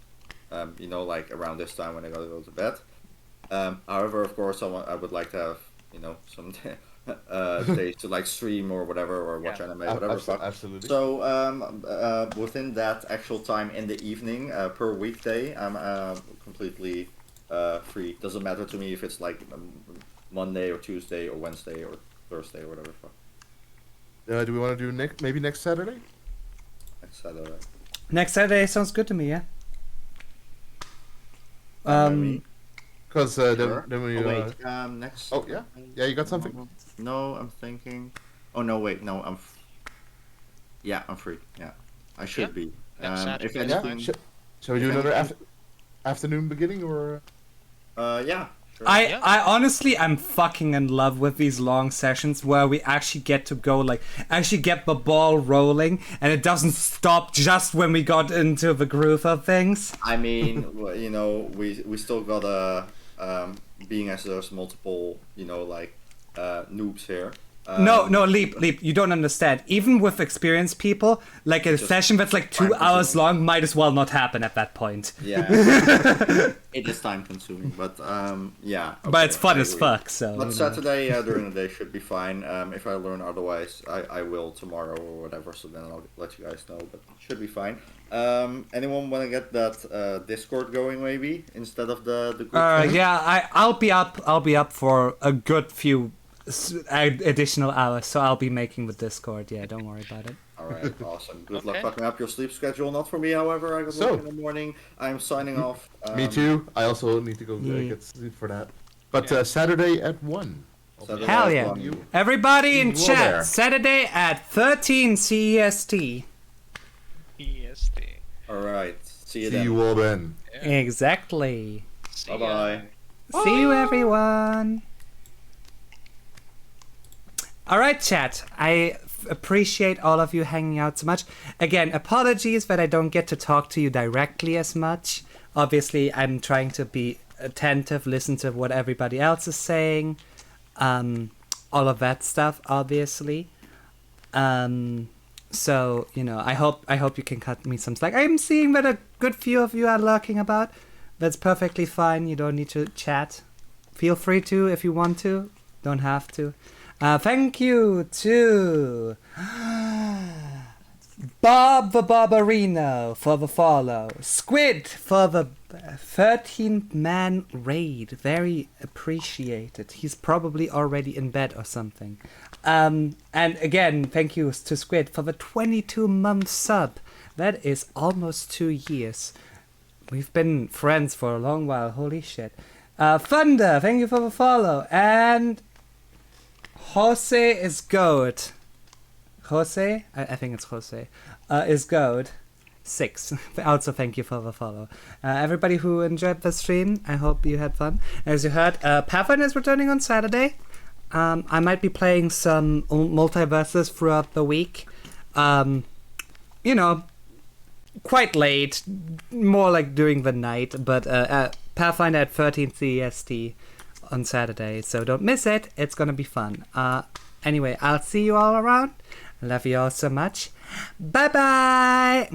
like around this time when I gotta go to bed. However, of course, I would like to have, some days to like stream or whatever, or watch anime, whatever. Absolutely. So within that actual time in the evening per weekday, I'm completely free. Doesn't matter to me if it's like Monday or Tuesday or Wednesday or Thursday or whatever. Do we want to do maybe next Saturday? Next Saturday. Next Saturday sounds good to me, yeah. Because Sure. then we. wait. Next. Oh yeah. Yeah, you got something? No, I'm thinking. Oh no, wait. No, I'm. Yeah, I'm free. Yeah, I should be. Next If Saturday. anything. Shall we do another afternoon beginning or? Yeah. Sure. I honestly am fucking in love with these long sessions where we actually get to go, like, actually get the ball rolling and it doesn't stop just when we got into the groove of things. I mean, we still gotta, being as there's multiple, noobs here. No, Leap, you don't understand. Even with experienced people, like a session that's like 2 hours long might as well not happen at that point. Yeah. It is time consuming, but yeah. But it's fun I as agree. fuck, so. But Saturday during the day should be fine. If I learn otherwise, I will tomorrow or whatever. So then I'll let you guys know. But it should be fine. Anyone want to get that Discord going maybe instead of the group? Yeah, I'll be up for a good few additional hours, so I'll be making the Discord. Yeah, don't worry about it. All right, awesome. Good luck fucking up your sleep schedule. Not for me, however. I got work in the morning. I'm signing off. Me too. I also need to go get sleep for that. But Saturday at 1. Saturday Hell at yeah. 1. Everybody in You chat, there. Saturday at 13 CEST. EST. All right. See you See then. you all then. Exactly. See ya. Bye-bye. See you, everyone. All right, chat. I appreciate all of you hanging out so much. Again, apologies that I don't get to talk to you directly as much. Obviously, I'm trying to be attentive, listen to what everybody else is saying, all of that stuff, obviously. So, I hope you can cut me some slack. I'm seeing that a good few of you are lurking about. That's perfectly fine. You don't need to chat. Feel free to if you want to. Don't have to. Thank you to Bob the Barbarino for the follow. Squid for the 13-man raid. Very appreciated. He's probably already in bed or something. And again, thank you to Squid for the 22-month sub. That is almost 2 years. We've been friends for a long while. Holy shit. Thunder, thank you for the follow. And Jose is goat. Jose? I think it's Jose. Is goat. 6. Also, thank you for the follow. Everybody who enjoyed the stream, I hope you had fun. As you heard, Pathfinder is returning on Saturday. I might be playing some multiverses throughout the week. Quite late. More like during the night. But Pathfinder at 13 CEST on Saturday, so don't miss it. It's gonna be fun. Anyway, I'll see you all around. Love you all so much. Bye bye.